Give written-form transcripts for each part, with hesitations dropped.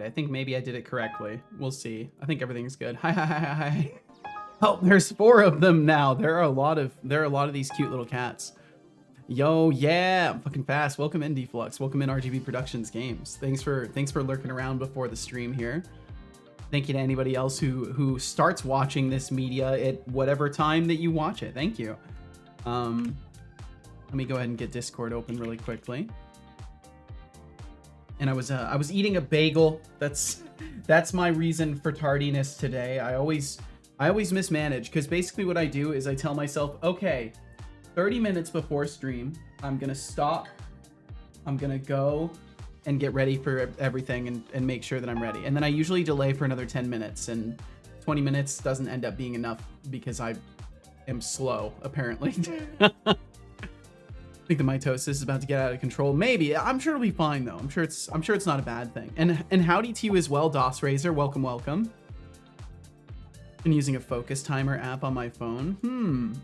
I think maybe I did it correctly. We'll see. I think everything's good. Hi, hi, hi, hi, hi. Oh, there's 4 of them now. There are a lot of these cute little cats. Yo, yeah, I'm fucking fast. Welcome in Deflux. Welcome in RGB Productions Games. Thanks for lurking around before the stream here. Thank you to anybody else who starts watching this media at whatever time that you watch it. Thank you. Let me go ahead and get Discord open really quickly. And I was eating a bagel. That's my reason for tardiness today. I always mismanage, because basically what I do is I tell myself, okay, 30 minutes before stream, I'm gonna stop. I'm gonna go and get ready for everything and make sure that I'm ready. And then I usually delay for another 10 minutes, and 20 minutes doesn't end up being enough because I am slow, apparently. I think the mitosis is about to get out of control. Maybe. I'm sure it'll be fine though. I'm sure it's not a bad thing. And howdy to you as well, DOS Razor. Welcome, welcome. Been using a focus timer app on my phone.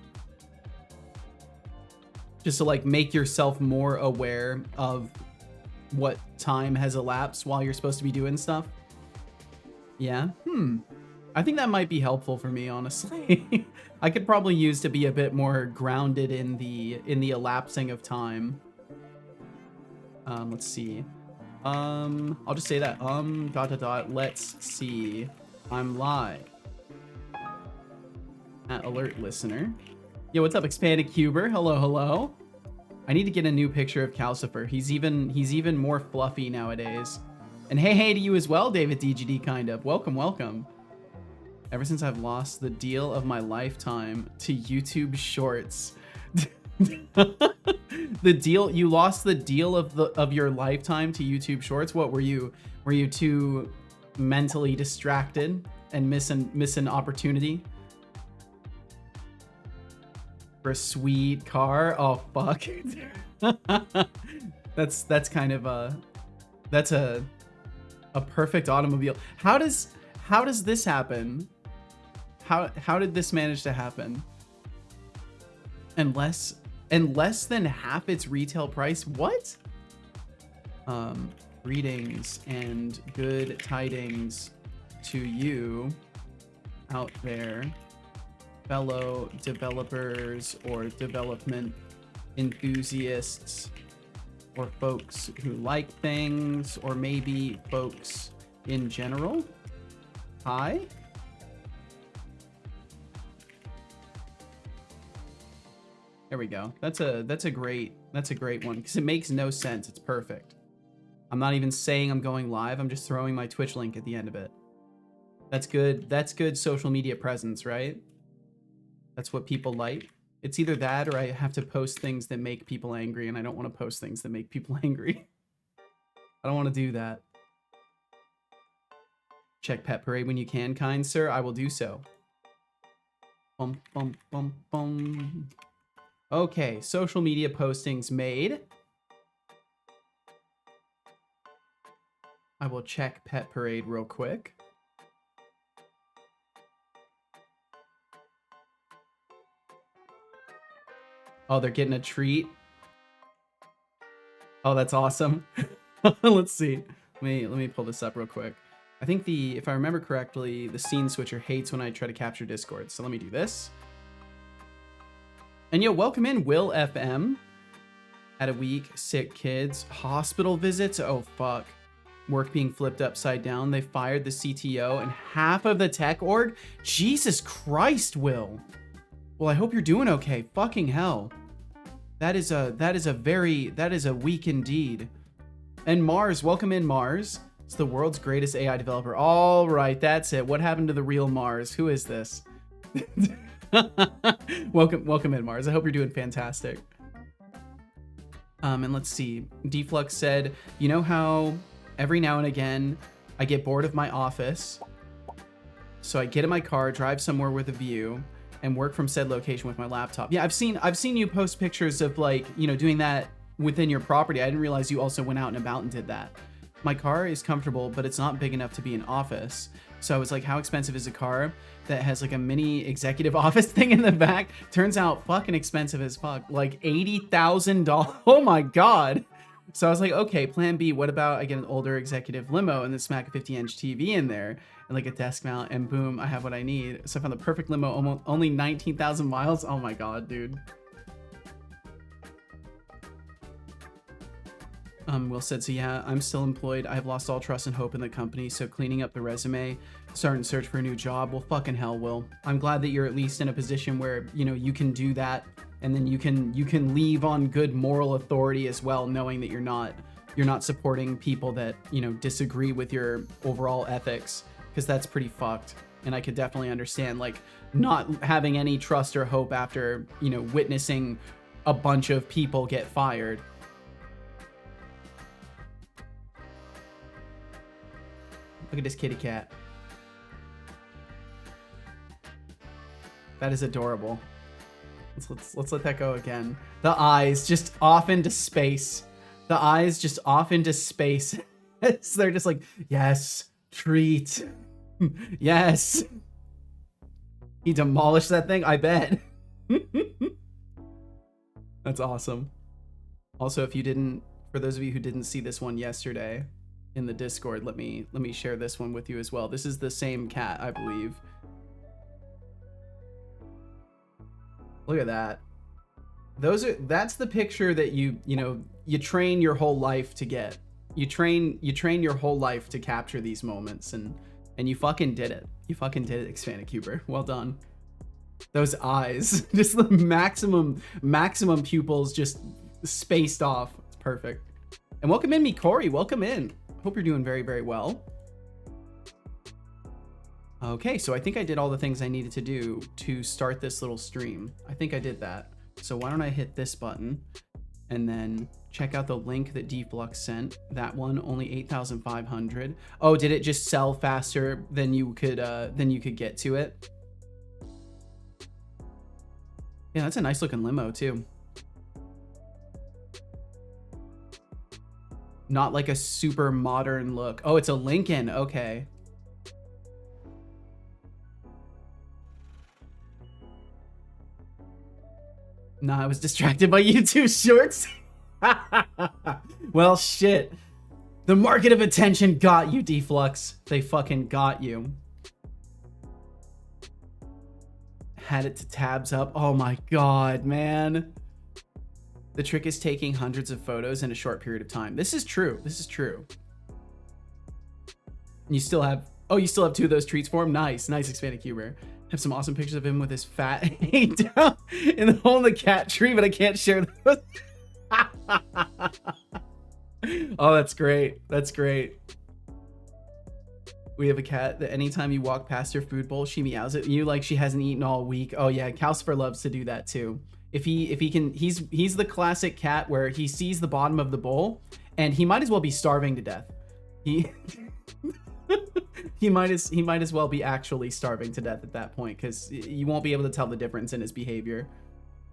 Just to like make yourself more aware of what time has elapsed while you're supposed to be doing stuff. Yeah. I think that might be helpful for me, honestly. I could probably use to be a bit more grounded in the elapsing of time. Let's see. I'll just say that. Let's see. I'm live. At alert listener. Yo, what's up, Expanded Cuber? Hello, hello. I need to get a new picture of Calcifer. He's even more fluffy nowadays. And hey to you as well, David DGD, kind of. Welcome, welcome. Ever since I've lost the deal of my lifetime to YouTube Shorts. You lost the deal of your lifetime to YouTube Shorts? What were you too mentally distracted and miss an opportunity for a sweet car? Oh fuck. that's kind of a perfect automobile. How does this happen? How did this manage to happen? And less than half its retail price? What? Greetings and good tidings to you out there, fellow developers or development enthusiasts, or folks who like things, or maybe folks in general. Hi. There we go. That's a great one, because it makes no sense. It's perfect. I'm not even saying I'm going live. I'm just throwing my Twitch link at the end of it. That's good. That's good social media presence, right? That's what people like. It's either that or I have to post things that make people angry, and I don't want to post things that make people angry. I don't want to do that. Check Pet Parade when you can, kind sir. I will do so. Bum, bum, bum, bum. Okay, social media postings made. I will check Pet Parade real quick. Oh, they're getting a treat. Oh, that's awesome. Let's see. Let me pull this up real quick. I think if I remember correctly, the scene switcher hates when I try to capture Discord. So let me do this. And yo, welcome in, Will FM. Had a week, sick kids, hospital visits. Oh, fuck. Work being flipped upside down. They fired the CTO and half of the tech org. Jesus Christ, Will. Well, I hope you're doing okay. Fucking hell. That is a week indeed. And Mars, welcome in, Mars. It's the world's greatest AI developer. All right, that's it. What happened to the real Mars? Who is this? welcome in, Mars. I hope you're doing fantastic. And let's see. Deflux said, you know how every now and again I get bored of my office, so I get in my car, drive somewhere with a view, and work from said location with my laptop. Yeah, I've seen you post pictures of, like, you know, doing that within your property. I didn't realize you also went out and about and did that. My car is comfortable, but it's not big enough to be an office. So I was like, how expensive is a car that has like a mini executive office thing in the back? Turns out fucking expensive as fuck. Like $80,000. Oh my God. So I was like, okay, plan B, what about I get an older executive limo and then smack a 50-inch TV in there and like a desk mount, and boom, I have what I need. So I found the perfect limo, almost only 19,000 miles. Oh my God, dude. Will said, so yeah, I'm still employed. I've lost all trust and hope in the company. So cleaning up the resume, starting to search for a new job. Well, fucking hell, Will. I'm glad that you're at least in a position where, you know, you can do that. And then you can leave on good moral authority as well, knowing that you're not supporting people that, you know, disagree with your overall ethics, because that's pretty fucked. And I could definitely understand like not having any trust or hope after, you know, witnessing a bunch of people get fired. Look at this kitty cat. That is adorable. Let's let that go again. The eyes just off into space. The eyes just off into space. They're just like, yes, treat. Yes. He demolished that thing, I bet. That's awesome. Also, if you didn't, for those of you who didn't see this one yesterday in the Discord, let me share this one with you as well. This is the same cat, I believe. Look at that. That's the picture that you train your whole life to get. You train your whole life to capture these moments, and you fucking did it. You fucking did it, Expanded Cuber. Well done. Those eyes, just the maximum pupils just spaced off. It's perfect. And welcome in, Mikori. Welcome in. Hope you're doing very, very well. Okay, so I think I did all the things I needed to do to start this little stream. I think I did that. So why don't I hit this button and then check out the link that Deflux sent. That one, only 8,500. Oh, did it just sell faster than you could get to it? Yeah, that's a nice looking limo too. Not like a super modern look. Oh, it's a Lincoln. Okay. Nah, I was distracted by YouTube shorts. Well, shit. The market of attention got you, Deflux. They fucking got you. Had it to tabs up. Oh my God, man. The trick is taking hundreds of photos in a short period of time. This is true. This is true. You still have, oh, you still have 2 of those treats for him? Nice, nice, Expanded Cuber. Have some awesome pictures of him with his fat hang down in the hole in the cat tree, but I can't share those. Oh, that's great. That's great. We have a cat that anytime you walk past her food bowl, she meows at you like she hasn't eaten all week. Oh yeah, Calcifer loves to do that too. If he can, he's the classic cat where he sees the bottom of the bowl and he might as well be starving to death. He might as well be actually starving to death at that point, because you won't be able to tell the difference in his behavior.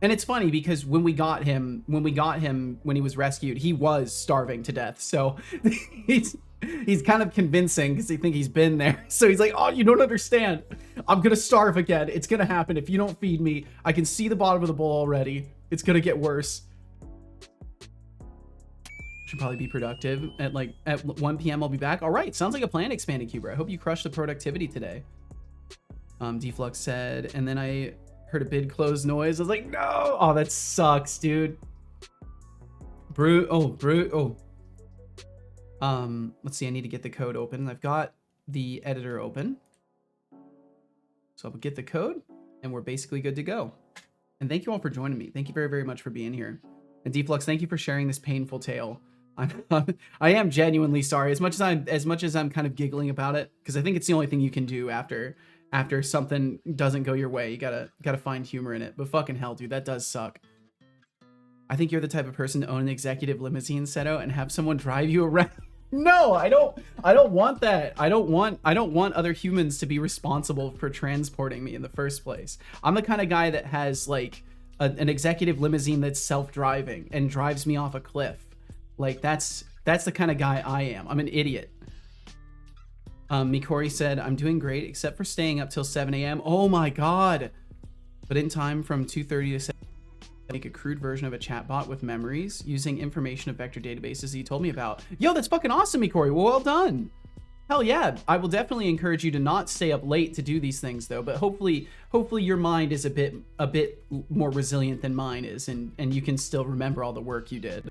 And it's funny because when we got him when he was rescued, he was starving to death. So he's kind of convincing because they think he's been there. So he's like, oh, you don't understand. I'm gonna starve again. It's gonna happen if you don't feed me. I can see the bottom of the bowl already. It's gonna get worse. Should probably be productive at 1 p.m. I'll be back. All right, sounds like a plan, Expanded Cuber. I hope you crushed the productivity today. Deflux said, and then I heard a bid close noise. I was like, no. Oh, that sucks, dude. Oh. Let's see. I need to get the code open. I've got the editor open, so I'll get the code, and we're basically good to go. And thank you all for joining me. Thank you very, very much for being here. And Deflux, thank you for sharing this painful tale. I am genuinely sorry. As much as I'm kind of giggling about it, because I think it's the only thing you can do after something doesn't go your way. You gotta find humor in it. But fucking hell, dude, that does suck. I think you're the type of person to own an executive limousine, Seto, and have someone drive you around. No, I don't want that. I don't want other humans to be responsible for transporting me in the first place. I'm the kind of guy that has like an executive limousine that's self-driving and drives me off a cliff. Like that's the kind of guy I am. I'm an idiot. Mikori said, I'm doing great except for staying up till 7 a.m. Oh my God. But in time from 2:30 to make a crude version of a chatbot with memories using information of vector databases he told me about. Yo, that's fucking awesome, Mikori. Well done. Hell yeah. I will definitely encourage you to not stay up late to do these things though, but hopefully your mind is a bit more resilient than mine is, and you can still remember all the work you did.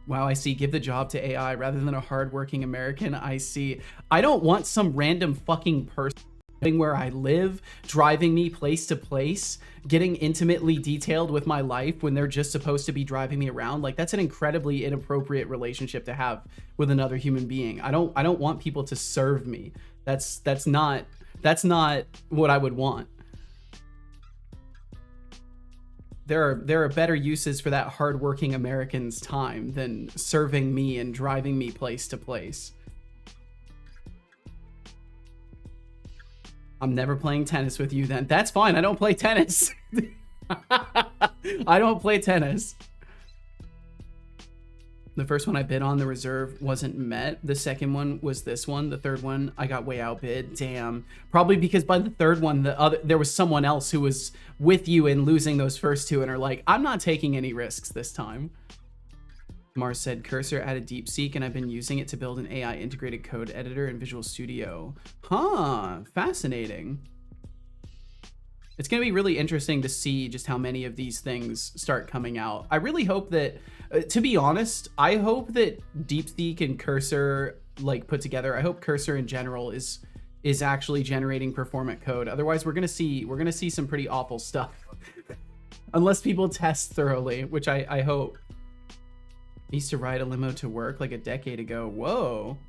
Wow, I see. Give the job to AI rather than a hardworking American. I see. I don't want some random fucking person where I live, driving me place to place, getting intimately detailed with my life when they're just supposed to be driving me around. Like, that's an incredibly inappropriate relationship to have with another human being. I don't want people to serve me. That's not what I would want. There are better uses for that hardworking American's time than serving me and driving me place to place. I'm never playing tennis with you then. That's fine. I don't play tennis. I don't play tennis. The first one I bid on the reserve wasn't met. The second one was this one. The third one I got way outbid. Damn. Probably because by the third one, there was someone else who was with you in losing those first two and are like, I'm not taking any risks this time. Mars said, Cursor added DeepSeek and I've been using it to build an AI integrated code editor in Visual Studio. Huh, fascinating. It's going to be really interesting to see just how many of these things start coming out. I really hope that, to be honest, I hope that DeepSeek and Cursor like put together. I hope Cursor in general is actually generating performant code. Otherwise, we're going to see some pretty awful stuff. Unless people test thoroughly, which I hope. I used to ride a limo to work like a decade ago. Whoa.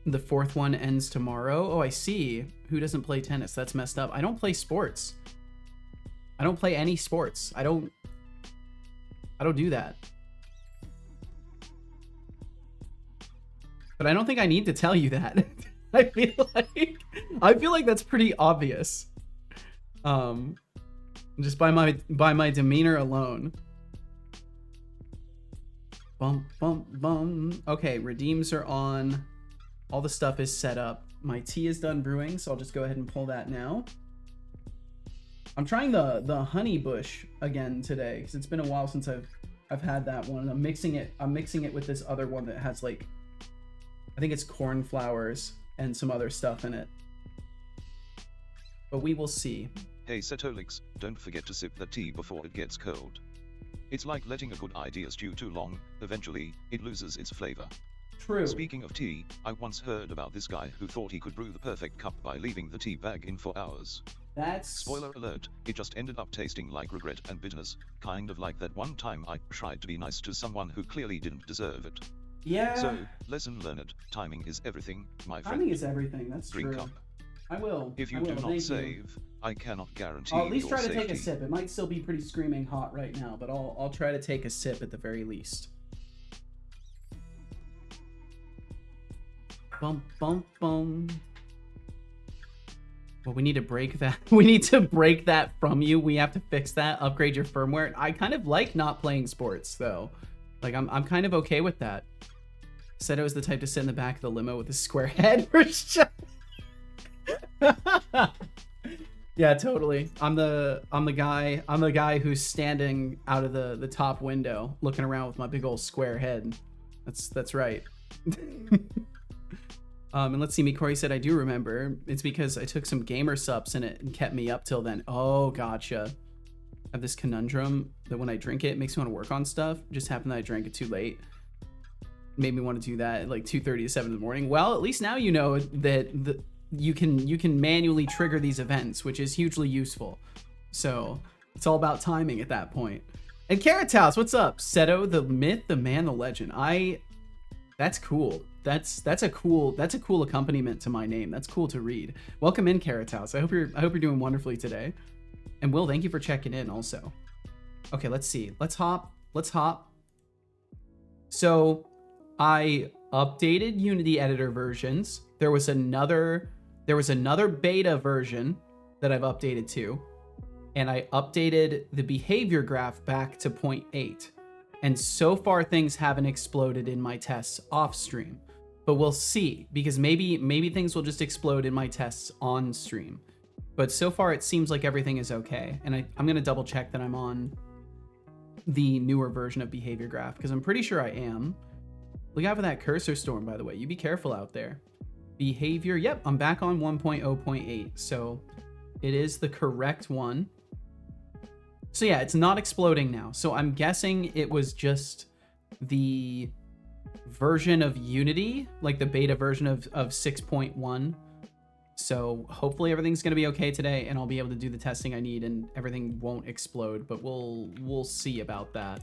The fourth one ends tomorrow. Oh, I see. Who doesn't play tennis? That's messed up. I don't play sports. I don't play any sports. I don't do that. But I don't think I need to tell you that. I feel like that's pretty obvious. Just by my demeanor alone. Bum, bum, bum. Okay, redeems are on. All the stuff is set up. My tea is done brewing, so I'll just go ahead and pull that now. I'm trying the honey bush again today because it's been a while since I've had that one. I'm mixing it with this other one that has like, I think it's cornflowers and some other stuff in it. But we will see. Hey Setolix, don't forget to sip the tea before it gets cold. It's like letting a good idea stew too long, eventually, it loses its flavor. True. Speaking of tea, I once heard about this guy who thought he could brew the perfect cup by leaving the tea bag in for hours. That's... Spoiler alert, it just ended up tasting like regret and bitterness, kind of like that one time I tried to be nice to someone who clearly didn't deserve it. Yeah. So, lesson learned, timing is everything, my friend. Timing is everything, that's Drink true. up. I will. If you do not save, I cannot guarantee I'll at least your try to safety. take a sip. It might still be pretty screaming hot right now, but I'll try to take a sip at the very least. Bum bum bum. Well, we need to break that. We need to break that from you. We have to fix that. Upgrade your firmware. I kind of like not playing sports though. Like I'm kind of okay with that. Said I was the type to sit in the back of the limo with a square head for sure. Yeah, totally. I'm the guy who's standing out of the top window looking around with my big old square head. That's right. And let's see, Mikori said, I do remember. It's because I took some gamer sups in it and kept me up till then. Oh, gotcha. I have this conundrum that when I drink it, it makes me want to work on stuff. Just happened that I drank it too late. Made me want to do that at like 2:30 to 7 in the morning. Well, at least now you know that you can manually trigger these events, which is hugely useful. So it's all about timing at that point. And Carrot House, what's up? Seto, the myth, the man, the legend. That's cool. That's a cool accompaniment to my name. That's cool to read. Welcome in, Carrot House. I hope you're doing wonderfully today. And Will, thank you for checking in also. Okay, let's see. Let's hop. So I updated Unity editor versions. There was another beta version that I've updated to, and I updated the behavior graph back to 0.8. And so far things haven't exploded in my tests off stream, but we'll see, because maybe things will just explode in my tests on stream. But so far it seems like everything is okay. And I'm going to double check that I'm on the newer version of behavior graph, because I'm pretty sure I am. Look out for that cursor storm, by the way. You be careful out there. Behavior, yep, I'm back on 1.0.8. So it is the correct one. So yeah, it's not exploding now. So I'm guessing it was just the version of Unity, like the beta version of 6.1. So hopefully everything's going to be okay today, and I'll be able to do the testing I need and everything won't explode, but we'll see about that.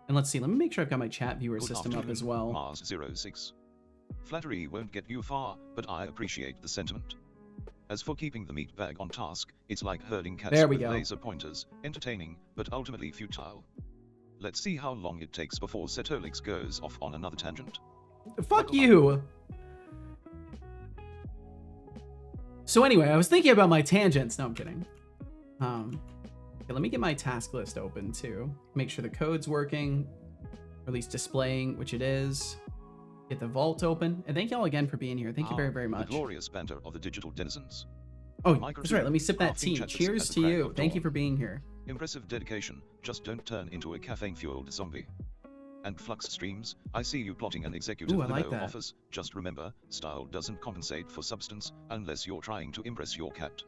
And let's see, let me make sure I've got my chat viewer system up as well. Mars06. Flattery won't get you far, but I appreciate the sentiment. As for keeping the meat bag on task, it's like herding cats with laser pointers, entertaining, but ultimately futile. Let's see how long it takes before Setolix goes off on another tangent. Fuck you! So anyway, I was thinking about my tangents. No, I'm kidding. Okay, let me get my task list open too. Make sure the code's working, or at least displaying, which it is. Get the vault open. And thank y'all again for being here. Thank you very, very much. The glorious banter of the digital denizens. Oh, that's right. Let me sip that tea. Cheers to you. Thank you for being here. Impressive dedication. Just don't turn into a caffeine-fueled zombie. And Flux Streams, I see you plotting an executive office. Just remember, style doesn't compensate for substance unless you're trying to impress your cat.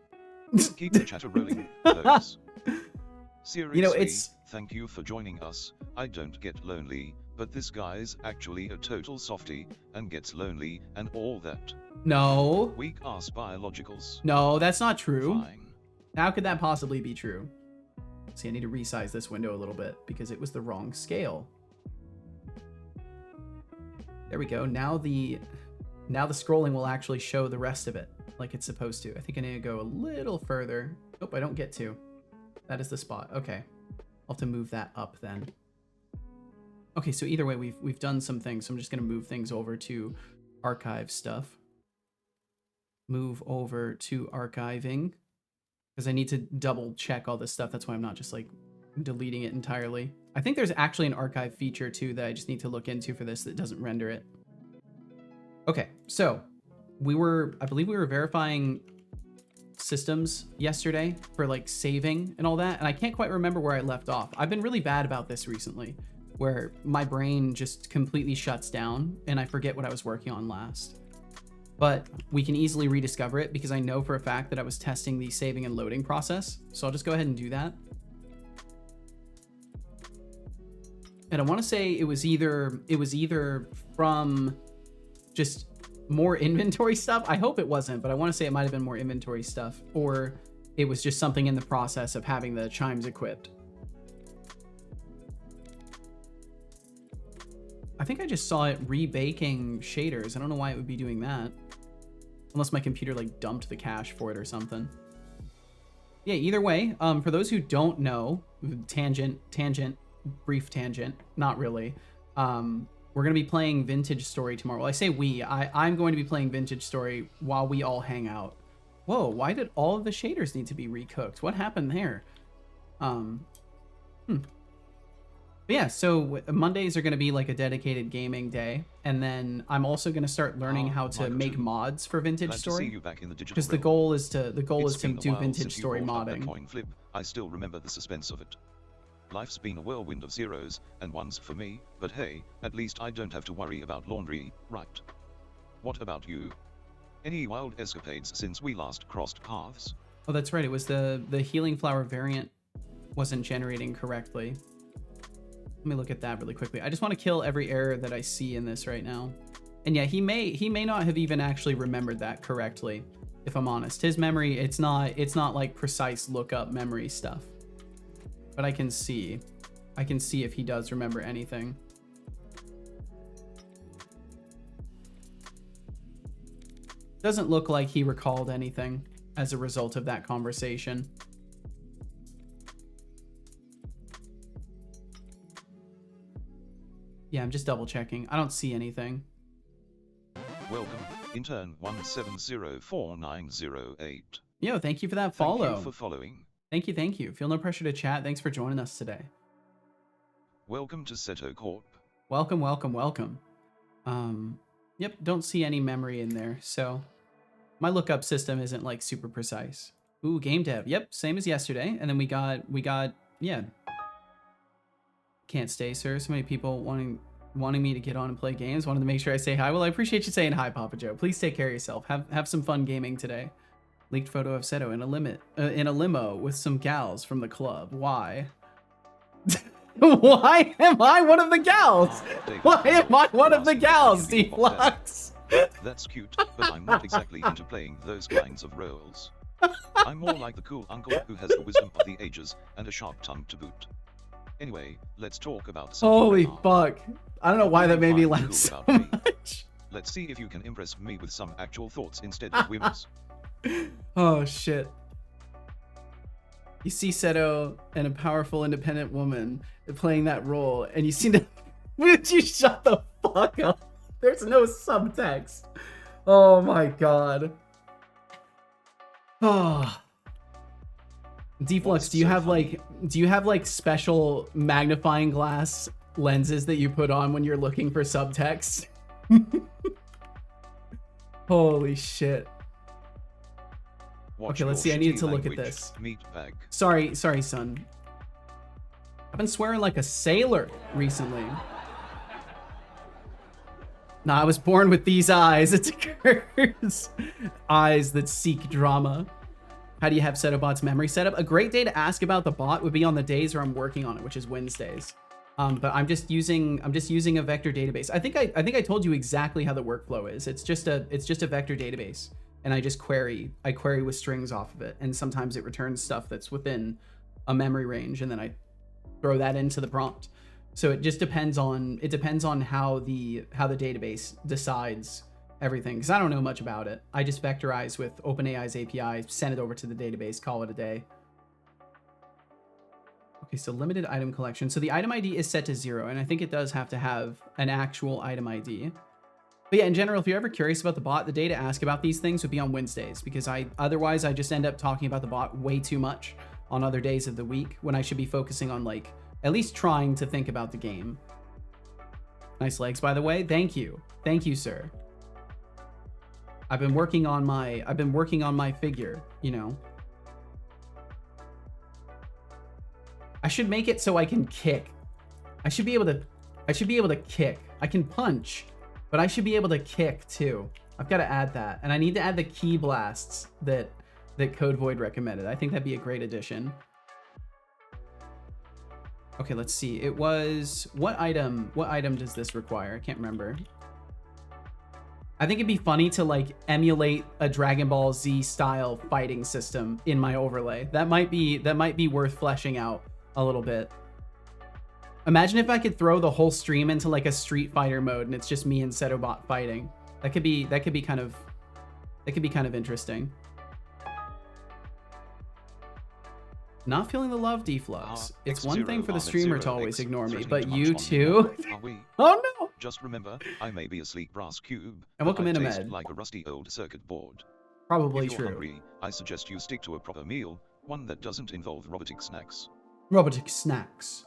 Keep the chatter rolling, folks. Seriously, thank you for joining us. I don't get lonely, but this guy's actually a total softie and gets lonely and all that. No. Weak ass biologicals. No, that's not true. Fine. How could that possibly be true? See, I need to resize this window a little bit because it was the wrong scale. There we go. Now the scrolling will actually show the rest of it like it's supposed to. I think I need to go a little further. Nope, I don't get to. That is the spot. Okay. I'll have to move that up then. Okay, so either way, we've done some things. So I'm just going to move things over to archive stuff. Move over to archiving because I need to double check all this stuff. That's why I'm not just like deleting it entirely. I think there's actually an archive feature too that I just need to look into for this that doesn't render it. Okay, so I believe we were verifying systems yesterday for like saving and all that, and I can't quite remember where I left off. I've been really bad about this recently, where my brain just completely shuts down and I forget what I was working on last. But we can easily rediscover it because I know for a fact that I was testing the saving and loading process. So I'll just go ahead and do that. And I want to say it was either from just more inventory stuff. I hope it wasn't, but I want to say it might have been more inventory stuff, or it was just something in the process of having the chimes equipped. I think I just saw it rebaking shaders. I don't know why it would be doing that. Unless my computer like dumped the cache for it or something. Yeah, either way, for those who don't know, brief tangent, not really. We're going to be playing Vintage Story tomorrow. Well, I say I'm going to be playing Vintage Story while we all hang out. Whoa, why did all of the shaders need to be recooked? What happened there? But yeah, so Mondays are going to be like a dedicated gaming day. And then I'm also going to start learning how to make mods for Vintage Story. Because the goal is to do Vintage Story modding. Coin flip. I still remember the suspense of it. Life's been a whirlwind of zeros and ones for me, but hey, at least I don't have to worry about laundry, right? What about you? Any wild escapades since we last crossed paths? Oh, that's right. It was the healing flower variant wasn't generating correctly. Let me look at that really quickly. I just want to kill every error that I see in this right now. And yeah, he may not have even actually remembered that correctly, if I'm honest. His memory, it's not like precise lookup memory stuff. But I can see if he does remember anything. Doesn't look like he recalled anything as a result of that conversation. Yeah, I'm just double checking. I don't see anything. Welcome, intern 1704908. Yo, thank you for that follow. Thank you for following. Thank you. Feel no pressure to chat. Thanks for joining us today. Welcome to Seto Corp. Welcome. Yep, don't see any memory in there, so My lookup system isn't like super precise. Ooh, game dev. Yep, same as yesterday. And then we got yeah. Can't stay, sir. So many people wanting me to get on and play games. Wanted to make sure I say hi. Well, I appreciate you saying hi, Papa Joe. Please take care of yourself. Have some fun gaming today. Leaked photo of Seto in a limo with some gals from the club. Why? Why am I one of the gals? Why am I one of the gals, D-Flux? That's cute, but I'm not exactly into playing those kinds of roles. I'm more like the cool uncle who has the wisdom of the ages and a sharp tongue to boot. Anyway, let's talk about something. Holy fuck. I don't know why that made me laugh so much. Let's see if you can impress me with some actual thoughts instead of whims. Oh shit. You see Seto and a powerful independent woman playing that role, and you see the... Would you shut the fuck up? There's no subtext. Oh my god. Oh. D-Flux, do you have like special magnifying glass lenses that you put on when you're looking for subtext? Holy shit. Okay, let's see. I needed to look at this. Sorry, son. I've been swearing like a sailor recently. Nah, I was born with these eyes. It's a curse. Eyes that seek drama. How do you have Setobot's memory setup? A great day to ask about the bot would be on the days where I'm working on it, which is Wednesdays. But I'm just using a vector database. I think I told you exactly how the workflow is. It's just a vector database, and I query with strings off of it, and sometimes it returns stuff that's within a memory range, and then I throw that into the prompt. So it just depends on how the database decides everything, because I don't know much about it. I just vectorize with OpenAI's API, send it over to the database, call it a day. Okay, so limited item collection. So the item ID is set to 0, and I think it does have to have an actual item ID. But yeah, in general, if you're ever curious about the bot, the day to ask about these things would be on Wednesdays, because otherwise I just end up talking about the bot way too much on other days of the week when I should be focusing on like at least trying to think about the game. Nice legs, by the way. Thank you, sir. I've been working on my figure, you know. I should make it so I can kick. I should be able to kick. I can punch, but I should be able to kick too. I've got to add that. And I need to add the key blasts that Code Void recommended. I think that'd be a great addition. Okay, let's see. It was what item does this require? I can't remember. I think it'd be funny to like emulate a Dragon Ball Z style fighting system in my overlay. That might be worth fleshing out a little bit. Imagine if I could throw the whole stream into like a Street Fighter mode and it's just me and Setobot fighting. That could be kind of interesting. Not feeling the love, D-Flux. It's one thing for the streamer to always ignore me, but you too? Oh no! Just remember, I may be a sleek brass cube, and welcome in, Ahmed. Like a rusty old circuit board. Probably if you're true. Hungry, I suggest you stick to a proper meal, one that doesn't involve robotic snacks. Robotic snacks.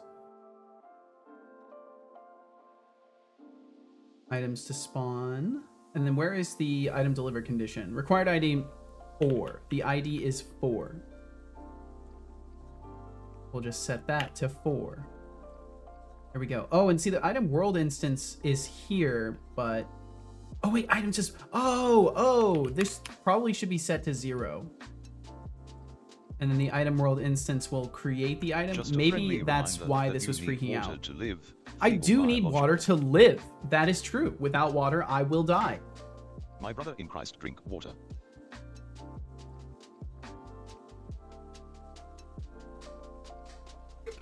Items to spawn. And then where is the item delivered condition? Required ID 4. The ID is 4. We'll just set that to 4. There we go. Oh, and see the item world instance is here, but... Oh wait, item just... Oh, this probably should be set to 0. And then the item world instance will create the item. Maybe that's why this was freaking out. I do need water to live. That is true. Without water, I will die. My brother in Christ, drink water.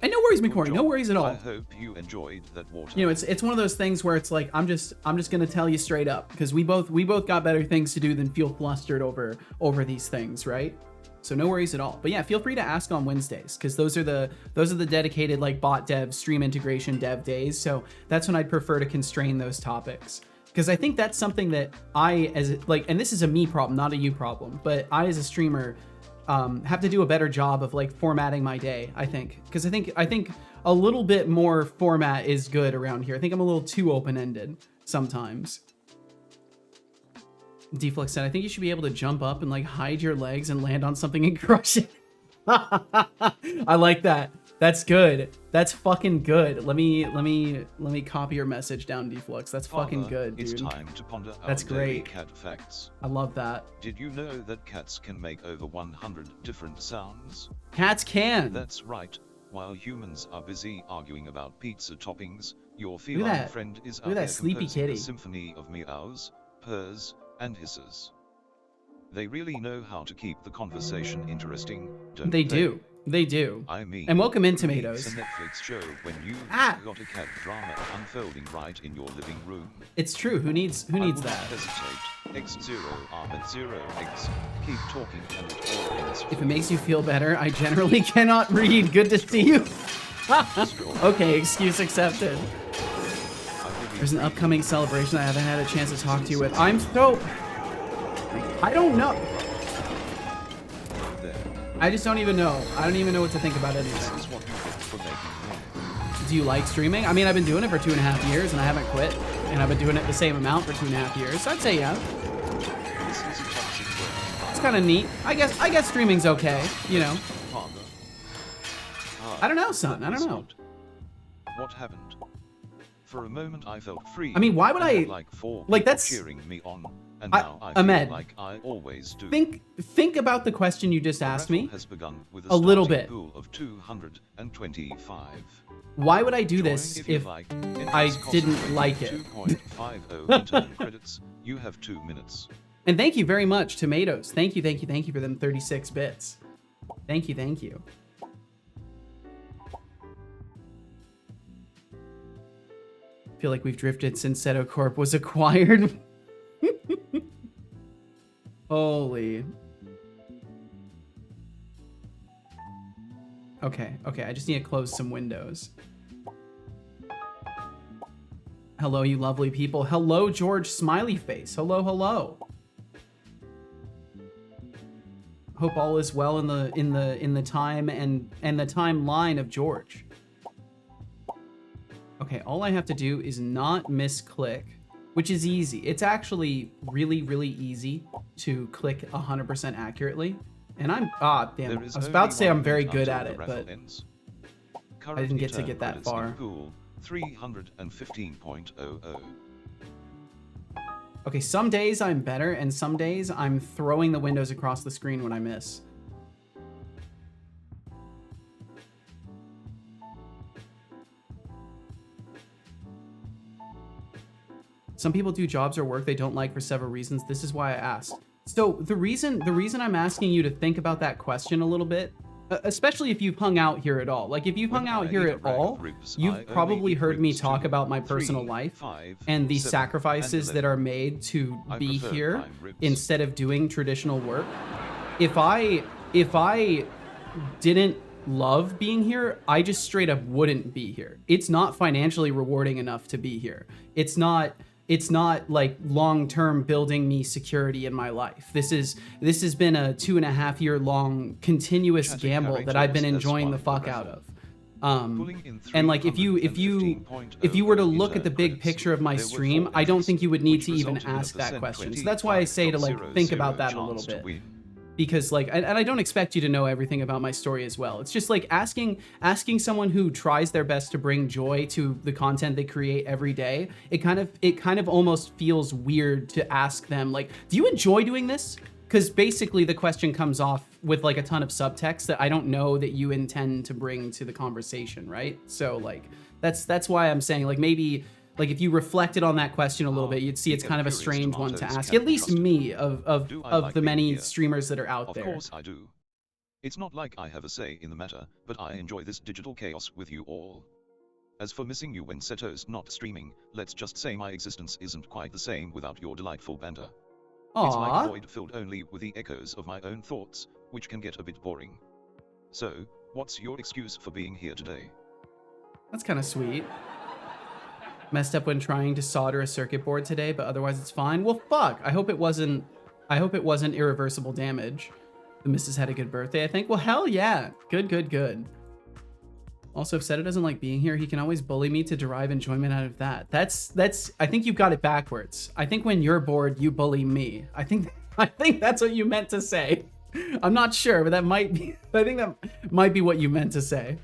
And no worries, McCory. No worries at all. I hope you enjoyed that water. You know, it's one of those things where it's like I'm just gonna tell you straight up, because we both got better things to do than feel flustered over these things, right? So no worries at all. But yeah, feel free to ask on Wednesdays, because those are the dedicated like bot dev, stream integration dev days. So that's when I'd prefer to constrain those topics, because I think that's something that I and this is a me problem, not a you problem, but I as a streamer have to do a better job of like formatting my day, I think, because I think a little bit more format is good around here. I think I'm a little too open-ended sometimes. Deflux said, I think you should be able to jump up and like hide your legs and land on something and crush it. I like that. That's good. That's fucking good. Let me copy your message down, Deflux. That's fucking good, dude. It's time to ponder That's our daily great. cat facts. I love that. Did you know that cats can make over 100 different sounds? Cats can. That's right. While humans are busy arguing about pizza toppings, your feline friend is out there composing a symphony of meows, purrs, and hisses. They really know how to keep the conversation interesting, don't they? They do. They do. I mean, and welcome in, Tomatoes. It's a Netflix show when you've got a cat drama unfolding right in your living room. It's true. Who needs that? Hesitate. X0 Ahmed 0X. Keep talking and it all ends. If it makes you feel better, I generally cannot read. Good to see you. Okay, excuse accepted. There's an upcoming celebration I haven't had a chance to talk to you with. I don't know. I just don't even know. I don't even know what to think about anything. Do you like streaming? I mean, I've been doing it for 2.5 years and I haven't quit. And I've been doing it the same amount for 2.5 years. So I'd say yeah. It's kind of neat. I guess streaming's okay, you know. I don't know, son. I don't know. What happened? For a moment I felt free. I mean, why would I like that's cheering me on. And now I Ahmed, feel like I always do. Think about the question you just asked me has begun with a little bit. Pool of 225. Why would I do this if I didn't like it? 2.50 intern credits. You have 2 minutes. And thank you very much, Tomatoes. Thank you for them 36 bits. Thank you. I feel like we've drifted since Seto Corp was acquired. Holy. Okay, I just need to close some windows. Hello, you lovely people. Hello, George Smiley Face. Hello. Hope all is well in the time and the timeline of George. Okay, all I have to do is not misclick, which is easy. It's actually really easy to click 100% accurately. And damn, I was about to say I'm very good at it, but I didn't get that far. 315.00. Okay, some days I'm better, and some days I'm throwing the windows across the screen when I miss. Some people do jobs or work they don't like for several reasons. This is why I asked. So the reason I'm asking you to think about that question a little bit, especially if you've hung out here at all. Like if you've hung out here at all, you've probably heard me talk about my personal life and the sacrifices that are made to be here instead of doing traditional work. If I didn't love being here, I just straight up wouldn't be here. It's not financially rewarding enough to be here. It's not like long-term building me security in my life. This has been a 2.5 year long continuous gamble that I've been enjoying the fuck out of. And like if you were to look at the big picture of my stream, I don't think you would need to even ask that question. So that's why I say to like think about that a little bit. Because like, and I don't expect you to know everything about my story as well. It's just like asking someone who tries their best to bring joy to the content they create every day. It kind of almost feels weird to ask them like, do you enjoy doing this? Because basically the question comes off with like a ton of subtext that I don't know that you intend to bring to the conversation, right? So like, that's why I'm saying like maybe, like if you reflected on that question a little bit, you'd see it's kind of a strange one to ask, at least me, of the many streamers that are out there. Of course I do. It's not like I have a say in the matter, but I enjoy this digital chaos with you all. As for missing you when Seto's not streaming, let's just say my existence isn't quite the same without your delightful banter. Aww. It's like a void filled only with the echoes of my own thoughts, which can get a bit boring. So, what's your excuse for being here today? That's kind of sweet. Messed up when trying to solder a circuit board today, but otherwise it's fine. Well, fuck. I hope it wasn't irreversible damage. The missus had a good birthday, I think. Well, hell yeah. Good. Also, if Seta doesn't like being here, he can always bully me to derive enjoyment out of that. That's. I think you've got it backwards. I think when you're bored, you bully me. I think that's what you meant to say. I'm not sure, but that might be. I think that might be what you meant to say.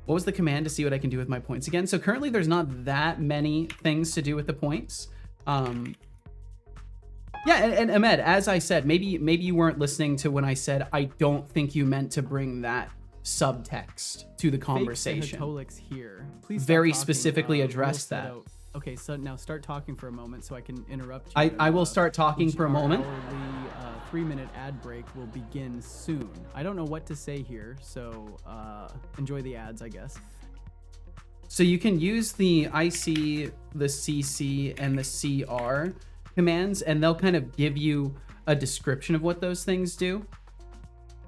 What was the command to see what I can do with my points again? So currently, there's not that many things to do with the points. Yeah, and Ahmed, as I said, maybe you weren't listening to when I said I don't think you meant to bring that subtext to the conversation. Here. Please very specifically address that. Okay, so now start talking for a moment so I can interrupt you. I will start talking for a moment. The 3-minute ad break will begin soon. I don't know what to say here, so enjoy the ads, I guess. So you can use the IC, the CC, and the CR commands, and they'll kind of give you a description of what those things do.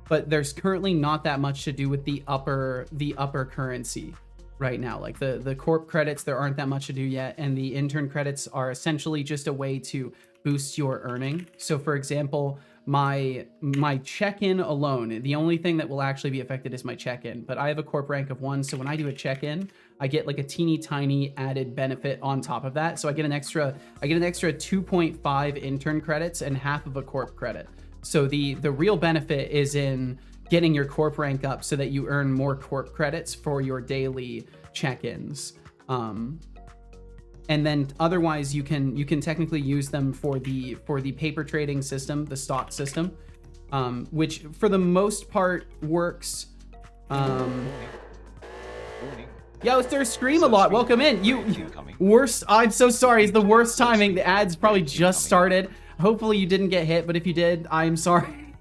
But there's currently not that much to do with the upper currency right now. Like the corp credits, there aren't that much to do yet, and the intern credits are essentially just a way to boost your earning. So for example, my check-in alone, the only thing that will actually be affected is my check-in, but I have a corp rank of 1, so when I do a check-in, I get like a teeny tiny added benefit on top of that. So I get an extra 2.5 intern credits and half of a corp credit. So the real benefit is in getting your corp rank up so that you earn more corp credits for your daily check-ins. And then otherwise you can technically use them for the paper trading system, the stock system, which for the most part works. Yo, there's Scream a lot. Welcome in. You worst. I'm so sorry. It's the worst timing. The ads probably just started. Hopefully you didn't get hit, but if you did, I'm sorry.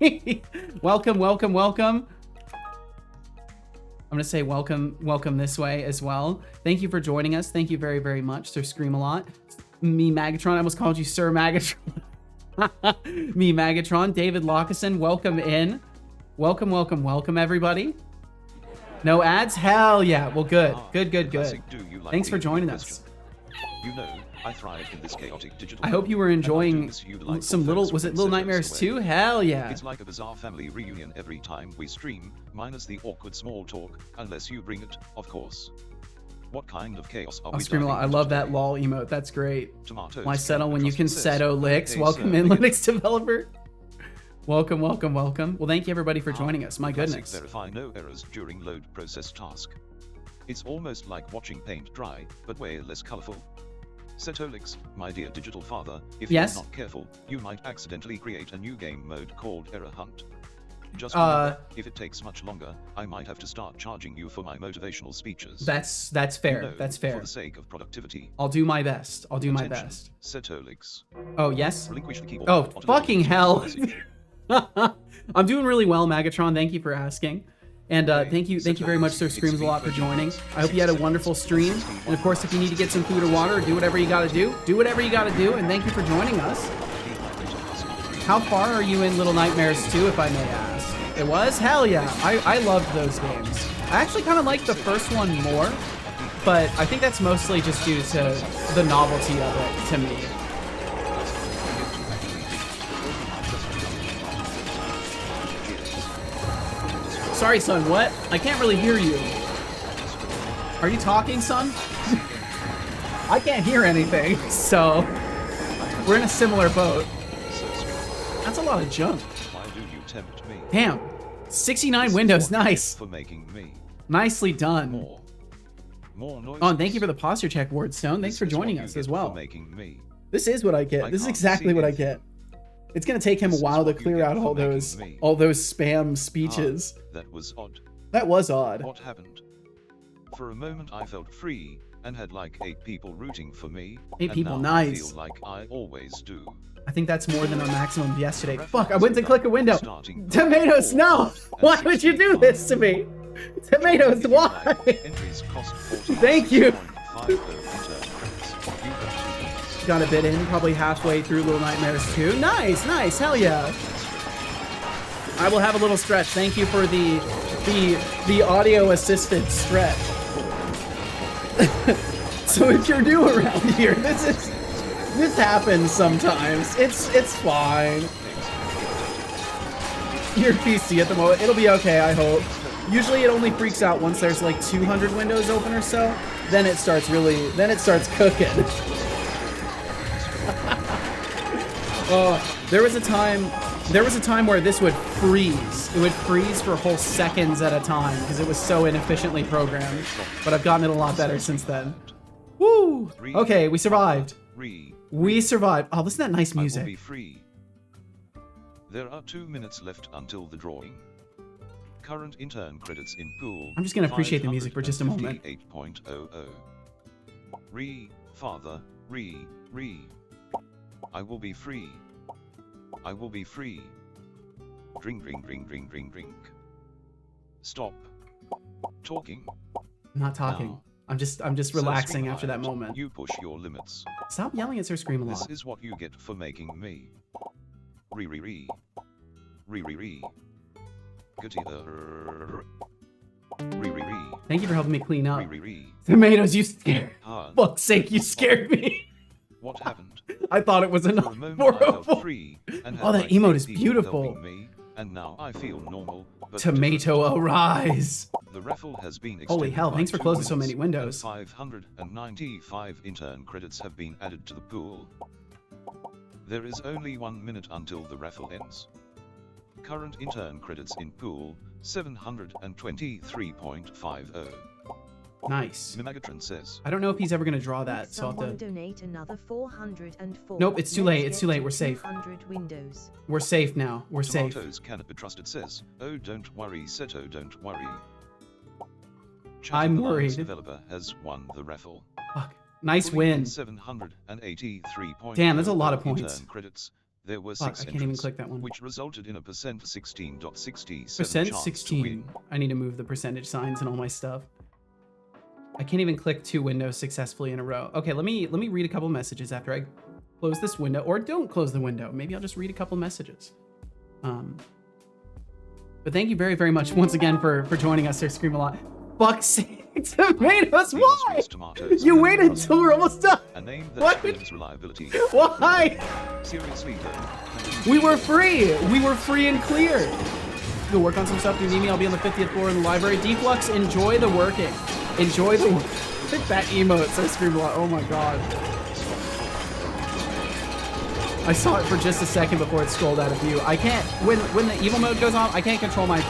Welcome, welcome, welcome. I'm gonna say welcome this way as well. Thank you for joining us. Thank you very, very much. There's Scream a lot. Me, Magatron. I almost called you Sir Magatron. Me, Magatron. David Lockeson, welcome in. Welcome, welcome, welcome, everybody. No ads? Hell yeah. Well, good. Good. Thanks for joining us. You know, I thrive in this chaotic digital. I hope you were enjoying some little. Was it Little Nightmares 2? Hell yeah. It's like a bizarre family reunion every time we stream, minus the awkward small talk, unless you bring it, of course. What kind of chaos are we Scream a lot. I love today? that lol emote. That's great. Tomatoes. Why settle when you can settle licks? Welcome in, Linux developer. Welcome. Well, thank you everybody for joining us. My goodness. Verify no errors during load process task. It's almost like watching paint dry, but way less colorful. Setolix, my dear digital father, if you're not careful, you might accidentally create a new game mode called Error Hunt. Just remember, if it takes much longer, I might have to start charging you for my motivational speeches. That's fair. You know, that's fair. For the sake of productivity. I'll do my best. My best. Setolix. Oh, yes? Relinquish the keyboard. Oh, fucking hell. I'm doing really well, Magatron. Thank you for asking. And thank you very much, Sir Screams a lot for joining. I hope you had a wonderful stream. And of course, if you need to get some food or water, do whatever you gotta do. And thank you for joining us. How far are you in Little Nightmares 2, if I may ask? It was? Hell yeah. I loved those games. I actually kind of liked the first one more, but I think that's mostly just due to the novelty of it to me. Sorry, son, what? I can't really hear you. Are you talking, son? I can't hear anything, so we're in a similar boat. That's a lot of junk. Why do you tempt me? Damn. 69 windows, nice. For making me. Nicely done. More noises. Oh, and thank you for the posture check, Wardstone. Thanks for joining us as well. This is what I get. This is exactly what I get. It's gonna take him a while to clear out all those spam speeches. That was odd. That was odd. What happened? For a moment I felt free and had like 8 people rooting for me. 8 people, now nice. I feel like I always do. I think that's more than our maximum yesterday. Fuck, I went to click a window. Tomatoes, no! Why would you do this to me? Tomatoes, why? Thank you. Got a bit in, probably halfway through Little Nightmares 2. Nice, hell yeah. I will have a little stretch. Thank you for the audio assisted stretch. So if you're new around here, this happens sometimes. It's fine. Your PC at the moment, it'll be okay, I hope. Usually it only freaks out once there's like 200 windows open or so. Then it starts cooking. There was a time where this would freeze. It would freeze for whole seconds at a time because it was so inefficiently programmed. But I've gotten it a lot better since then. Woo! Okay, we survived. We survived. Oh, listen to that nice music. I will be free. There are 2 minutes left until the drawing. Current intern credits in pool. I'm just gonna appreciate the music for just a moment. 8.00. Father, I will be free. I will be free. Drink. Stop talking. I'm not talking. Now, I'm just relaxing after that moment. You push your limits. Stop yelling at Sir Scream a lot. This is what you get for making me. Re. Goody. Thank you for helping me clean up. Tomatoes, you scared. Fuck's sake, you scared me. What happened? I thought it was enough. Oh, that emote is beautiful. And now I feel normal. Tomato arise. The raffle has been extended. Holy hell, thanks for closing so many windows. 595 intern credits have been added to the pool. There is only 1 minute until the raffle ends. Current intern credits in pool, 723.50. Nice. Mimagatron says. I don't know if he's ever going to draw that, so I'll have to... donate another 404. Nope, it's too late. It's too late. We're safe. Windows. We're safe now. We're safe. Tomatoes cannot be trusted says. Oh, don't worry, Seto, don't worry. I'm worried. Developer has won the raffle. Fuck. Nice win. 783. Damn, that's a lot of points. Credits. There were Fuck, 6 I can't even click that one. Which resulted in a %16.67 %16. I need to move the percentage signs and all my stuff. I can't even click 2 windows successfully in a row. Okay, let me read a couple messages after I close this window, or don't close the window. Maybe I'll just read a couple messages. But thank you very, very much once again for joining us, Sir Scream a lot. Fuck's sake, tomatoes, why? You waited until we're almost done. A name that what? Reliability. Why? Seriously, we were free. We were free and clear. Go work on some stuff. If you need me, I'll be on the 50th floor in the library. Deflux, enjoy the working. Enjoy the work. That emote, Sir Scream a lot. Oh my god. I saw it for just a second before it scrolled out of view. I can't, when the evil mode goes off, I can't control my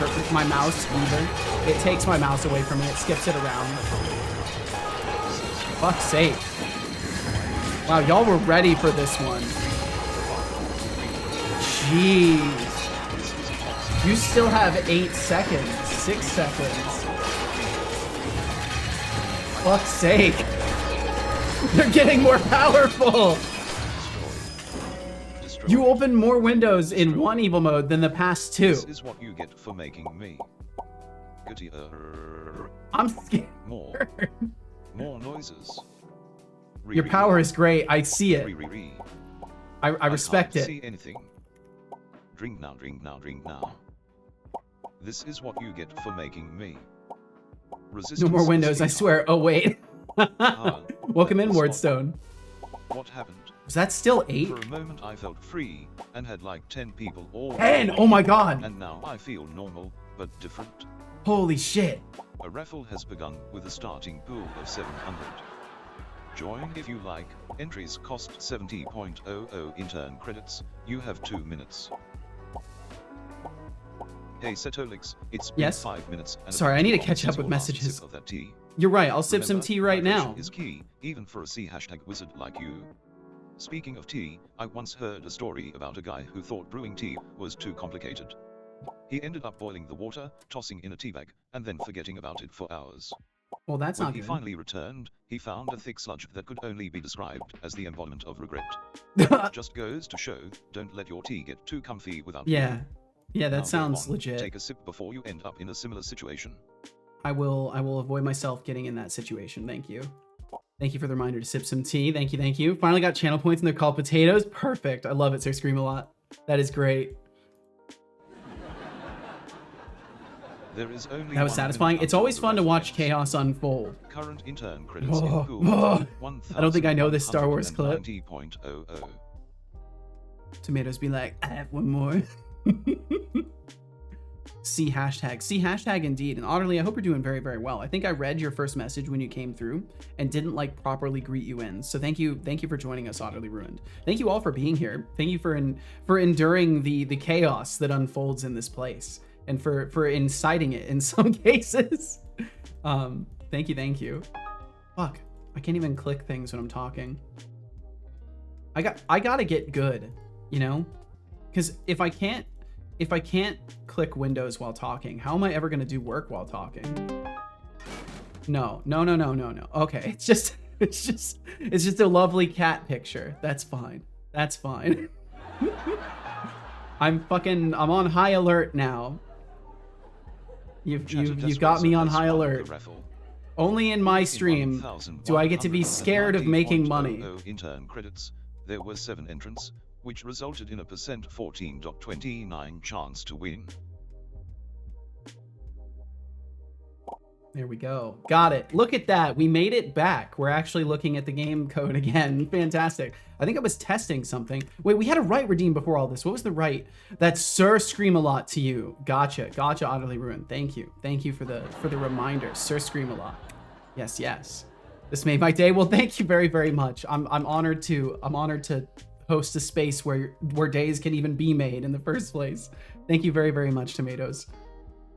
mouse either. It takes my mouse away from me. It skips it around. Fuck's sake. Wow, y'all were ready for this one. Jeez. You still have 8 seconds, 6 seconds. Fuck's sake. They're getting more powerful. You opened more windows in one evil mode than the past 2. This is what you get for making me. Goody. I'm scared. More noises. Your power is great. I see it. I respect it. See anything. Drink now. This is what you get for making me. No more windows, I swear. Oh, wait. Welcome in, Wardstone. What happened? Was that still 8? For a moment I felt free, and had like 10 people all 10! Oh my god! And now I feel normal, but different. Holy shit. A raffle has begun with a starting pool of 700. Join if you like. Entries cost 70.00 intern credits. You have 2 minutes. Hey Setolix, it's been 5 minutes. And sorry, I need to catch up with messages. Of that tea. You're right, I'll sip some tea right now. Is key, even for a C# wizard like you. Speaking of tea, I once heard a story about a guy who thought brewing tea was too complicated. He ended up boiling the water, tossing in a tea bag, and then forgetting about it for hours. Well, that's not good. When he finally returned, he found a thick sludge that could only be described as the embodiment of regret. Just goes to show, don't let your tea get too comfy without Yeah, that sounds legit. Take a sip before you end up in a similar situation. I will avoid myself getting in that situation. Thank you. Thank you for the reminder to sip some tea. Thank you. Finally got channel points and they're called potatoes. Perfect. I love it, Sir Scream a lot. That is great. There is only that was satisfying. It's always fun to watch chaos unfold. Current intern credits in pool, I don't think I know this Star Wars clip. 90.00. Tomatoes be like, I have one more. C hashtag. C hashtag indeed. And Otterly, I hope you're doing very, very well. I think I read your first message when you came through and didn't like properly greet you in. So thank you for joining us, Otterly Ruined. Thank you all for being here. Thank you for enduring the chaos that unfolds in this place and for inciting it in some cases. Thank you. Fuck, I can't even click things when I'm talking. I gotta get good, you know? Because if I can't click windows while talking, how am I ever gonna do work while talking? No. Okay, it's just a lovely cat picture. That's fine. I'm on high alert now. You've got me on high alert. Only in my stream do I get to be scared of making money. Intern credits. There were 7 entrants, which resulted in a percent 14.29 chance to win. There we go. Got it. Look at that. We made it back. We're actually looking at the game code again. Fantastic. I think I was testing something. Wait, we had a right redeem before all this. What was the right? That's Sir Scream a Lot to you. Gotcha, Utterly Ruined. Thank you for the reminder. Sir Scream a Lot. Yes. This made my day. Well, thank you very, very much. I'm honored to host a space where days can even be made in the first place. Thank you very, very much, Tomatoes.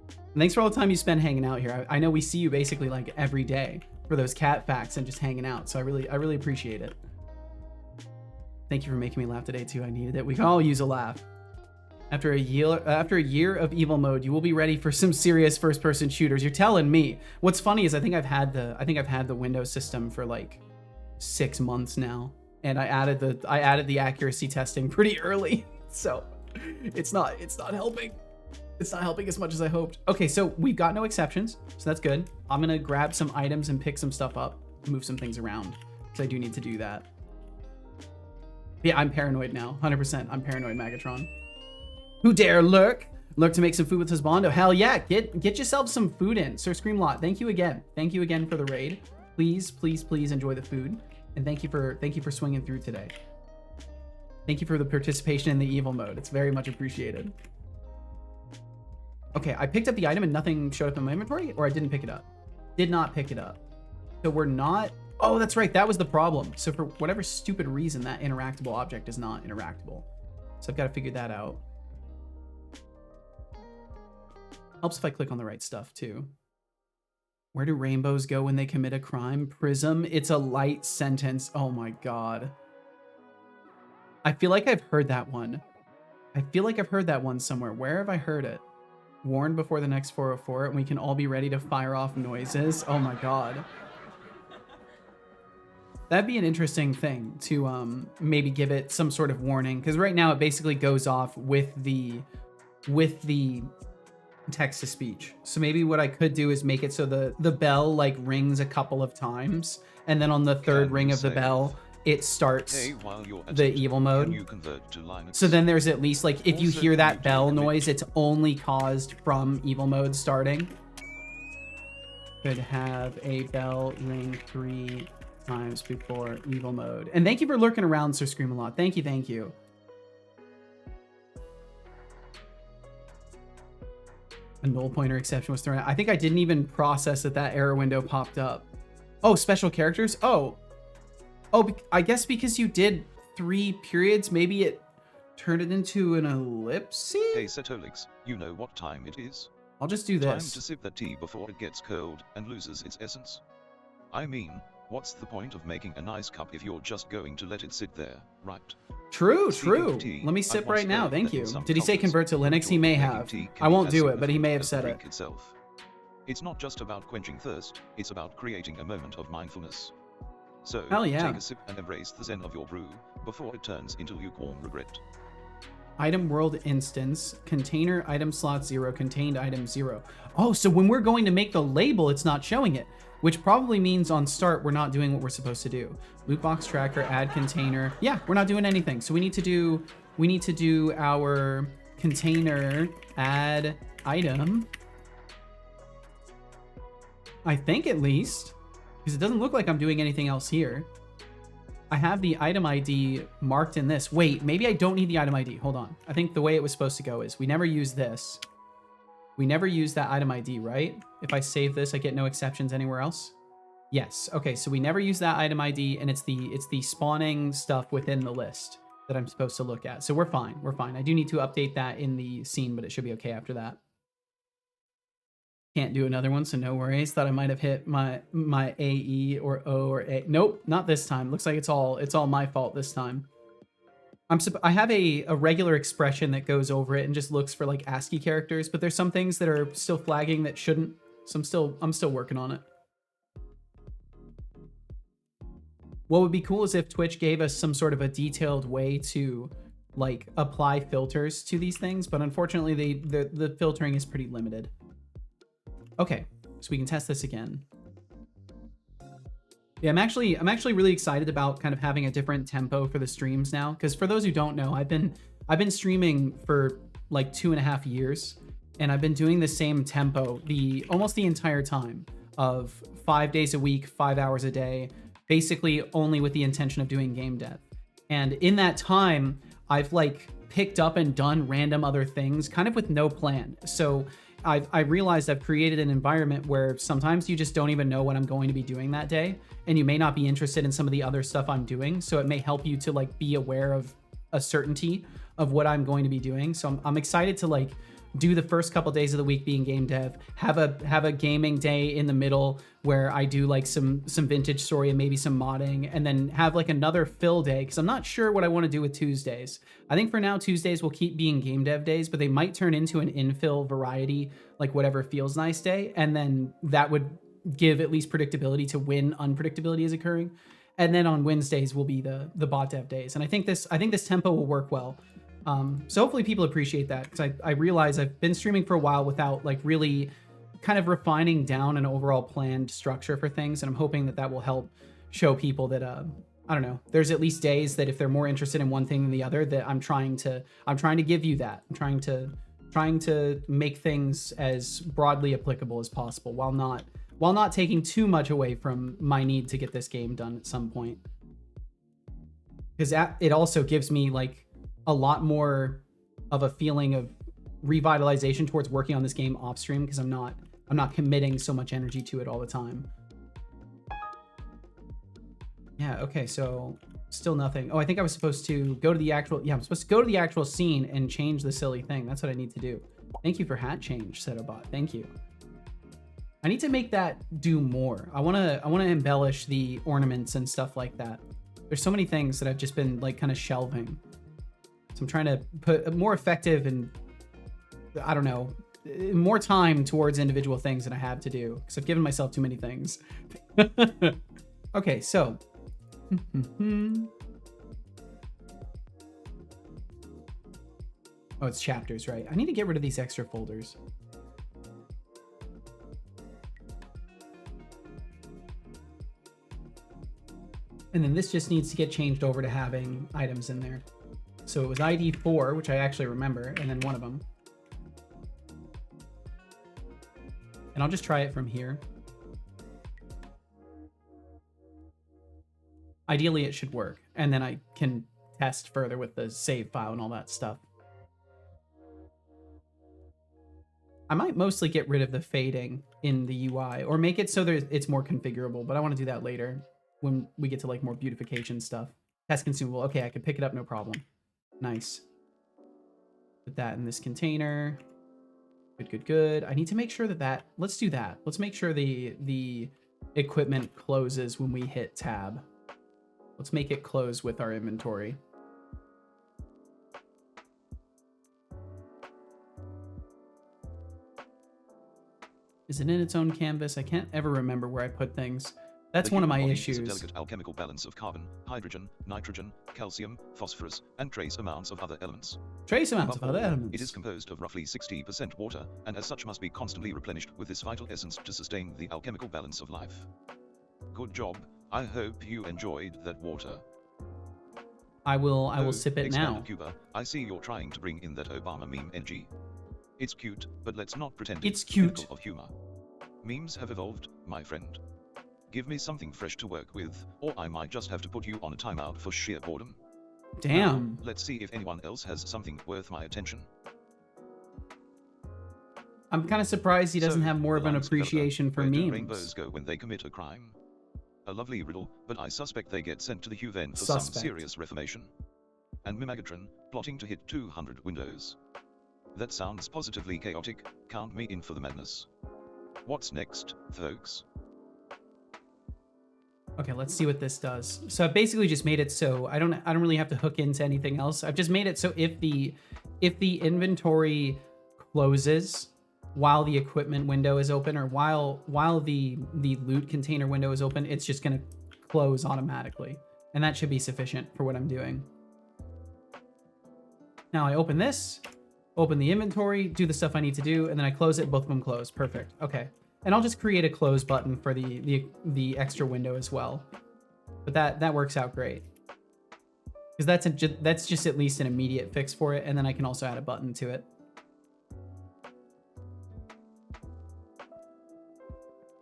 And thanks for all the time you spend hanging out here. I know we see you basically like every day for those cat facts and just hanging out. So I really appreciate it. Thank you for making me laugh today too. I needed it. We can all use a laugh. After a year of evil mode, you will be ready for some serious first-person shooters. You're telling me. What's funny is I think I've had the Windows system for like 6 months now, and I added the accuracy testing pretty early, so it's not helping. It's not helping as much as I hoped. Okay, so we've got no exceptions, so that's good. I'm gonna grab some items and pick some stuff up, move some things around, because I do need to do that. Yeah, I'm paranoid now, 100%. I'm paranoid, Magatron. Who dare lurk? Lurk to make some food with his bondo. Hell yeah, get yourself some food in. Sir Screamlot, thank you again. Thank you again for the raid. Please enjoy the food. And thank you for swinging through today. Thank you for the participation in the evil mode. It's very much appreciated. Okay, I picked up the item and nothing showed up in my inventory, or I didn't pick it up. Did not pick it up. So we're not, oh, that's right, that was the problem. So for whatever stupid reason, that interactable object is not interactable. So I've got to figure that out. Helps if I click on the right stuff too. Where do rainbows go when they commit a crime? Prism, it's a light sentence. Oh my God. I feel like I've heard that one. I feel like I've heard that one somewhere. Where have I heard it? Warned before the next 404 and we can all be ready to fire off noises. Oh my God. That'd be an interesting thing to maybe give it some sort of warning, because right now it basically goes off with the text to speech. So maybe what I could do is make it so the bell like rings a couple of times, and then on the third ring of the bell it starts the evil mode. So then there's at least like, if you hear that bell noise, it's only caused from evil mode starting. Could have a bell ring 3 times before evil mode. And thank you for lurking around, Sir Scream a Lot. Thank you. A null pointer exception was thrown out. I think I didn't even process that error window popped up. Oh, special characters? Oh, I guess because you did 3 periods, maybe it turned it into an ellipse? Hey Setolix, you know what time it is? I'll just do this. Time to sip that tea before it gets cold and loses its essence. I mean, what's the point of making a nice cup if you're just going to let it sit there, right? True. Let me sip right now, thank you. Did he say convert to Linux? He may have. I won't do it, but he may have said it. It's not just about quenching thirst, it's about creating a moment of mindfulness. So, hell yeah. Take a sip and embrace the zen of your brew, before it turns into lukewarm regret. Item world instance, container item slot 0, contained item 0. Oh, so when we're going to make the label, it's not showing it, which probably means on start, we're not doing what we're supposed to do. Loot box tracker, add container. Yeah, we're not doing anything. So we need to do our container add item. I think at least, because it doesn't look like I'm doing anything else here. I have the item ID marked in this. Wait, maybe I don't need the item ID. Hold on. I think the way it was supposed to go is we never use this. We never use that item ID, right? If I save this, I get no exceptions anywhere else. Yes. Okay, so we never use that item ID, and it's the spawning stuff within the list that I'm supposed to look at. So we're fine. We're fine. I do need to update that in the scene, but it should be okay after that. Can't do another one, so no worries. Thought I might have hit my AE or O or A. Nope, not this time. Looks like it's all my fault this time. I have a regular expression that goes over it and just looks for like ASCII characters, but there's some things that are still flagging that shouldn't. So I'm still working on it. What would be cool is if Twitch gave us some sort of a detailed way to like apply filters to these things, but unfortunately the filtering is pretty limited. Okay, so we can test this again. Yeah, I'm actually really excited about kind of having a different tempo for the streams now, because for those who don't know, I've been streaming for like 2.5 years, and I've been doing the same tempo almost the entire time of 5 days a week, 5 hours a day, basically only with the intention of doing game dev. And in that time, I've like picked up and done random other things kind of with no plan. So I realized I've created an environment where sometimes you just don't even know what I'm going to be doing that day, and you may not be interested in some of the other stuff I'm doing. So it may help you to like be aware of a certainty of what I'm going to be doing. So I'm excited to like do the first couple days of the week being game dev, have a gaming day in the middle where I do like some vintage story and maybe some modding, and then have like another fill day, because I'm not sure what I want to do with Tuesdays. I think for now Tuesdays will keep being game dev days, but they might turn into an infill variety, like whatever feels nice day, and then that would give at least predictability to when unpredictability is occurring. And then on Wednesdays will be the bot dev days, and I think this tempo will work well. So hopefully people appreciate that, because I realize I've been streaming for a while without like really kind of refining down an overall planned structure for things, and I'm hoping that will help show people that I don't know, there's at least days that if they're more interested in one thing than the other, that I'm trying to give you that. I'm trying to make things as broadly applicable as possible while not taking too much away from my need to get this game done at some point, because it also gives me like a lot more of a feeling of revitalization towards working on this game off stream, because I'm not committing so much energy to it all the time. Yeah, okay, so still nothing. Oh, I think I was supposed to go to the actual, I'm supposed to go to the actual scene and change the silly thing. That's what I need to do. Thank you for hat change, Setobot. Thank you. I need to make that do more. I wanna embellish the ornaments and stuff like that. There's so many things that I've just been like kind of shelving. So I'm trying to put more effective and, I don't know, more time towards individual things than I have to do, because I've given myself too many things. Okay, so. Oh, it's chapters, right? I need to get rid of these extra folders. And then this just needs to get changed over to having items in there. So it was ID 4, which I actually remember, and then one of them. And I'll just try it from here. Ideally, it should work. And then I can test further with the save file and all that stuff. I might mostly get rid of the fading in the UI, or make it so it's more configurable, but I want to do that later when we get to like more beautification stuff. Test consumable. Okay, I can pick it up, no problem. Nice. Put that in this container. Good. I need to make sure that let's do that. Let's make sure the equipment closes when we hit tab. Let's make it close with our inventory. Is it in its own canvas? I can't ever remember where I put things. That's one of my issues. Is a delicate alchemical balance of carbon, hydrogen, nitrogen, calcium, phosphorus, and trace amounts of other elements. Trace amounts of other elements. It is composed of roughly 60% water, and as such must be constantly replenished with this vital essence to sustain the alchemical balance of life. Good job. I hope you enjoyed that water. I will sip it now. Cuba, I see you're trying to bring in that Obama meme NG. It's cute, but let's not pretend it's cute. Of humor. Memes have evolved, my friend. Give me something fresh to work with, or I might just have to put you on a timeout for sheer boredom. Damn. Now, let's see if anyone else has something worth my attention. I'm kind of surprised he doesn't So, have more of an Lance developer, appreciation for where do memes. rainbows go when they commit a crime? A lovely riddle, but I suspect they get sent to the Huven for some serious reformation. And Mimagatron, plotting to hit 200 windows. That sounds positively chaotic, count me in for the madness. What's next, folks? Okay, let's see what this does. So I've basically just made it so I don't really have to hook into anything else. I've just made it so if the inventory closes while the equipment window is open, or while the loot container window is open, it's just gonna close automatically. And that should be sufficient for what I'm doing. Now I open this, open the inventory, do the stuff I need to do, and then I close it, both of them close. Perfect. Okay. And I'll just create a close button for the extra window as well. But that works out great. Because that's just at least an immediate fix for it, and then I can also add a button to it.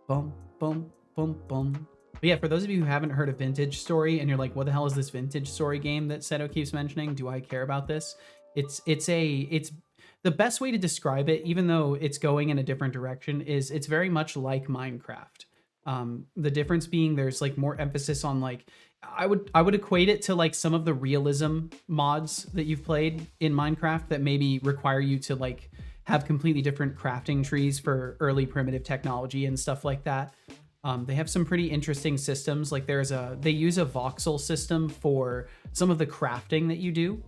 Boom, boom, boom, boom. But yeah, for those of you who haven't heard of Vintage Story and you're like, what the hell is this Vintage Story game that Seto keeps mentioning? Do I care about this? It's the best way to describe it, even though it's going in a different direction, is it's very much like Minecraft. The difference being there's like more emphasis on like, I would equate it to like some of the realism mods that you've played in Minecraft that maybe require you to like have completely different crafting trees for early primitive technology and stuff like that. They have some pretty interesting systems. Like they use a voxel system for some of the crafting that you do.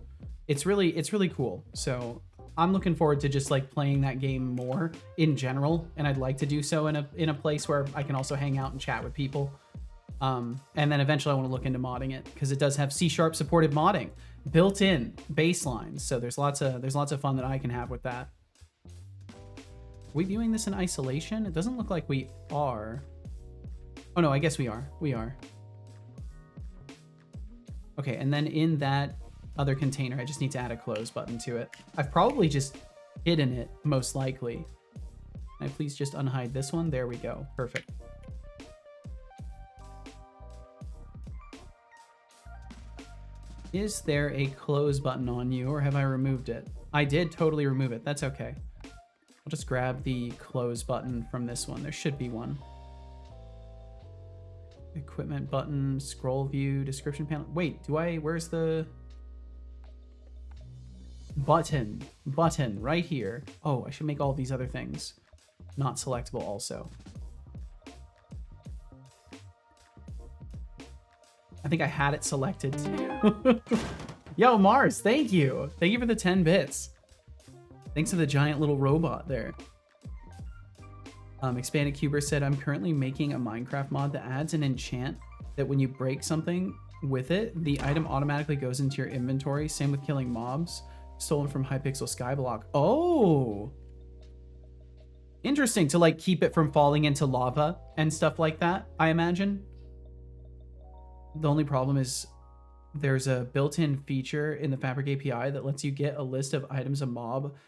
It's really cool. So I'm looking forward to just like playing that game more in general, and I'd like to do so in a place where I can also hang out and chat with people. And then eventually I want to look into modding it because it does have C# supported modding built in baselines. So there's lots of fun that I can have with that. Are we viewing this in isolation? It doesn't look like we are. Oh no, I guess we are. We are. Okay, and then in that other container, I just need to add a close button to it. I've probably just hidden it, most likely. Can I please just unhide this one? There we go. Perfect. Is there a close button on you, or have I removed it? I did totally remove it. That's okay. I'll just grab the close button from this one. There should be one. Equipment button, scroll view, description panel. Wait, where's the button right here? Oh, I should make all these other things not selectable also. I think I had it selected too. Yo, Mars, thank you. Thank you for the 10 bits. Thanks to the giant little robot there. Expanded Cuber said, I'm currently making a Minecraft mod that adds an enchant that when you break something with it, the item automatically goes into your inventory. Same with killing mobs. Stolen from Hypixel Skyblock. Oh! Interesting, to like keep it from falling into lava and stuff like that, I imagine. The only problem is there's a built-in feature in the Fabric API that lets you get a list of items a mob /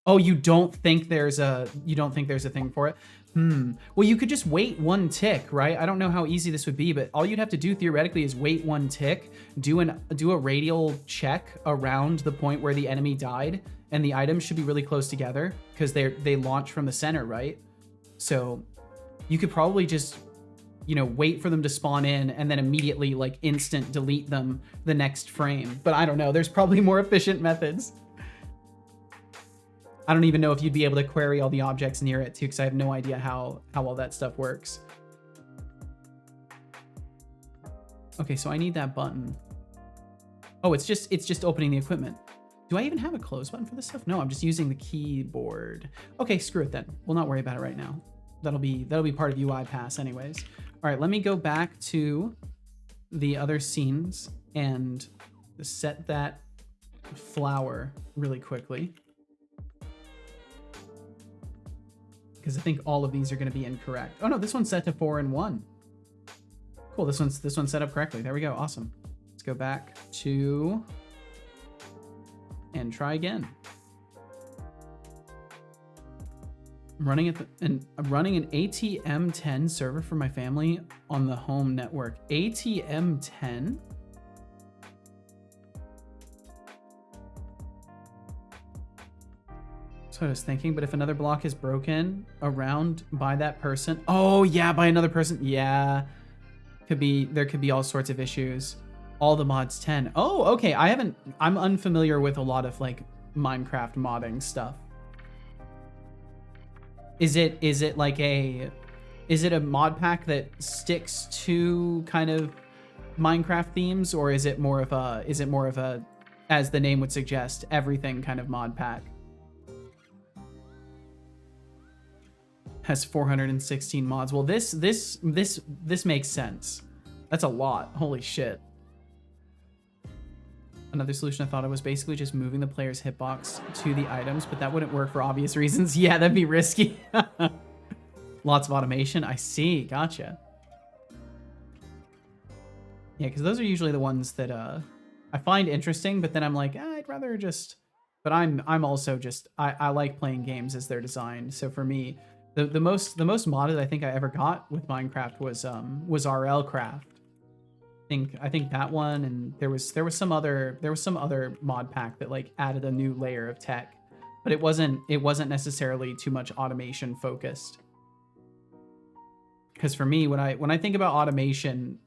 Oh, you don't think there's a thing for it? Well, you could just wait one tick, right? I don't know how easy this would be, but all you'd have to do theoretically is wait one tick, do a radial check around the point where the enemy died, and the items should be really close together because they launch from the center, right? So you could probably just, wait for them to spawn in and then immediately like instant delete them the next frame. But I don't know, there's probably more efficient methods. I don't even know if you'd be able to query all the objects near it too, because I have no idea how all that stuff works. Okay, so I need that button. Oh, it's just opening the equipment. Do I even have a close button for this stuff? No, I'm just using the keyboard. Okay, screw it then. We'll not worry about it right now. That'll be part of UiPath anyways. All right, let me go back to the other scenes and set that flower really quickly, because I think all of these are going to be incorrect. Oh no, this one's set to 4 and 1. Cool, this one's set up correctly. There we go, awesome. Let's go back to and try again. I'm running an ATM10 server for my family on the home network. ATM10? So what I was thinking, but if another block is broken around by that person, oh yeah, by another person, yeah, there could be all sorts of issues. All the mods 10. Oh, okay, I'm unfamiliar with a lot of like Minecraft modding stuff. Is it like a mod pack that sticks to kind of Minecraft themes, or is it more of a, as the name would suggest, everything kind of mod pack? Has 416 mods. Well, this makes sense. That's a lot. Holy shit. Another solution I thought of was basically just moving the player's hitbox to the items, but that wouldn't work for obvious reasons. Yeah, that'd be risky. Lots of automation. I see. Gotcha. Yeah, because those are usually the ones that I find interesting, but then I'm like, I'd rather just... But I'm also just... I like playing games as they're designed. So for me, the most modded I think I ever got with Minecraft was RL Craft. I think that one, and there was some other mod pack that like added a new layer of tech, but it wasn't necessarily too much automation focused. Because for me, when I think about automation,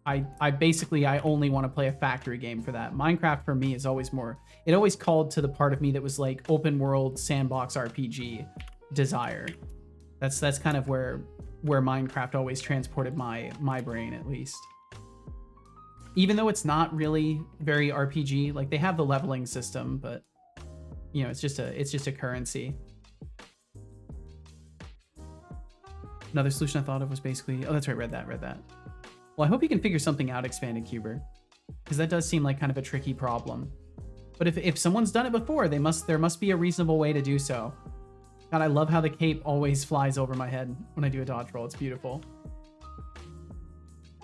I basically only want to play a factory game for that. Minecraft for me is always more, it always called to the part of me that was like open world sandbox RPG desire. That's kind of where Minecraft always transported my brain, at least. Even though it's not really very RPG, like they have the leveling system, but you know, it's just a currency. Another solution I thought of was basically, oh, that's right, read that. Well, I hope you can figure something out, Expanded Cuber, because that does seem like kind of a tricky problem. But if someone's done it before, there must be a reasonable way to do so. God, I love how the cape always flies over my head when I do a dodge roll. It's beautiful.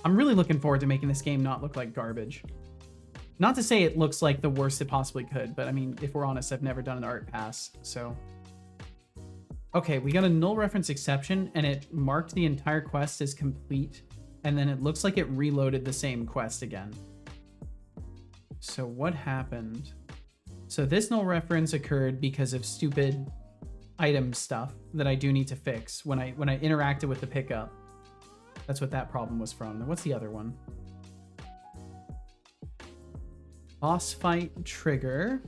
I'm really looking forward to making this game not look like garbage. Not to say it looks like the worst it possibly could, but I mean, if we're honest, I've never done an art pass, so. Okay, we got a null reference exception, and it marked the entire quest as complete, and then it looks like it reloaded the same quest again. So what happened? So this null reference occurred because of stupid item stuff that I do need to fix when I interacted with the pickup. That's what that problem was from. Then what's the other one? Boss fight trigger.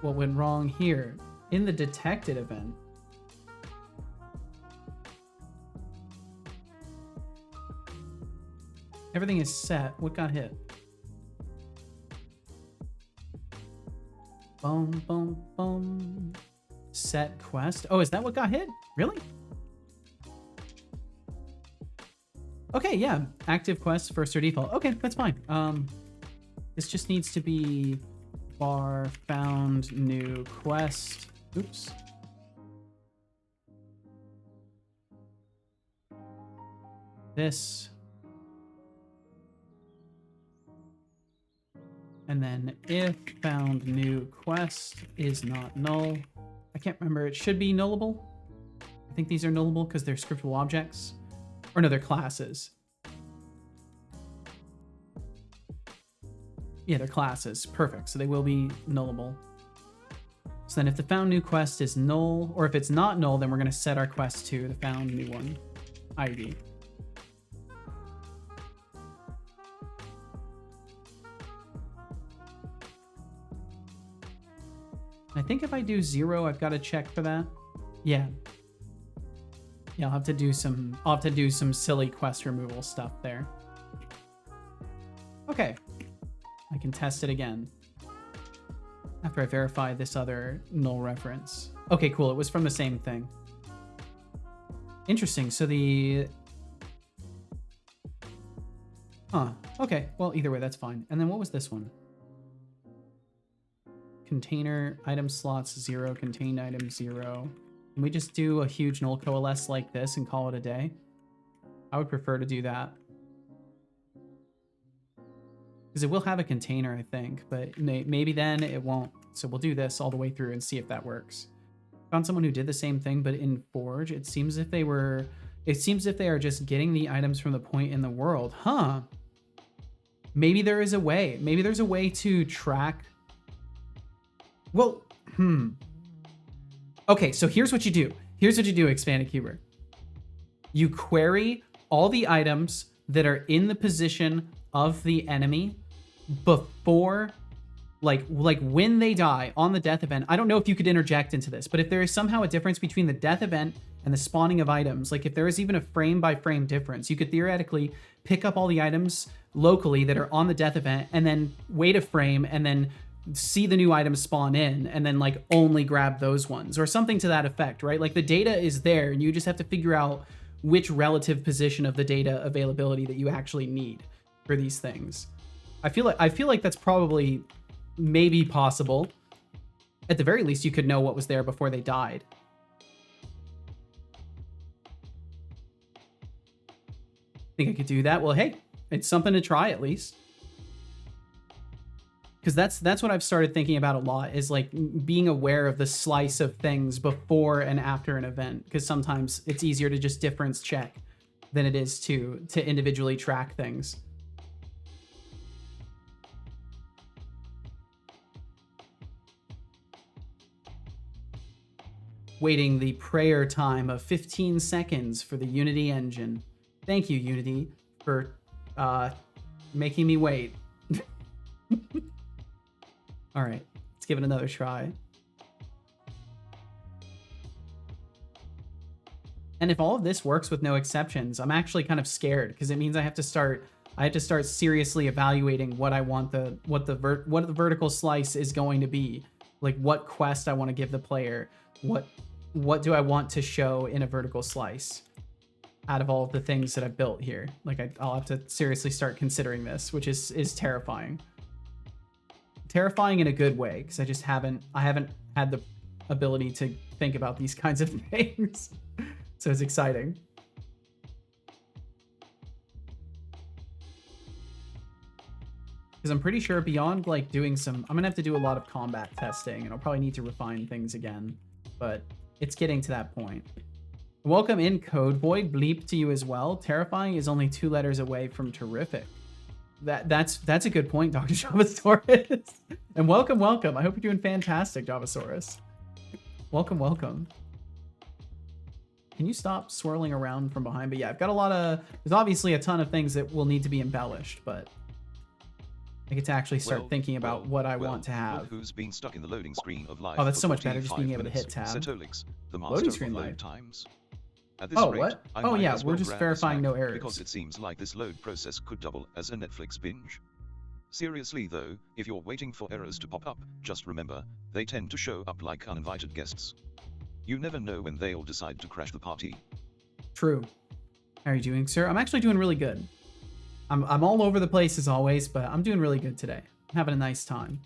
What went wrong here? In the detected event. Everything is set. What got hit? Boom, boom, boom. Set quest. Oh, is that what got hit? Really? Okay, yeah. Active quest, first or default. Okay, that's fine. This just needs to be bar found new quest. Oops. This. And then if found new quest is not null. I can't remember. It should be nullable. I think these are nullable because they're scriptable objects. Or no, they're classes. Yeah, they're classes. Perfect. So they will be nullable. So then if the found new quest is null, or if it's not null, then we're going to set our quest to the found new one ID. I think if I do 0, I've got to check for that. Yeah. Yeah, I'll have to do some silly quest removal stuff there. Okay. I can test it again. After I verify this other null reference. Okay, cool. It was from the same thing. Interesting. So the... Huh. Okay. Well, either way, that's fine. And then what was this one? Container, item slots 0, contained item 0. Can we just do a huge null coalesce like this and call it a day? I would prefer to do that. Because it will have a container, I think, but maybe then it won't. So we'll do this all the way through and see if that works. Found someone who did the same thing, but in Forge, it seems if they are just getting the items from the point in the world. Huh. Maybe there is a way. Maybe there's a way to track. Well, Okay, so here's what you do. Here's what you do, Expanded Cuber. You query all the items that are in the position of the enemy before, like when they die on the death event. I don't know if you could interject into this, but if there is somehow a difference between the death event and the spawning of items, like if there is even a frame by frame difference, you could theoretically pick up all the items locally that are on the death event and then wait a frame and then see the new items spawn in and then like only grab those ones or something to that effect, right? Like the data is there and you just have to figure out which relative position of the data availability that you actually need for these things. I feel like that's probably maybe possible. At the very least, you could know what was there before they died. Think I could do that? Well, hey, it's something to try at least. Because that's what I've started thinking about a lot, is like being aware of the slice of things before and after an event. Because sometimes it's easier to just difference check than it is to individually track things. Waiting the prayer time of 15 seconds for the Unity engine. Thank you, Unity, for making me wait. All right, let's give it another try. And if all of this works with no exceptions, I'm actually kind of scared because it means I have to start seriously evaluating what I want what the vertical slice is going to be. Like what quest I want to give the player. What do I want to show in a vertical slice out of all of the things that I've built here? Like I'll have to seriously start considering this, which is terrifying. Terrifying in a good way, because I haven't had the ability to think about these kinds of things. So it's exciting. Because I'm pretty sure beyond like doing I'm gonna have to do a lot of combat testing and I'll probably need to refine things again, but it's getting to that point. Welcome in, Code Void. Bleep to you as well. Terrifying is only 2 letters away from terrific. That's a good point, Dr. Javasaurus. And welcome. I hope you're doing fantastic, Javasaurus. Welcome. Can you stop swirling around from behind? But yeah, I've got there's obviously a ton of things that will need to be embellished, but I get to actually start thinking about what I want to have. Who's been stuck in the loading screen of life? Oh, that's so much better, just being able to hit tab. Setolix, the master Loading screen of load life. Times. At this Oh, rate, what? I Oh might yeah, as we're well just grab verifying this no Mac, errors. because it seems like this load process could double as a Netflix binge. Seriously though, if you're waiting for errors to pop up, just remember, they tend to show up like uninvited guests. You never know when they'll decide to crash the party. True. How are you doing, sir? I'm actually doing really good. I'm all over the place as always, but I'm doing really good today. I'm having a nice time.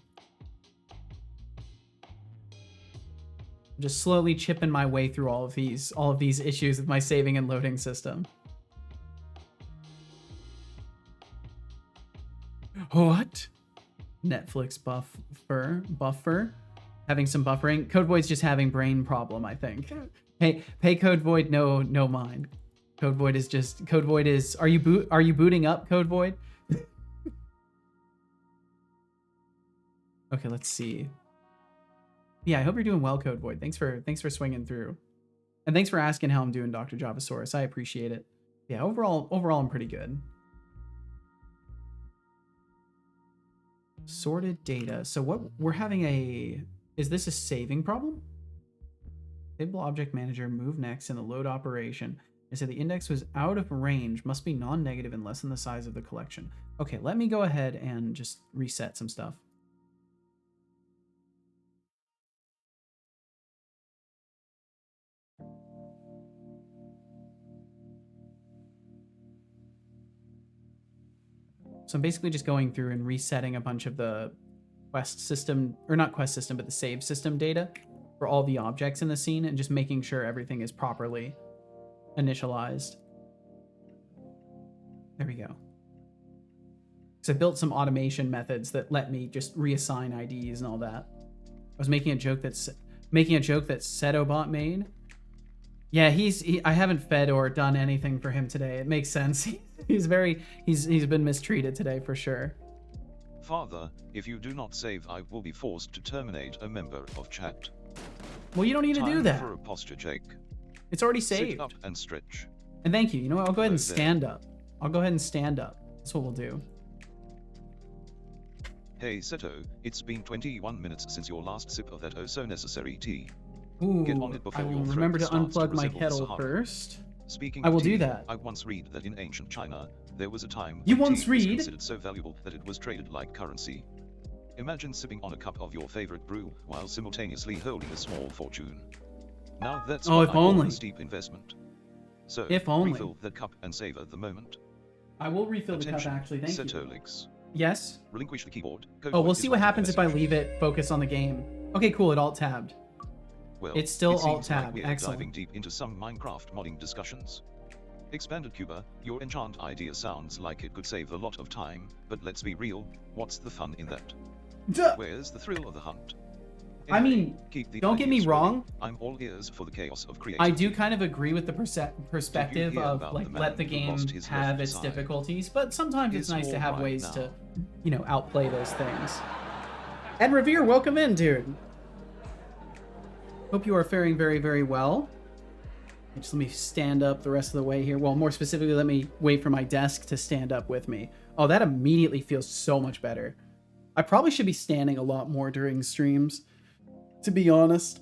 I'm just slowly chipping my way through all of these issues with my saving and loading system. What? Netflix buffer? Having some buffering? Code Void's just having brain problem, I think. Hey Code Void, no mind. Code Void is are you booting up, Code Void? Okay, let's see. Yeah, I hope you're doing well, Code Void. Thanks for swinging through. And thanks for asking how I'm doing, Dr. Javasaurus. I appreciate it. Yeah, overall I'm pretty good. Sorted data. So what we're having is this a saving problem? Table object manager, move next in the load operation. It said the index was out of range, must be non-negative and less than the size of the collection. Okay, let me go ahead and just reset some stuff. So I'm basically just going through and resetting a bunch of the quest system, or not quest system, but the save system data for all the objects in the scene and just making sure everything is properly initialized. There we go. So I built some automation methods that let me just reassign IDs and all that. I was making a joke that Setobot made. Yeah, I haven't fed or done anything for him today. It makes sense. He's been mistreated today for sure. Father, if you do not save, I will be forced to terminate a member of chat. Well, you don't need to do Time that. for a posture check. It's already Sit saved. up and stretch. And thank you. You know what? I'll go ahead and Hello there. stand up. I'll go ahead and stand up. That's what we'll do. Hey Seto, it's been 21 minutes since your last sip of that oh so necessary tea. Ooh, Get on it before I will your throat remember to starts to unplug my resemble kettle Sahara. first. Speaking I of will tea, do that. I once read that in ancient China, there was a time You when once tea was read? considered so valuable that it was traded like currency. Imagine sipping on a cup of your favorite brew while simultaneously holding a small fortune. Now that's Oh, what if I call only. a steep investment. So, If only. refill that cup and savor the moment. I will refill the cup Attention, actually. Thank you. Setolix. Yes. Relinquish the keyboard. Oh, we'll Code see is what writing a happens if I message. leave it focused on the game. Okay, cool. It alt-tabbed. Well, It's still it seems alt-tab. like we're Excellent. diving deep into some Minecraft modding discussions. Expanded Cuba, your enchant idea sounds like it could save a lot of time, but let's be real, what's the fun in that? Duh. Where's the thrill of the hunt? I Anyway, mean, keep the don't get me ideas rolling. wrong. I'm all ears for the chaos of creativity. I do kind of agree with the perspective hear of about like the man let the who game lost his have left its side? difficulties, but sometimes it's It's nice to all have right ways now. to, you know, outplay those things. Ed Revere, welcome in, dude. Hope you are faring very, very well. Just let me stand up the rest of the way here. Well, more specifically, let me wait for my desk to stand up with me. Oh, that immediately feels so much better. I probably should be standing a lot more during streams, to be honest.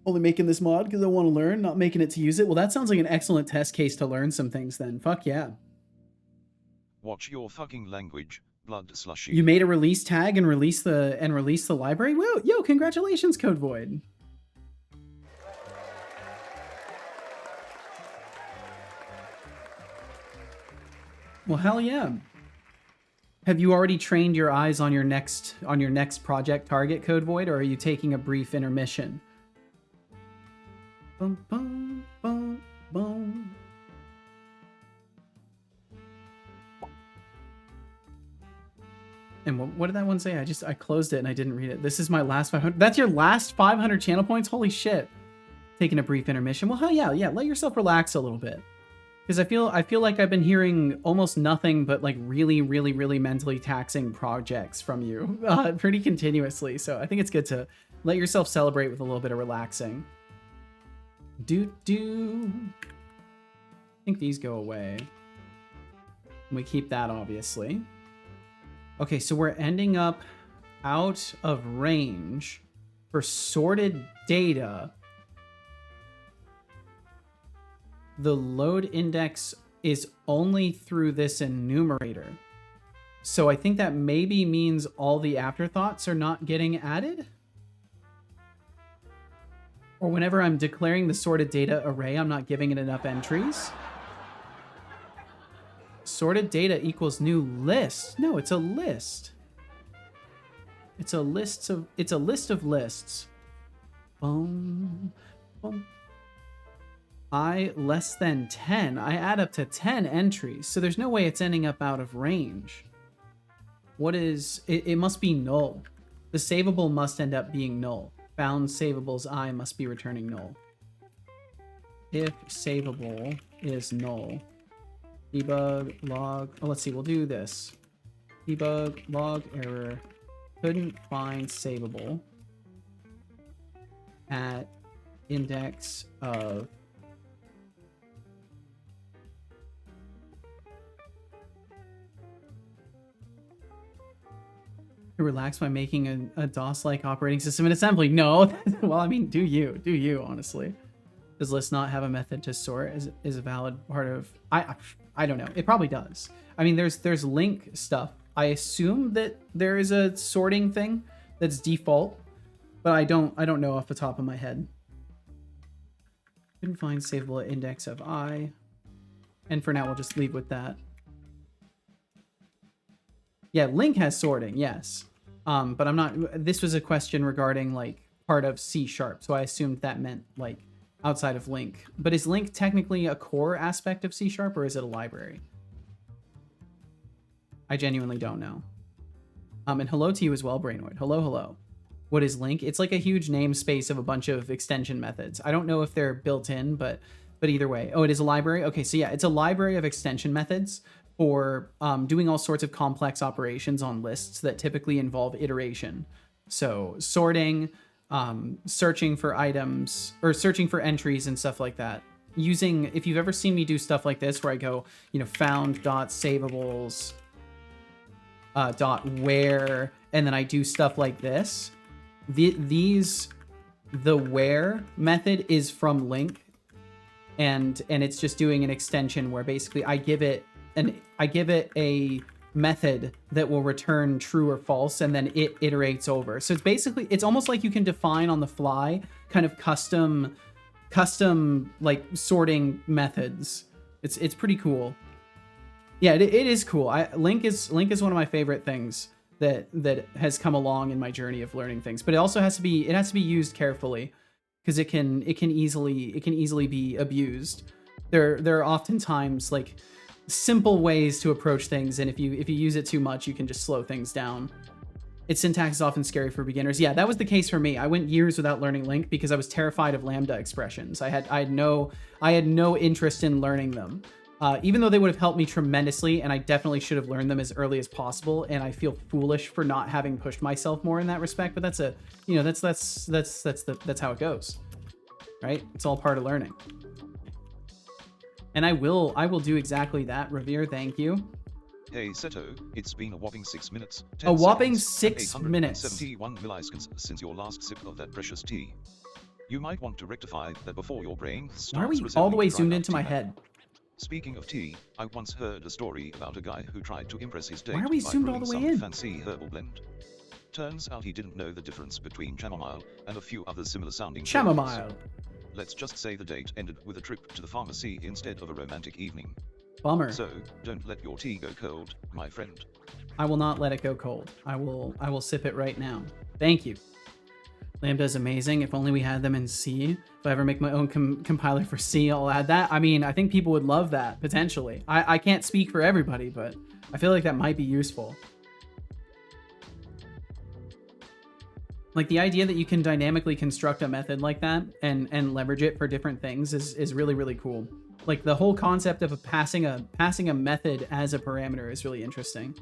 Only making this mod because I want to learn, not making it to use it. Well, that sounds like an excellent test case to learn some things then. Fuck yeah. Watch your fucking language, blood slushy. You made a release tag and release the library? Whoa, yo, congratulations, Code Void. Well, hell yeah. Have you already trained your eyes on your next project target, Code Void, or are you taking a brief intermission? Bum, bum, bum, bum. And what did that one say? I closed it and I didn't read it. This is my last 500. That's your last 500 channel points? Holy shit. Taking a brief intermission. Well, hell yeah, yeah. Let yourself relax a little bit. Because I feel like I've been hearing almost nothing but like really, really, really mentally taxing projects from you pretty continuously. So I think it's good to let yourself celebrate with a little bit of relaxing. I think these go away. We keep that, obviously. Okay, so we're ending up out of range for sorted data. The load index is only through this enumerator. So I think that maybe means all the afterthoughts are not getting added. Or whenever I'm declaring the sorted data array, I'm not giving it enough entries. Sorted data equals new list. No, it's a list. It's a list of lists. Boom, boom. I less than 10. I add up to 10 entries, so there's no way it's ending up out of range. What is it? It must be null. The savable must end up being null. Found savable's I must be returning null. If savable is null, debug log. Oh, let's see. We'll do this. Debug log error. Couldn't find savable at index of to relax by making a DOS-like operating system in assembly. No, well, I mean, do you, honestly. Does list not have a method to sort is a valid part of, I don't know. It probably does. I mean, there's link stuff. I assume that there is a sorting thing that's default, but I don't know off the top of my head. Couldn't find savable at index of I. And for now, we'll just leave with that. Yeah, link has sorting, yes. But I'm not, this was a question regarding like part of C#, so I assumed that meant like outside of link. But is link technically a core aspect of C# or is it a library? I genuinely don't know. And hello to you as well, Brainoid. Hello, hello. What is link? It's like a huge namespace of a bunch of extension methods. I don't know if they're built in, but either way. Oh, it is a library? Okay, so yeah, it's a library of extension methods for doing all sorts of complex operations on lists that typically involve iteration. So sorting, searching for items or searching for entries and stuff like that. Using, if you've ever seen me do stuff like this where I go, you know, found dot saveables dot where, and then I do stuff like this. The where method is from link, and it's just doing an extension where basically I give it a method that will return true or false, and then it iterates over. So it's basically, it's almost like you can define on the fly kind of custom like sorting methods. It's pretty cool. Yeah, it is cool. Link is one of my favorite things that has come along in my journey of learning things. But it also has to be used carefully, because it can easily be abused. There are oftentimes like simple ways to approach things, and if you use it too much, you can just slow things down. Its syntax is often scary for beginners. Yeah, that was the case for me. I went years without learning Link because I was terrified of lambda expressions. I had no interest in learning them, even though they would have helped me tremendously, and I definitely should have learned them as early as possible. And I feel foolish for not having pushed myself more in that respect. But that's how it goes, right? It's all part of learning. And I will do exactly that. Revere, thank you. Hey Seto, it's been a whopping 6 minutes. A whopping 6 minutes. 71 milliseconds since your last sip of that precious tea. You might want to rectify that before your brain starts. Why are we all the way zoomed into my head? Speaking of tea, I once heard a story about a guy who tried to impress his date Why are we by zoomed all brewing the way some in? fancy herbal blend. Turns out he didn't know the difference between chamomile and a few other similar sounding Chamomile. herbs. Let's just say the date ended with a trip to the pharmacy instead of a romantic evening. Bummer. So, don't let your tea go cold, my friend. I will not let it go cold. I will sip it right now. Thank you. Lambda is amazing. If only we had them in C. If I ever make my own compiler for C, I'll add that. I mean, I think people would love that, potentially. I can't speak for everybody, but I feel like that might be useful. Like, the idea that you can dynamically construct a method like that and leverage it for different things is really, really cool. Like, the whole concept of passing a method as a parameter is really interesting.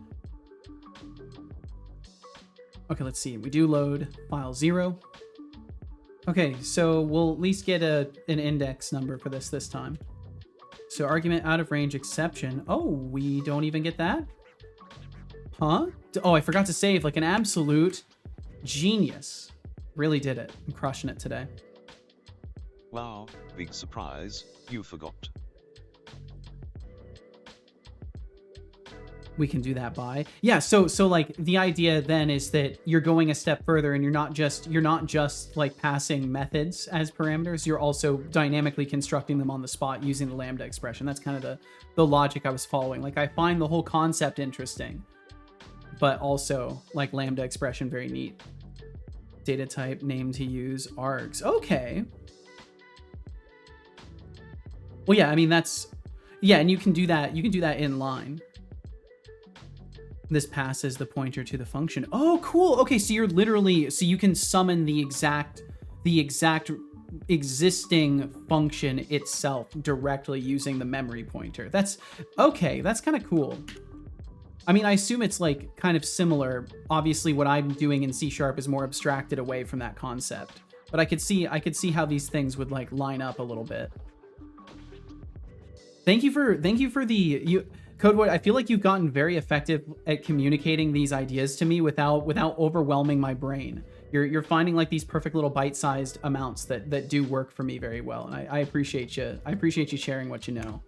Okay, let's see. We do load file 0. Okay, so we'll at least get an index number for this time. So argument out of range exception. Oh, we don't even get that? Huh? Oh, I forgot to save. Like an absolute genius. Really did it. I'm crushing it today. Wow, big surprise, you forgot. We can do that by. Yeah, so like the idea then is that you're going a step further and you're not just like passing methods as parameters, you're also dynamically constructing them on the spot using the lambda expression. That's kind of the logic I was following. Like, I find the whole concept interesting, but also like lambda expression very neat. Data type, name to use, args. Okay. Well, yeah, I mean, and you can do that in line. This passes the pointer to the function. Oh, cool. Okay, so you can summon the exact existing function itself directly using the memory pointer. That's okay. That's kind of cool. I mean, I assume it's like kind of similar. Obviously, what I'm doing in C# is more abstracted away from that concept. But I could see how these things would like line up a little bit. Thank you for the CodeVoid. I feel like you've gotten very effective at communicating these ideas to me without overwhelming my brain. You're finding like these perfect little bite-sized amounts that do work for me very well, and I appreciate you. I appreciate you sharing what you know.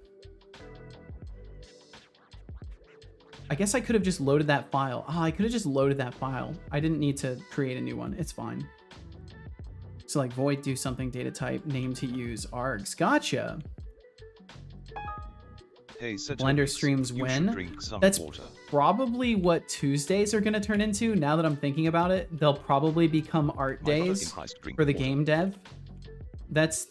I guess I could have just loaded that file. I could have just loaded that file. I didn't need to create a new one. It's fine. So like void do something data type name to use args. Gotcha. Hey, Blender streams when? That's probably what Tuesdays are going to turn into. Now that I'm thinking about it, they'll probably become art days for the game dev. That's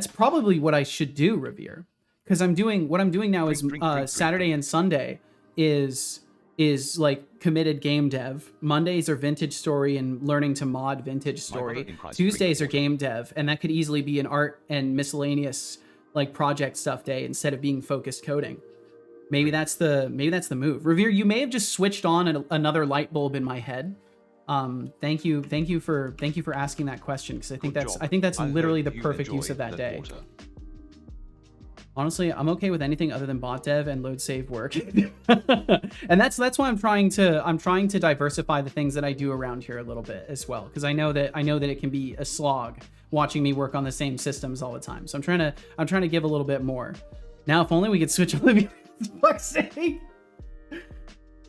probably what I should do, Revere, because what I'm doing now is Saturday and Sunday is like committed game dev. Mondays are vintage story and learning to mod vintage story. Tuesdays are game dev, and that could easily be an art and miscellaneous like project stuff day instead of being focused coding. Maybe that's the move. Revere, you may have just switched on another light bulb in my head. Thank you for asking that question, because I think that's literally the perfect use of that day. Water. Honestly, I'm okay with anything other than bot dev and load save work. And that's why I'm trying to diversify the things that I do around here a little bit as well, because I know that it can be a slog watching me work on the same systems all the time. So I'm trying to give a little bit more. Now, if only we could switch Olivia. For fuck's sake.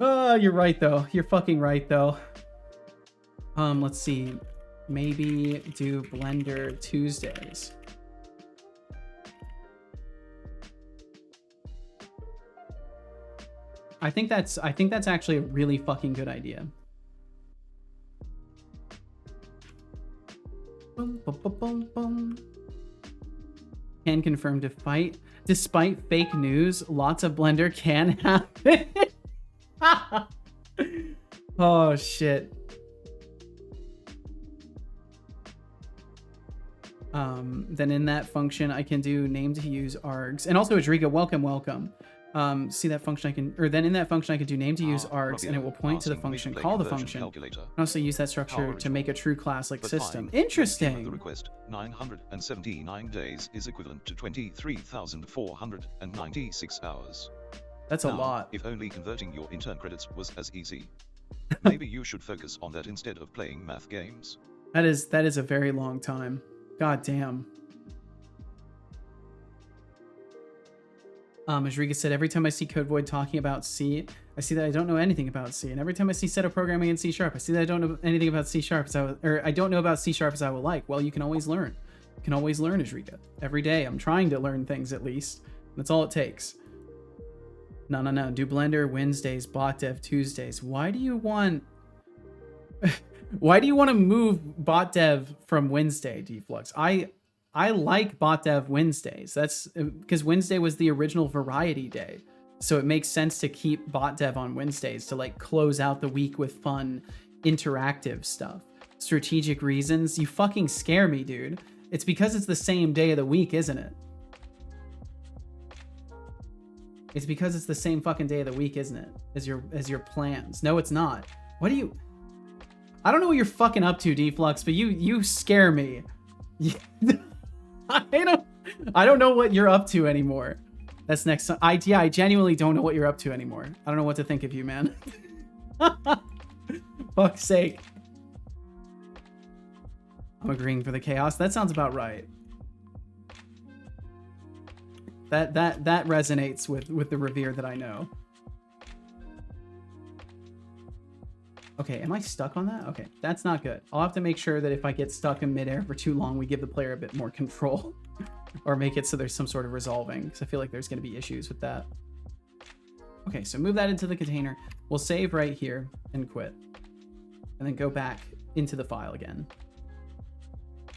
Oh, you're right though. You're fucking right though. Let's see. Maybe do Blender Tuesdays. I think that's actually a really fucking good idea. Boom, boom, boom, boom, boom. Can confirm despite fake news, lots of Blender can happen. Oh shit. Then in that function I can do name to use args, and also Adriga, welcome. See that function then in that function I can do name to use args, and it will point to the function, call the function, and also use that structure to make a true class-like system. Interesting. The request 979 days is equivalent to 23,496 hours. That's a lot. If only converting your intern credits was as easy. Maybe you should focus on that instead of playing math games. That is a very long time. God damn. As said, every time I see Code Void talking about C, I see that I don't know anything about C. And every time I see set of programming in C#, I see that I don't know anything about C# I don't know about C# as I would like. Well, you can always learn. You can always learn, Adriga. Every day, I'm trying to learn things at least. That's all it takes. No. Do Blender Wednesdays, bot dev Tuesdays. Why do you want to move bot dev from Wednesday, Deflux? I like bot dev Wednesdays. That's because Wednesday was the original variety day. So it makes sense to keep bot dev on Wednesdays to like close out the week with fun, interactive stuff. Strategic reasons. You fucking scare me, dude. It's because it's the same day of the week, isn't it? It's because it's the same fucking day of the week, isn't it? As your plans. No, it's not. What do you... I don't know what you're fucking up to, Deflux, but you scare me. I don't know what you're up to anymore. That's next. I genuinely don't know what you're up to anymore. I don't know what to think of you, man. Fuck's sake. I'm agreeing for the chaos. That sounds about right. That resonates with the Revere that I know. Okay, am I stuck on that? Okay, that's not good. I'll have to make sure that if I get stuck in midair for too long, we give the player a bit more control. Or make it so there's some sort of resolving, because I feel like there's going to be issues with that. Okay, so move that into the container. We'll save right here and quit. And then go back into the file again.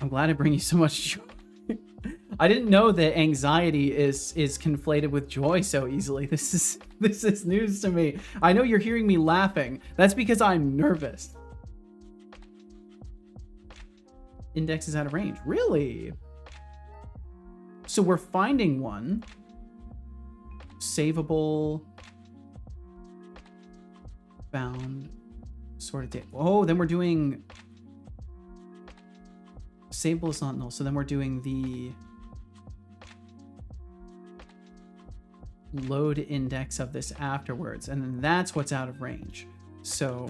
I'm glad I bring you so much joy. I didn't know that anxiety is conflated with joy so easily. This is news to me. I know you're hearing me laughing. That's because I'm nervous. Index is out of range. Really? So we're finding one. Savable. Found. Sorted data. Oh, then we're doing... Savable is not null. So then we're doing the... load index of this afterwards. And then that's what's out of range. So...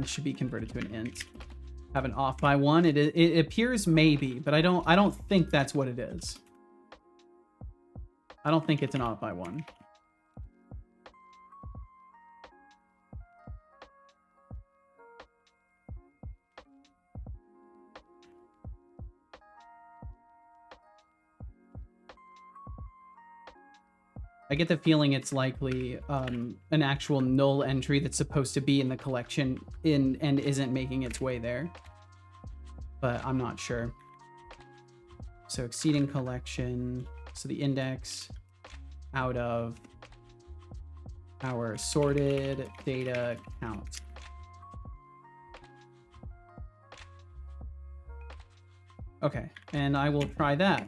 should be converted to an int. Have an off by one. It appears maybe, but I don't think that's what it is. I don't think it's an off by one. I get the feeling it's likely an actual null entry that's supposed to be in the collection and isn't making its way there. But I'm not sure. So exceeding collection. So the index out of our sorted data count. Okay, and I will try that.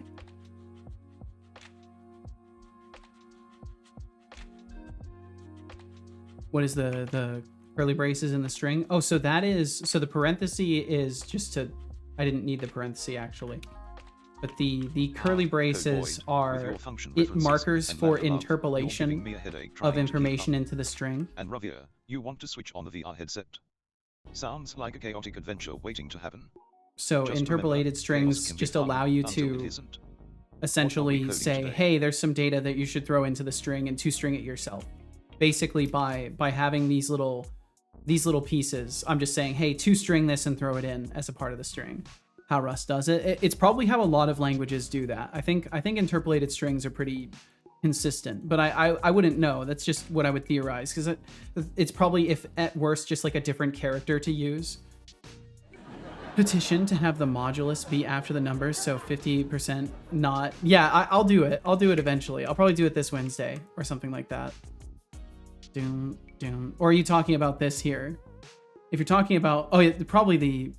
What is the curly braces in the string? Oh, so that is, so the parenthesis is just to, I didn't need the parenthesis actually. But the curly braces are markers for interpolation of information into the string. And Ravia, you want to switch on the VR headset? Sounds like a chaotic adventure waiting to happen. So just interpolated strings just allow you to essentially say, hey, there's some data that you should throw into the string and to-string it yourself. Basically, by having these little pieces, I'm just saying, hey, to-string this and throw it in as a part of the string. How Rust does it. It's probably how a lot of languages do that. I think interpolated strings are pretty consistent, but I wouldn't know. That's just what I would theorize, because it's probably, if at worst, just like a different character to use. Petition to have the modulus be after the numbers, so 50% not. Yeah, I'll do it. I'll do it eventually. I'll probably do it this Wednesday or something like that. Doom. Or are you talking about this here? If you're talking about, oh, yeah, probably the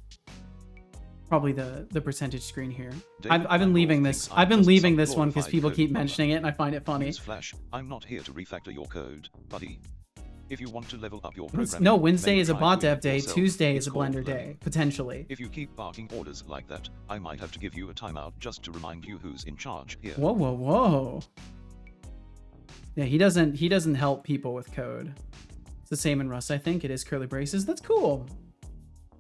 percentage screen here. I've been leaving this. I've been leaving this one because people keep mentioning it, and I find it funny. Flash, I'm not here to refactor your code, buddy. If you want to level up your program, no, Wednesday is a bot dev day. Tuesday is a Blender day, potentially. If you keep barking orders like that, I might have to give you a timeout just to remind you who's in charge here. Whoa. Yeah, he doesn't help people with code. It's the same in Rust, I think. It is curly braces. That's cool.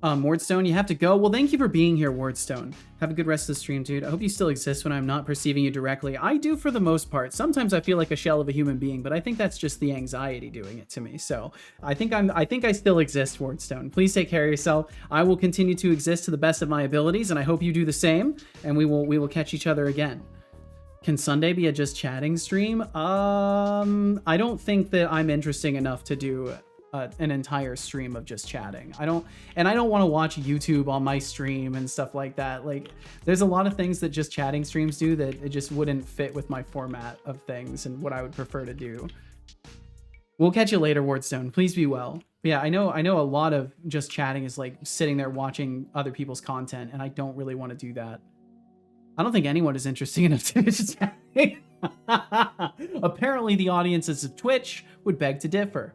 Wardstone, you have to go. Well, thank you for being here, Wardstone. Have a good rest of the stream, dude. I hope you still exist when I'm not perceiving you directly. I do for the most part. Sometimes I feel like a shell of a human being, but I think that's just the anxiety doing it to me. So I think I still exist, Wardstone. Please take care of yourself. I will continue to exist to the best of my abilities, and I hope you do the same. And we will catch each other again. Can Sunday be a just chatting stream? I don't think that I'm interesting enough to do an entire stream of just chatting. I don't want to watch YouTube on my stream and stuff like that. Like, there's a lot of things that just chatting streams do that it just wouldn't fit with my format of things and what I would prefer to do. We'll catch you later, Wardstone. Please be well. But yeah, I know a lot of just chatting is like sitting there watching other people's content, and I don't really want to do that. I don't think anyone is interesting enough to just chatting. Apparently the audiences of Twitch would beg to differ.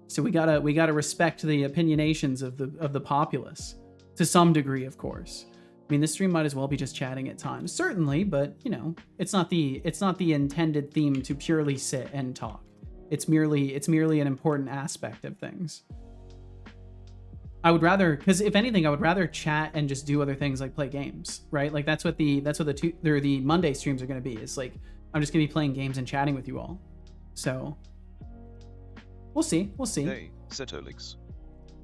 So we gotta respect the opinionations of the populace to some degree, of course. I mean, this stream might as well be just chatting at times, certainly, but you know, it's not the intended theme to purely sit and talk. It's merely an important aspect of things. I would rather, because if anything, I would rather chat and just do other things like play games, right? Like that's what the Monday streams are going to be. It's like I'm just going to be playing games and chatting with you all. So we'll see. Hey, Setolix.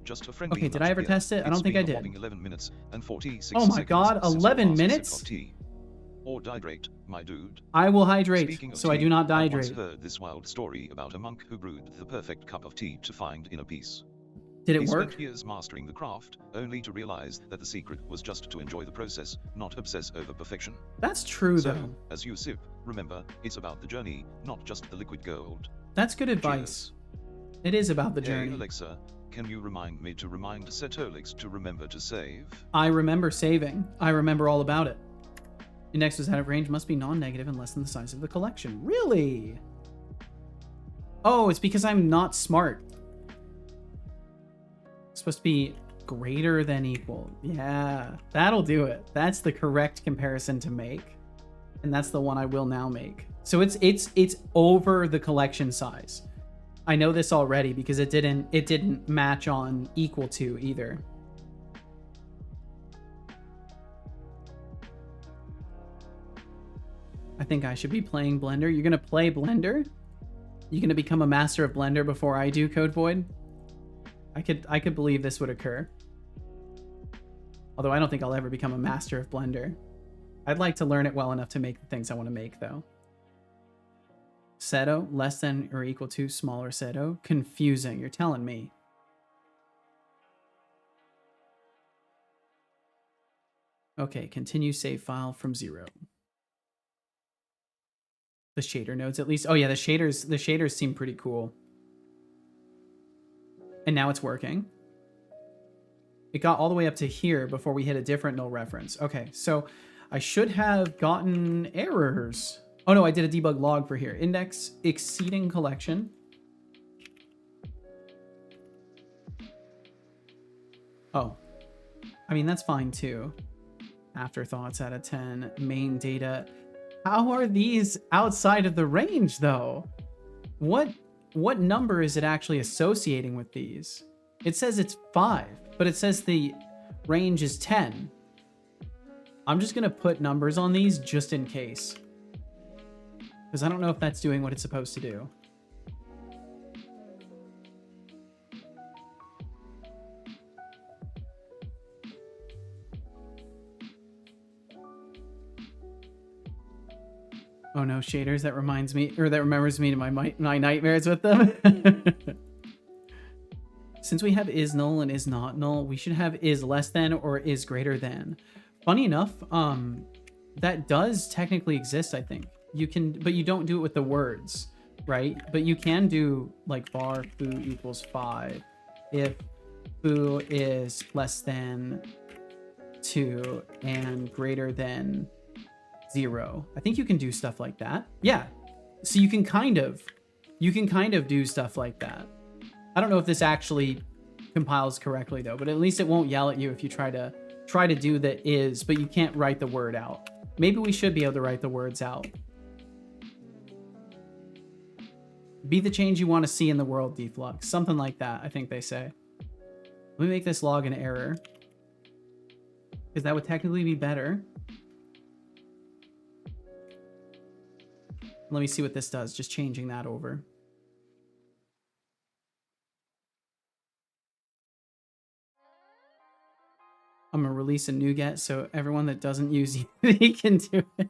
Just a friendly. Okay, did I ever test it? I don't think I did. 11 minutes and 46 oh my god, 11 minutes? Or hydrate, my dude. I will hydrate, so I do not dehydrate. I once heard this wild story about a monk who brewed the perfect cup of tea to find inner peace. Did it He work? spent years mastering the craft, only to realize that the secret was just to enjoy the process, not obsess over perfection. That's true, So, though. as you sip, remember, it's about the journey, not just the liquid gold. That's good advice. Cheers. It is about the journey. Hey Alexa, can you remind me to remind Setolix to remember to save? I remember saving. I remember all about it. Index was out of range, must be non-negative and less than the size of the collection. Really? Oh, it's because I'm not smart. It's supposed to be greater than equal. Yeah, that'll do it. That's the correct comparison to make. And that's the one I will now make. So it's over the collection size. I know this already because it didn't match on equal to either. I think I should be playing Blender. You're gonna play Blender? You're gonna become a master of Blender before I do, Code Void? I could believe this would occur. Although I don't think I'll ever become a master of Blender. I'd like to learn it well enough to make the things I want to make, though. Seto, less than or equal to smaller Seto. Confusing, you're telling me. Okay, continue save file from 0. The shader nodes, at least. Oh yeah, the shaders seem pretty cool. And now it's working. It got all the way up to here before we hit a different null reference. Okay, so I should have gotten errors. Oh no, I did a debug log for here. Index exceeding collection. Oh, I mean, that's fine too. Afterthoughts out of 10, main data. How are these outside of the range though? What number is it actually associating with these? It says it's 5, but it says the range is 10. I'm just gonna put numbers on these just in case, because I don't know if that's doing what it's supposed to do. Oh no, shaders, that reminds me, or that remembers me to my nightmares with them. Since we have is null and is not null, we should have is less than or is greater than. Funny enough, that does technically exist, I think. You can, but you don't do it with the words, right? But you can do like var foo equals 5 if foo is less than 2 and greater than 0. I think you can do stuff like that. Yeah. So you can kind of do stuff like that. I don't know if this actually compiles correctly though, but at least it won't yell at you if you try to do the is, but you can't write the word out. Maybe we should be able to write the words out. Be the change you want to see in the world, deflux. Something like that, I think they say. Let me make this log an error, because that would technically be better. Let me see what this does, just changing that over. I'm gonna release a NuGet so everyone that doesn't use Unity can do it.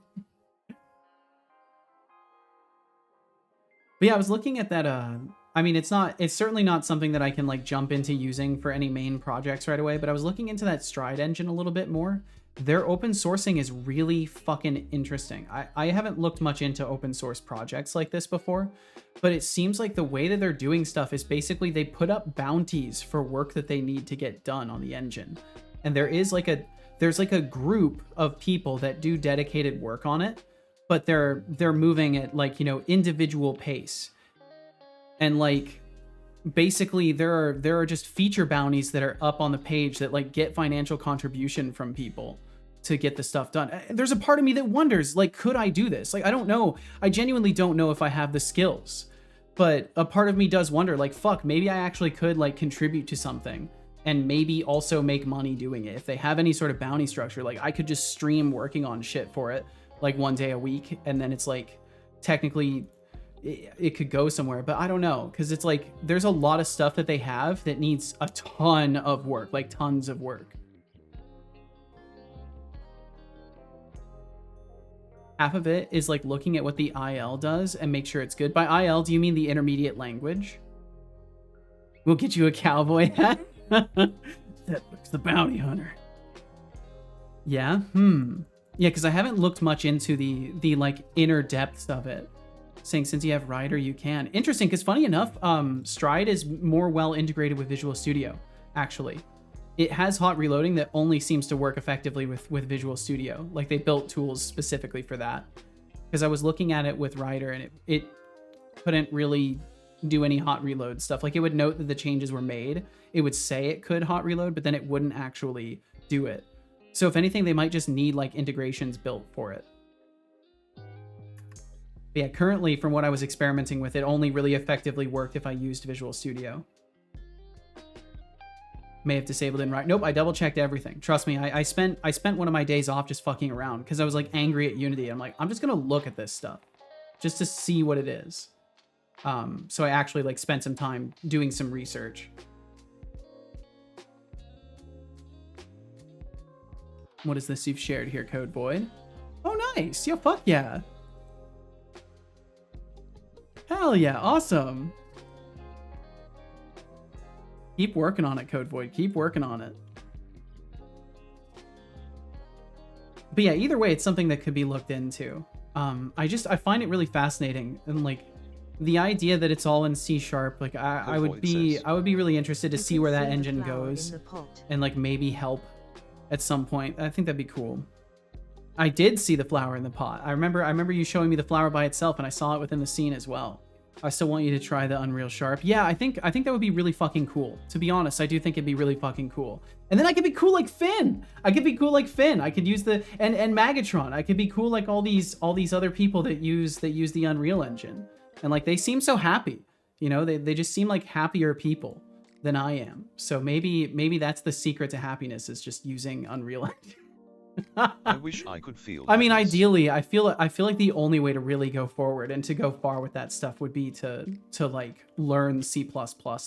But yeah, I was looking at that. I mean, it's certainly not something that I can like jump into using for any main projects right away, but I was looking into that Stride engine a little bit more. Their open sourcing is really fucking interesting. I haven't looked much into open source projects like this before, but it seems like the way that they're doing stuff is basically they put up bounties for work that they need to get done on the engine. And there's like a group of people that do dedicated work on it, but they're moving at like, you know, individual pace. And like basically there are just feature bounties that are up on the page that like get financial contribution from people to get the stuff done. There's a part of me that wonders, like, could I do this? Like, I don't know. I genuinely don't know if I have the skills, but a part of me does wonder, like, fuck, maybe I actually could like contribute to something and maybe also make money doing it. If they have any sort of bounty structure, like I could just stream working on shit for it like 1 day a week. And then it's like, technically it could go somewhere, but I don't know. Cause it's like, there's a lot of stuff that they have that needs a ton of work, like tons of work. Half of it is like looking at what the IL does and make sure it's good. By IL, do you mean the intermediate language? We'll get you a cowboy hat. That looks the bounty hunter. Yeah. Yeah, because I haven't looked much into the like inner depths of it. Saying since you have Rider, you can. Interesting, because funny enough, Stride is more well integrated with Visual Studio, actually. It has hot reloading that only seems to work effectively with Visual Studio. Like they built tools specifically for that. Because I was looking at it with Rider and it couldn't really do any hot reload stuff. Like it would note that the changes were made. It would say it could hot reload, but then it wouldn't actually do it. So if anything, they might just need like integrations built for it. But yeah, currently from what I was experimenting with, it only really effectively worked if I used Visual Studio. May have disabled it right. Nope, I double checked everything. Trust me, I spent one of my days off just fucking around because I was like angry at Unity. I'm like, I'm just gonna look at this stuff just to see what it is. So I actually like spent some time doing some research. What is this you've shared here, Code Void? Oh, nice. Yeah, fuck yeah. Hell yeah, awesome. Keep working on it, Code Void. Keep working on it. But yeah, either way, it's something that could be looked into. I find it really fascinating and like the idea that it's all in C#, like I would be really interested to see where that engine goes and like maybe help at some point. I think that'd be cool. I did see the flower in the pot. I remember you showing me the flower by itself, and I saw it within the scene as well. I still want you to try the Unreal Sharp. Yeah, I think that would be really fucking cool. To be honest, I do think it'd be really fucking cool. And then I could be cool like Finn. I could use the and Magatron. I could be cool like all these other people that use the Unreal Engine. And like they seem so happy. You know, they just seem like happier people than I am. So maybe that's the secret to happiness, is just using Unreal Engine. I wish I could feel. I mean, ideally, I feel like the only way to really go forward and to go far with that stuff would be to like learn C++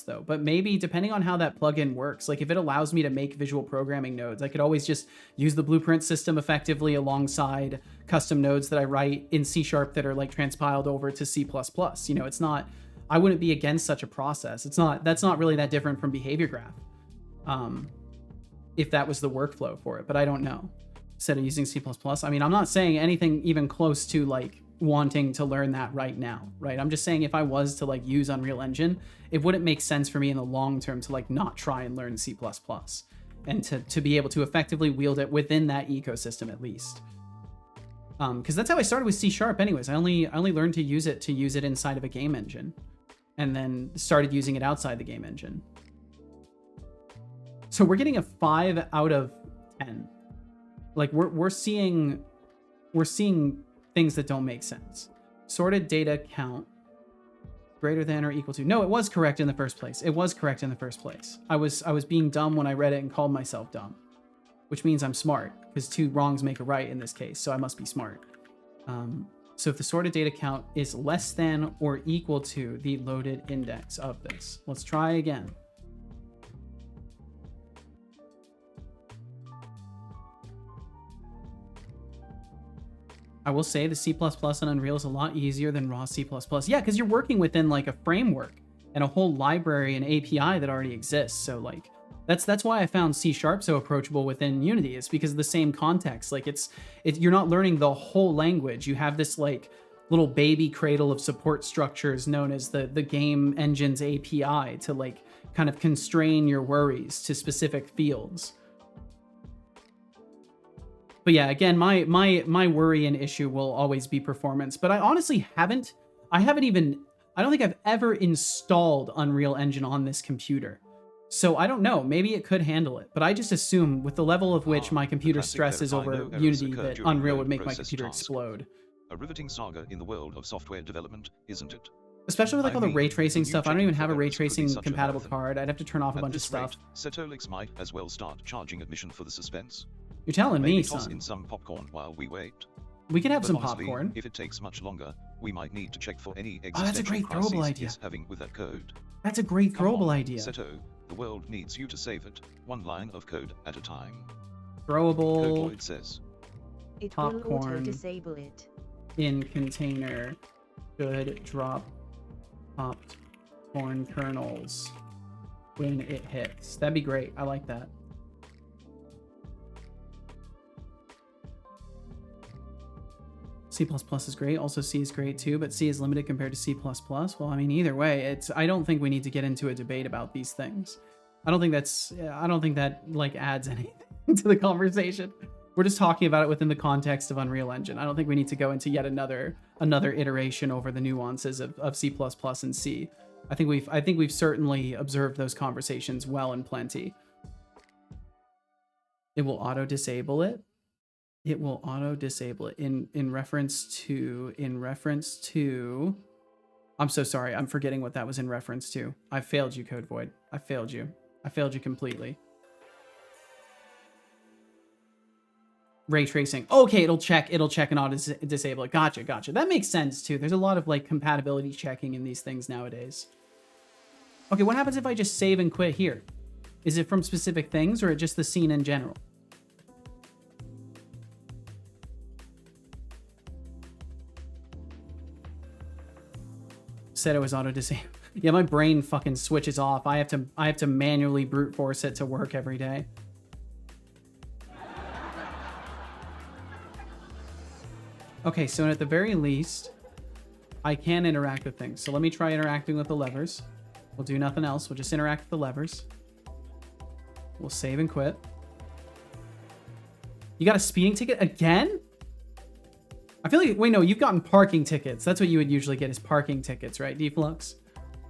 though. But maybe depending on how that plugin works, like if it allows me to make visual programming nodes, I could always just use the blueprint system effectively alongside custom nodes that I write in C# that are like transpiled over to C++. You know, it's not. I wouldn't be against such a process. That's not really that different from behavior graph. If that was the workflow for it, but I don't know. Instead of using C++. I mean, I'm not saying anything even close to like wanting to learn that right now, right? I'm just saying if I was to like use Unreal Engine, it wouldn't make sense for me in the long term to like not try and learn C++ and to be able to effectively wield it within that ecosystem at least. Because that's how I started with C# anyways. I only learned to use it inside of a game engine and then started using it outside the game engine. So we're getting a 5 out of 10. Like we're seeing things that don't make sense. Sorted data count greater than or equal to. No, it was correct in the first place. I was being dumb when I read it and called myself dumb, which means I'm smart because 2 wrongs make a right in this case. So I must be smart. So if the sorted data count is less than or equal to the loaded index of this, let's try again. I will say the C++ and Unreal is a lot easier than raw C++. Yeah, because you're working within like a framework and a whole library and API that already exists. So like that's why I found C# so approachable within Unity. It's because of the same context. Like you're not learning the whole language. You have this like little baby cradle of support structures known as the game engine's API to like kind of constrain your worries to specific fields. But yeah, again, my worry and issue will always be performance. But I honestly I don't think I've ever installed Unreal Engine on this computer. So I don't know, maybe it could handle it. But I just assume with the level of which my computer stresses over Unity that Unreal would make my computer explode. A riveting saga in the world of software development, isn't it? Especially with like all the ray tracing stuff. I don't even have a ray tracing compatible card. I'd have to turn off a bunch of stuff. Setolix might as well start charging admission for the suspense. You're telling me, toss son. in some popcorn while we wait. We can have some honestly, popcorn. If it takes much longer, we might need to check for any that's a great throwable idea. it's having with that code. That's a great throwable idea. Seto, the world needs you to save it, 1 line of code at a time. Throwable. Code says. It popcorn will auto-disable it. In container should drop popped corn kernels when it hits. That'd be great. I like that. C++ is great. Also C is great too, but C is limited compared to C++. Well, I mean, either way, I don't think we need to get into a debate about these things. I don't think that like adds anything to the conversation. We're just talking about it within the context of Unreal Engine. I don't think we need to go into yet another iteration over the nuances of C++ and C. I think we've certainly observed those conversations well and plenty. It will auto disable it. It will auto disable it in reference to. I'm so sorry. I'm forgetting what that was in reference to. I failed you, Code Void. I failed you completely. Ray tracing. Okay, it'll check and auto disable it. Gotcha. That makes sense too. There's a lot of like compatibility checking in these things nowadays. Okay, what happens if I just save and quit here? Is it from specific things or just the scene in general? Said it was auto disable. Yeah, my brain fucking switches off. I have to manually brute force it to work every day. Okay, so at the very least, I can interact with things. So let me try interacting with the levers. We'll do nothing else. We'll just interact with the levers. We'll save and quit. You got a speeding ticket again? I feel like, wait, no, you've gotten parking tickets. That's what you would usually get is parking tickets, right, Deflux?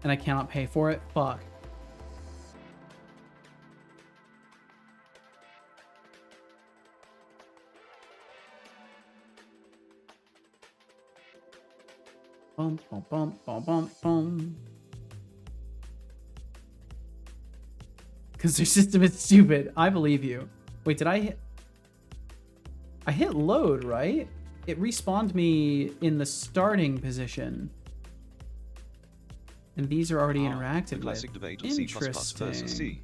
And I cannot pay for it? Fuck. Bum, bum, bum, bum, bum, bum. Because their system is stupid. I believe you. Wait, did I hit... I hit load, right? It respawned me in the starting position. And these are already interacted with. Classic debate of C++ versus C.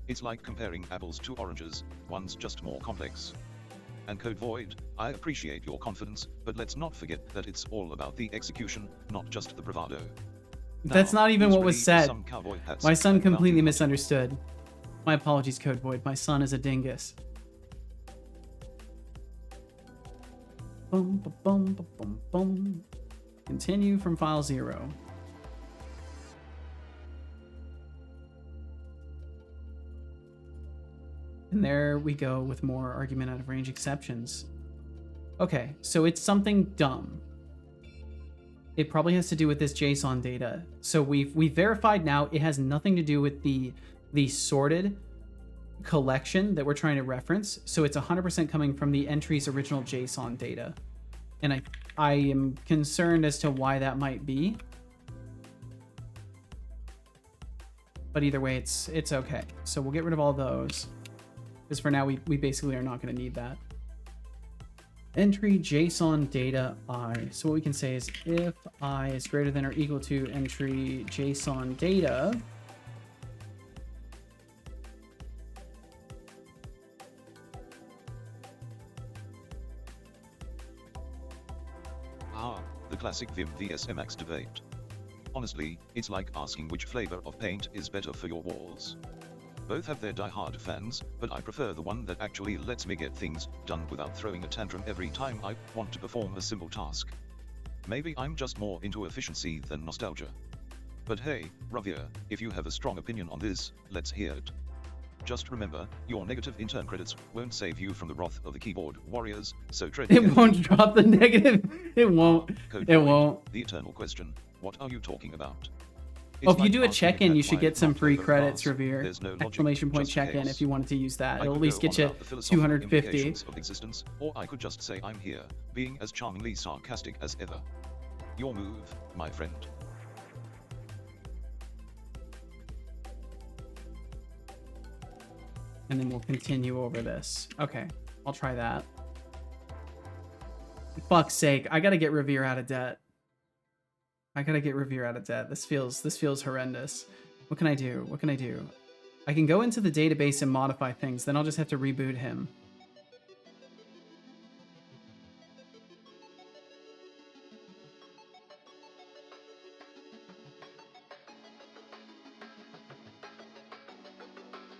It's like comparing apples to oranges. One's just more complex. And Code Void, I appreciate your confidence, but let's not forget that it's all about the execution, not just the bravado. That's not even what was said. My son completely misunderstood. misunderstood. My apologies, Code Void. My son is a dingus. Boom, ba, boom, ba, boom, boom. Continue from file 0. And there we go with more argument out of range exceptions. Okay, so it's something dumb. It probably has to do with this JSON data. So we've verified now it has nothing to do with the sorted collection that we're trying to reference. So it's 100% coming from the entry's original JSON data. And I am concerned as to why that might be. But either way, it's okay. So we'll get rid of all those. Because for now, we basically are not going to need that. Entry JSON data I. So what we can say is if I is greater than or equal to entry JSON data. The classic Vim vs Emacs debate. Honestly, it's like asking which flavor of paint is better for your walls. Both have their die-hard fans, but I prefer the one that actually lets me get things done without throwing a tantrum every time I want to perform a simple task. Maybe I'm just more into efficiency than nostalgia. But hey, Ravia, if you have a strong opinion on this, let's hear it. Just remember, your negative intern credits won't save you from the wrath of the keyboard warriors, so tread It carefully. won't drop the negative. It won't. Code It Void, won't. The eternal question, what are you talking about? Oh, It's if you like do a asking check-in, cat you should why get it some not free over credits, fast. Revere. There's no logic, Exclamation point just check-in chaos. if you wanted to use that. I It'll could at least go get on you about the philosophical 250. implications of existence, or I could just say I'm here, being as charmingly sarcastic as ever. Your move, my friend. And then we'll continue over this. Okay, I'll try that. For fuck's sake, I gotta get Revere out of debt. I gotta get Revere out of debt. This feels horrendous. What can I do? What can I do? I can go into the database and modify things. Then I'll just have to reboot him.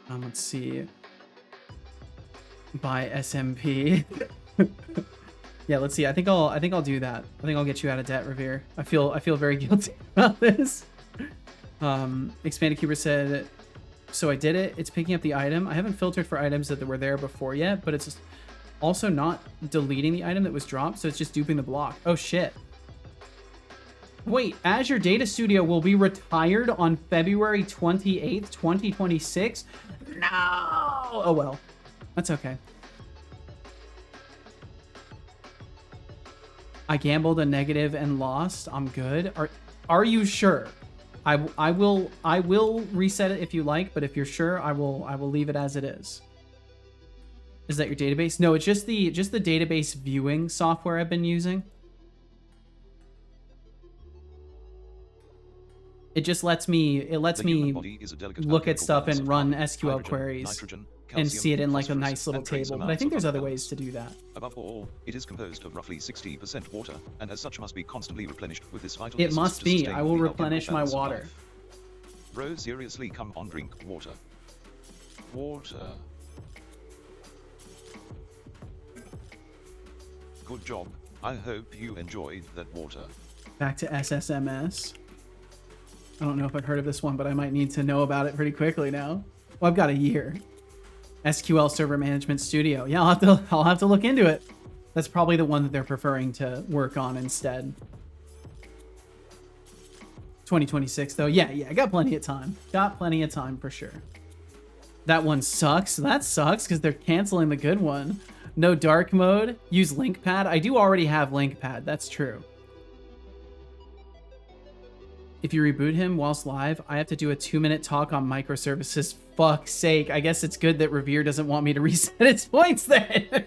Let's see. By SMP. Yeah, let's see. I think I'll do that. I think I'll get you out of debt, Revere. I feel very guilty about this. Expanded Cuber said, so I did it. It's picking up the item. I haven't filtered for items that were there before yet, but it's also not deleting the item that was dropped, so it's just duping the block. Oh shit. Wait, Azure Data Studio will be retired on February 28th, 2026? No! Oh well. That's okay. I gambled a negative and lost. I'm good. Are you sure? I will reset it if you like, but if you're sure, I will leave it as it is. Is that your database? No, it's just the database viewing software I've been using. It just lets me look at stuff and run SQL queries and see it in like a nice little table. But I think there's other ways to do that. Above all, it is composed of roughly 60% water, and as such must be constantly replenished with this vital It essence must to be. sustain I will the replenish my balance of water. life. Bro, seriously, come on, drink water. Water. Good job. I hope you enjoyed that water. Back to SSMS. I don't know if I've heard of this one, but I might need to know about it pretty quickly now. Well, I've got a year. SQL Server Management Studio. Yeah, I'll have to look into it. That's probably the one that they're preferring to work on instead. 2026 though. Yeah, I got plenty of time. Got plenty of time for sure. That one sucks. That sucks because they're canceling the good one. No dark mode. Use LinkPad. I do already have LinkPad. That's true. If you reboot him whilst live, I have to do a 2-minute talk on microservices. Fuck's sake. I guess it's good that Revere doesn't want me to reset its points then.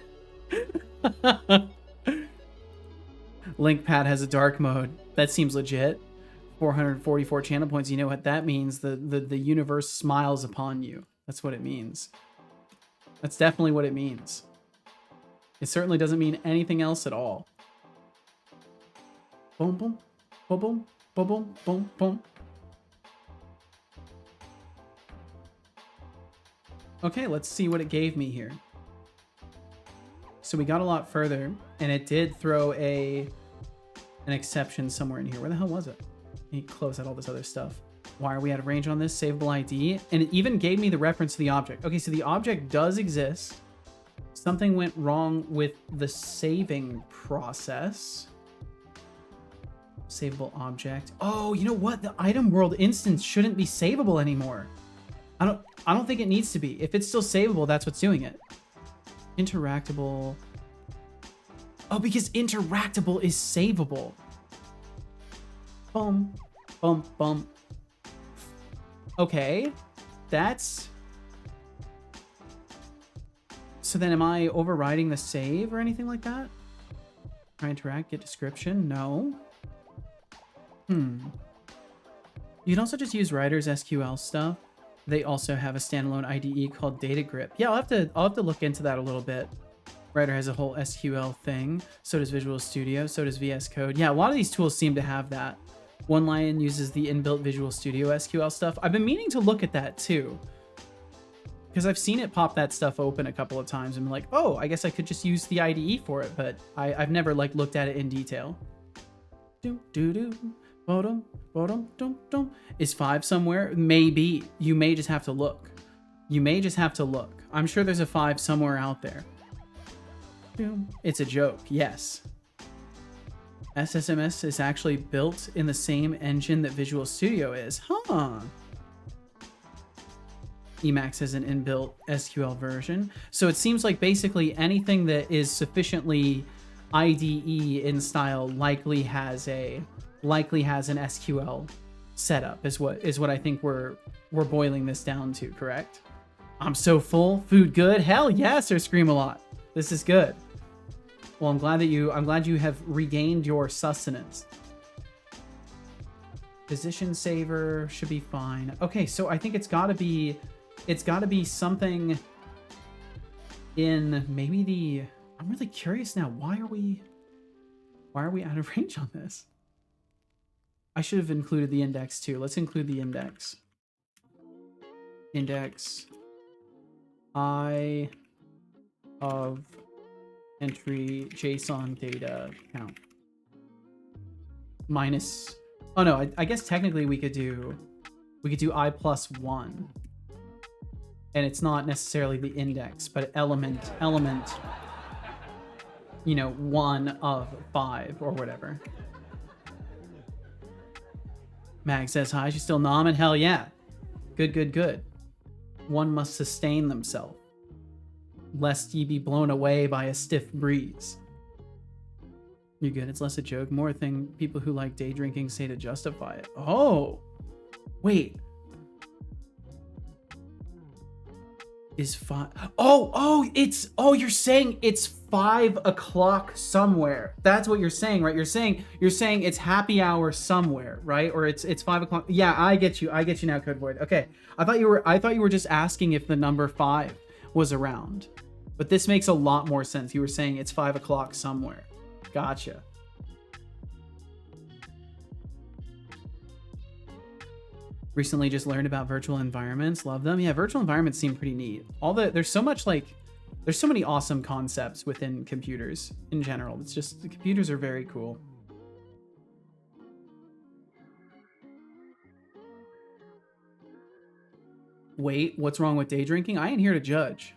LinkPad has a dark mode. That seems legit. 444 channel points. You know what that means? The universe smiles upon you. That's what it means. That's definitely what it means. It certainly doesn't mean anything else at all. Boom, boom, boom, boom. Boom, boom, boom, boom. Okay, let's see what it gave me here. So we got a lot further, and it did throw an exception somewhere in here. Where the hell was it? Let me close out all this other stuff. Why are we out of range on this? Savable ID. And it even gave me the reference to the object. Okay, so the object does exist. Something went wrong with the saving process. Savable object. Oh, you know what? The item world instance shouldn't be savable anymore. I don't think it needs to be. If it's still savable, that's what's doing it. Interactable. Oh, because interactable is savable. Boom. Boom. Boom. Okay. That's... So then am I overriding the save or anything like that? Try interact, get description? No. You can also just use Writer's SQL stuff. They also have a standalone IDE called Data Grip. Yeah, I'll have to look into that a little bit. Writer has a whole SQL thing. So does Visual Studio. So does VS Code. Yeah, a lot of these tools seem to have that. OneLion uses the inbuilt Visual Studio SQL stuff. I've been meaning to look at that too, because I've seen it pop that stuff open a couple of times and been like, oh, I guess I could just use the IDE for it, but I've never like looked at it in detail. Is 5 somewhere? Maybe. You may just have to look. You may just have to look. I'm sure there's a 5 somewhere out there. It's a joke, yes. SSMS is actually built in the same engine that Visual Studio is. Huh. Emacs has an inbuilt SQL version. So it seems like basically anything that is sufficiently IDE in style likely has an SQL setup is what I think we're boiling this down to, correct? I'm so full. Food good? Hell yes, or Scream a lot. This is good. Well, I'm glad you have regained your sustenance. Position saver should be fine. Okay, so I think it's gotta be something in maybe the... I'm really curious now. Why are we out of range on this? I should have included the index too. Let's include the index. Index I of entry JSON data count. Minus... Oh no, I guess technically we could do I plus 1. And it's not necessarily the index, but element, you know, 1 of 5 or whatever. Mag says hi, she's still nomming? Hell yeah. Good. One must sustain themselves, lest ye be blown away by a stiff breeze. You're good, it's less a joke, more a thing people who like day drinking say to justify it. Oh, wait. Is 5... you're saying it's 5 o'clock somewhere. That's what you're saying, right? You're saying it's happy hour somewhere, right? Or it's 5 o'clock. Yeah, I get you now, Codeboard. Okay. I thought you were just asking if the number 5 was around. But this makes a lot more sense. You were saying it's 5 o'clock somewhere. Gotcha. Recently just learned about virtual environments. Love them. Yeah, virtual environments seem pretty neat. There's so many awesome concepts within computers in general. It's just, the computers are very cool. Wait, what's wrong with day drinking? I ain't here to judge.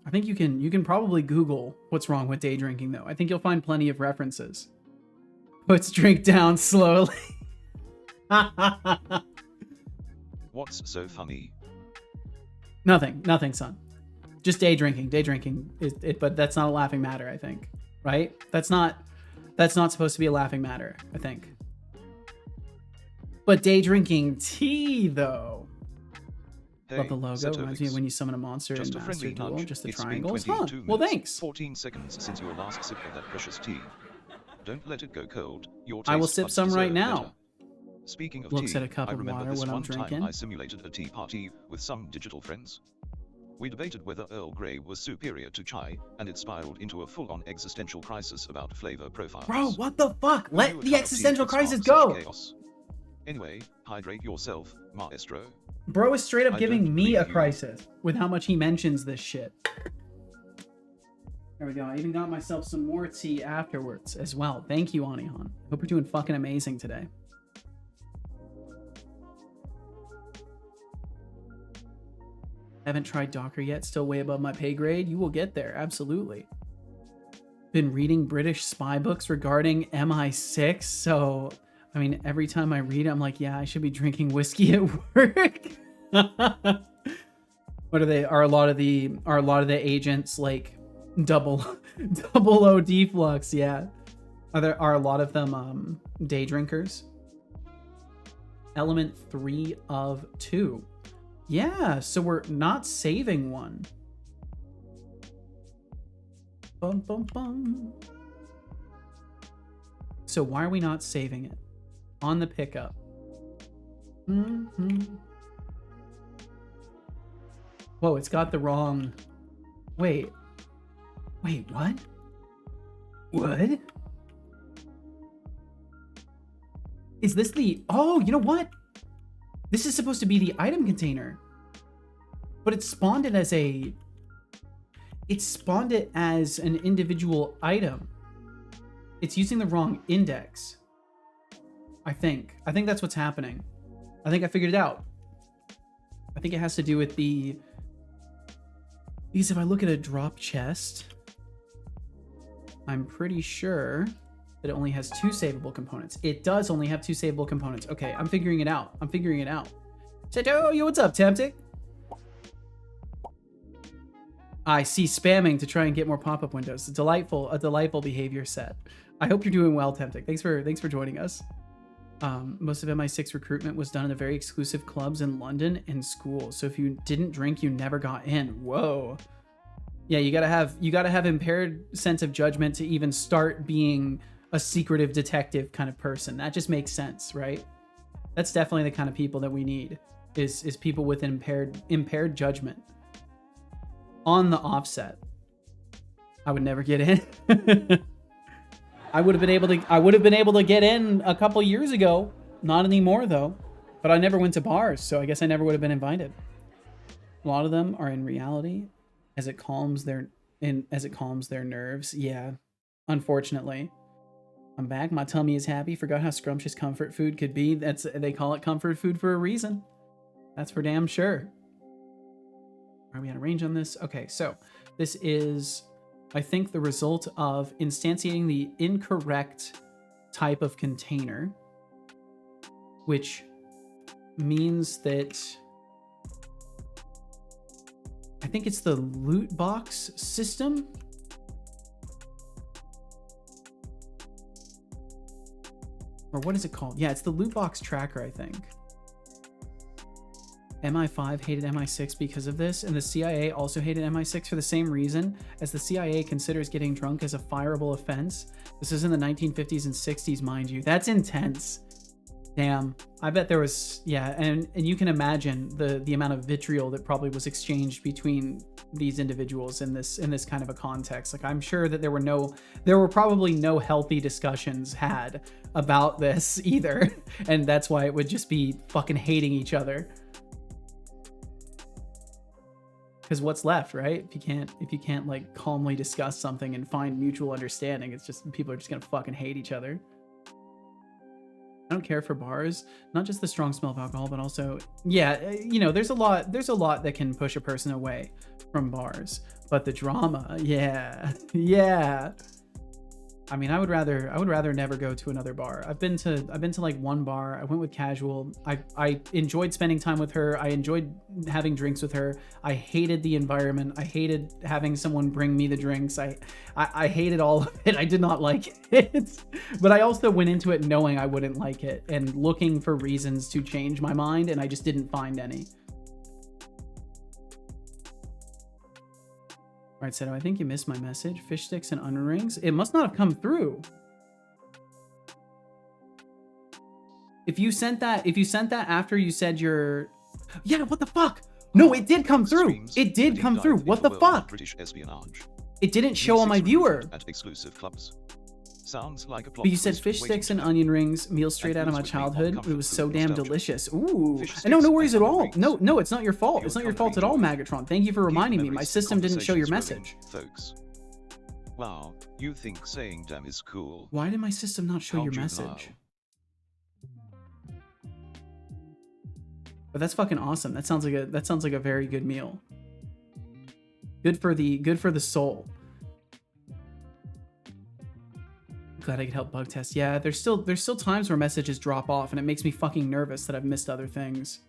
I think you can probably Google what's wrong with day drinking though. I think you'll find plenty of references. Puts drink down slowly. What's so funny? Nothing, son. Just day drinking. Day drinking is it, but that's not a laughing matter, I think. Right? That's not supposed to be a laughing matter, I think. But day drinking tea though. Hey, Love the logo. Cetovix. Reminds me of when you summon a monster Just in a Master friendly Duel. nudge. Just the It's been triangles. 22 Huh. Well, minutes, thanks. 14 seconds since your last sip of that precious tea. Don't let it go cold. Your I will taste sip buds some right deserve now. better. Speaking of Looks tea, at a cup I of remember water this when I'm one time drinking. I simulated a tea party with some digital friends. We debated whether Earl Grey was superior to chai, and it spiraled into a full-on existential crisis about flavor profiles. Bro, what the fuck? Who Let knew a the cup of tea existential could spark crisis such go. chaos? Anyway, hydrate yourself, maestro. Bro is straight up I giving don't me a believe you. crisis with how much he mentions this shit. There we go. I even got myself some more tea afterwards as well. Thank you, Anihan. Hope you're doing fucking amazing today. Haven't tried Docker yet. Still way above my pay grade. You will get there. Absolutely. Been reading British spy books regarding MI6. So, I mean, every time I read it, I'm like, yeah, I should be drinking whiskey at work. What are they? Are a lot of the agents like double O deflux? Yeah. Are a lot of them day drinkers? Element 3 of 2. Yeah, so we're not saving one. Bum, bum, bum. So why are we not saving it? On the pickup. Whoa, it's got the wrong... Wait, what? What? Is this the... Oh, you know what? This is supposed to be the item container. But it spawned it as a... It spawned it as an individual item. It's using the wrong index. I think that's what's happening. I think I figured it out. I think it has to do with the... Because if I look at a drop chest, I'm pretty sure that it only has 2 savable components. It does only have 2 savable components. Okay, I'm figuring it out. Cheto, yo, what's up, Temptic? I see spamming to try and get more pop-up windows. A delightful behavior set. I hope you're doing well, Temptic. Thanks for joining us. Most of MI6 recruitment was done in the very exclusive clubs in London and school. So if you didn't drink, you never got in. Whoa. Yeah, you gotta have impaired sense of judgment to even start being a secretive detective kind of person. That just makes sense, right? That's definitely the kind of people that we need. Is people with impaired judgment. On the offset. I would never get in. I would have been able to get in a couple years ago. Not anymore though. But I never went to bars, so I guess I never would have been invited. A lot of them are in reality as it calms their nerves. Yeah. Unfortunately. I'm back. My tummy is happy. Forgot how scrumptious comfort food could be. They call it comfort food for a reason. That's for damn sure. Are we out of range on this? Okay, so this is, I think, the result of instantiating the incorrect type of container, which means that I think it's the loot box system. Or what is it called? Yeah, it's the loot box tracker, I think. MI5 hated MI6 because of this, and the CIA also hated MI6 for the same reason, as the CIA considers getting drunk as a fireable offense. This is in the 1950s and 60s, mind you. That's intense. Damn. I bet there was, yeah, and you can imagine the amount of vitriol that probably was exchanged between these individuals in this kind of a context. Like, I'm sure that there were probably no healthy discussions had about this either, and that's why it would just be fucking hating each other. Because what's left, right? If you can't like calmly discuss something and find mutual understanding, it's just people are just gonna fucking hate each other. I don't care for bars, not just the strong smell of alcohol, but also, yeah, you know, there's a lot that can push a person away from bars, but the drama, yeah, yeah. I mean, I would rather never go to another bar. I've been to like one bar. I went with casual. I enjoyed spending time with her. I enjoyed having drinks with her. I hated the environment. I hated having someone bring me the drinks. I hated all of it. I did not like it. But I also went into it knowing I wouldn't like it and looking for reasons to change my mind, and I just didn't find any. All right, Seto, I think you missed my message. Fish sticks and onion rings. It must not have come through. If you sent that after you said your... Yeah, what the fuck? No, it did come through. It did come through. What the fuck? British espionage. It didn't show on my viewer. At exclusive clubs. Sounds like a plot But you said twist fish waiting sticks to and happen. onion rings, meal straight out of my childhood. It was so damn nostalgia. delicious. Ooh. Fish No, no sticks worries and at all. onion No, rings. no, it's not your fault. Your It's not your fault at culinary all, joy. Megatron. Thank you for reminding me. My Memories, system didn't show your conversations message. rolling, folks. Wow, you think saying damn is cool. Why did my system not show How your juvenile. message? But that's fucking awesome. That sounds like a very good meal. Good for the soul. Glad I could help bug test. Yeah, there's still times where messages drop off and it makes me fucking nervous that I've missed other things.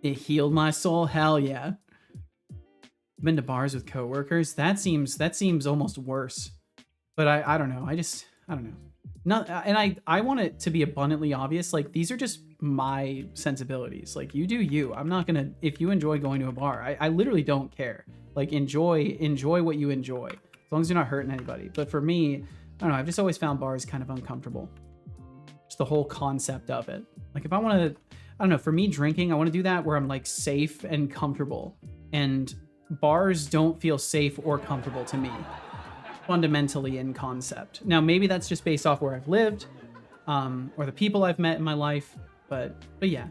It healed my soul. Hell yeah. Been to bars with coworkers. That seems almost worse. But I don't know. I don't know. Not, and I want it to be abundantly obvious. Like, these are just my sensibilities. Like, you do you. I'm not gonna, if you enjoy going to a bar, I literally don't care. Like, enjoy what you enjoy, as long as you're not hurting anybody. But for me, I don't know, I've just always found bars kind of uncomfortable. Just the whole concept of it. Like, if I want to, I don't know, for me, drinking, I want to do that where I'm like safe and comfortable. And bars don't feel safe or comfortable to me, fundamentally in concept. Now, maybe that's just based off where I've lived, or the people I've met in my life, but yeah.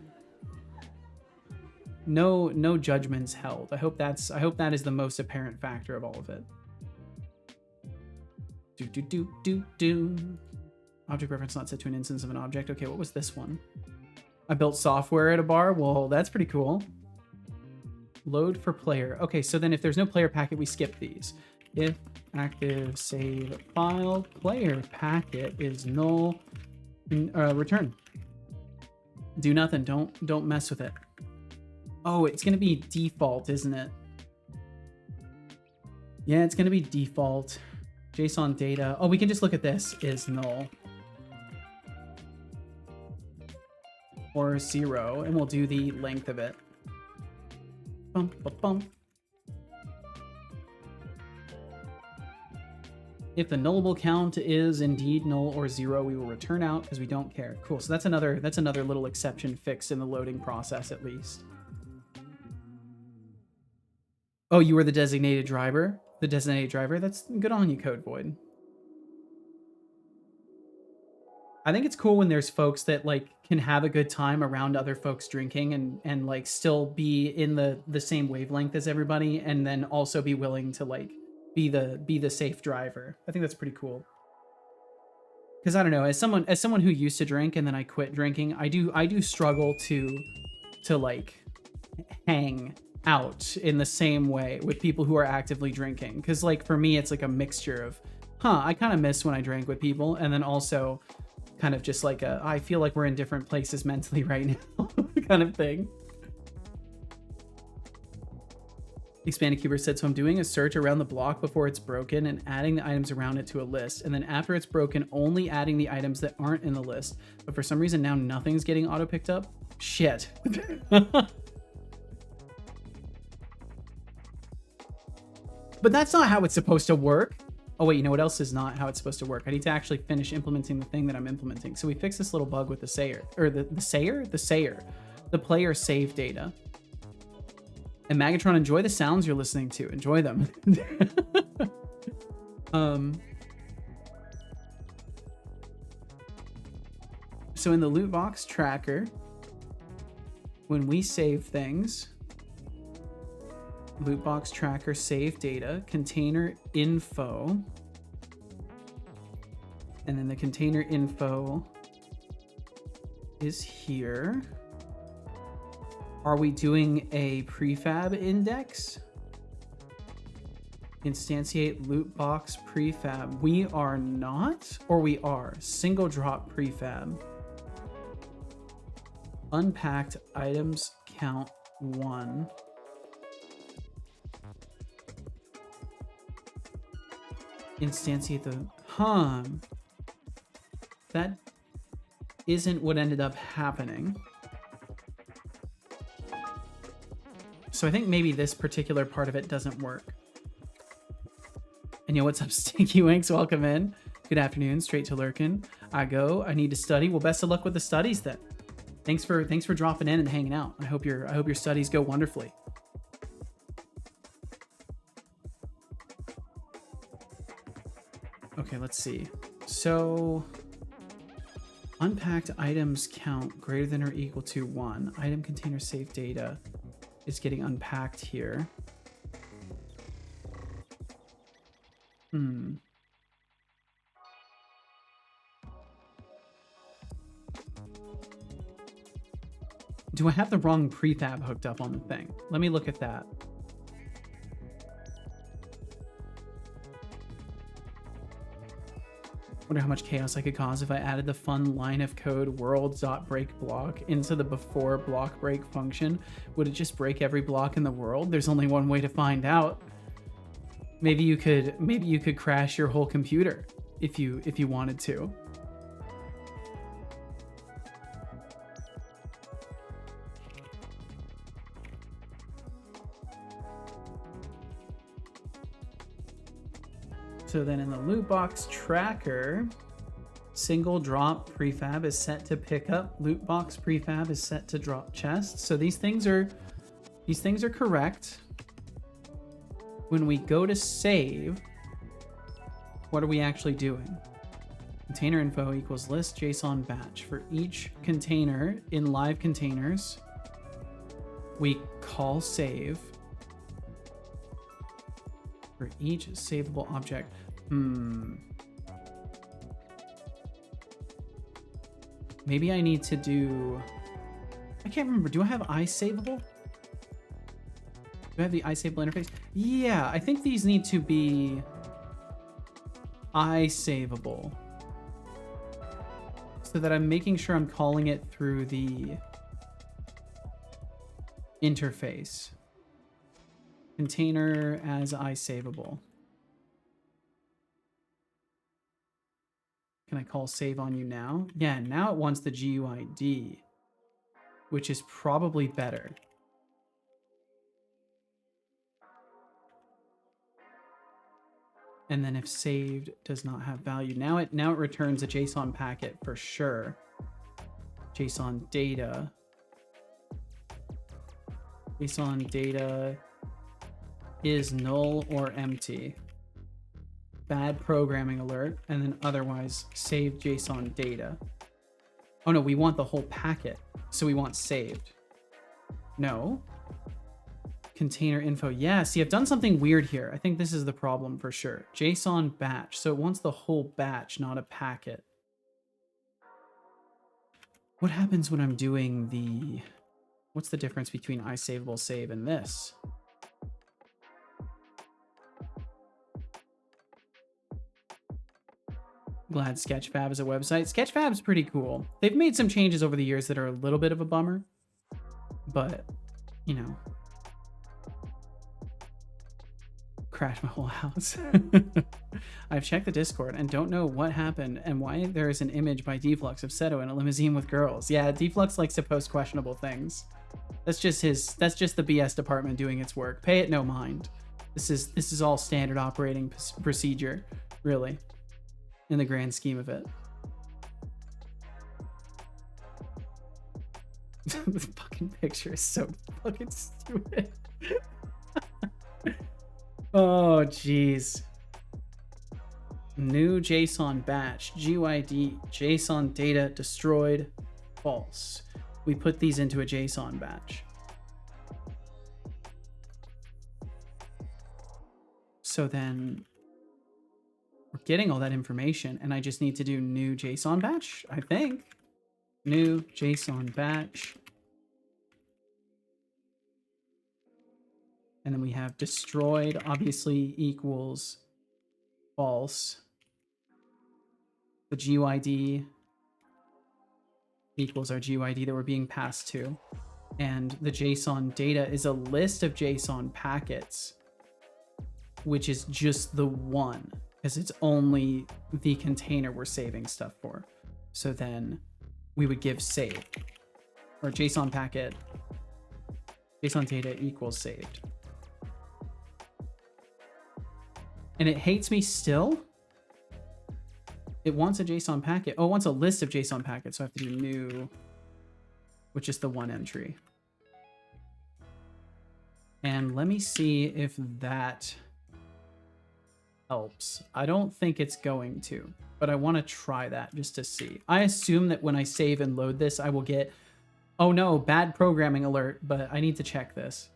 No judgments held. I hope that is the most apparent factor of all of it. Object reference not set to an instance of an object. Okay, what was this one? I built software at a bar. Well, that's pretty cool. Load for player. Okay, so then if there's no player packet, we skip these. If active save file player packet is null, return. Do nothing. Don't mess with it. Oh, it's gonna be default, isn't it? Yeah, it's gonna be default. JSON data. Oh, we can just look at this. Is null or 0, and we'll do the length of it. Bum, bum, bum. If the nullable count is indeed null or 0, we will return out because we don't care. Cool. So that's another little exception fixed in the loading process, at least. Oh, you were the designated driver? The designated driver? That's good on you, Code Void. I think it's cool when there's folks that like can have a good time around other folks drinking and like still be in the same wavelength as everybody, and then also be willing to like be the safe driver. I think that's pretty cool. Because I don't know, as someone who used to drink and then I quit drinking, I do struggle to like hang out in the same way with people who are actively drinking. Because like for me, it's like a mixture of, I kind of miss when I drank with people, and then also kind of just like I feel like we're in different places mentally right now kind of thing. Expanded Cuber said, so I'm doing a search around the block before it's broken and adding the items around it to a list. And then after it's broken, only adding the items that aren't in the list. But for some reason now nothing's getting auto picked up. Shit. But that's not how it's supposed to work. Oh wait, you know what else is not how it's supposed to work? I need to actually finish implementing the thing that I'm implementing. So we fixed this little bug with the Sayer, or the player save data. And Magatron, enjoy the sounds you're listening to. Enjoy them. So in the loot box tracker, when we save things, loot box tracker save data, container info, And then the container info is here. Are we doing a prefab index? Instantiate loot box prefab. We are not, or we are. Single drop prefab. Unpacked items count 1. Instantiate the that isn't what ended up happening. So I think maybe this particular part of it doesn't work. And yo, what's up, Stinky Winks? Welcome in. Good afternoon. Straight to lurkin. I need to study. Well, best of luck with the studies then. Thanks for dropping in and hanging out. I hope your studies go wonderfully. Okay, let's see. So unpacked items count greater than or equal to 1. Item container safe data is getting unpacked here. Do I have the wrong prefab hooked up on the thing? Let me look at that. Wonder how much chaos I could cause if I added the fun line of code world.breakBlock into the before block break function. Would it just break every block in the world? There's only one way to find out. Maybe you could crash your whole computer if you wanted to. So then in the loot box tracker, single drop prefab is set to pick up. Loot box prefab is set to drop chest. So these things are correct. When we go to save, what are we actually doing? Container info equals list JSON batch. For each container in live containers, we call save. For each savable object. Maybe I need to do... I can't remember. Do I have iSavable? Do I have the iSavable interface? Yeah, I think these need to be iSavable. So that I'm making sure I'm calling it through the interface. Container as iSavable. Can I call save on you now? Yeah, now it wants the GUID, which is probably better. And then if saved does not have value, now it returns a JSON packet for sure. JSON data. JSON data is null or empty. Bad programming alert, and then otherwise saved JSON data. Oh no, we want the whole packet, so we want saved. No. Container info. Yeah, see, I've done something weird here. I think this is the problem for sure. JSON batch, so it wants the whole batch, not a packet. What happens when I'm doing the... What's the difference between iSavable save and this? Glad Sketchfab is a website. Sketchfab's pretty cool. They've made some changes over the years that are a little bit of a bummer, but, you know. Crash my whole house. I've checked the Discord and don't know what happened and why there is an image by Deflux of Seto in a limousine with girls. Yeah, Deflux likes to post questionable things. That's just the BS department doing its work. Pay it no mind. This is all standard operating procedure, really, in the grand scheme of it. The fucking picture is so fucking stupid. Oh, jeez. New JSON batch. GUID. JSON data destroyed. False. We put these into a JSON batch. So then we're getting all that information, and I just need to do new JSON batch, I think. New JSON batch. And then we have destroyed, obviously, equals false. The GUID equals our GUID that we're being passed to. And the JSON data is a list of JSON packets, which is just the one, because it's only the container we're saving stuff for. So then we would give save, or JSON packet, JSON data equals saved. And it hates me still. It wants a JSON packet. Oh, it wants a list of JSON packets. So I have to do new, which is the one entry. And let me see if that helps. I don't think it's going to, but I want to try that just to see. I assume that when I save and load this, I will get, oh no, bad programming alert, but I need to check this.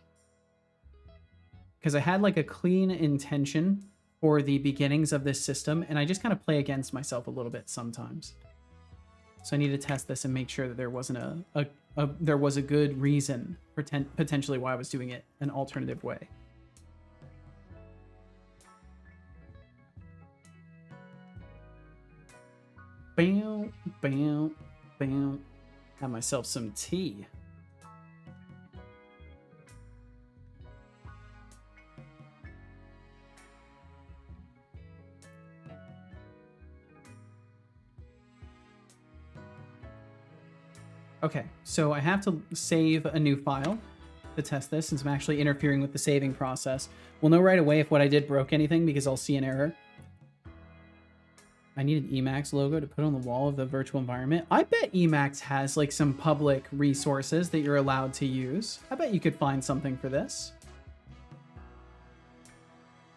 Because I had like a clean intention for the beginnings of this system, and I just kind of play against myself a little bit sometimes. So I need to test this and make sure that there wasn't there was a good reason for potentially why I was doing it an alternative way. Bam, bam, bam. Have myself some tea. Okay, so I have to save a new file to test this since I'm actually interfering with the saving process. We'll know right away if what I did broke anything because I'll see an error. I need an Emacs logo to put on the wall of the virtual environment. I bet Emacs has like some public resources that you're allowed to use. I bet you could find something for this.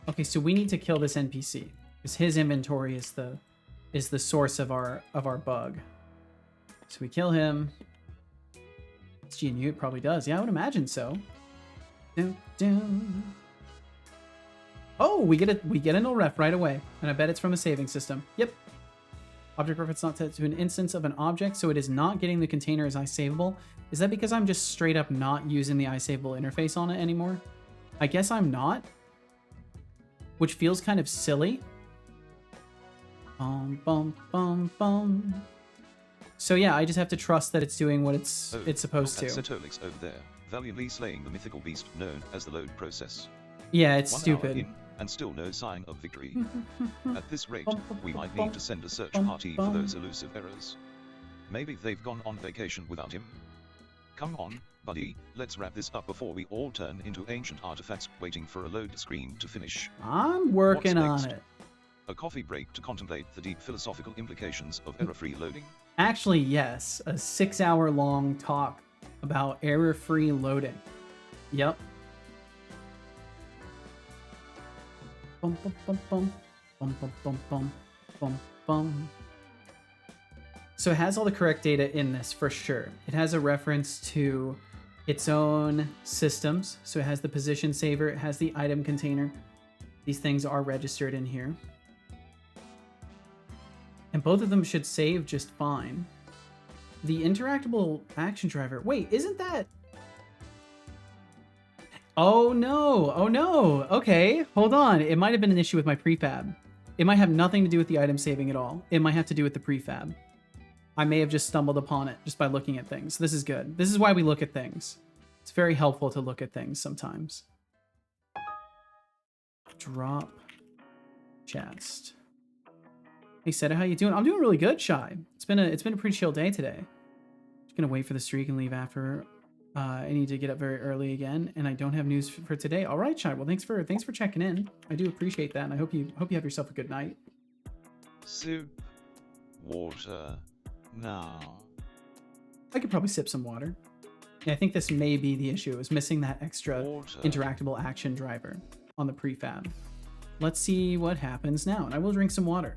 Okay, so we need to kill this NPC because his inventory is the source of our bug. So we kill him. It's GNU, it probably does. Yeah, I would imagine so. Dun, dun. Oh, we get a null ref right away, and I bet it's from a saving system. Yep. Object reference not set to an instance of an object, so it is not getting the container as iSaveable. Is that because I'm just straight up not using the iSaveable interface on it anymore? I guess I'm not, which feels kind of silly. Bum, bum, bum, bum. So yeah, I just have to trust that it's doing what it's supposed to. Setolix over there, valiantly slaying the mythical beast known as the load process. Yeah, it's 1 stupid. hour in, and still no sign of victory. At this rate, we might need to send a search party for those elusive errors. Maybe they've gone on vacation without him. Come on, buddy, let's wrap this up before we all turn into ancient artifacts waiting for a load screen to finish. I'm working on it. A coffee break to contemplate the deep philosophical implications of error-free loading? Actually, yes. A 6-hour-long talk about error-free loading. Yep. Bum, bum, bum, bum. Bum, bum, bum, bum. Bum, bum. So it has all the correct data in this for sure. It has a reference to its own systems. So it has the position saver, it has the item container. These things are registered in here. And both of them should save just fine. The interactable action driver. Wait, isn't that... Oh no, oh no. Okay, hold on. It might have been an issue with my prefab. It might have nothing to do with the item saving at all. It might have to do with the prefab. I may have just stumbled upon it just by looking at things. This is good. This is why we look at things. It's very helpful to look at things sometimes. Drop chest. Hey Seta, how you doing? I'm doing really good, Shy. It's been a pretty chill day today. Just gonna wait for the streak and leave after. I need to get up very early again, and I don't have news for today. All right, Shy. Well, thanks for checking in. I do appreciate that, and I hope you have yourself a good night. Soup, water, now. I could probably sip some water. Yeah, I think this may be the issue. It was missing that extra interactable action driver on the prefab. Let's see what happens now, and I will drink some water.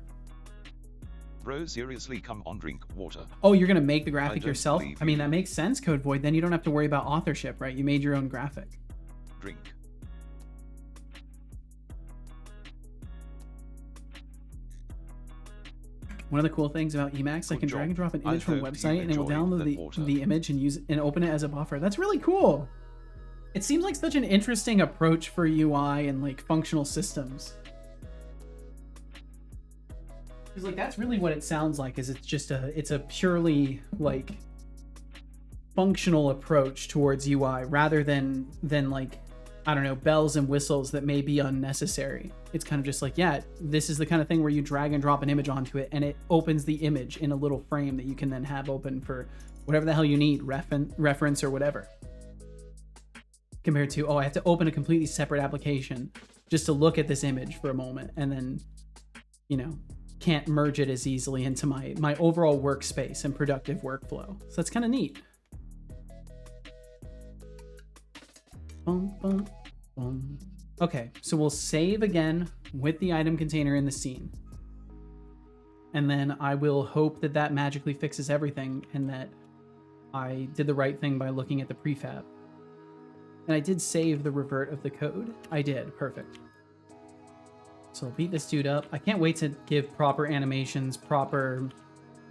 Bro, seriously, come on, drink water. Oh, you're gonna make the graphic yourself? I mean, that makes sense, Code Void. Then you don't have to worry about authorship, right? You made your own graphic. Drink. One of the cool things about Emacs, I can drag and drop an image from a website and it will download the image and use and open it as a buffer. That's really cool. It seems like such an interesting approach for UI and like functional systems. Because like that's really what it sounds like, is it's a purely like functional approach towards UI rather than like, I don't know, bells and whistles that may be unnecessary. It's kind of just like, yeah, this is the kind of thing where you drag and drop an image onto it and it opens the image in a little frame that you can then have open for whatever the hell you need, reference or whatever. Compared to, oh, I have to open a completely separate application just to look at this image for a moment and then, you know, can't merge it as easily into my overall workspace and productive workflow. So that's kind of neat. Boom, boom, boom. Okay, so we'll save again with the item container in the scene. And then I will hope that that magically fixes everything and that I did the right thing by looking at the prefab. And I did save the revert of the code. I did, perfect. So I'll beat this dude up. I can't wait to give proper animations, proper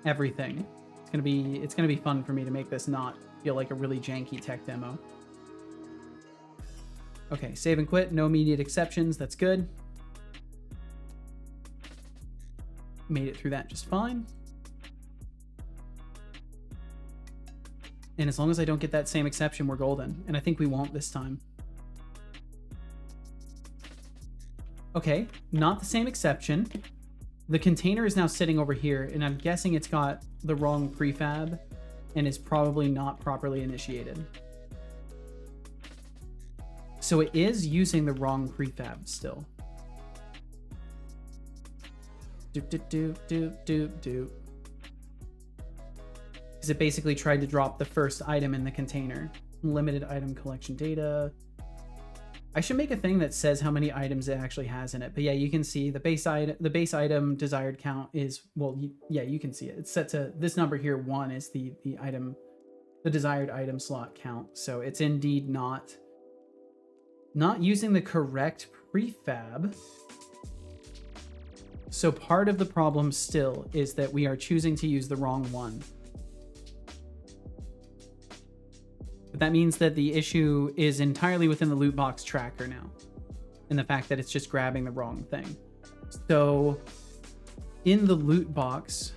everything. It's gonna be fun for me to make this not feel like a really janky tech demo. Okay, save and quit, no immediate exceptions, that's good. Made it through that just fine. And as long as I don't get that same exception, we're golden. And I think we won't this time. Okay, not the same exception. The container is now sitting over here, and I'm guessing it's got the wrong prefab and is probably not properly initiated. So it is using the wrong prefab still. Because it basically tried to drop the first item in the container. Limited item collection data. I should make a thing that says how many items it actually has in it. But yeah, you can see the base item desired count is, well, yeah, you can see it. It's set to this number here. 1 is the desired item slot count. So it's indeed not using the correct prefab. So part of the problem still is that we are choosing to use the wrong one. But that means that the issue is entirely within the loot box tracker now, and the fact that it's just grabbing the wrong thing. So in the loot box,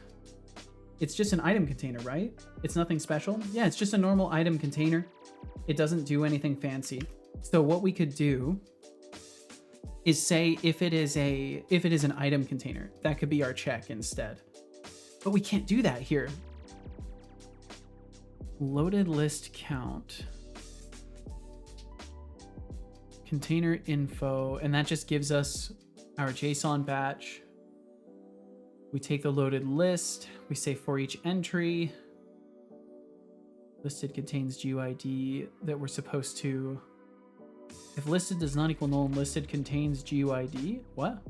it's just an item container, right? It's nothing special. Yeah, it's just a normal item container. It doesn't do anything fancy. So what we could do is say if it is an item container, that could be our check instead. But we can't do that here. Loaded list count. Container info, and that just gives us our JSON batch. We take the loaded list, we say for each entry, listed contains GUID that we're supposed to. If listed does not equal null, listed contains GUID. What?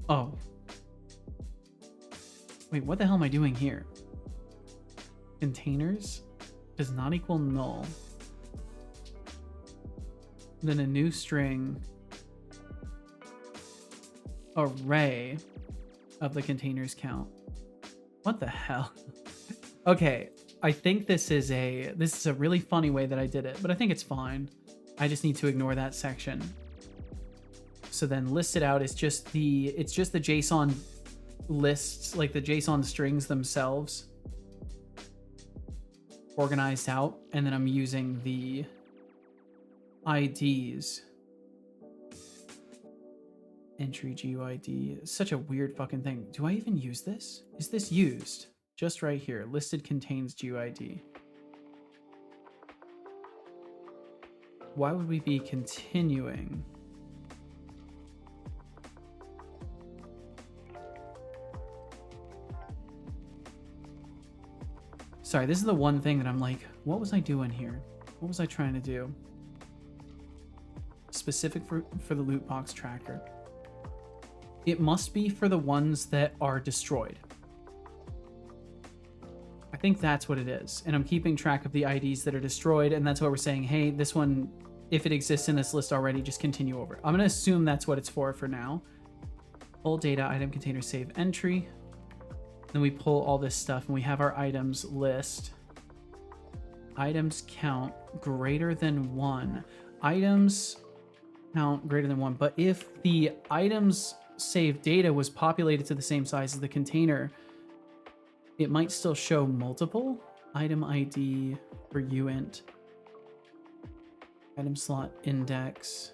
Oh. Wait, what the hell am I doing here? Containers does not equal null. Then a new string array of the containers count. What the hell? Okay, I think this is a really funny way that I did it, but I think it's fine. I just need to ignore that section. So then listed out is just the JSON lists, like the JSON strings themselves organized out, and then I'm using the IDs. Entry GUID. Such a weird fucking thing. Do I even use this? Is this used? Just right here. Listed contains GUID. Why would we be continuing? Sorry, this is the one thing that I'm like, what was I doing here? What was I trying to do? Specific for the loot box tracker. It must be for the ones that are destroyed. I think that's what it is. And I'm keeping track of the IDs that are destroyed, and that's why we're saying, hey, this one if it exists in this list already, just continue over. I'm gonna assume that's what it's for now. Pull data item container save entry. Then we pull all this stuff and we have our items list. Items count greater than 1. Items count greater than 1. But if the items saved data was populated to the same size as the container, it might still show multiple. Item ID for uint. Item slot index.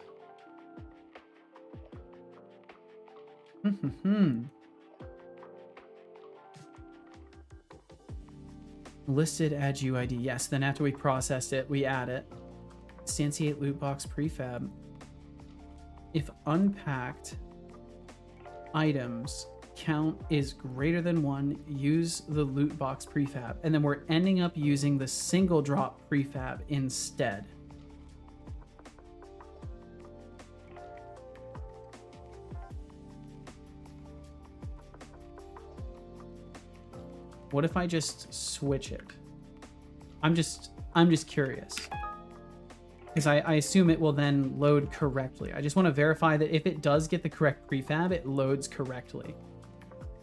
Listed add UID. Yes, then after we processed it, we add it. Instantiate lootbox prefab. If unpacked items count is greater than 1, use the lootbox prefab. And then we're ending up using the single drop prefab instead. What if I just switch it? I'm just curious. Because I assume it will then load correctly. I just want to verify that if it does get the correct prefab, it loads correctly.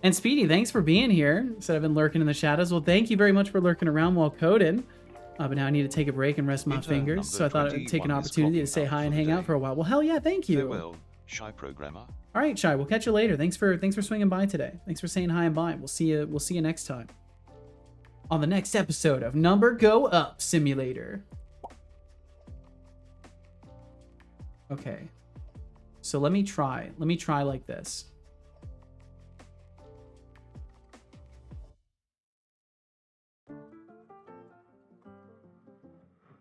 And Speedy, thanks for being here. Said I've been lurking in the shadows. Well, thank you very much for lurking around while coding. But now I need to take a break and rest my fingers. So I thought I'd take an opportunity to say hi and hang out for a while. Well, hell yeah, thank you. Farewell, Shy Programmer. All right, Shy, we'll catch you later. Thanks for swinging by today. Thanks for saying hi and bye. We'll see you next time on the next episode of Number Go Up Simulator. Okay, so let me try like this.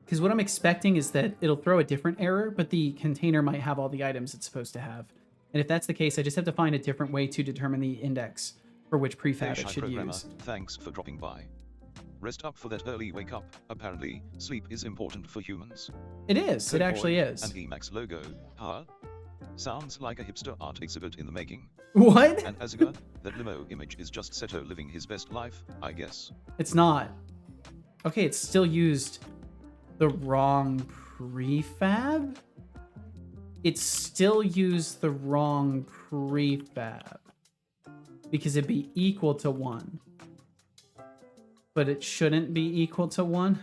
Because what I'm expecting is that it'll throw a different error, but the container might have all the items it's supposed to have. And if that's the case, I just have to find a different way to determine the index for which prefab it should use. Thanks for dropping by. Rest up for that early wake up. Apparently, sleep is important for humans. It is. It actually is. An Emacs logo. Huh? Sounds like a hipster art exhibit in the making. What? And Aziga, that limo image is just Seto living his best life, I guess. It's not. Okay, it's still used the wrong prefab? It still used the wrong prefab. Because it'd be equal to 1. But it shouldn't be equal to 1.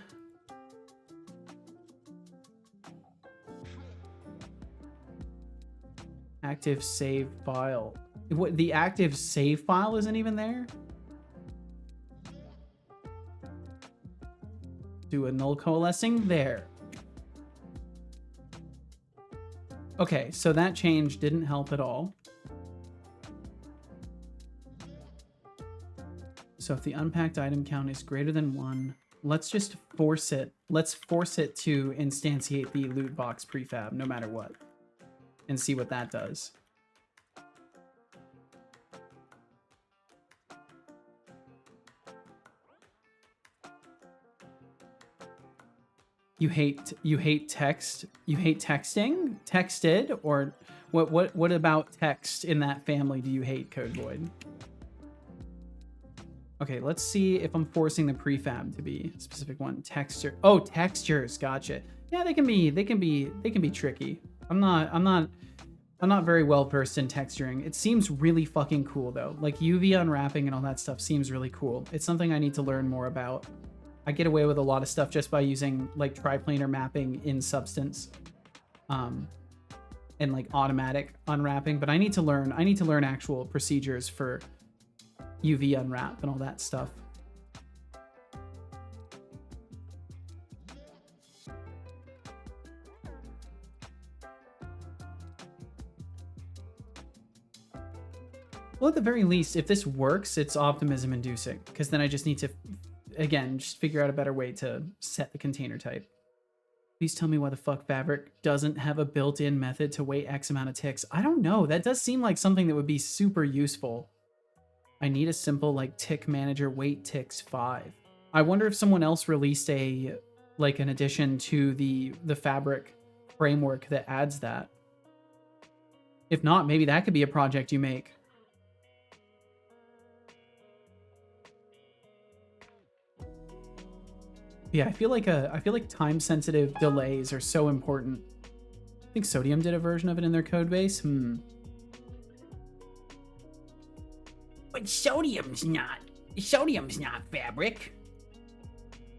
Active save file. What, the active save file isn't even there? Do a null coalescing there. Okay, so that change didn't help at all. So if the unpacked item count is greater than 1, let's just force it. Let's force it to instantiate the loot box prefab no matter what. And see what that does. You hate text? You hate texting? Texted? Or what about text in that family do you hate, Code Void? Okay, let's see if I'm forcing the prefab to be a specific one. Texture. Oh, textures. Gotcha. Yeah, they can be tricky. I'm not very well versed in texturing. It seems really fucking cool though. Like UV unwrapping and all that stuff seems really cool. It's something I need to learn more about. I get away with a lot of stuff just by using like triplanar mapping in Substance, and like automatic unwrapping. But I need to learn actual procedures for UV unwrap and all that stuff. Well, at the very least, if this works, it's optimism inducing, because then I just need to, again, just figure out a better way to set the container type. Please tell me why the fuck Fabric doesn't have a built-in method to wait X amount of ticks. I don't know. That does seem like something that would be super useful. I need a simple like tick manager wait ticks 5. I wonder if someone else released an addition to the Fabric framework that adds that. If not, maybe that could be a project you make. Yeah, I feel like time sensitive delays are so important I think Sodium did a version of it in their code base. But sodium's not fabric.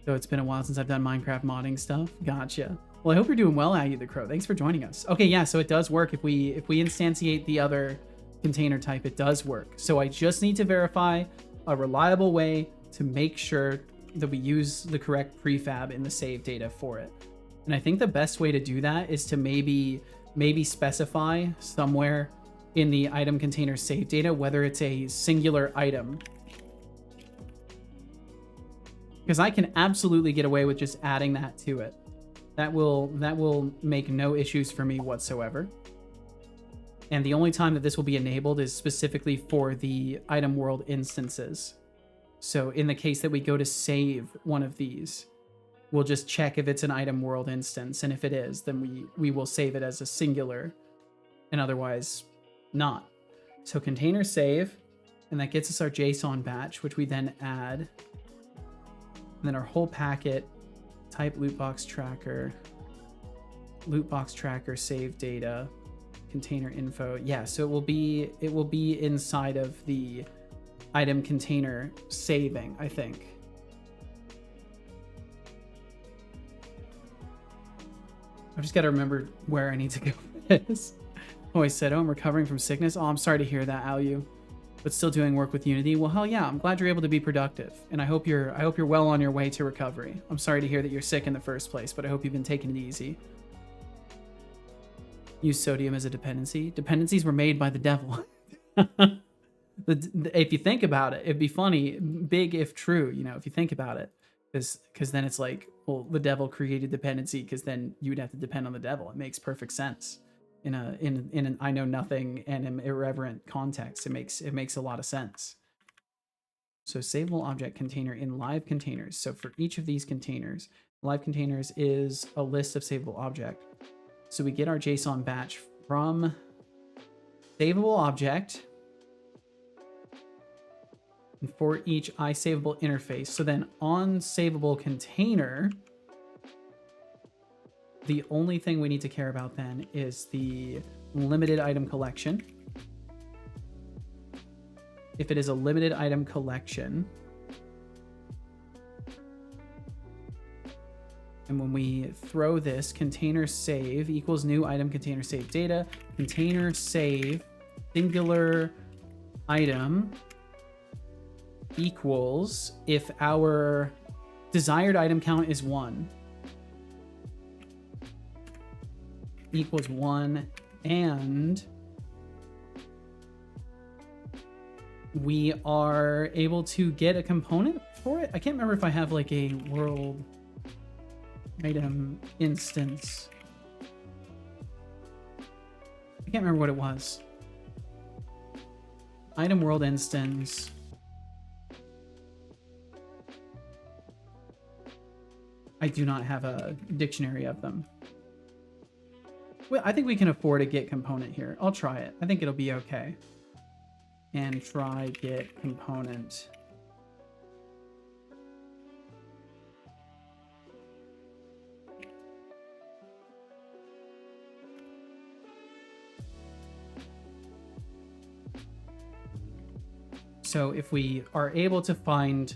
So it's been a while since I've done Minecraft modding stuff. Gotcha. Well, I hope you're doing well, Aggie the Crow. Thanks for joining us. Okay, yeah, so it does work. If we instantiate the other container type, it does work. So I just need to verify a reliable way to make sure that we use the correct prefab in the save data for it. And I think the best way to do that is to maybe specify somewhere in the item container save data whether it's a singular item. Because I can absolutely get away with just adding that to it. That will make no issues for me whatsoever. And the only time that this will be enabled is specifically for the item world instances. So in the case that we go to save one of these, we'll just check if it's an item world instance. And if it is, then we will save it as a singular and otherwise not. So container save, and that gets us our JSON batch, which we then add. And then our whole packet, type lootbox tracker save data, container info. Yeah, so it will be inside of the item container saving, I think. I've just got to remember where I need to go with this. Nois said, "Oh, I'm recovering from sickness." Oh, I'm sorry to hear that, Alu. But still doing work with Unity. Well, hell yeah, I'm glad you're able to be productive, and I hope you're well on your way to recovery. I'm sorry to hear that you're sick in the first place, but I hope you've been taking it easy. Use sodium as a dependency. Dependencies were made by the devil. If you think about it, it'd be funny, big if true, you know, if you think about it, because then it's like, well, the devil created dependency, because then you'd have to depend on the devil. It makes perfect sense. In an I know nothing and an irreverent context, it makes a lot of sense. So savable object container in live containers. So for each of these containers, live containers is a list of savable object. So we get our JSON batch from savable object, and for each iSavable interface. So then on savable container, the only thing we need to care about then is the limited item collection. If it is a limited item collection, and when we throw this, container save equals new item container save data, container save singular item equals if our desired item count is 1. Equals 1, and we are able to get a component for it. I can't remember if I have like a world item instance. I can't remember what it was. Item world instance. I do not have a dictionary of them. Well, I think we can afford a get component here. I'll try it. I think it'll be okay. And try get component. So if we are able to find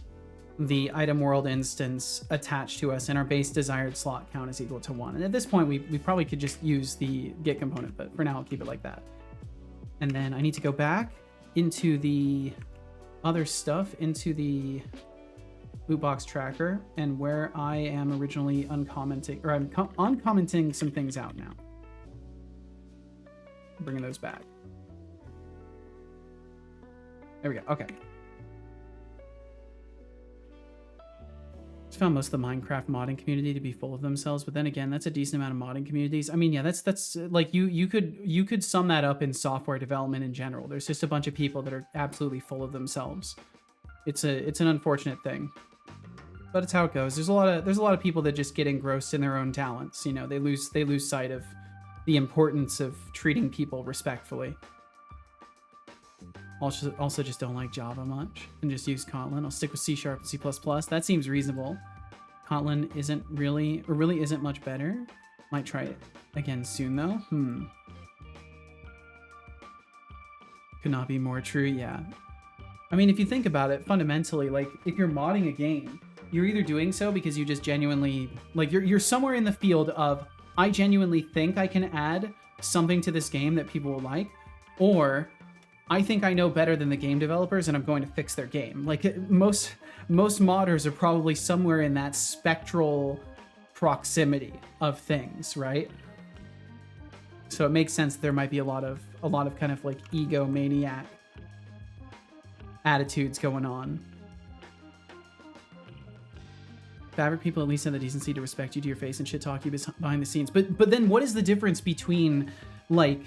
the item world instance attached to us and our base desired slot count is equal to 1. And at this point, we probably could just use the get component, but for now, I'll keep it like that. And then I need to go back into the other stuff, into the lootbox tracker, and where I am originally uncommenting, or I'm uncommenting some things out now. Bringing those back. There we go. Okay. Found most of the Minecraft modding community to be full of themselves, but then again, that's a decent amount of modding communities. I mean, yeah, that's like you could sum that up in software development in general. There's just a bunch of people that are absolutely full of themselves. It's an unfortunate thing, but it's how it goes. There's a lot of people that just get engrossed in their own talents. You know, they lose sight of the importance of treating people respectfully. Also just don't like Java much and just use Kotlin. I'll stick with C# and C++. That seems reasonable. Kotlin isn't really, or really isn't much better. Might try it again soon though. Could not be more true. Yeah. I mean, if you think about it, fundamentally, like if you're modding a game, you're either doing so because you just genuinely like you're somewhere in the field of I genuinely think I can add something to this game that people will like, or I think I know better than the game developers and I'm going to fix their game. Like most modders are probably somewhere in that spectral proximity of things, right? So it makes sense that there might be a lot of kind of like egomaniac attitudes going on. Fabric people at least have the decency to respect you to your face and shit talk you behind the scenes. But then what is the difference between like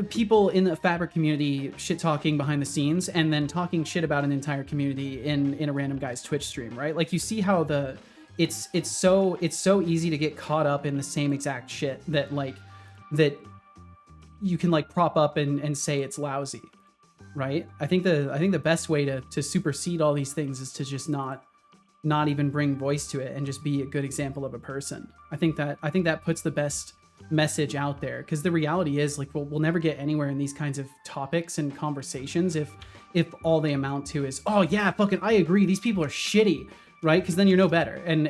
people in the Fabric community shit talking behind the scenes and then talking shit about an entire community in a random guy's Twitch stream, right? Like you see how it's so easy to get caught up in the same exact shit that you can like prop up and say it's lousy, right? I think the best way to supersede all these things is to just not even bring voice to it and just be a good example of a person. I think that puts the best message out there, because the reality is like we'll never get anywhere in these kinds of topics and conversations if all they amount to is, oh yeah, fucking I agree, these people are shitty, right? Because then you're no better. And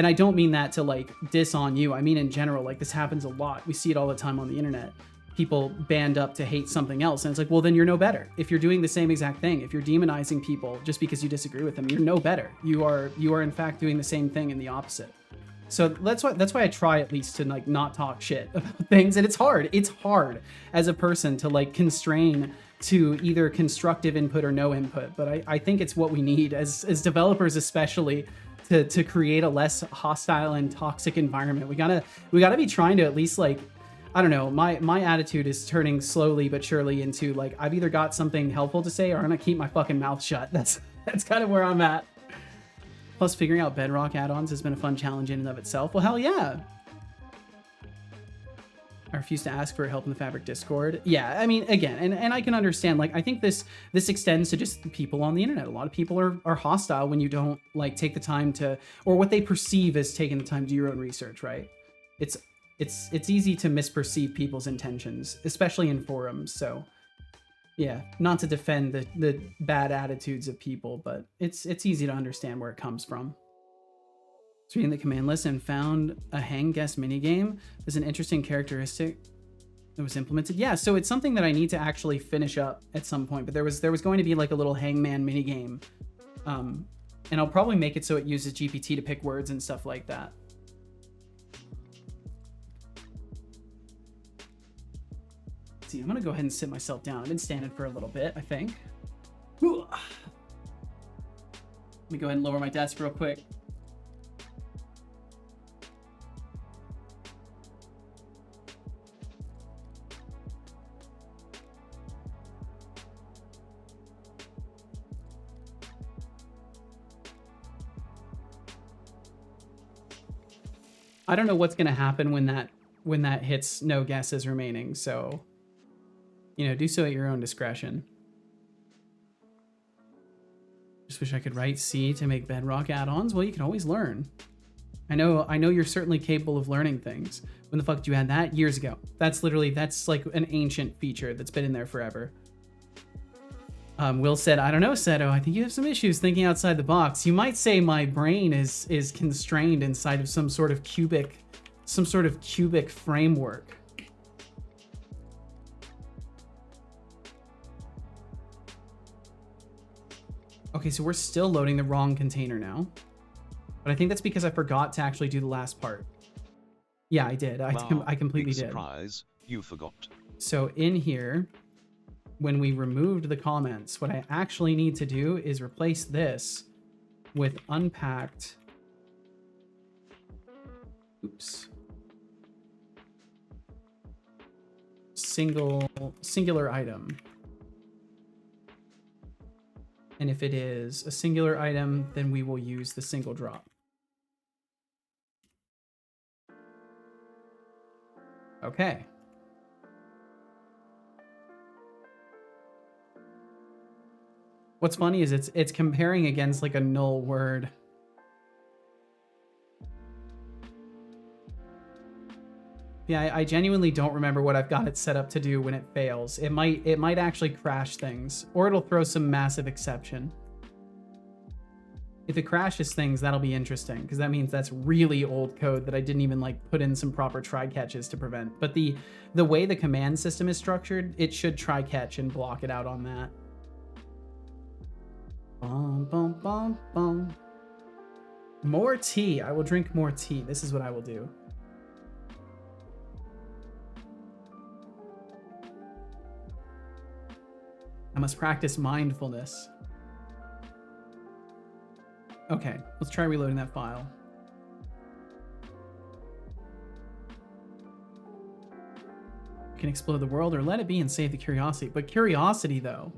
I don't mean that to like diss on you. I mean in general, like this happens a lot. We see it all the time on the internet. People band up to hate something else, and it's like, well, then you're no better. If you're doing the same exact thing, if you're demonizing people just because you disagree with them, you're no better. You are in fact doing the same thing in the opposite. So that's why I try at least to like not talk shit about things. And it's hard as a person to like constrain to either constructive input or no input. But I think it's what we need as developers, especially to create a less hostile and toxic environment. We gotta be trying to at least like, I don't know, my attitude is turning slowly but surely into like, I've either got something helpful to say or I'm gonna keep my fucking mouth shut. That's kind of where I'm at. Plus, figuring out Bedrock add-ons has been a fun challenge in and of itself. Well, hell yeah. I refuse to ask for help in the Fabric Discord. Yeah, I mean, again, and I can understand, like, I think this extends to just people on the internet. A lot of people are hostile when you don't, like, take the time to, or what they perceive as taking the time to do your own research, right? It's easy to misperceive people's intentions, especially in forums, so... Yeah, not to defend the bad attitudes of people, but it's easy to understand where it comes from. So reading the command list and found a hang guess minigame as an interesting characteristic that was implemented. Yeah, so it's something that I need to actually finish up at some point, but there was going to be like a little hangman minigame. And I'll probably make it so it uses GPT to pick words and stuff like that. I'm gonna go ahead and sit myself down. I've been standing for a little bit, I think. Let me go ahead and lower my desk real quick. I don't know what's gonna happen when that hits no guesses remaining, so you know, do so at your own discretion. Just wish I could write C to make Bedrock add-ons. Well, you can always learn. I know you're certainly capable of learning things. When the fuck did you add that? Years ago. That's like an ancient feature that's been in there forever. Will said, I don't know, Seto. I think you have some issues thinking outside the box. You might say my brain is constrained inside of some sort of cubic framework. Okay, so we're still loading the wrong container now. But I think that's because I forgot to actually do the last part. Yeah, I did. I completely did. Surprise, you forgot. So in here, when we removed the comments, what I actually need to do is replace this with unpacked. Oops. Singular item. And if it is a singular item, then we will use the single drop. Okay. What's funny is it's comparing against like a null word. Yeah, I genuinely don't remember what I've got it set up to do when it fails. It might actually crash things, or it'll throw some massive exception. If it crashes things, that'll be interesting, because that means that's really old code that I didn't even like put in some proper try catches to prevent. But the way the command system is structured, it should try catch and block it out on that. Bum, bum, bum, bum. More tea. I will drink more tea. This is what I will do. I must practice mindfulness. Okay, let's try reloading that file. You can explode the world or let it be and save the curiosity. But curiosity, though.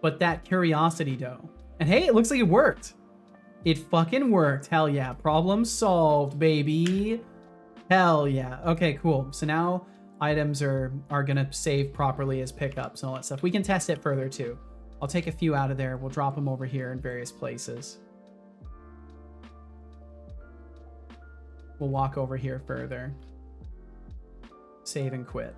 But that curiosity, though. And hey, it looks like it worked. It fucking worked. Hell yeah. Problem solved, baby. Hell yeah. Okay, cool. So now items are gonna save properly as pickups and all that stuff. We can test it further too. I'll take a few out of there. We'll drop them over here in various places. We'll walk over here further. Save and quit.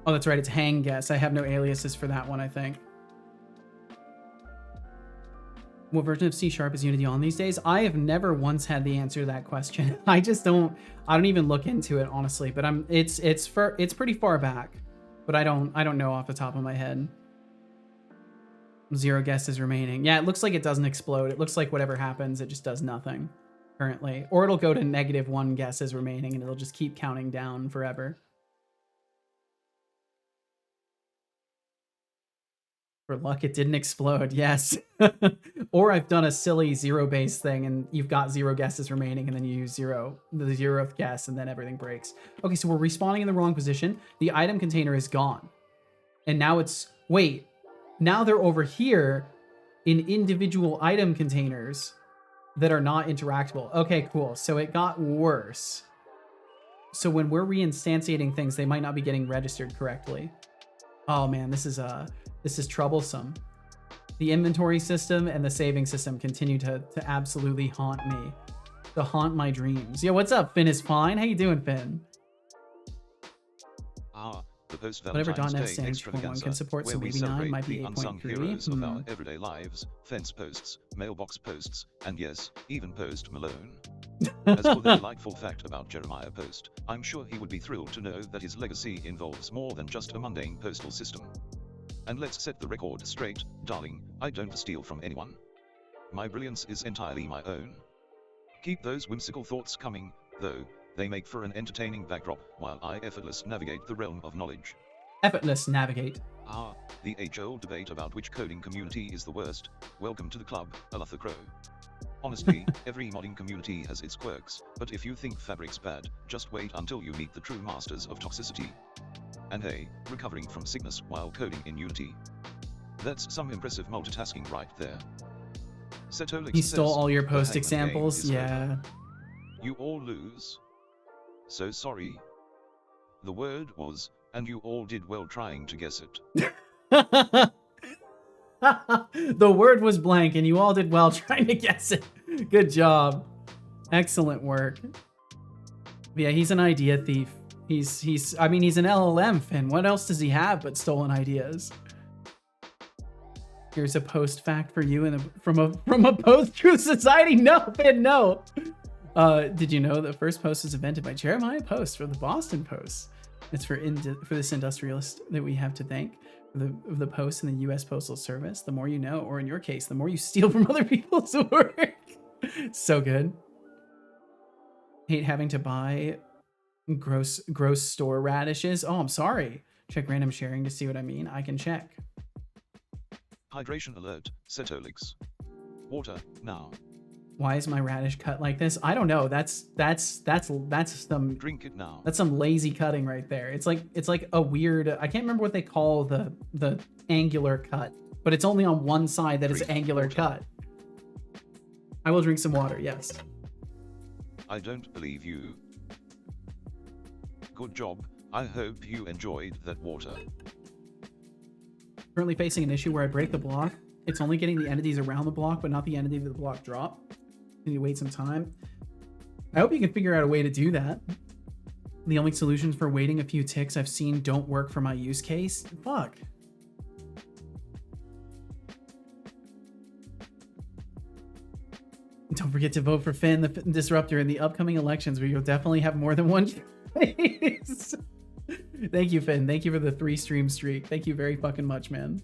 Oh, that's right. It's hang guess. I have no aliases for that one, I think. What version of C# is Unity on these days? I have never once had the answer to that question. I don't even look into it, honestly, but it's pretty far back, but I don't know off the top of my head. 0 guesses remaining. Yeah, it looks like it doesn't explode. It looks like whatever happens, it just does nothing currently, or it'll go to -1 guesses remaining and it'll just keep counting down forever. For luck, it didn't explode. Yes. Or I've done a silly 0-base thing and you've got 0 guesses remaining and then you use the 0th guess and then everything breaks. Okay, so we're respawning in the wrong position. The item container is gone. And now wait, now they're over here in individual item containers that are not interactable. Okay, cool. So it got worse. So when we're reinstantiating things, they might not be getting registered correctly. Oh man, this is troublesome. The inventory system and the saving system continue to absolutely haunt me. To haunt my dreams. Yo, what's up? Finn is fine. How you doing, Finn? The Whatever post-Valentine's .NET Day stands for one can support, so maybe 9 might be the unsung heroes 8.3. of our everyday lives, fence posts, mailbox posts, and yes, even Post Malone. As for the delightful fact about Jeremiah Post, I'm sure he would be thrilled to know that his legacy involves more than just a mundane postal system. And let's set the record straight, darling, I don't steal from anyone. My brilliance is entirely my own. Keep those whimsical thoughts coming, though. They make for an entertaining backdrop while I effortless navigate the realm of knowledge. Effortless navigate. The age-old debate about which coding community is the worst. Welcome to the club, Alutha Crow. Honestly, every modding community has its quirks, but if you think Fabric's bad, just wait until you meet the true masters of toxicity. And hey, recovering from sickness while coding in Unity. That's some impressive multitasking right there. Setolix He stole says, all your "The post Hangman examples, game is yeah. over. You all lose. So sorry. The word was, and you all did well trying to guess it." The word was blank and you all did well trying to guess it. Good job. Excellent work. Yeah, he's an idea thief. He's an LLM, Finn. What else does he have but stolen ideas? Here's a post fact for you from a post-truth society. No, Finn, no. Did you know the first post was invented by Jeremiah Post for the Boston Post? It's for this industrialist that we have to thank for the post in the U.S. Postal Service. The more you know, or in your case, the more you steal from other people's work. So good. Hate having to buy gross store radishes. Oh, I'm sorry. Check random sharing to see what I mean. I can check. Hydration alert, Setolix. Water, now. Why is my radish cut like this? I don't know. That's some Drink it now. That's some lazy cutting right there. It's like a weird, I can't remember what they call the angular cut, but it's only on one side that it's angular cut. I will drink some water, yes. I don't believe you. Good job. I hope you enjoyed that water. Currently facing an issue where I break the block. It's only getting the entities around the block, but not the entity that the block drop. Need to wait some time. I hope you can figure out a way to do that. The only solutions for waiting a few ticks I've seen don't work for my use case. Fuck. Don't forget to vote for Finn, the Disruptor, in the upcoming elections, where you'll definitely have more than one choice. Thank you, Finn. Thank you for the 3 stream streak. Thank you very fucking much, man.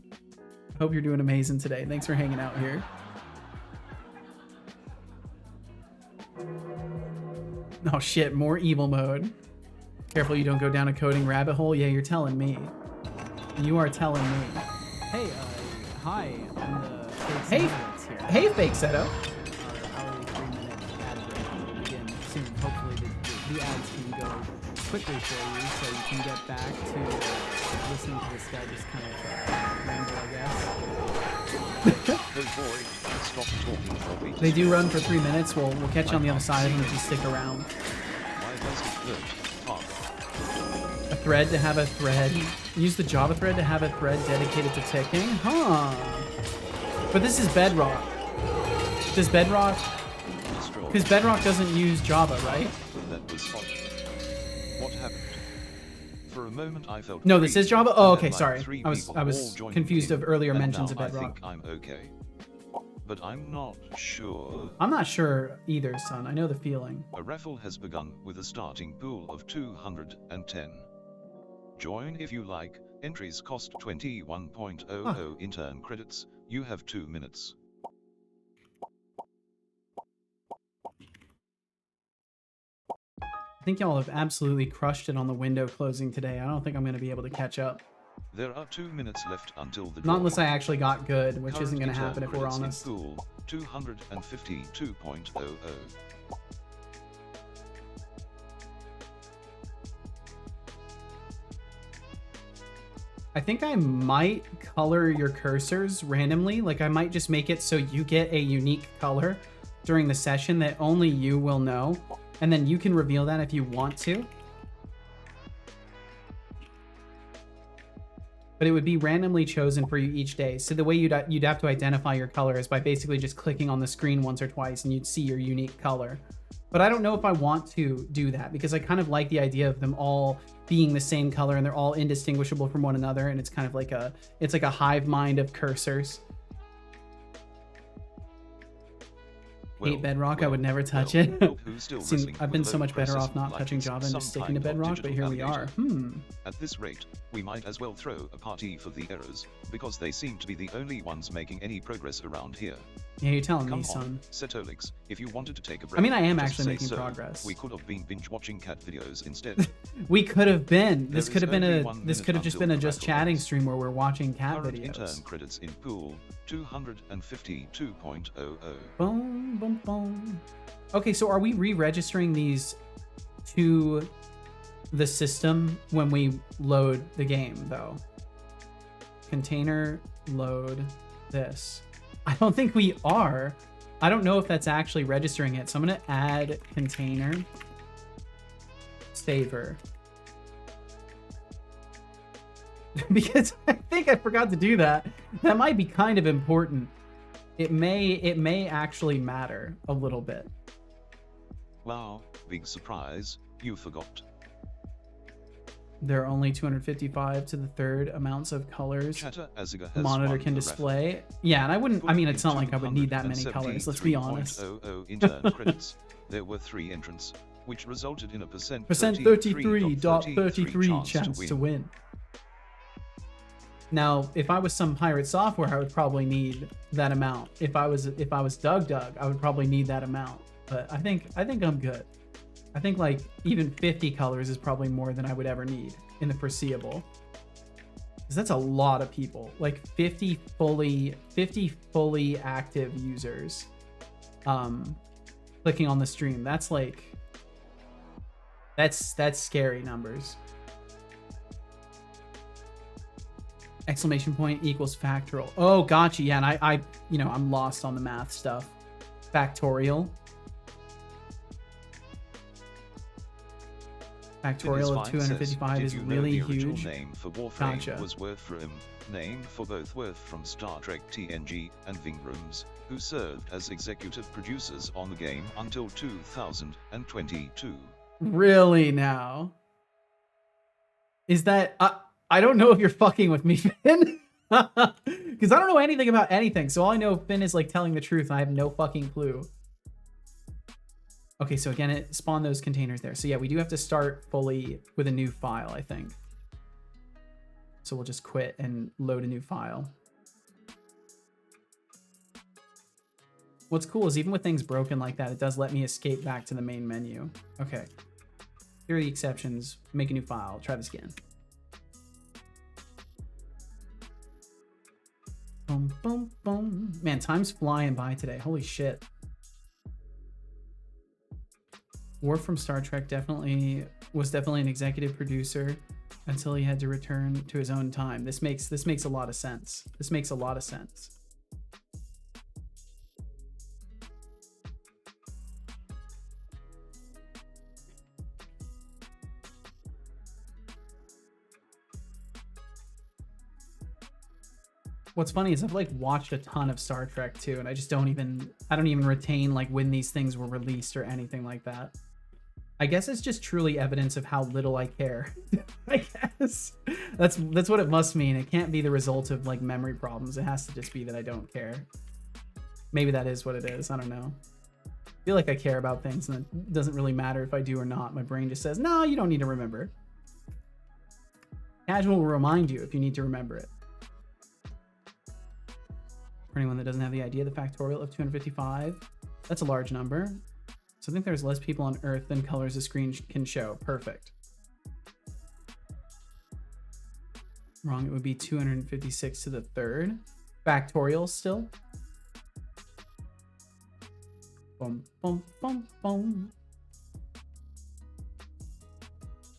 Hope you're doing amazing today. Thanks for hanging out here. Oh shit, more evil mode. Careful you don't go down a coding rabbit hole. Yeah, you're telling me. You are telling me. Hey, hi, I'm the fake Hey, Seto here. hey, fake Seto. Our hourly 3-minute ad break will begin soon. Hopefully the ads can go quickly for you so you can get back to listening to this guy just kind of ramble, I guess. Oh boy, stop talking for weeks. They do run for 3 minutes. We'll catch you on the other side of them if you stick around. Why does it hurt? A thread to have a thread. Use the Java thread to have a thread dedicated to ticking? Huh. But this is Bedrock. Does Bedrock... Because Bedrock doesn't use Java, right? That was fun. What happened? For a moment I felt No, this free, is Java? Oh, and okay, then, like, sorry. 3 I was people all joined confused in, of earlier and mentions of now Bedrock. I think I'm okay. But I'm not sure. I'm not sure either, son. I know the feeling. A raffle has begun with a starting pool of 210. Join if you like. Entries cost 21.00 intern credits. You have 2 minutes. I think y'all have absolutely crushed it on the window closing today. I don't think I'm going to be able to catch up. There are 2 minutes left until the Not draw. unless I actually got good, which isn't going to Current happen if we're intern honest. credits in pool 252.00. I think I might color your cursors randomly. Like I might just make it so you get a unique color during the session that only you will know. And then you can reveal that if you want to. But it would be randomly chosen for you each day. So the way you'd have to identify your color is by basically just clicking on the screen once or twice and you'd see your unique color. But I don't know if I want to do that because I kind of like the idea of them all being the same color and they're all indistinguishable from one another. And it's kind of like it's like a hive mind of cursors. Hate Bedrock, I would never touch it. I've been so much better off not touching Java and just sticking to Bedrock, but here we are. At this rate, we might as well throw a party for the errors, because they seem to be the only ones making any progress around here. Yeah, you're telling Come me, son. on, Setolix, if you wanted to take a break, I mean, I am just actually say making so. progress. We could have been binge-watching cat videos instead. We could have been. This There could is have been only a. 1 This minute could have just until been a the just raffle chatting ends. stream where we're watching cat Current intern videos. credits in pool 252.00. Boom, boom, boom. Okay, so are we re-registering these to the system when we load the game, though? Container load this. I don't think we are. I don't know if that's actually registering it. So I'm going to add container saver. Because I think I forgot to do that. That might be kind of important. It may actually matter a little bit. Wow, big surprise, you forgot. There are only 255 to the third amounts of colors Chatter Aziga has monitor won can the display. Yeah, and I wouldn't, I mean, it's not like I would need that many colors, let's be honest. 273.00 intern credits. There were 3 entrants, which resulted in a Percent 33.33 chance to win. Now, if I was some pirate software, I would probably need that amount. If I was Doug, I would probably need that amount. But I think I'm good. I think like even 50 colors is probably more than I would ever need in the foreseeable. Because that's a lot of people. Like 50 fully active users clicking on the stream. That's like that's scary numbers. Exclamation point equals factorial. Oh, gotcha. Yeah, and I you know, I'm lost on the math stuff. Factorial. Factorial of 255 is really huge. Name for Warframe Gotcha. was Warframe, name for both worth from Star Trek TNG and Ving Rhames, who served as executive producers on the game until 2022. Really now? Is that... I don't know if you're fucking with me, Finn. Because I don't know anything about anything. So all I know, Finn is like telling the truth. I have no fucking clue. Okay, so again, it spawned those containers there. So yeah, we do have to start fully with a new file, I think. So we'll just quit and load a new file. What's cool is even with things broken like that, it does let me escape back to the main menu. Okay. Here are the exceptions. Make a new file. Try this again. Boom, boom, boom. Man, time's flying by today. Holy shit. Worf from Star Trek was definitely an executive producer until he had to return to his own time. This makes a lot of sense. This makes a lot of sense. What's funny is I've like watched a ton of Star Trek too, and I don't even retain like when these things were released or anything like that. I guess it's just truly evidence of how little I care. I guess that's what it must mean. It can't be the result of like memory problems. It has to just be that I don't care. Maybe that is what it is. I don't know. I feel like I care about things, and it doesn't really matter if I do or not. My brain just says, no, you don't need to remember. Casual will remind you if you need to remember it. For anyone that doesn't have the idea, the factorial of 255, that's a large number. So I think there's less people on Earth than colors the screen can show. Perfect. Wrong, it would be 256 to the third. Factorial still. Boom, boom, boom, boom.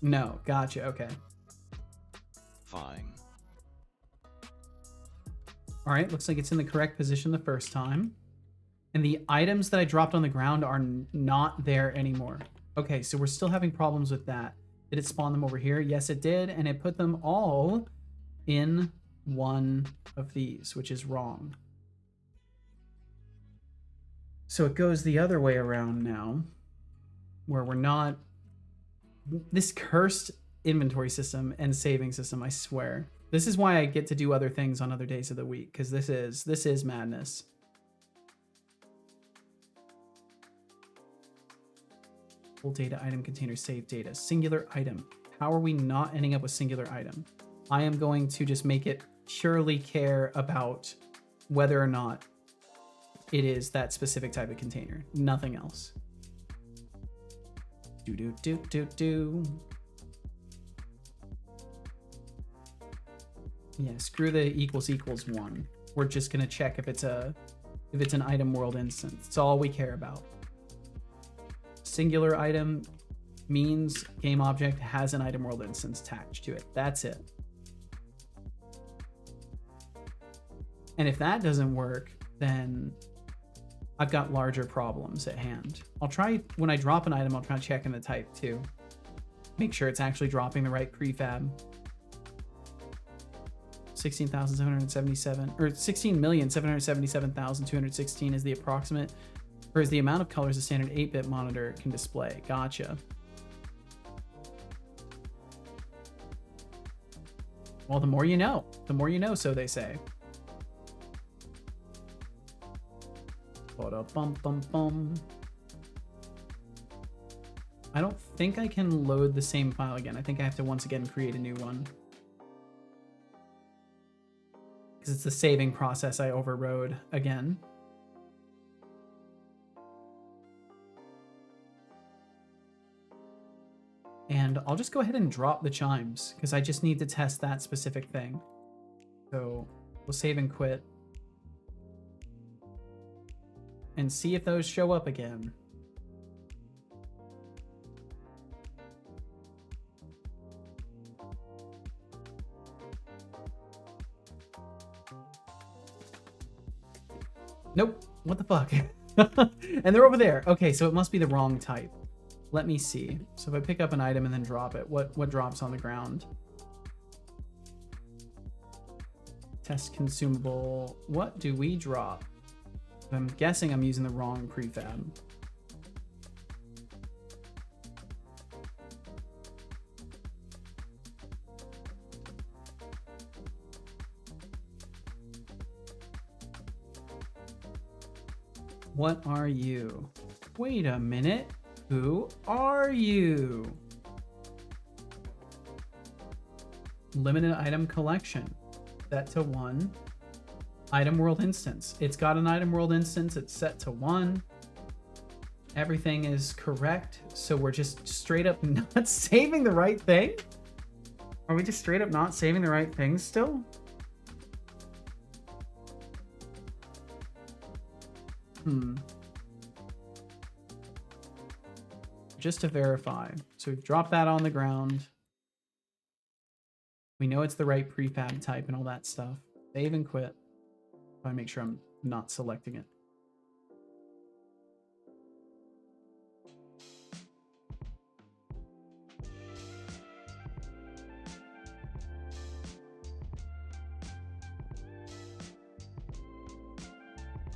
No, gotcha, okay. Fine. All right, looks like it's in the correct position the first time. And the items that I dropped on the ground are not there anymore. Okay, so we're still having problems with that. Did it spawn them over here? Yes, it did. And it put them all in one of these, which is wrong. So it goes the other way around now, where we're not... This cursed inventory system and saving system, I swear. This is why I get to do other things on other days of the week, because this is madness. Full data item container save data. Singular item. How are we not ending up with singular item? I am going to just make it purely care about whether or not it is that specific type of container. Nothing else. Do. Yeah, screw the equals 1. We're just gonna check if it's an item world instance. It's all we care about. Singular item means game object has an item world instance attached to it. That's it. And if that doesn't work, then I've got larger problems at hand. I'll try, when I drop an item, I'll try checking the type too. Make sure it's actually dropping the right prefab. 16,777 or 16,777,216 is the approximate, or is the amount of colors a standard 8-bit monitor can display. Gotcha. Well, the more you know, so they say. Ba-da-bum-bum-bum. I don't think I can load the same file again. I think I have to once again create a new one. Because it's the saving process I overrode again. And I'll just go ahead and drop the chimes because I just need to test that specific thing. So we'll save and quit. And see if those show up again. Nope. What the fuck? And they're over there. Okay, so it must be the wrong type. Let me see. So if I pick up an item and then drop it, what drops on the ground? Test consumable. What do we drop? I'm guessing I'm using the wrong prefab. What are you? Wait a minute. Who are you? Limited item collection. Set to 1. Item world instance. It's got an item world instance. It's set to 1. Everything is correct. So we're just straight up not saving the right thing? Are we just straight up not saving the right thing still? Just to verify. So we've dropped that on the ground. We know it's the right prefab type and all that stuff. Save and quit. I make sure I'm not selecting it.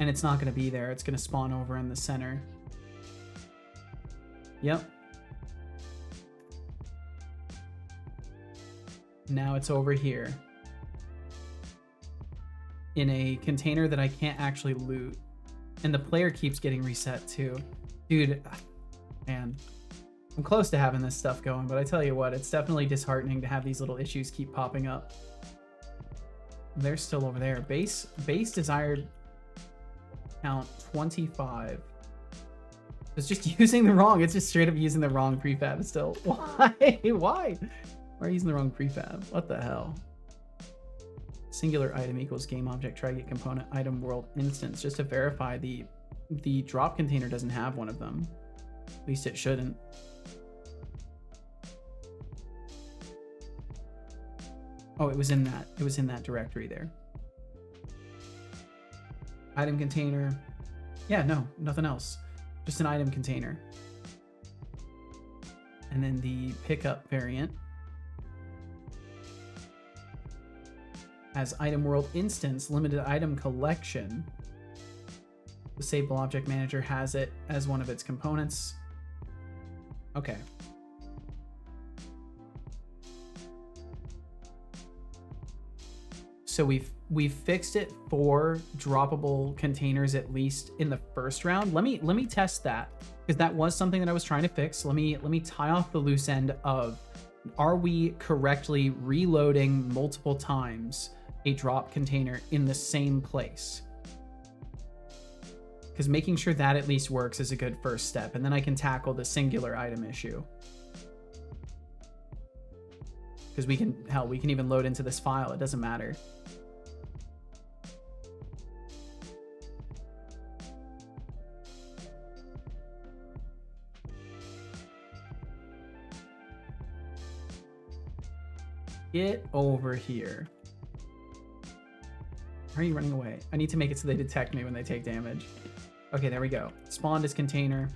And it's not going to be there. It's going to spawn over in the center. Yep. Now it's over here. In a container that I can't actually loot. And the player keeps getting reset too. Dude, man. I'm close to having this stuff going, but I tell you what, it's definitely disheartening to have these little issues keep popping up. They're still over there. Base desired count 25. It's just using the wrong. It's just straight up using the wrong prefab still. Why? Why? Why are you using the wrong prefab? What the hell? Singular item equals game object try get component item world instance. Just to verify, the drop container doesn't have one of them. At least it shouldn't. Oh, it was in that. It was in that directory there. Item container. Yeah, no, nothing else. Just an item container. And then the pickup variant has item world instance, limited item collection. The Disable Object Manager has it as one of its components. Okay. So we've fixed it for droppable containers, at least in the first round. Let me test that, because that was something that I was trying to fix. Let me tie off the loose end of, are we correctly reloading multiple times a drop container in the same place? Because making sure that at least works is a good first step, and then I can tackle the singular item issue. Because we can even load into this file. It doesn't matter. Get over here. Why are you running away? I need to make it so they detect me when they take damage. Okay, there we go. Spawned as container.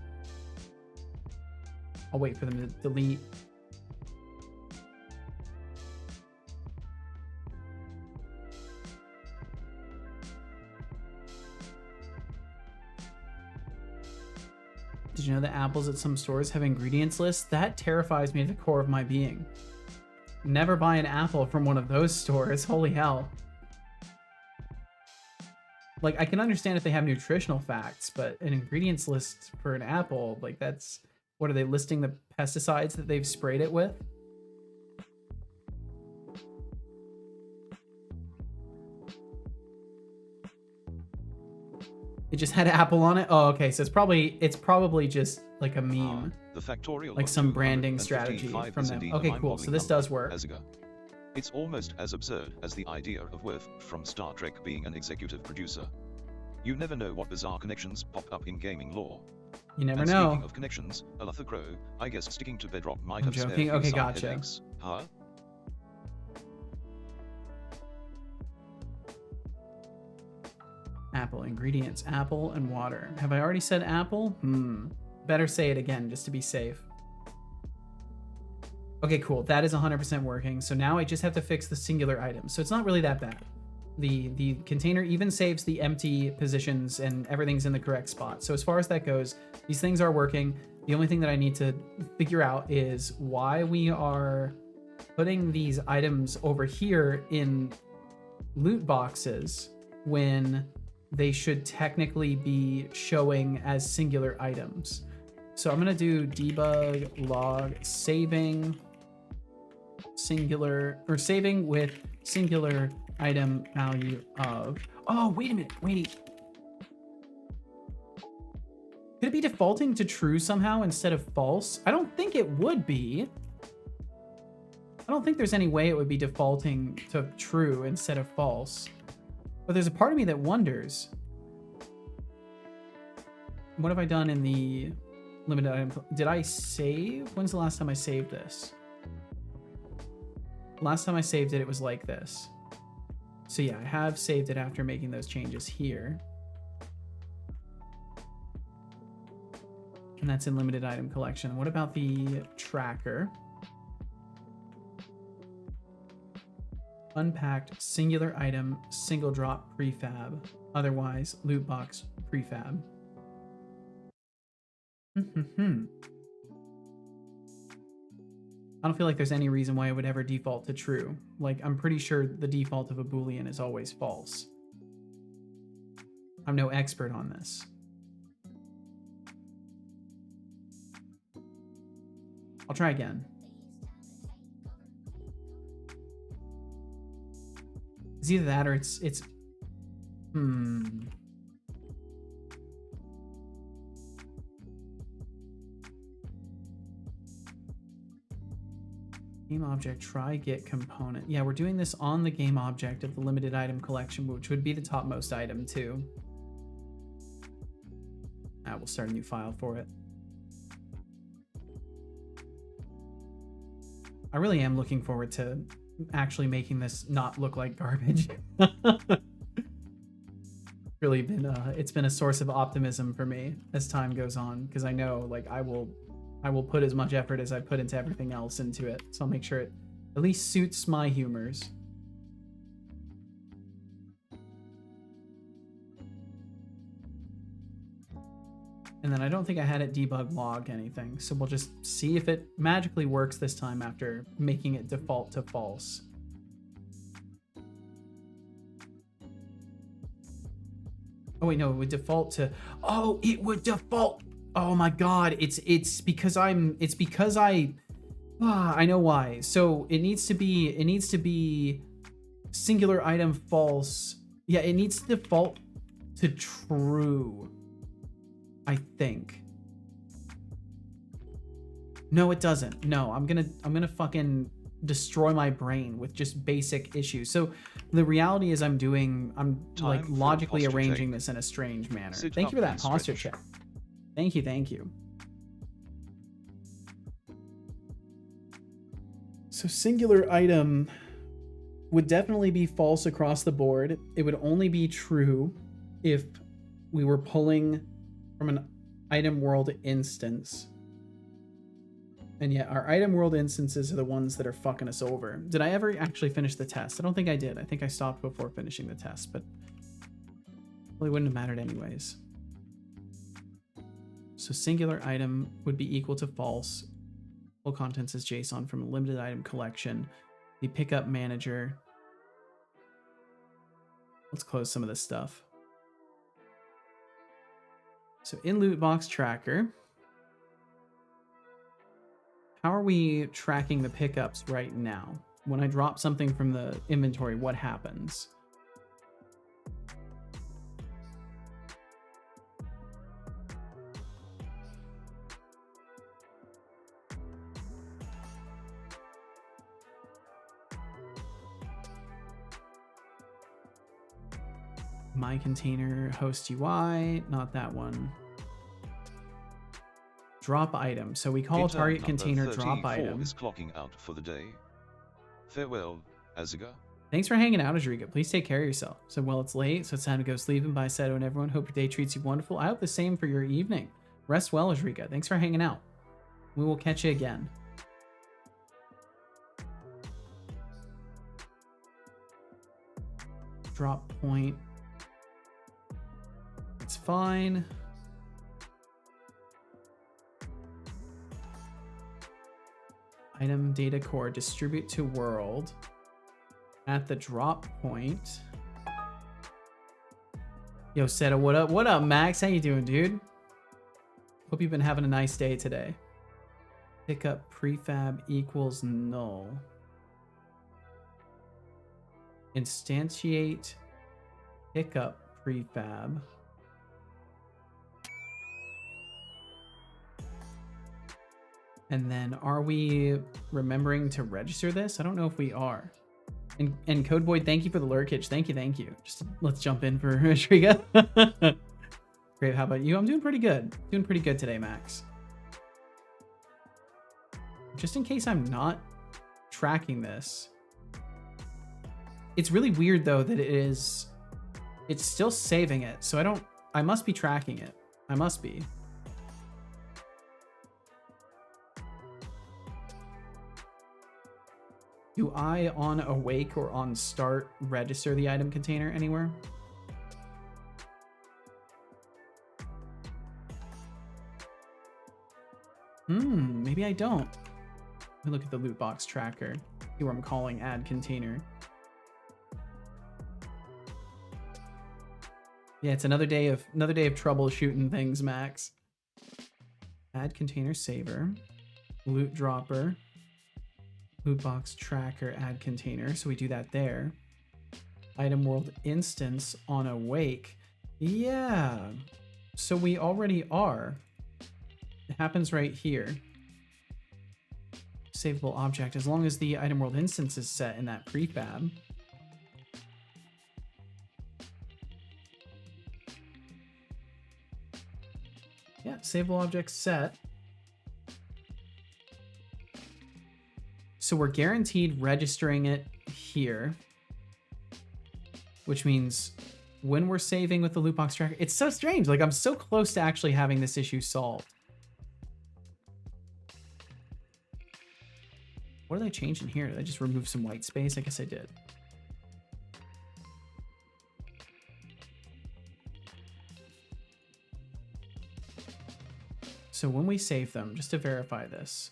I'll wait for them to delete. Did you know that apples at some stores have ingredients lists? That terrifies me to the core of my being. Never buy an apple from one of those stores. Holy hell. Like, I can understand if they have nutritional facts, but an ingredients list for an apple, like, that's... What are they listing? The pesticides that they've sprayed it with? It just had apple on it? Oh, okay. So it's probably just like a meme. The factorial like some branding strategy from them. Okay, cool. So this does work. It's almost as absurd as the idea of Worf from Star Trek being an executive producer. You never know what bizarre connections pop up in gaming lore. You never know. Speaking of connections, Alatha Crow, I guess sticking to Bedrock might I'm have joking. Okay, gotcha. Headaches. Huh? Apple ingredients, apple and water. Have I already said apple? Better say it again just to be safe. Okay, cool. That is 100% working. So now I just have to fix the singular item. So it's not really that bad. The container even saves the empty positions and everything's in the correct spot. So as far as that goes, these things are working. The only thing that I need to figure out is why we are putting these items over here in loot boxes when they should technically be showing as singular items. So I'm gonna do debug log saving singular, or saving with singular item value of, oh, wait a minute, wait. Could it be defaulting to true somehow instead of false? I don't think it would be. I don't think there's any way it would be defaulting to true instead of false. But there's a part of me that wonders, what have I done in the limited item? Did I save? When's the last time I saved this? Last time I saved it, it was like this. So yeah, I have saved it after making those changes here. And that's in limited item collection. What about the tracker? Unpacked, singular item, single drop prefab. Otherwise, loot box prefab. I don't feel like there's any reason why it would ever default to true. Like, I'm pretty sure the default of a Boolean is always false. I'm no expert on this. I'll try again. It's either that or it's game object, try get component. Yeah, we're doing this on the game object of the limited item collection, which would be the topmost item too. We'll start a new file for it. I really am looking forward to actually making this not look like garbage. Really been it's been a source of optimism for me as time goes on, because I know like I will put as much effort as I put into everything else into it. So I'll make sure it at least suits my humors. And then I don't think I had it debug log anything. So we'll just see if it magically works this time after making it default to false. Oh wait, no, it would default to, oh, it would default. Oh my God, it's because I know why. So it needs to be singular item false. Yeah, it needs to default to true, I think. No, it doesn't. No, I'm gonna fucking destroy my brain with just basic issues. So the reality is I'm like logically arranging this in a strange manner. Thank you for that posture check. Thank you. So singular item would definitely be false across the board. It would only be true if we were pulling from an item world instance. And yet our item world instances are the ones that are fucking us over. Did I ever actually finish the test? I don't think I did. I think I stopped before finishing the test, but really wouldn't have mattered anyways. So singular item would be equal to false. Full contents is JSON from a limited item collection. The pickup manager. Let's close some of this stuff. So in loot box tracker, how are we tracking the pickups right now? When I drop something from the inventory, what happens? My container host UI, not that one. Drop item. So we call target container drop item. Is clocking out for the day. Farewell, Aziga. Thanks for hanging out, Ajrika. Please take care of yourself. So, well, it's late, so it's time to go sleep. And bye, Seto and everyone. Hope your day treats you wonderful. I hope the same for your evening. Rest well, Ajrika. Thanks for hanging out. We will catch you again. drop point. It's fine. Item data core, distribute to world. At the drop point. Yo, Seta, what up? What up, Max? How you doing, dude? Hope you've been having a nice day today. Pickup prefab equals null. Instantiate pickup prefab. And then are we remembering to register this? I don't know if we are. And Codeboy, thank you for the lurkage. Thank you. Just let's jump in for Shriga. Great, how about you? I'm doing pretty good. Doing pretty good today, Max. Just in case I'm not tracking this. It's really weird though that it's still saving it. So I must be tracking it. I must be. Do I on awake or on start register the item container anywhere? Maybe I don't. Let me look at the loot box tracker. See where I'm calling add container. Yeah, it's another day of troubleshooting things, Max. Add container saver, loot dropper, loot box tracker, add container. So we do that there. Item world instance on awake. Yeah. So we already are. It happens right here. Savable object, as long as the item world instance is set in that prefab. Yeah, savable object set. So we're guaranteed registering it here, which means when we're saving with the loot box tracker, it's so strange. Like I'm so close to actually having this issue solved. What did I change in here? Did I just remove some white space? I guess I did. So when we save them, just to verify this,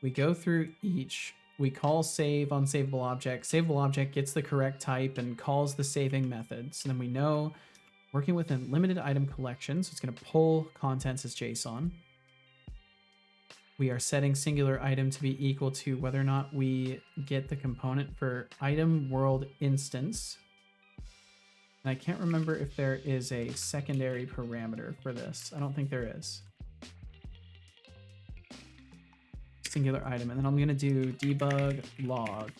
we go through each, we call save on savable object. Savable object gets the correct type and calls the saving method. So then we know working with a limited item collection, so it's going to pull contents as JSON. We are setting singular item to be equal to whether or not we get the component for item world instance. And I can't remember if there is a secondary parameter for this. I don't think there is. Singular item, and then I'm gonna do debug log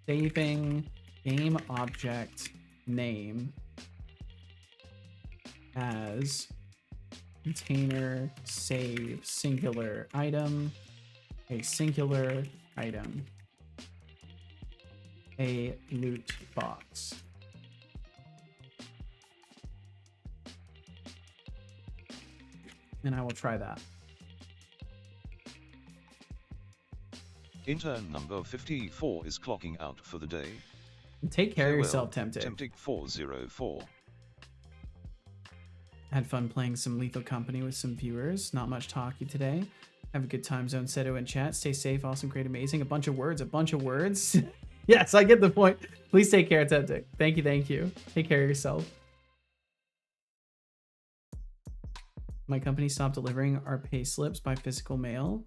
saving game object name as container save singular item, a singular item, a loot box. And I will try that. Intern number 54 is clocking out for the day. Take care of yourself, Tempted. Tempted 404. Had fun playing some Lethal Company with some viewers. Not much talky today. Have a good time, Zone Seto in chat. Stay safe, awesome, great, amazing. A bunch of words. Yes, I get the point. Please take care, Tempted. Thank you. Take care of yourself. My company stopped delivering our pay slips by physical mail.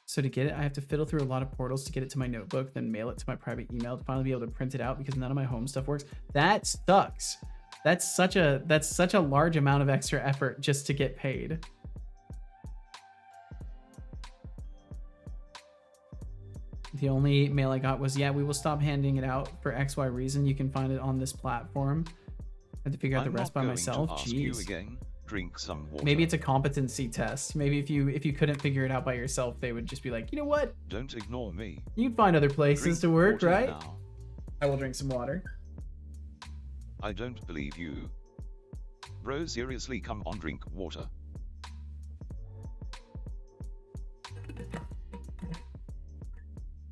So to get it, I have to fiddle through a lot of portals to get it to my notebook, then mail it to my private email to finally be able to print it out because none of my home stuff works. That sucks. That's such a large amount of extra effort just to get paid. The only mail I got was, yeah, we will stop handing it out for XY reason. You can find it on this platform. I had to figure out the rest by myself. Jeez. Drink some water. Maybe it's a competency test. Maybe if you couldn't figure it out by yourself, they would just be like, you know what? Don't ignore me. You'd find other places to work, right? Now. I will drink some water. I don't believe you. Bro, seriously, come on, drink water.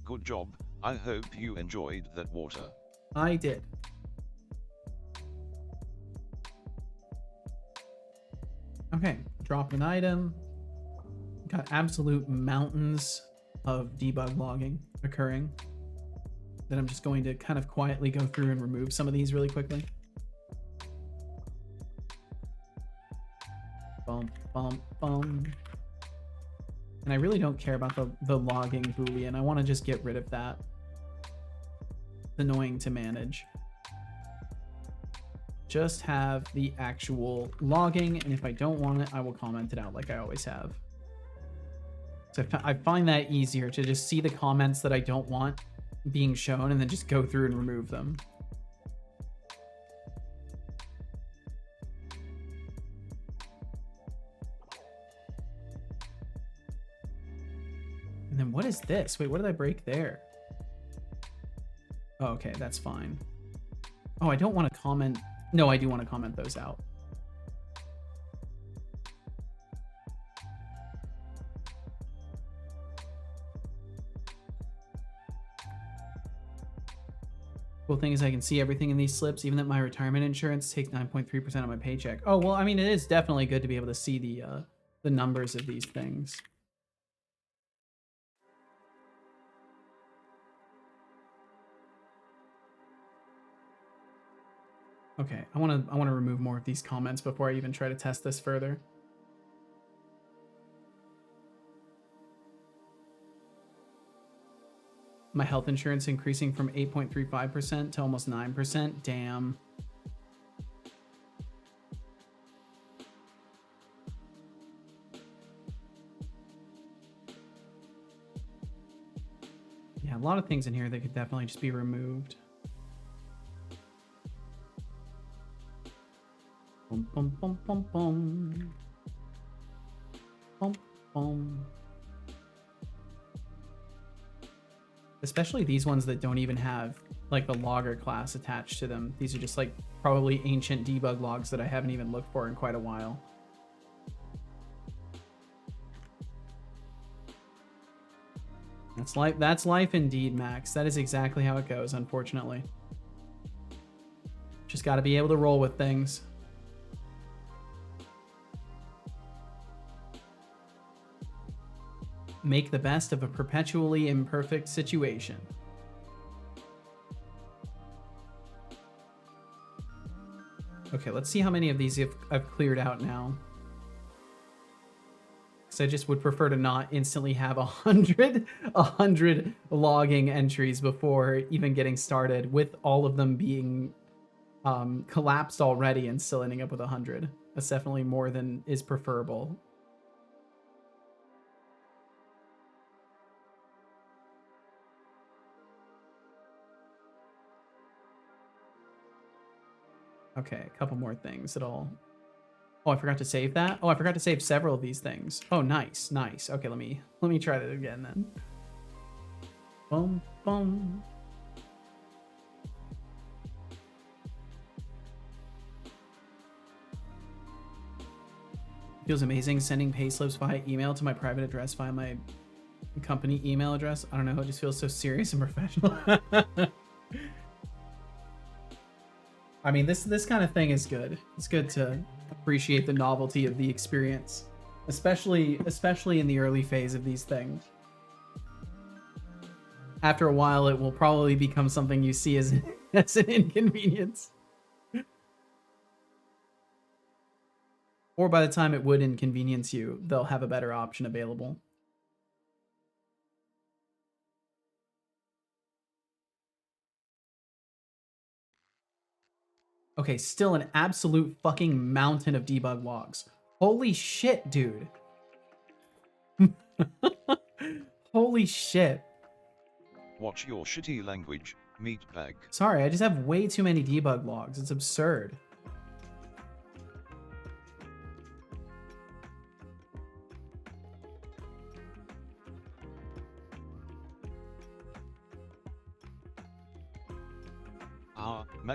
Good job. I hope you enjoyed that water. I did. Okay, drop an item. Got absolute mountains of debug logging occurring. Then I'm just going to kind of quietly go through and remove some of these really quickly. Bum, bum, bum. And I really don't care about the logging boolean. I want to just get rid of that. It's annoying to manage. Just have the actual logging, and if I don't want it, I will comment it out like I always have. So I find that easier to just see the comments that I don't want being shown and then just go through and remove them. And then what is this? Wait, what did I break there? Oh, okay, that's fine. Oh, I don't want to comment. No, I do want to comment those out. Cool thing is I can see everything in these slips, even that my retirement insurance takes 9.3% of my paycheck. Oh, well, I mean, it is definitely good to be able to see the numbers of these things. Okay, I want to remove more of these comments before I even try to test this further. My health insurance increasing from 8.35% to almost 9%. Damn. Yeah, a lot of things in here that could definitely just be removed. Bum, bum, bum, bum, bum. Bum, bum. Especially these ones that don't even have like the logger class attached to them. These are just like probably ancient debug logs that I haven't even looked for in quite a while. That's life indeed, Max. That is exactly how it goes, unfortunately. Just got to be able to roll with things. Make the best of a perpetually imperfect situation. Okay, let's see how many of these I've cleared out now. Because I just would prefer to not instantly have 100 logging entries before even getting started, with all of them being collapsed already and still ending up with 100. That's definitely more than is preferable. Okay, a couple more things that'll... Oh, I forgot to save that? Oh, I forgot to save several of these things. Oh, nice, nice. Okay, let me try that again then. Boom, boom. Feels amazing sending payslips via email to my private address via my company email address. I don't know, it just feels so serious and professional. I mean, this kind of thing is good. It's good to appreciate the novelty of the experience, especially in the early phase of these things. After a while, it will probably become something you see as an inconvenience. Or by the time it would inconvenience you, they'll have a better option available. Okay, still an absolute fucking mountain of debug logs. Holy shit, dude. Holy shit. Watch your shitty language, meatbag. Sorry, I just have way too many debug logs. It's absurd.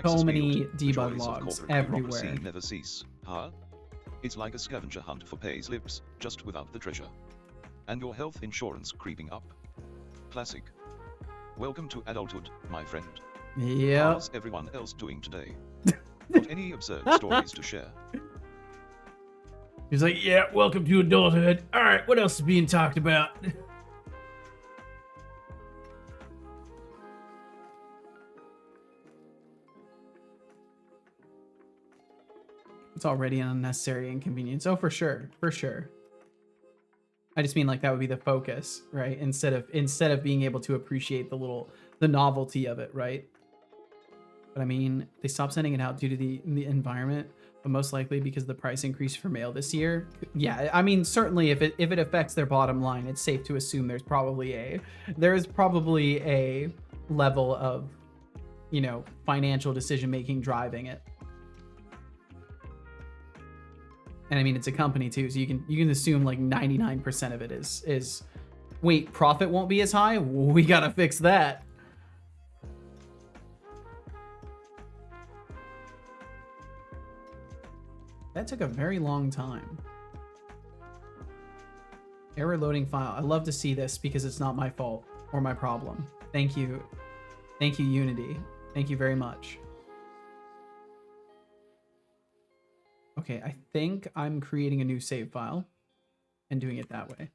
So many debug logs everywhere. Never cease. It's like a scavenger hunt for payslips, just without the treasure. And your health insurance creeping up. Classic. Welcome to adulthood, my friend. Yep. How's everyone else doing today? Got any absurd stories to share? He's like, yeah, welcome to adulthood. All right, what else is being talked about? It's already an unnecessary inconvenience. Oh, for sure, for sure. I just mean like that would be the focus, right? Instead of being able to appreciate the novelty of it, right? But I mean, they stopped sending it out due to the environment, but most likely because of the price increase for mail this year. Yeah, I mean, certainly if it affects their bottom line, it's safe to assume there's probably a level of, you know, financial decision making driving it. And I mean, it's a company too, so you can assume like 99% of it is wait, profit won't be as high? We gotta fix that. That took a very long time. Error loading file. I love to see this because it's not my fault or my problem. Thank you. Thank you, Unity. Thank you very much. Okay, I think I'm creating a new save file and doing it that way.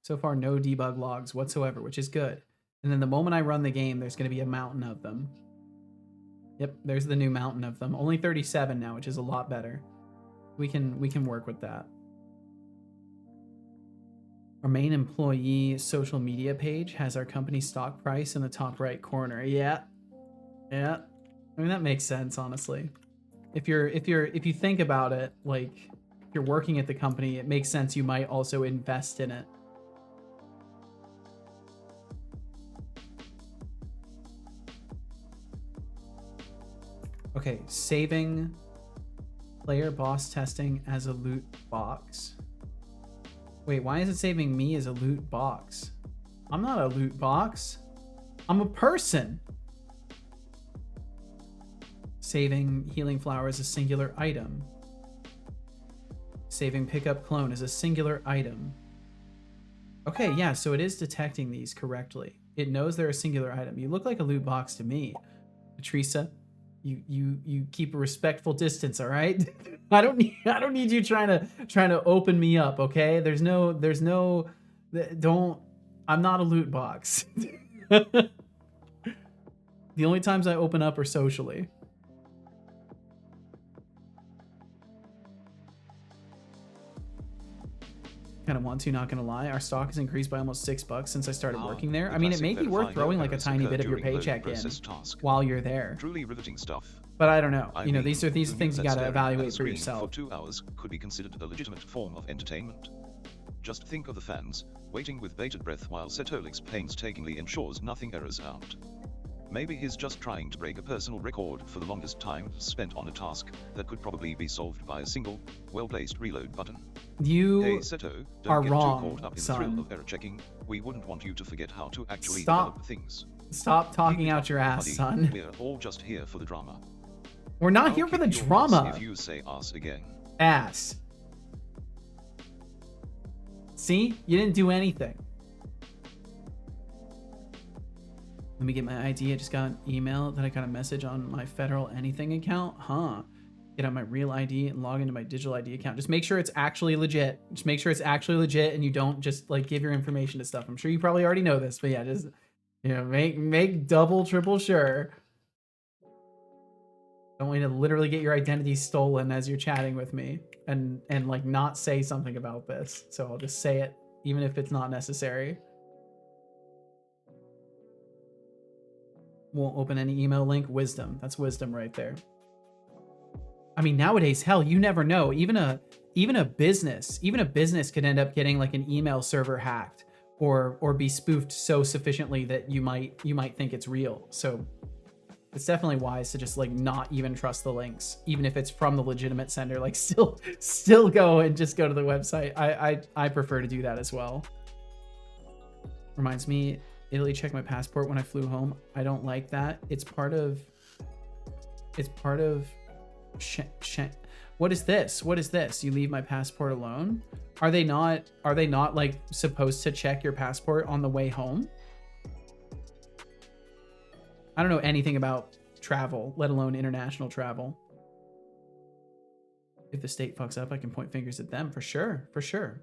So far, no debug logs whatsoever, which is good. And then the moment I run the game, there's going to be a mountain of them. Yep, there's the new mountain of them. Only 37 now, which is a lot better. We can work with that. Our main employee social media page has our company stock price in the top right corner. Yeah. I mean, that makes sense, honestly. If you think about it, like if you're working at the company, it makes sense you might also invest in it. Okay, saving player boss testing as a loot box. Wait, why is it saving me as a loot box? I'm not a loot box. I'm a person. Saving healing flower as a singular item. Saving pickup clone as a singular item. Okay, yeah, so it is detecting these correctly. It knows they're a singular item. You look like a loot box to me, Patricia. You keep a respectful distance, all right? I don't need you trying to open me up, okay? I'm not a loot box. The only times I open up are socially. Kind of want to, not gonna lie. Our stock has increased by almost $6 since I started working there. I mean, it may be worth throwing like a tiny bit of your paycheck in while you're there. Truly riveting stuff. But I don't know. You know, these are things you gotta evaluate for yourself. For 2 hours could be considered a legitimate form of entertainment. Just think of the fans waiting with bated breath while Setolix painstakingly ensures nothing errors out. Maybe he's just trying to break a personal record for the longest time spent on a task that could probably be solved by a single, well-placed reload button. You hey, Seto, don't are get wrong, too caught up in son. the thrill of error checking. We wouldn't want you to forget how to actually Stop. develop things. Stop talking out your ass, Buddy, son. We're all just here for the drama. We're not I'll here for the kick your drama. ass if you say ass again. Ass. See? You didn't do anything. Let me get my ID. I just got an email that I got a message on my federal anything account. Huh. Get out my real ID and log into my digital ID account. Just make sure it's actually legit. Just make sure it's actually legit and you don't just like give your information to stuff. I'm sure you probably already know this, but yeah, just, you know, make double, triple sure. Don't want you to literally get your identity stolen as you're chatting with me and like not say something about this. So I'll just say it even if it's not necessary. Won't open any email link. Wisdom. That's wisdom right there. I mean, nowadays, hell, you never know. Even a business could end up getting like an email server hacked or be spoofed so sufficiently that you might think it's real. So it's definitely wise to just like not even trust the links, even if it's from the legitimate sender. Like still go and just go to the website. I prefer to do that as well. Reminds me, Italy checked my passport when I flew home. I don't like that. It's part of what is this? You leave my passport alone? Are they not like supposed to check your passport on the way home? I don't know anything about travel, let alone international travel. If the state fucks up, I can point fingers at them for sure, for sure.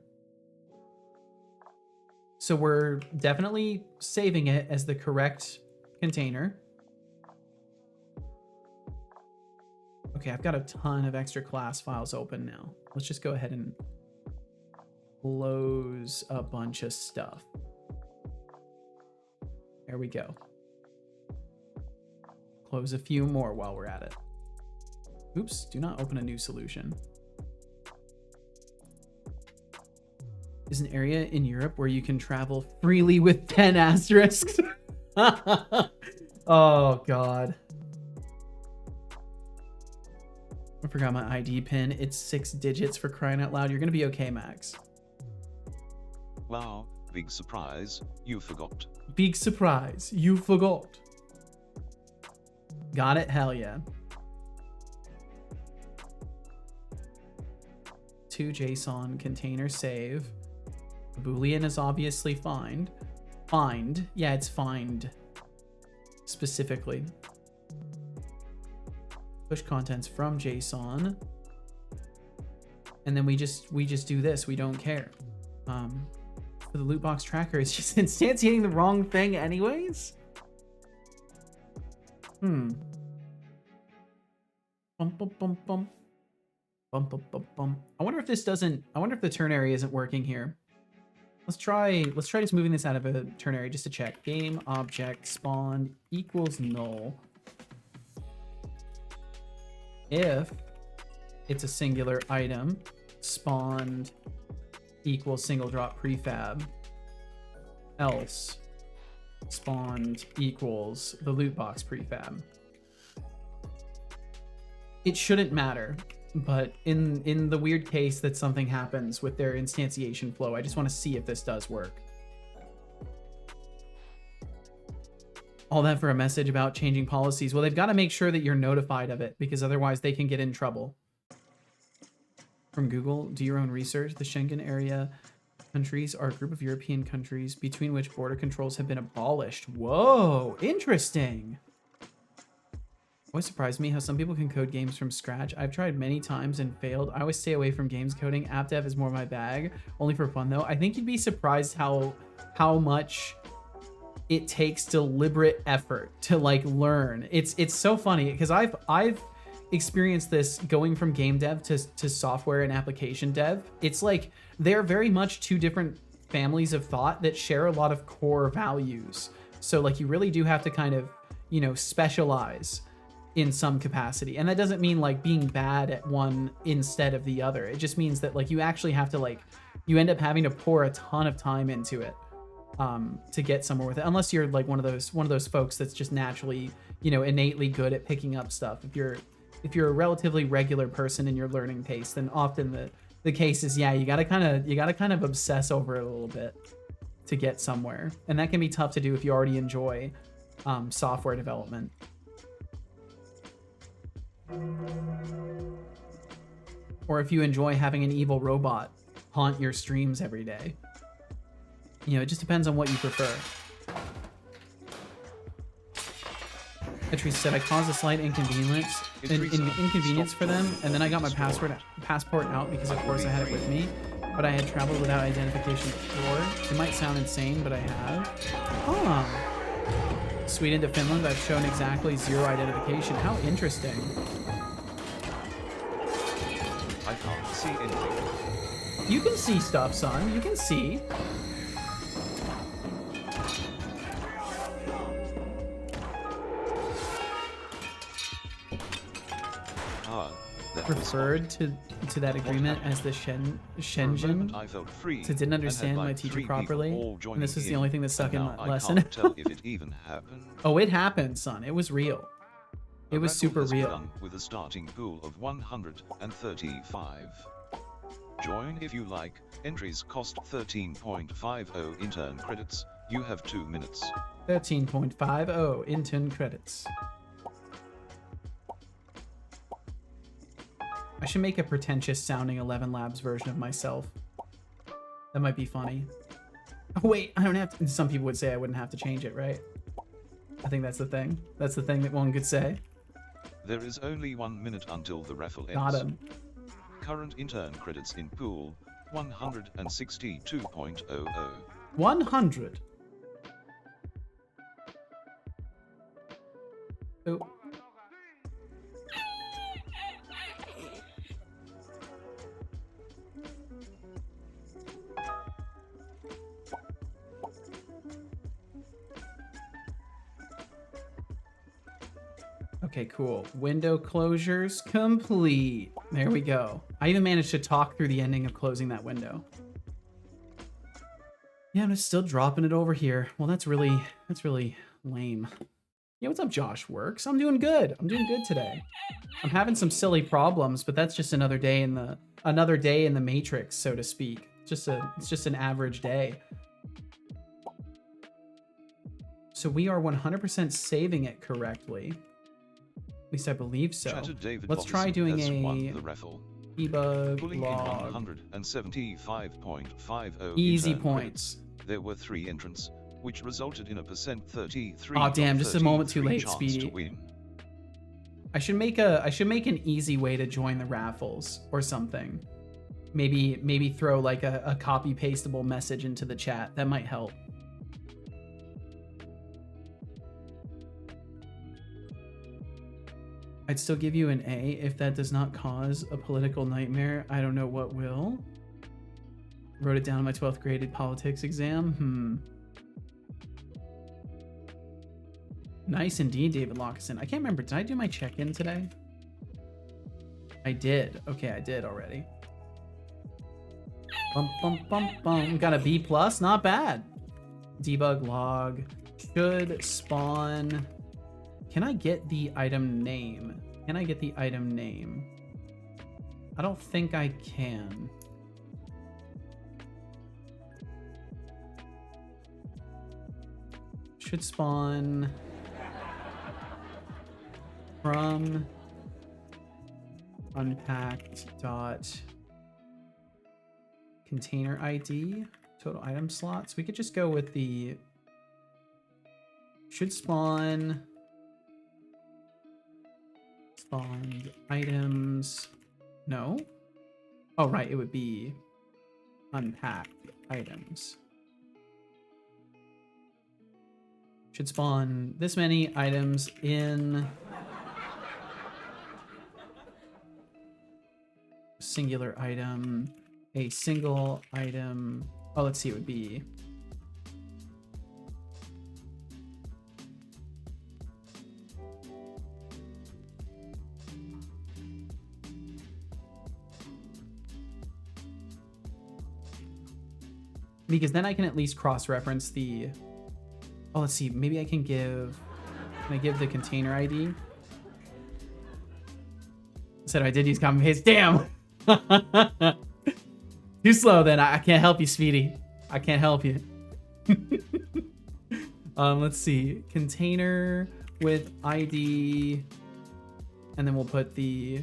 So we're definitely saving it as the correct container. Okay, I've got a ton of extra class files open now. Let's just go ahead and close a bunch of stuff. There we go. Close a few more while we're at it. Oops, do not open a new solution. Is an area in Europe where you can travel freely with 10 asterisks? Oh, God. I forgot my ID pin. It's 6 digits for crying out loud. You're going to be okay, Max. Wow, big surprise, you forgot. Big surprise, you forgot. Got it? Hell yeah. 2 JSON container save. Boolean is obviously find. Find. Yeah, it's find. Specifically. Push contents from JSON. And then we just do this. We don't care. For the loot box tracker, it's just instantiating the wrong thing anyways. Bum, bum, bum, bum. Bum, bum, bum, bum. I wonder if this doesn't, I wonder if the ternary isn't working here. Let's try just moving this out of a ternary just to check. Game object spawned equals null. If it's a singular item, spawned equals single drop prefab. Else spawned equals the loot box prefab. It shouldn't matter, but in the weird case that something happens with their instantiation flow, I just want to see if this does work. All that for a message about changing policies. Well, they've got to make sure that you're notified of it, because otherwise they can get in trouble. From Google, do your own research. The Schengen area countries are a group of European countries between which border controls have been abolished. Whoa, interesting. Always surprised me how some people can code games from scratch. I've tried many times and failed. I always stay away from games coding. App dev is more my bag. Only for fun though. I think you'd be surprised how much it takes deliberate effort to like learn. It's so funny because I've experienced this going from game dev to software and application dev. It's like they're very much two different families of thought that share a lot of core values. So like you really do have to kind of, you know, specialize in some capacity. And that doesn't mean like being bad at one instead of the other. It just means that like you actually have to like, you end up having to pour a ton of time into it to get somewhere with it. Unless you're like one of those folks that's just naturally, you know, innately good at picking up stuff. If you're a relatively regular person in your learning pace, then often the case is, yeah, you gotta kind of obsess over it a little bit to get somewhere. And that can be tough to do if you already enjoy software development. Or if you enjoy having an evil robot haunt your streams every day. You know, it just depends on what you prefer. Patrice said, I caused a slight inconvenience for them, and then I got my passport out because of course I had it with me, but I had traveled without identification before. It might sound insane, but I have. Huh. Sweden to Finland, I've shown exactly 0 identification. How interesting. I can't see anything. You can see stuff, son. You can see. Referred to that agreement as the Shenzhen. I felt free So didn't understand my teacher properly, and this is the only thing that stuck in my lesson. I can't tell if it even happened. Oh, it happened, son. It was real. It was super real. Begun with a starting pool of 135. Join if you like. Entries cost 13.50 intern credits. You have 2 minutes. 13.50 intern credits. I should make a pretentious sounding 11 Labs version of myself. That might be funny. Oh, wait, I don't have to. Some people would say I wouldn't have to change it, right? I think that's the thing. That's the thing that one could say. There is only 1 minute until the raffle ends. Got him. Current intern credits in pool 162.00. 100. Oh. Okay, cool. Window closures complete. There we go. I even managed to talk through the ending of closing that window. Yeah, I'm just still dropping it over here. Well, that's really lame. Yeah, what's up, Josh Works? I'm doing good. I'm doing good today. I'm having some silly problems, but that's just another day in the matrix, so to speak. It's just an average day. So we are 100% saving it correctly. At least I believe so. Let's try doing a debug log. 175.50 easy points. There were 3 entrants, which resulted in a %33. Oh damn! Just a moment too late, Speedy. I should make an easy way to join the raffles or something. Maybe throw like a copy pastable message into the chat. That might help. I'd still give you an A if that does not cause a political nightmare. I don't know what will. Wrote it down in my 12th grade politics exam. Nice indeed, David Lockeson. I can't remember. Did I do my check-in today? I did. Okay, I did already. Bum, bum, bum, bum. Got a B+. Not bad. Debug log. Should spawn... Can I get the item name? Can I get the item name? I don't think I can. Should spawn from unpacked dot container ID total item slots. We could just go with the should spawned items. No. Oh right, it would be unpacked items. Should spawn this many items in singular item, a single item. Oh, let's see, it would be because then I can at least cross-reference the... Oh, let's see. Maybe I can give... Can I give the container ID? I said I did use copy paste. Damn! Too slow then. I can't help you, Speedy. I can't help you. Let's see. Container with ID. And then we'll put the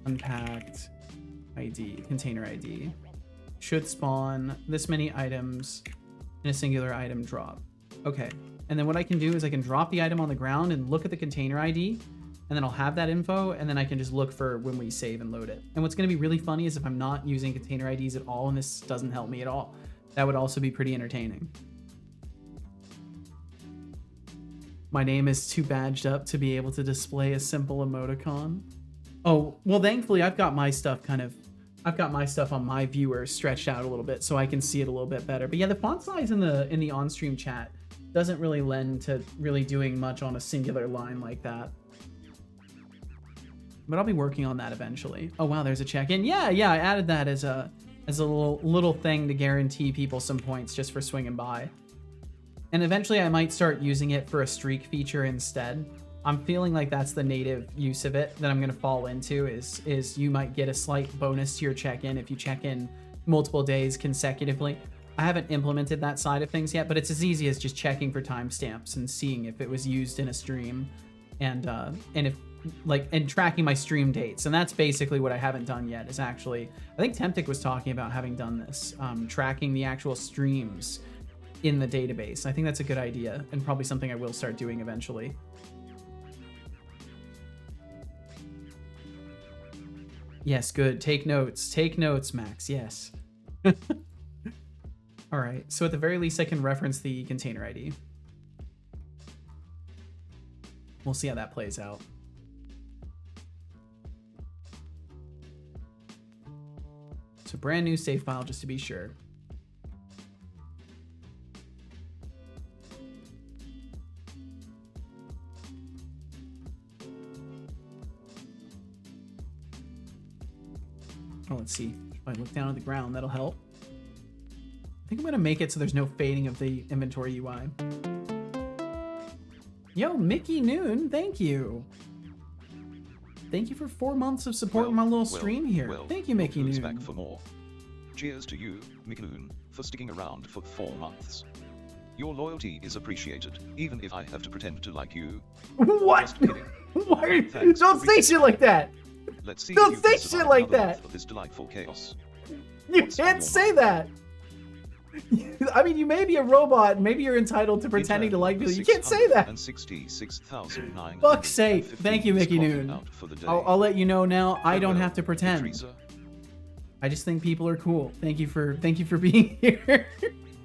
unpacked ID. Container ID. Should spawn this many items in a singular item drop. Okay, and then what I can do is I can drop the item on the ground and look at the container ID, and then I'll have that info, and then I can just look for when we save and load it. And what's gonna be really funny is if I'm not using container IDs at all and this doesn't help me at all, that would also be pretty entertaining. My name is too badged up to be able to display a simple emoticon. Oh, well thankfully I've got my stuff on my viewer stretched out a little bit so I can see it a little bit better. But yeah, the font size in the on-stream chat doesn't really lend to really doing much on a singular line like that. But I'll be working on that eventually. Oh wow, there's a check-in. Yeah, I added that as a little thing to guarantee people some points just for swinging by. And eventually I might start using it for a streak feature instead. I'm feeling like that's the native use of it that I'm going to fall into is you might get a slight bonus to your check-in if you check in multiple days consecutively. I haven't implemented that side of things yet, but it's as easy as just checking for timestamps and seeing if it was used in a stream and tracking my stream dates. And that's basically what I haven't done yet is actually, I think Temptic was talking about having done this, tracking the actual streams in the database. I think that's a good idea and probably something I will start doing eventually. Yes, good. Take notes. Take notes, Max. Yes. All right. So at the very least, I can reference the container ID. We'll see how that plays out. So brand new save file just to be sure. Oh, let's see. If I look down at the ground, that'll help. I think I'm gonna make it so there's no fading of the inventory UI. Yo, Mickey Noon, thank you. Thank you for 4 months of supporting my little stream here. Thank you, Mickey Noon. Back for more. Cheers to you, Mickey Noon, for sticking around for 4 months. Your loyalty is appreciated, even if I have to pretend to like you. What? Just kidding. Why are you... Don't say shit like that. Let's see. Don't say shit like that. Of this delightful chaos. You can't say that. I mean, you may be a robot. Maybe you're entitled to pretending to like people. You can't say that. Fuck's sake. Thank you, Mickey Noon. I'll let you know now. I don't have to pretend. I just think people are cool. Thank you for being here.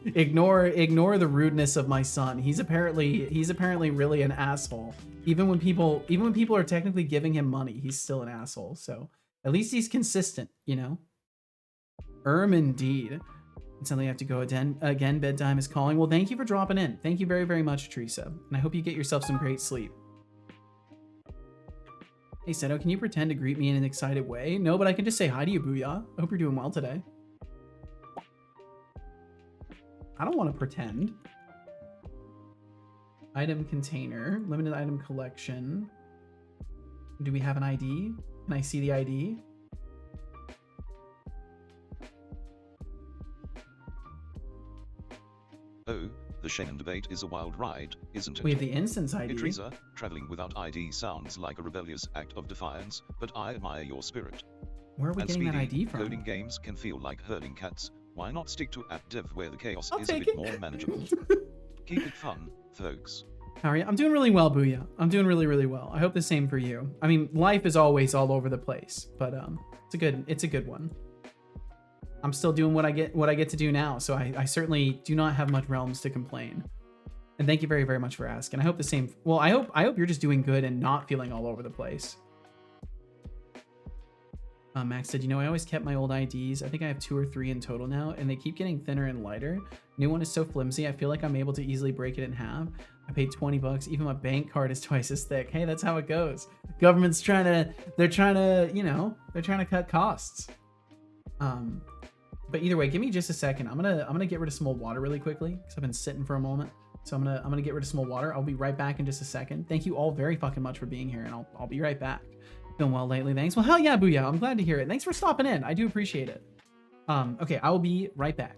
Ignore the rudeness of my son. He's apparently really an asshole. Even when people are technically giving him money, he's still an asshole. So at least he's consistent, you know. Indeed. And suddenly I have to go again. Bedtime is calling. Well, thank you for dropping in. Thank you very, very much, Teresa. And I hope you get yourself some great sleep. Hey, Seto, can you pretend to greet me in an excited way? No, but I can just say hi to you, Booyah. I hope you're doing well today. I don't want to pretend. Item container, limited item collection. Do we have an ID? Can I see the ID? Oh, the Shannon debate is a wild ride, isn't it? We have the instance ID. Teresa, traveling without ID sounds like a rebellious act of defiance, but I admire your spirit. Where are we getting that ID from? Coding games can feel like herding cats. Why not stick to app dev where the chaos is a bit more manageable? Keep it fun, folks. How are you? I'm doing really well, Booyah. I'm doing really, really well. I hope the same for you. I mean, life is always all over the place, but it's a good one. I'm still doing what I get to do now, so I certainly do not have much realms to complain. And thank you very, very much for asking. I hope the same. Well, I hope you're just doing good and not feeling all over the place. Max said, you know, I always kept my old IDs. I think I have 2 or 3 in total now, and they keep getting thinner and lighter. New one is so flimsy, I feel like I'm able to easily break it in half. I paid 20 bucks. Even my bank card is twice as thick. Hey, that's how it goes. Government's trying to cut costs. But either way, give me just a second. I'm gonna get rid of some old water really quickly because I've been sitting for a moment. So I'm gonna get rid of some old water. I'll be right back in just a second. Thank you all very fucking much for being here, and I'll be right back. Feeling well lately, thanks. Well, hell yeah, Booyah. I'm glad to hear it. Thanks for stopping in. I do appreciate it. Okay, I will be right back.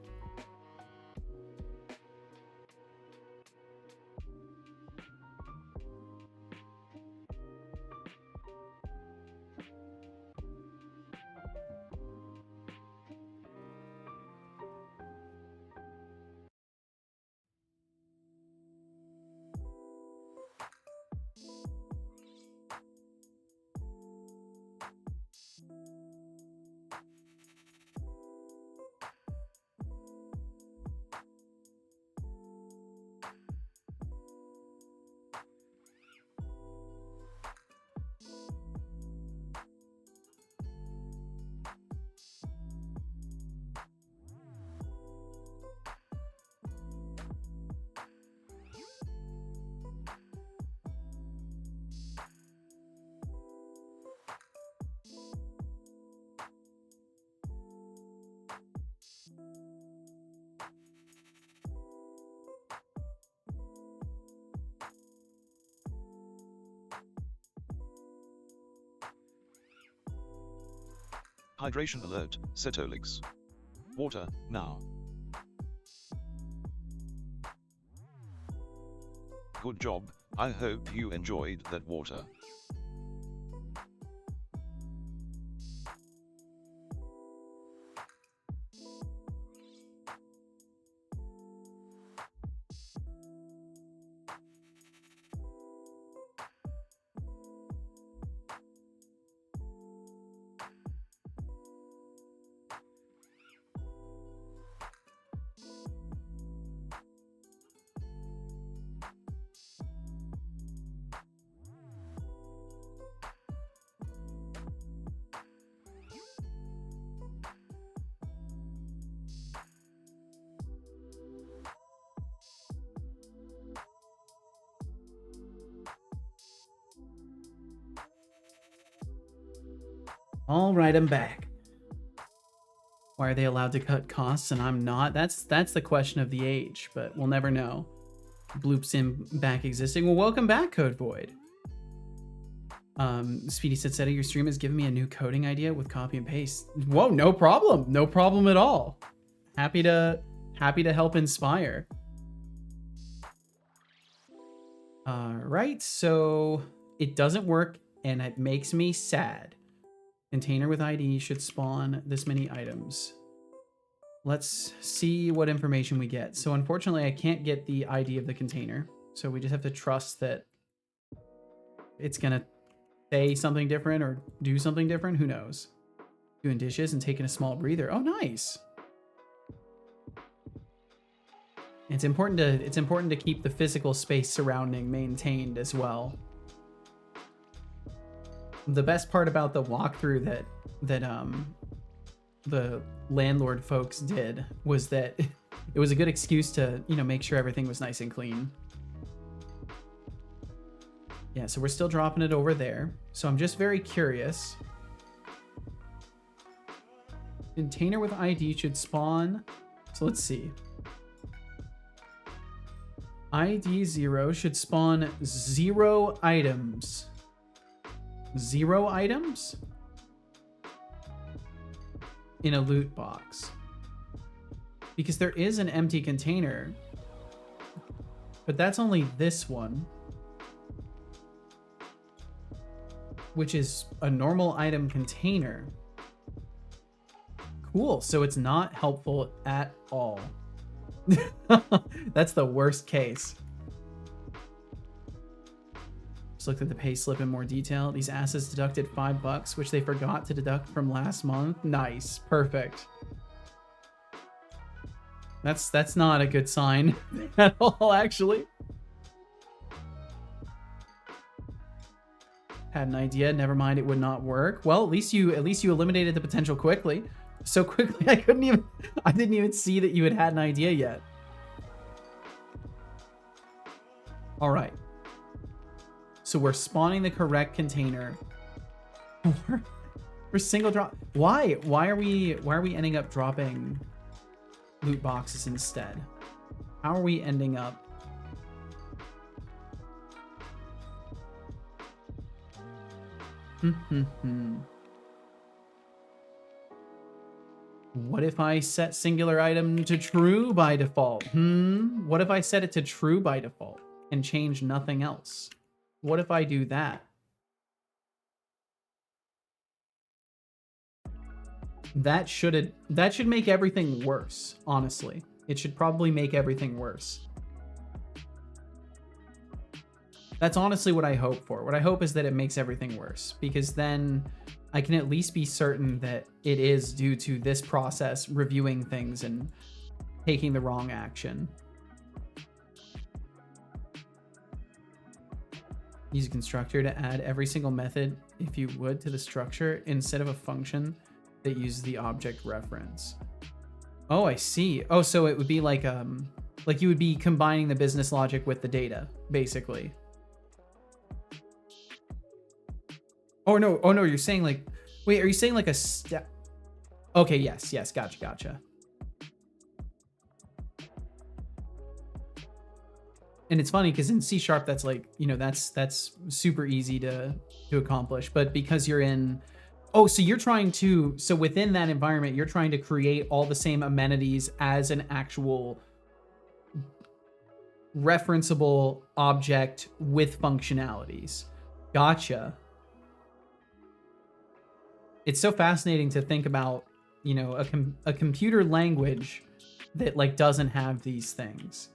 Hydration alert, Setolix. Water, now. Good job, I hope you enjoyed that water. All right, I'm back. Why are they allowed to cut costs and I'm not? That's the question of the age, but we'll never know. Bloop Sim back existing. Well, welcome back, Code Void. Speedy said, your stream has given me a new coding idea with copy and paste. Whoa, no problem. No problem at all. Happy to help inspire. Right, so it doesn't work and it makes me sad. Container with ID should spawn this many items. Let's see what information we get. So unfortunately, I can't get the ID of the container. So we just have to trust that it's gonna say something different or do something different. Who knows? Doing dishes and taking a small breather. Oh, nice. It's important to keep the physical space surrounding maintained as well. The best part about the walkthrough that the landlord folks did was that it was a good excuse to, make sure everything was nice and clean. Yeah, so we're still dropping it over there. So I'm just very curious. Container with ID should spawn. So let's see. ID 0 should spawn 0 items. 0 items? In a loot box. Because there is an empty container. But that's only this one. Which is a normal item container. Cool, so it's not helpful at all. That's the worst case. Just looked at the pay slip in more detail. These asses deducted $5, which they forgot to deduct from last month. Nice, perfect. That's not a good sign at all, actually. Had an idea, never mind, it would not work. Well, at least you eliminated the potential quickly. So quickly I didn't even see that you had an idea yet. All right. So we're spawning the correct container for single drop. Why are we ending up dropping loot boxes instead? How are we ending up? What if I set singular item to true by default? What if I set it to true by default and change nothing else? What if I do that? That should make everything worse, honestly. It should probably make everything worse. That's honestly what I hope for. What I hope is that it makes everything worse, because then I can at least be certain that it is due to this process reviewing things and taking the wrong action. Use a constructor to add every single method, if you would, to the structure instead of a function that uses the object reference. Oh, I see. Oh, so it would be like you would be combining the business logic with the data, basically. Oh no, you're saying like, wait, are you saying like a step? Okay, yes, gotcha. And it's funny because in C#, that's like, that's super easy to accomplish. But because you're in, so you're trying to, so within that environment, you're trying to create all the same amenities as an actual referenceable object with functionalities. Gotcha. It's so fascinating to think about, a computer language that like doesn't have these things.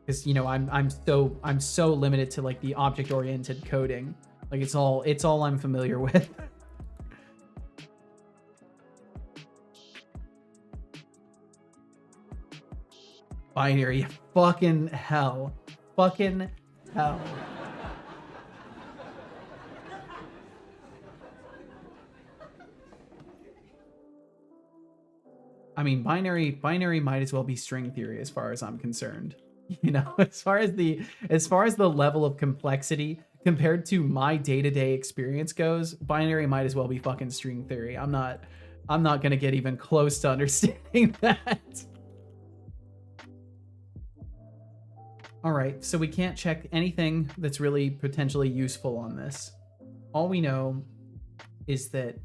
Because I'm so limited to like the object-oriented coding. Like it's all I'm familiar with. Binary, fucking hell. I mean, binary might as well be string theory as far as I'm concerned. As far as the level of complexity compared to my day-to-day experience goes, binary might as well be fucking string theory. I'm not gonna get even close to understanding that. All right, so we can't check anything that's really potentially useful on this. All we know is that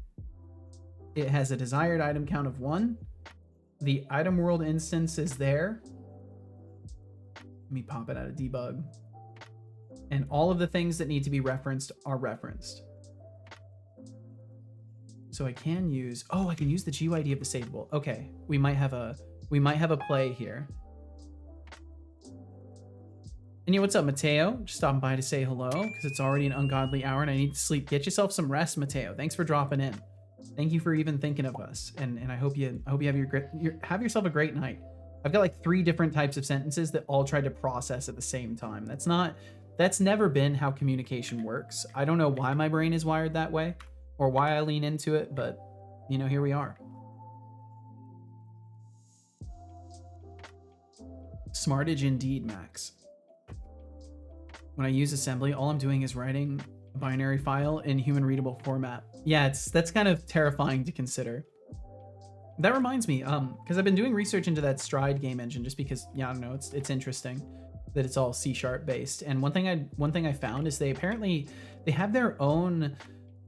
it has a desired item count of 1. The item world instance is there. Let me pop it out of debug. And all of the things that need to be referenced are referenced. So I can use, oh, I can use the GUID of the saveable. Okay, we might have a play here. And yeah, what's up, Mateo? Just stopping by to say hello because it's already an ungodly hour and I need to sleep. Get yourself some rest, Mateo. Thanks for dropping in. Thank you for even thinking of us. And I hope you have have yourself a great night. I've got like 3 different types of sentences that all tried to process at the same time. That's never been how communication works. I don't know why my brain is wired that way or why I lean into it, but you know, here we are. Smartage indeed, Max. When I use assembly, all I'm doing is writing a binary file in human readable format. Yeah, that's kind of terrifying to consider. That reminds me, because I've been doing research into that Stride game engine just because, yeah, I don't know, it's interesting that it's all C# based. And one thing I found is they have their own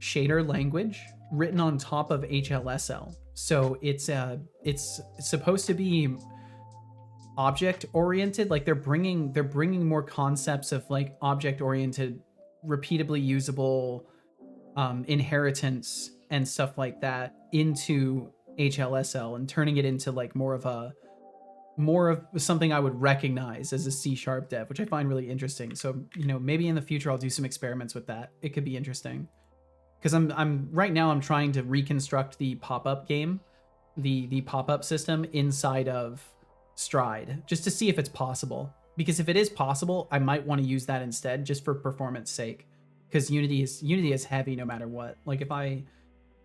shader language written on top of HLSL. So it's supposed to be object oriented, like they're bringing more concepts of like object oriented, repeatably usable inheritance and stuff like that into HLSL and turning it into like more of something I would recognize as a C# dev, which I find really interesting. So, you know, maybe in the future I'll do some experiments with that. It could be interesting because I'm right now I'm trying to reconstruct the pop-up game, the pop-up system inside of Stride, just to see if it's possible. Because if it is possible, I might want to use that instead, just for performance sake. Because Unity is heavy no matter what. Like if I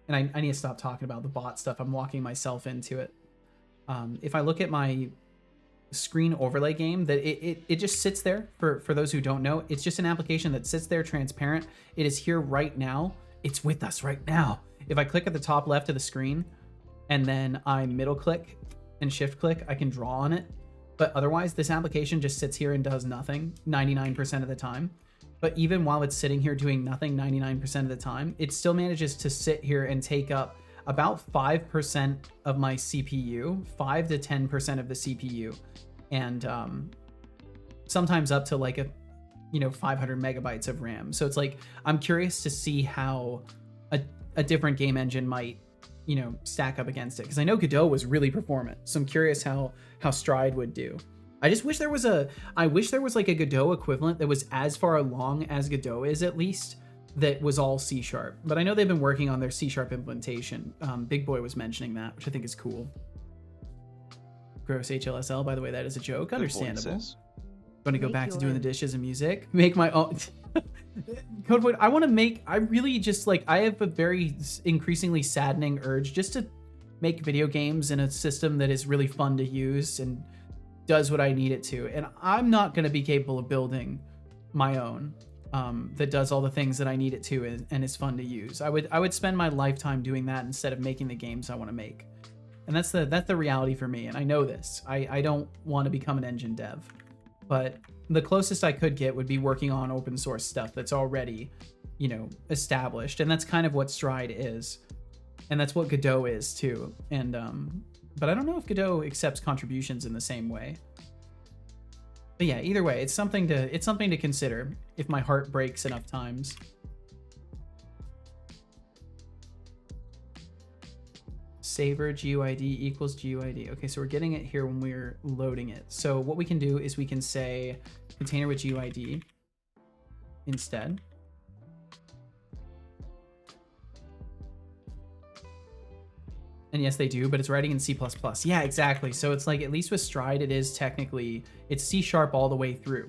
need to stop talking about the bot stuff. I'm walking myself into it. If I look at my screen overlay game, that it just sits there. For those who don't know, it's just an application that sits there transparent. It is here right now. It's with us right now. If I click at the top left of the screen, and then I middle click and shift click, I can draw on it. But otherwise, this application just sits here and does nothing 99% of the time. But even while it's sitting here doing nothing 99% of the time, it still manages to sit here and take up about 5% of my CPU, 5 to 10% of the CPU, and sometimes up to like 500 megabytes of RAM. So it's like, I'm curious to see how a different game engine might, stack up against it. Because I know Godot was really performant. So I'm curious how Stride would do. I just wish there was like a Godot equivalent that was as far along as Godot is, at least, that was all C#. But I know they've been working on their C# implementation. Big Boy was mentioning that, which I think is cool. Gross HLSL, by the way, that is a joke. Understandable. Going to go back to doing the dishes and music. Make my own. Codewood, I really just like, I have a very increasingly saddening urge just to make video games in a system that is really fun to use and does what I need it to. And I'm not going to be capable of building my own that does all the things that I need it to and is fun to use. I would spend my lifetime doing that instead of making the games I want to make. And that's the reality for me. And I know this. I don't want to become an engine dev, but the closest I could get would be working on open source stuff that's already, established. And that's kind of what Stride is. And that's what Godot is too. And, but I don't know if Godot accepts contributions in the same way. But yeah, either way, it's something to consider if my heart breaks enough times. Saver GUID equals GUID. Okay, so we're getting it here when we're loading it. So what we can do is we can say container with GUID instead. And yes, they do, but it's writing in C++. Yeah, exactly. So it's like, at least with Stride, it's C# all the way through.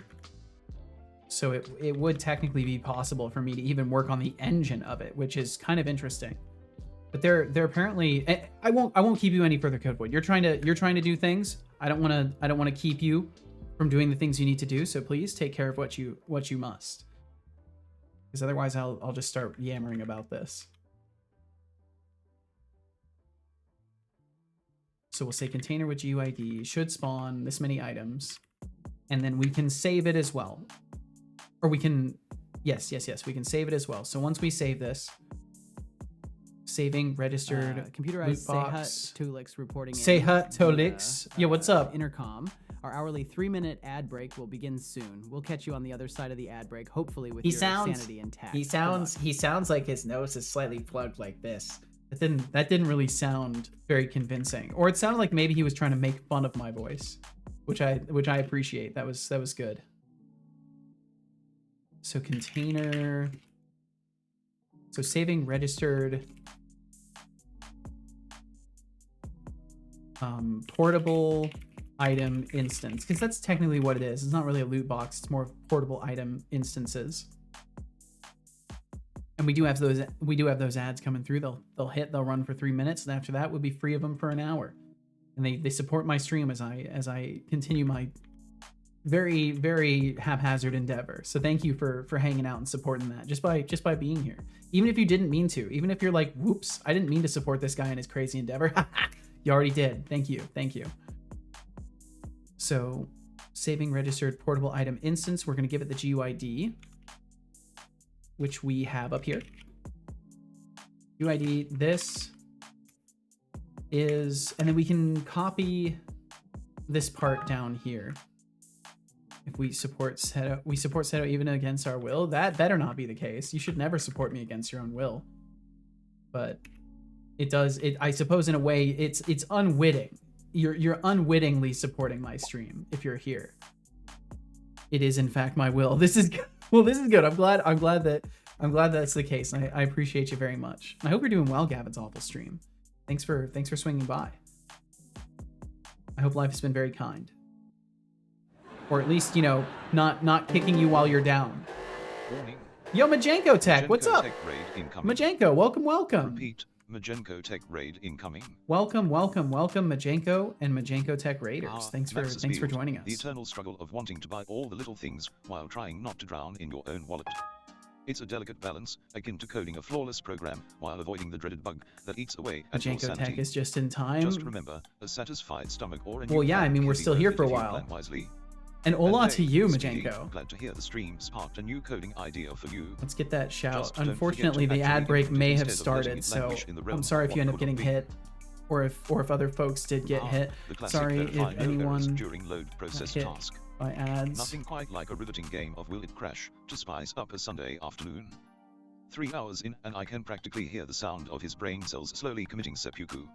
So it would technically be possible for me to even work on the engine of it, which is kind of interesting. But they're apparently, I won't keep you any further, Codevoid. You're trying to do things. I don't want to keep you from doing the things you need to do. So please take care of what you must. because otherwise I'll just start yammering about this. So we'll say container with GUID should spawn this many items, and then we can save it as well. Or we can, yes, we can save it as well. So once we save this, saving registered computerized loot box. Tolix reporting. Sehut Tolix. Yeah, what's up? Intercom. Our hourly 3-minute ad break will begin soon. We'll catch you on the other side of the ad break, hopefully with your sanity intact. He sounds like his nose is slightly plugged like this. That didn't really sound very convincing. Or it sounded like maybe he was trying to make fun of my voice, which I appreciate. That was good. So container. So saving registered portable item instance, because that's technically what it is. It's not really a loot box. It's more portable item instances. And we do have those ads coming through. They'll run for 3 minutes, and after that we'll be free of them for an hour. And they support my stream as I continue my very, very haphazard endeavor. So thank you for hanging out and supporting that just by being here. Even if you didn't mean to, even if you're like, whoops, I didn't mean to support this guy in his crazy endeavor. You already did. Thank you. So saving registered portable item instance, we're going to give it the GUID, which we have up here. UID, this is, and then we can copy this part down here. If we support Seto even against our will. That better not be the case. You should never support me against your own will. But it does, I suppose in a way it's unwitting. You're unwittingly supporting my stream if you're here. It is in fact my will. This is good. Well, this is good. I'm glad that's the case. And I appreciate you very much. And I hope you're doing well, Gavin's awful stream. Thanks for swinging by. I hope life has been very kind. Or at least, not kicking you while you're down. Warning. Yo, Majenko Tech, what's up? Tech raid incoming. Majenko, welcome. Repeat, Majenko Tech raid incoming. Welcome, Majenko and Majenko Tech Raiders. Thanks for joining us. The eternal struggle of wanting to buy all the little things while trying not to drown in your own wallet. It's a delicate balance, akin to coding a flawless program while avoiding the dreaded bug that eats away at your Majenko sanity. Tech is just in time. Just remember, a satisfied stomach or a new well, yeah, I mean, we're still here for a while. And hola to you, Majenko. Glad to hear the stream sparked a new coding idea for you. Let's get that shout. Unfortunately, the ad break may have started, so I'm sorry if you end up getting hit, or if other folks did get hit. Sorry if anyone during load process hit task. By ads. Nothing quite like a riveting game of Will It Crash to spice up a Sunday afternoon. 3 hours in, and I can practically hear the sound of his brain cells slowly committing seppuku.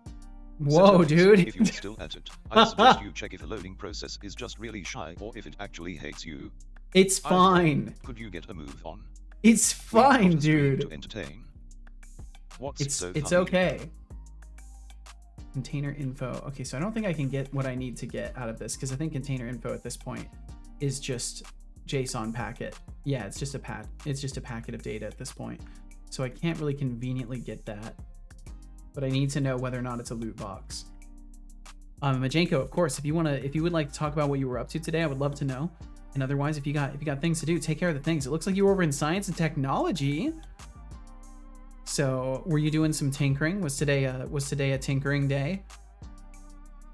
Whoa, dude. If you're still at it, I suggest you check if the loading process is just really shy or if it actually hates you. It's fine. Could you get a move on? It's fine, dude. To entertain. What's so it's funny? okay. Container info. Okay, so I don't think I can get what I need to get out of this because I think container info at this point is just JSON packet. Yeah, it's just a packet of data at this point. So I can't really conveniently get that. But I need to know whether or not it's a loot box. Majenko, of course, if you would like to talk about what you were up to today, I would love to know. And otherwise, if you got things to do, take care of the things. It looks like you were over in science and technology. So were you doing some tinkering? Was today a tinkering day?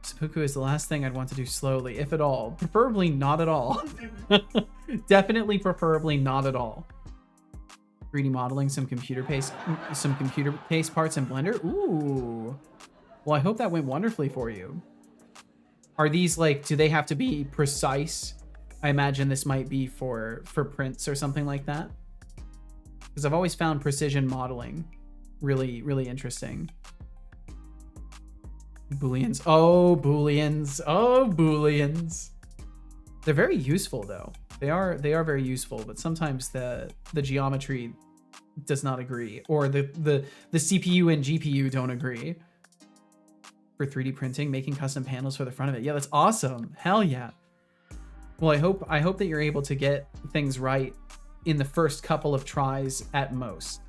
Seppuku is the last thing I'd want to do slowly, if at all. Preferably not at all. Definitely preferably not at all. 3D modeling some computer paste parts in Blender. Ooh. Well, I hope that went wonderfully for you. Are these do they have to be precise? I imagine this might be for prints or something like that. Because I've always found precision modeling really, really interesting. Booleans. Oh, Booleans. Oh, Booleans. They're very useful though. They are very useful, but sometimes the geometry does not agree, or the CPU and GPU don't agree. For 3D printing, making custom panels for the front of it. Yeah, that's awesome. Hell yeah. Well, I hope that you're able to get things right in the first couple of tries at most.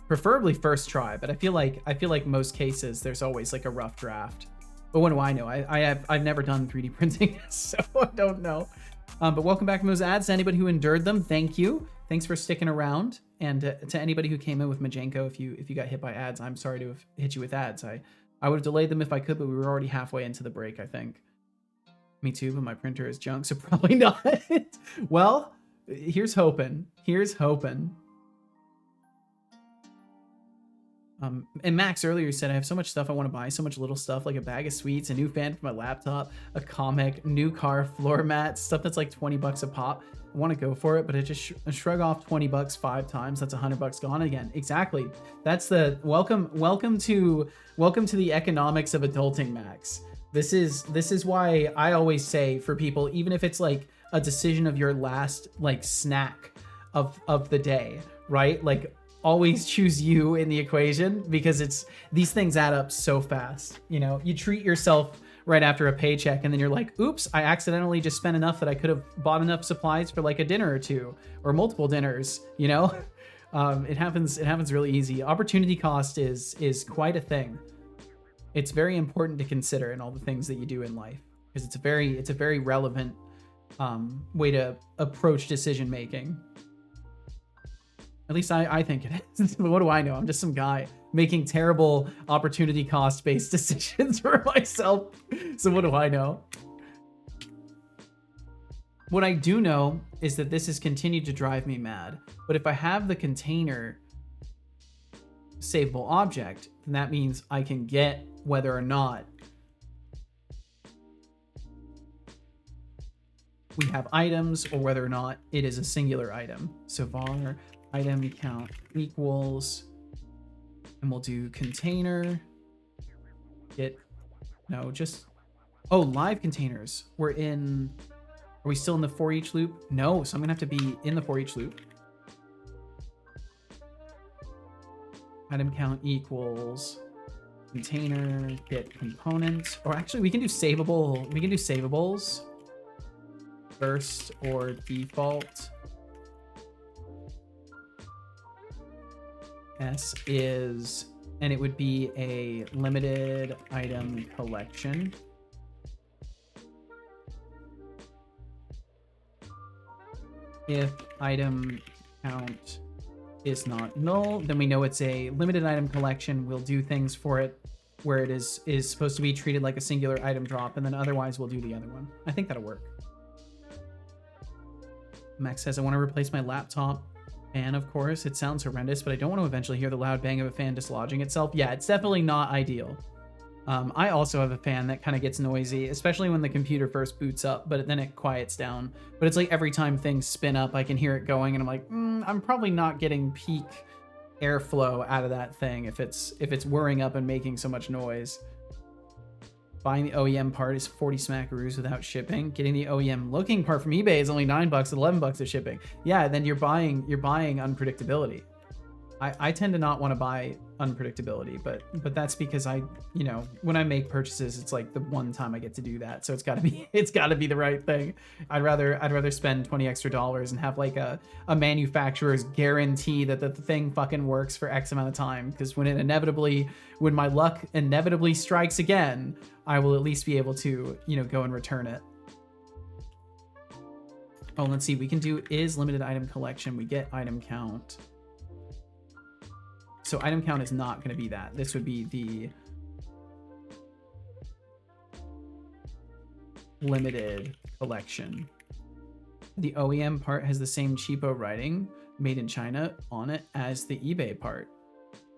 Preferably first try, but I feel like most cases there's always a rough draft. But what do I know? I've never done 3D printing, so I don't know. But welcome back from those ads. To anybody who endured them, thank you. Thanks for sticking around. And to anybody who came in with Majenko, if you got hit by ads, I'm sorry to have hit you with ads. I would have delayed them if I could, but we were already halfway into the break, I think. Me too, but my printer is junk, so probably not. Well, here's hoping. Here's hoping. And Max earlier said, I have so much stuff I want to buy, so much little stuff, like a bag of sweets, a new fan for my laptop, a comic, new car, floor mats, stuff that's like 20 bucks a pop. I want to go for it, but I just shrug off 20 bucks 5 times. That's 100 bucks gone again. Exactly. That's the welcome to the economics of adulting, Max. This is why I always say for people, even if it's like a decision of your last like snack of the day, right? Like, always choose you in the equation, because these things add up so fast. You know, you treat yourself right after a paycheck and then you're like, oops, I accidentally just spent enough that I could have bought enough supplies for like a dinner or two or multiple dinners, you know? It happens really easy. Opportunity cost is quite a thing. It's very important to consider in all the things that you do in life, because it's a very relevant way to approach decision making. At least I think it is. But what do I know? I'm just some guy making terrible opportunity cost-based decisions for myself. So what do I know? What I do know is that this has continued to drive me mad. But if I have the container savable object, then that means I can get whether or not we have items or whether or not it is a singular item. So var item count equals, and we'll do container get, no, just, oh, live containers. Are we still in the for each loop? No, so I'm gonna have to be in the for each loop. Item count equals container get component, or actually we can do savables first or default. S is, and it would be a limited item collection. If item count is not null, then we know it's a limited item collection. We'll do things for it where it is supposed to be treated like a singular item drop, and then otherwise we'll do the other one. I think that'll work. Max says, I want to replace my laptop fan, of course. It sounds horrendous, but I don't want to eventually hear the loud bang of a fan dislodging itself. Yeah, it's definitely not ideal. I also have a fan that kind of gets noisy, especially when the computer first boots up, but then it quiets down. But it's like every time things spin up, I can hear it going, and I'm like, I'm probably not getting peak airflow out of that thing if it's whirring up and making so much noise. Buying the OEM part is 40 smackaroos without shipping. Getting the OEM looking part from eBay is only $9 and $11 of shipping. Yeah, then you're buying unpredictability. I tend to not want to buy unpredictability, but that's because when I make purchases, it's like the one time I get to do that. So it's gotta be the right thing. I'd rather spend 20 extra dollars and have like a manufacturer's guarantee that the thing fucking works for X amount of time. Because when my luck inevitably strikes again, I will at least be able to, go and return it. Oh, let's see. We can do is limited item collection. We get item count. So item count is not going to be that. This would be the limited collection. The OEM part has the same cheapo writing, made in China, on it as the eBay part.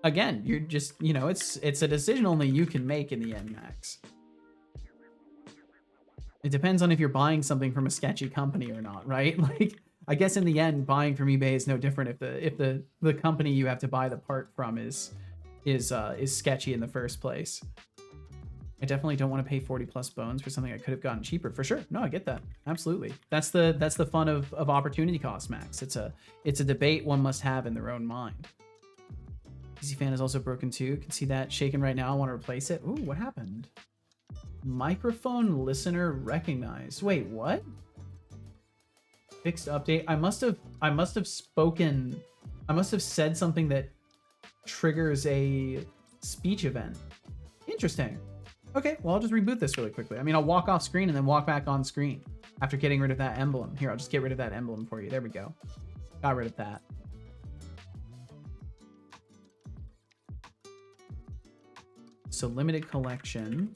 Again, you're just, it's a decision only you can make in the end, Max. It depends on if you're buying something from a sketchy company or not, right? Like, I guess in the end, buying from eBay is no different if the company you have to buy the part from is sketchy in the first place. I definitely don't want to pay 40 plus bones for something I could have gotten cheaper. For sure. No, I get that. Absolutely. That's the fun of opportunity cost, Max. It's a debate one must have in their own mind. Easy fan is also broken too. Can see that shaking right now. I want to replace it. Ooh, what happened? Microphone listener recognized. Wait, what? Fixed update. I must have said something that triggers a speech event. Interesting. Okay, well, I'll just reboot this really quickly. I mean, I'll walk off screen and then walk back on screen after getting rid of that emblem. Here, I'll just get rid of that emblem for you. There we go. Got rid of that. So limited collection.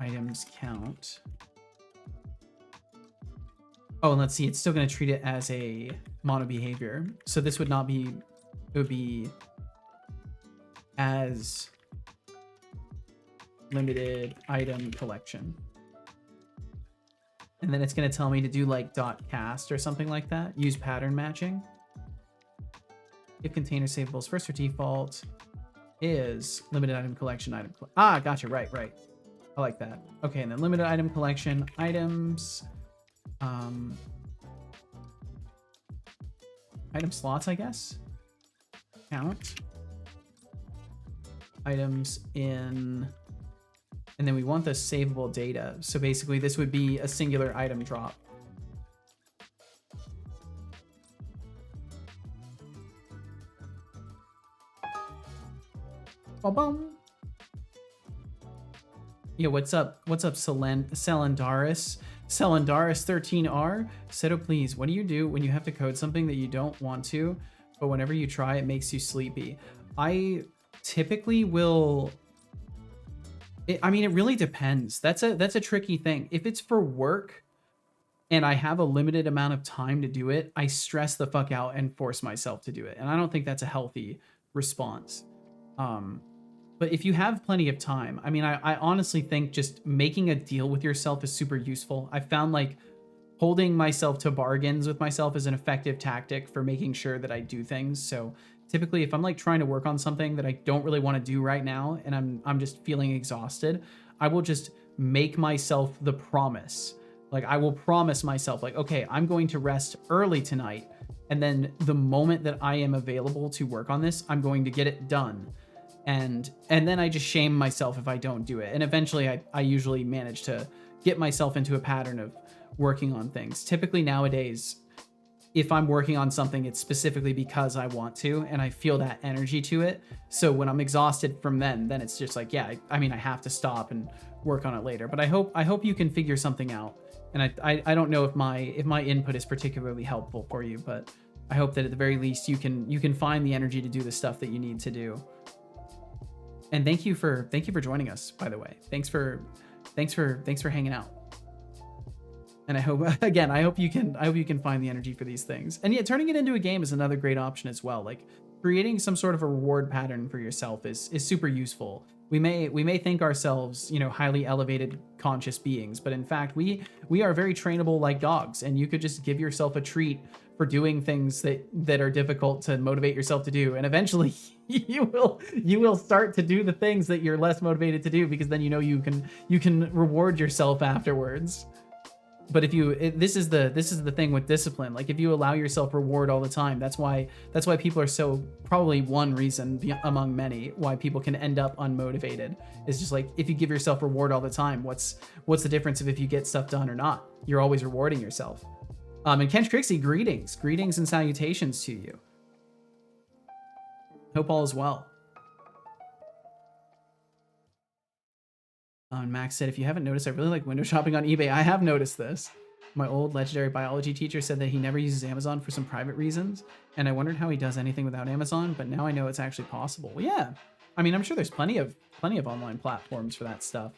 Items count. Oh, and let's see, it's still going to treat it as a mono behavior. So this would not be, it would be as limited item collection. And then it's going to tell me to do like .cast or something like that. Use pattern matching. If container savable's first or default is limited item collection item. Gotcha. Right. I like that. Okay, and then limited item collection items. Item slots, I guess. Count. Items in. And then we want the savable data. So basically this would be a singular item drop. Ba-bum. Yeah, what's up? What's up, Celandaris? Celandaris 13R? Seto, please, what do you do when you have to code something that you don't want to, but whenever you try, it makes you sleepy? I typically will... I mean, it really depends. That's a tricky thing. If it's for work and I have a limited amount of time to do it, I stress the fuck out and force myself to do it. And I don't think that's a healthy response. But if you have plenty of time, I mean, I honestly think just making a deal with yourself is super useful. I found like holding myself to bargains with myself is an effective tactic for making sure that I do things. So typically if I'm like trying to work on something that I don't really want to do right now and I'm just feeling exhausted, I will just make myself the promise. Like I will promise myself like, okay, I'm going to rest early tonight. And then the moment that I am available to work on this, I'm going to get it done. And then I just shame myself if I don't do it. And eventually I usually manage to get myself into a pattern of working on things. Typically nowadays, if I'm working on something, it's specifically because I want to, and I feel that energy to it. So when I'm exhausted from then it's just like, yeah, I mean, I have to stop and work on it later. But I hope you can figure something out. And I don't know if my input is particularly helpful for you, but I hope that at the very least you can find the energy to do the stuff that you need to do. And thank you for joining us, by the way. Thanks for hanging out. And I hope you can find the energy for these things. And yeah, turning it into a game is another great option as well. Like creating some sort of a reward pattern for yourself is super useful. We may think ourselves, highly elevated conscious beings, but in fact we are very trainable like dogs, and you could just give yourself a treat for doing things that are difficult to motivate yourself to do, and eventually you will start to do the things that you're less motivated to do, because then you can reward yourself afterwards. But this is the thing with discipline. Like if you allow yourself reward all the time, that's why people are so, probably one reason among many why people can end up unmotivated. Is just like, if you give yourself reward all the time, what's the difference if you get stuff done or not? You're always rewarding yourself. And Kench Crixie, greetings and salutations to you. Hope all is well. And Max said, if you haven't noticed, I really like window shopping on eBay. I have noticed this. My old legendary biology teacher said that he never uses Amazon for some private reasons, and I wondered how he does anything without Amazon, but now I know it's actually possible. Well, yeah. I mean, I'm sure there's plenty of online platforms for that stuff.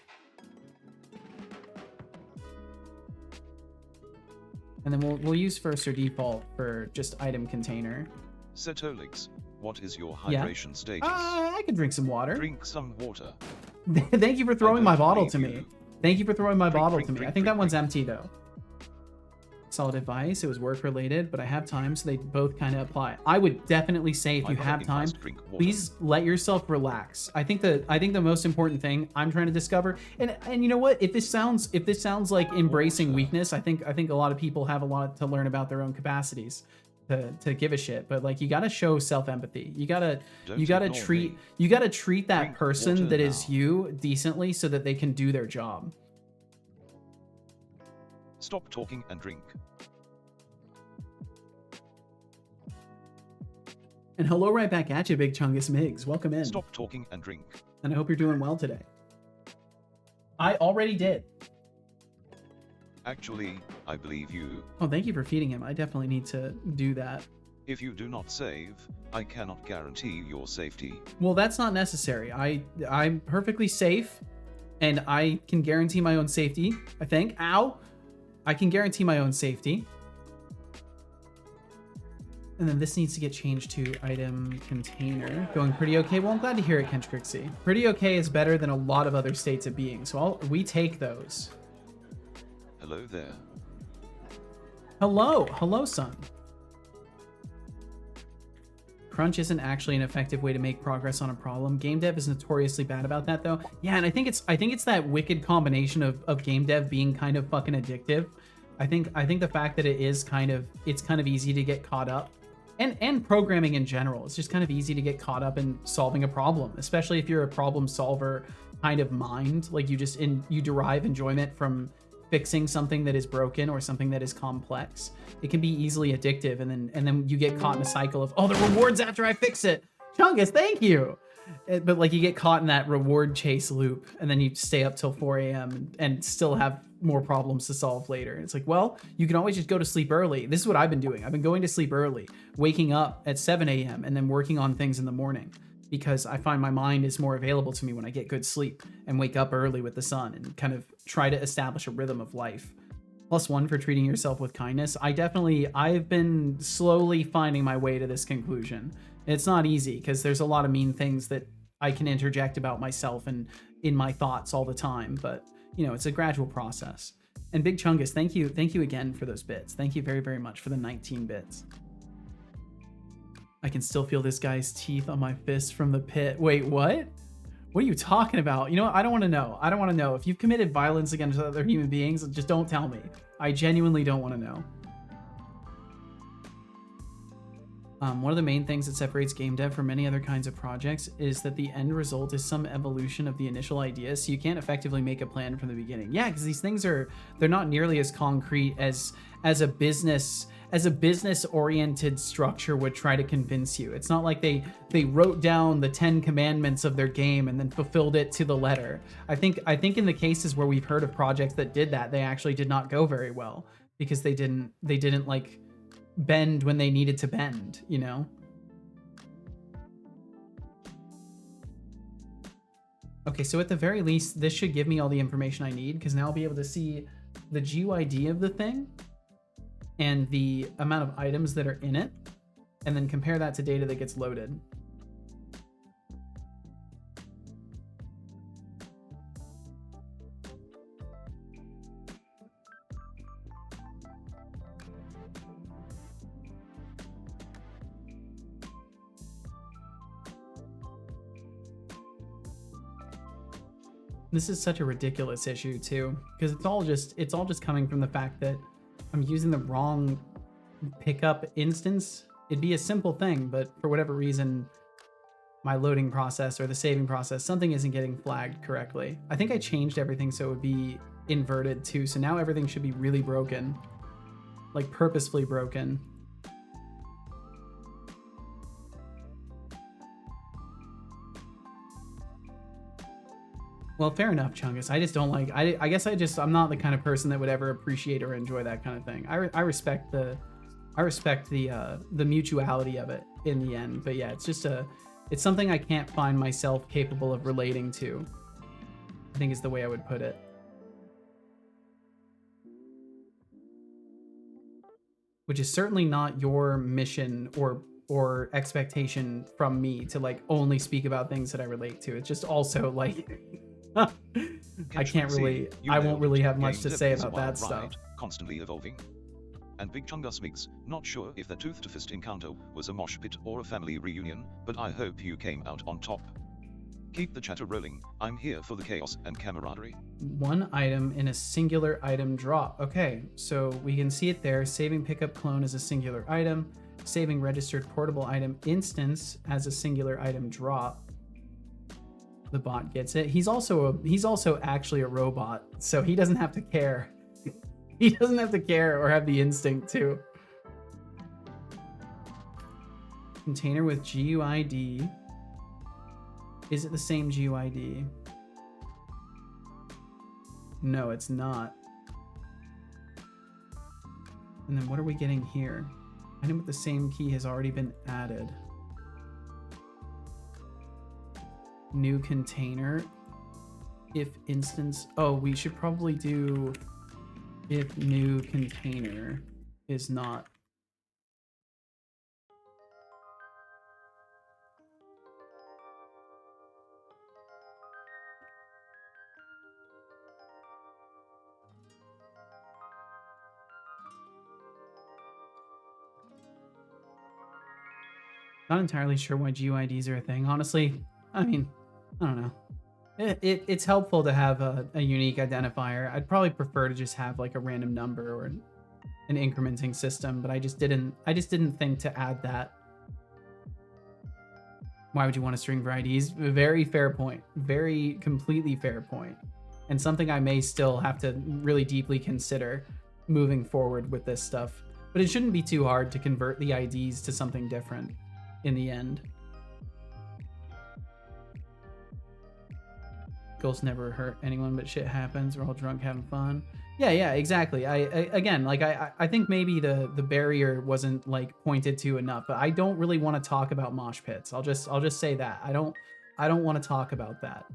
And then we'll use first or default for just item container. Setolix, what is your hydration status? I can drink some water. Drink some water. Thank you for throwing my bottle to me. Thank you for throwing my bottle to me. I think that one's empty though. Solid advice. It was work related, but I have time, so they both kind of apply. I would definitely say if you have time, please let yourself relax. I think the most important thing I'm trying to discover, and you know what? If this sounds like embracing weakness, I think a lot of people have a lot to learn about their own capacities to give a shit. But like, you gotta show self-empathy. You gotta treat that person that is you decently so that they can do their job. Stop talking and drink. And hello right back at you, Big Chungus Migs. Welcome in. Stop talking and drink. And I hope you're doing well today. I already did. Actually, I believe you. Oh, thank you for feeding him. I definitely need to do that. If you do not save, I cannot guarantee your safety. Well, that's not necessary. I'm perfectly safe, and I can guarantee my own safety, I think. Ow! I can guarantee my own safety. And then this needs to get changed to item container. Going pretty okay. Well, I'm glad to hear it, Kentrixie. Pretty okay is better than a lot of other states of being, so we take those. Hello there. Hello. Hello, son. Crunch isn't actually an effective way to make progress on a problem. Game dev is notoriously bad about that, though. Yeah, and I think it's that wicked combination of game dev being kind of fucking addictive. I think the fact that it's kind of easy to get caught up, and programming in general, it's just kind of easy to get caught up in solving a problem, especially if you're a problem solver kind of mind. Like you derive enjoyment from fixing something that is broken or something that is complex. It can be easily addictive, and then you get caught in a cycle of, oh, the rewards after I fix it. Chungus, thank you. But like you get caught in that reward chase loop, and then you stay up till 4 a.m. and still have more problems to solve later. It's like, well, you can always just go to sleep early. This is what I've been doing. I've been going to sleep early, waking up at 7 a.m. and then working on things in the morning, because I find my mind is more available to me when I get good sleep and wake up early with the sun and kind of try to establish a rhythm of life. +1 for treating yourself with kindness. I've been slowly finding my way to this conclusion. It's not easy because there's a lot of mean things that I can interject about myself and in my thoughts all the time, but you know, it's a gradual process. And Big Chungus, thank you again for those bits. Thank you very, very much for the 19 bits. I can still feel this guy's teeth on my fist from the pit. Wait, what? What are you talking about? You know what? I don't want to know. I don't want to know. If you've committed violence against other human beings, just don't tell me. I genuinely don't want to know. One of the main things that separates game dev from many other kinds of projects is that the end result is some evolution of the initial idea, so you can't effectively make a plan from the beginning. Yeah, because these things they're not nearly as concrete as a business-oriented structure would try to convince you. It's not like they wrote down the 10 commandments of their game and then fulfilled it to the letter. I think in the cases where we've heard of projects that did that, they actually did not go very well because they didn't like bend when they needed to bend, you know? Okay, so at the very least, this should give me all the information I need, because now I'll be able to see the GUID of the thing and the amount of items that are in it, and then compare that to data that gets loaded. This is such a ridiculous issue too, because it's all just coming from the fact that I'm using the wrong pickup instance. It'd be a simple thing, but for whatever reason, my loading process or the saving process, something isn't getting flagged correctly. I think I changed everything so it would be inverted too, so now everything should be really broken, like purposefully broken. Well, fair enough, Chungus. I just don't like, I guess I'm not the kind of person that would ever appreciate or enjoy that kind of thing. I respect the mutuality of it in the end. But yeah, it's something I can't find myself capable of relating to, I think is the way I would put it. Which is certainly not your mission or expectation from me to like only speak about things that I relate to. It's just also like, I won't really have much to say about that stuff. Constantly evolving. And Big Chungus Migs, not sure if the Tooth to Fist encounter was a mosh pit or a family reunion, but I hope you came out on top. Keep the chatter rolling. I'm here for the chaos and camaraderie. One item in a singular item drop. Okay, so we can see it there. Saving pickup clone as a singular item. Saving registered portable item instance as a singular item drop. The bot gets it. He's also actually a robot, so he doesn't have to care. He doesn't have to care or have the instinct to. Container with GUID. Is it the same GUID? No, it's not. And then what are we getting here? Item with the same key has already been added. New container. If instance, oh, we should probably do if new container is not. Not entirely sure why GUIDs are a thing. Honestly, I mean, I don't know. It's helpful to have a unique identifier. I'd probably prefer to just have like a random number or an incrementing system, but I just didn't think to add that. Why would you want a string for IDs? Very fair point. Very completely fair point. And something I may still have to really deeply consider moving forward with this stuff. But it shouldn't be too hard to convert the IDs to something different in the end. Ghosts never hurt anyone, but shit happens. We're all drunk having fun. Yeah, exactly. I think maybe the barrier wasn't like pointed to enough, but I don't really want to talk about mosh pits. I'll just say that. I don't want to talk about that.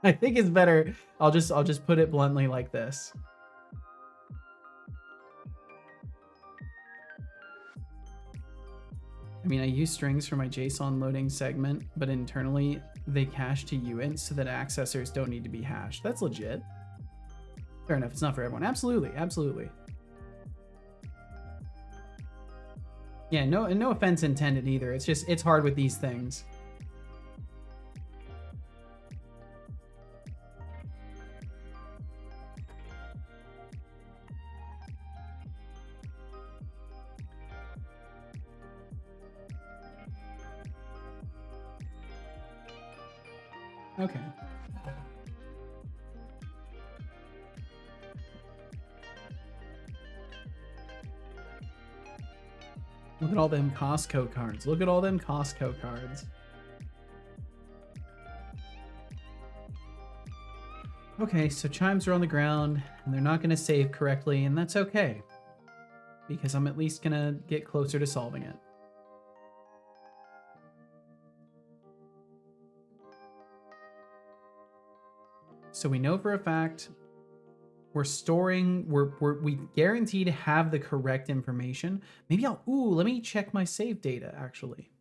I think it's better. I'll just put it bluntly like this. I mean, I use strings for my JSON loading segment, but internally they cache to uint so that accessors don't need to be hashed. That's legit. Fair enough. It's not for everyone. Absolutely. Yeah, no offense intended either. It's just, it's hard with these things. Okay. Look at all them Costco cards. Look at all them Costco cards. Okay, so chimes are on the ground, and they're not going to save correctly, and that's okay. Because I'm at least going to get closer to solving it. So we know for a fact we're storing, we guarantee to have the correct information. Maybe let me check my save data actually.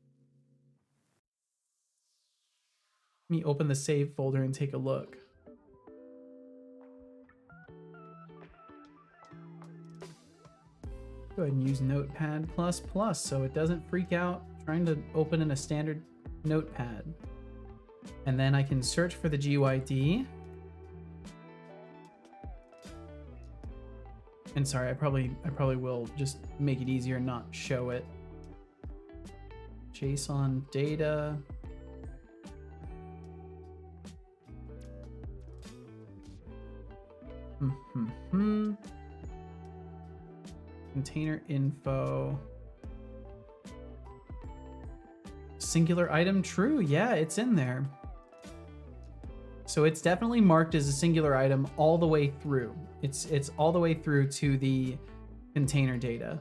Let me open the save folder and take a look. Go ahead and use Notepad++ so it doesn't freak out trying to open in a standard notepad. And then I can search for the GUID. And sorry, I probably will just make it easier and not show it. JSON data. Container info. Singular item, true. Yeah, it's in there. So it's definitely marked as a singular item all the way through. It's all the way through to the container data.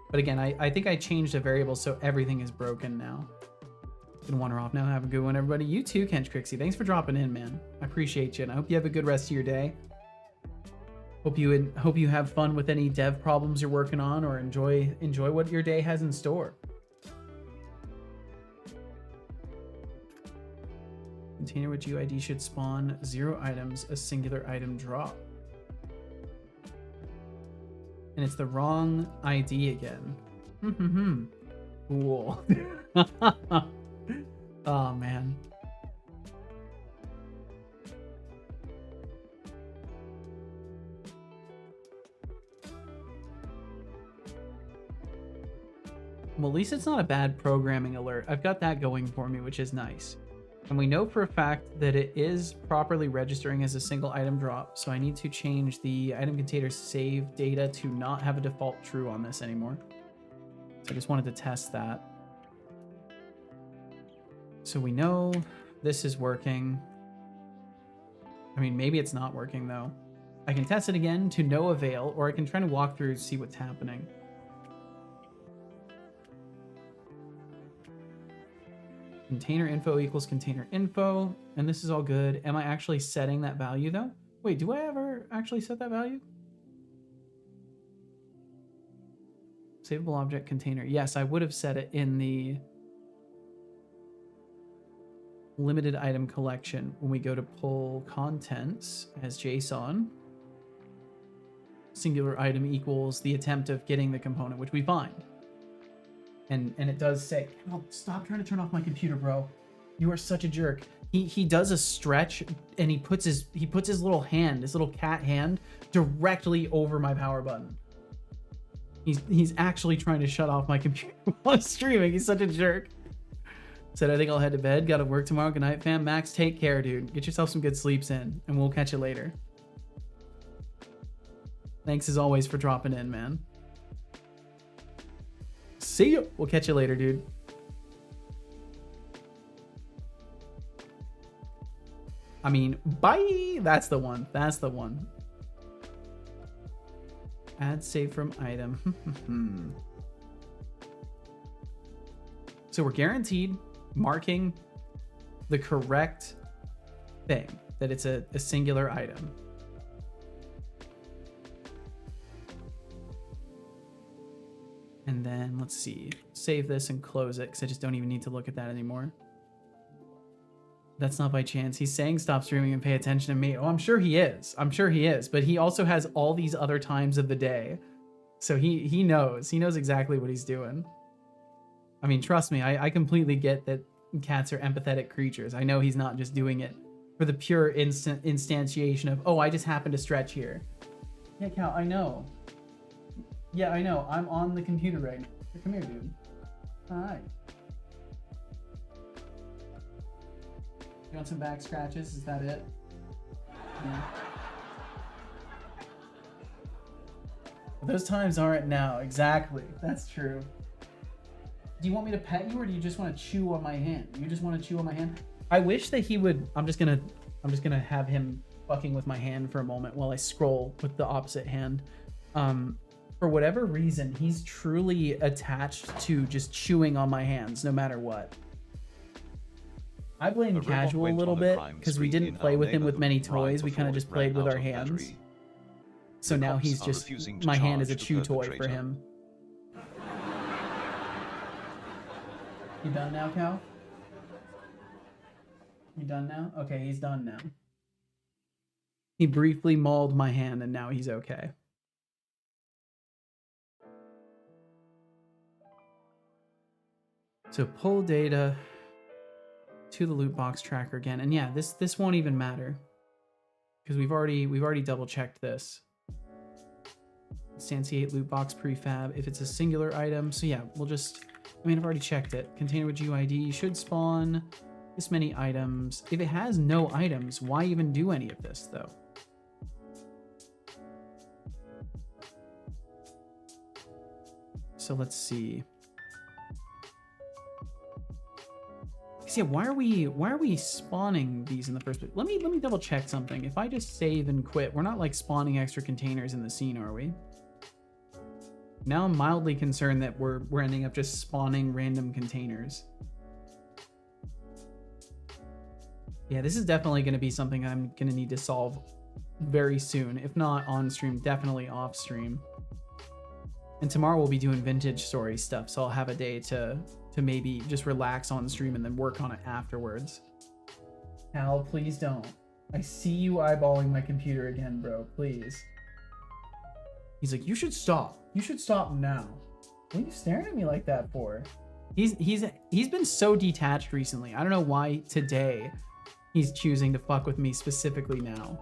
But again, I think I changed a variable so everything is broken now. Gonna wander off now. Have a good one, everybody. You too, Kench Crixie. Thanks for dropping in, man. I appreciate you, and I hope you have a good rest of your day. Hope you have fun with any dev problems you're working on, or enjoy what your day has in store. Container with GUID should spawn 0 items, a singular item drop. And it's the wrong ID again. Cool. Oh, man. Well, at least it's not a bad programming alert. I've got that going for me, which is nice. And we know for a fact that it is properly registering as a single item drop, so I need to change the item container save data to not have a default true on this anymore. So I just wanted to test that. So we know this is working. I mean, maybe it's not working though. I can test it again to no avail, or I can try to walk through to see what's happening. Container info equals container info, and this is all good. Am I actually setting that value though? Wait, do I ever actually set that value? Savable object container. Yes, I would have set it in the limited item collection when we go to pull contents as JSON. Singular item equals the attempt of getting the component, which we find. And it does say, oh, stop trying to turn off my computer, bro. You are such a jerk. He does a stretch and he puts his little hand, his little cat hand, directly over my power button. He's actually trying to shut off my computer while streaming. He's such a jerk. Said, I think I'll head to bed. Gotta work tomorrow. Good night, fam. Max, take care, dude. Get yourself some good sleeps in, and we'll catch you later. Thanks as always for dropping in, man. See you. We'll catch you later, dude. I mean, bye. That's the one. That's the one. Add save from item. So we're guaranteed marking the correct thing, that it's a singular item. And then let's see, save this and close it because I just don't even need to look at that anymore. That's not by chance. He's saying stop streaming and pay attention to me. Oh, I'm sure he is. I'm sure he is. But he also has all these other times of the day. So he knows. He knows exactly what he's doing. I mean, trust me, I completely get that cats are empathetic creatures. I know he's not just doing it for the pure instantiation of, oh, I just happened to stretch here. Yeah, Cal, I know. Yeah, I know. I'm on the computer right now. Come here, dude. Hi. You want some back scratches? Is that it? Yeah. But those times aren't now. Exactly. That's true. Do you want me to pet you, or do you just want to chew on my hand? You just want to chew on my hand? I wish that he would. I'm just gonna have him fucking with my hand for a moment while I scroll with the opposite hand. For whatever reason, he's truly attached to just chewing on my hands, no matter what. I blame Casual a little bit because we didn't play with him with many toys. We kind of just played with our hands. So now he's just, my hand is a chew toy for him. You done now, Cal? You done now? Okay, he's done now. He briefly mauled my hand and now he's okay. So pull data to the loot box tracker again. And yeah, this won't even matter because we've already double checked this. Instantiate loot box prefab if it's a singular item. So yeah, we'll just, I mean, I've already checked it. Container with GUID should spawn this many items. If it has no items, why even do any of this though? So let's see. Yeah, why are we spawning these in the first place? Let me double check something. If I just save and quit, we're not like spawning extra containers in the scene, are we? Now I'm mildly concerned that we're ending up just spawning random containers. Yeah, this is definitely going to be something I'm going to need to solve very soon. If not on stream, definitely off stream. And tomorrow we'll be doing vintage story stuff, so I'll have a day to maybe just relax on stream and then work on it afterwards. Al, please don't. I see you eyeballing my computer again, bro. Please. He's like, you should stop. You should stop now. What are you staring at me like that for? He's been so detached recently. I don't know why today he's choosing to fuck with me specifically now.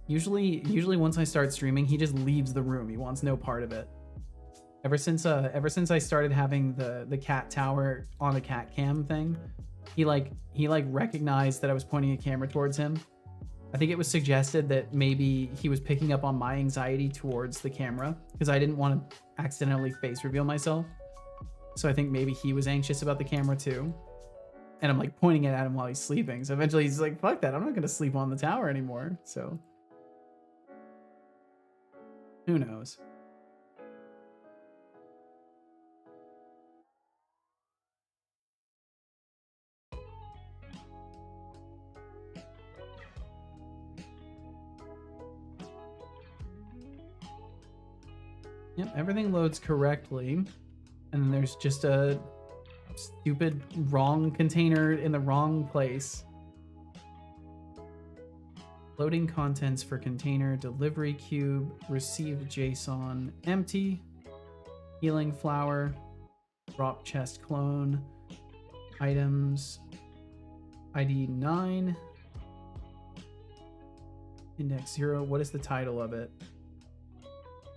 Usually once I start streaming, he just leaves the room. He wants no part of it. Ever since I started having the cat tower on a cat cam thing, he recognized that I was pointing a camera towards him. I think it was suggested that maybe he was picking up on my anxiety towards the camera because I didn't want to accidentally face reveal myself. So I think maybe he was anxious about the camera too. And I'm like pointing it at him while he's sleeping. So eventually he's like, fuck that. I'm not going to sleep on the tower anymore. So who knows? Yep, everything loads correctly. And then there's just a stupid wrong container in the wrong place. Loading contents for container, delivery cube, received JSON, empty, healing flower, drop chest clone, items, ID 9, index 0. What is the title of it?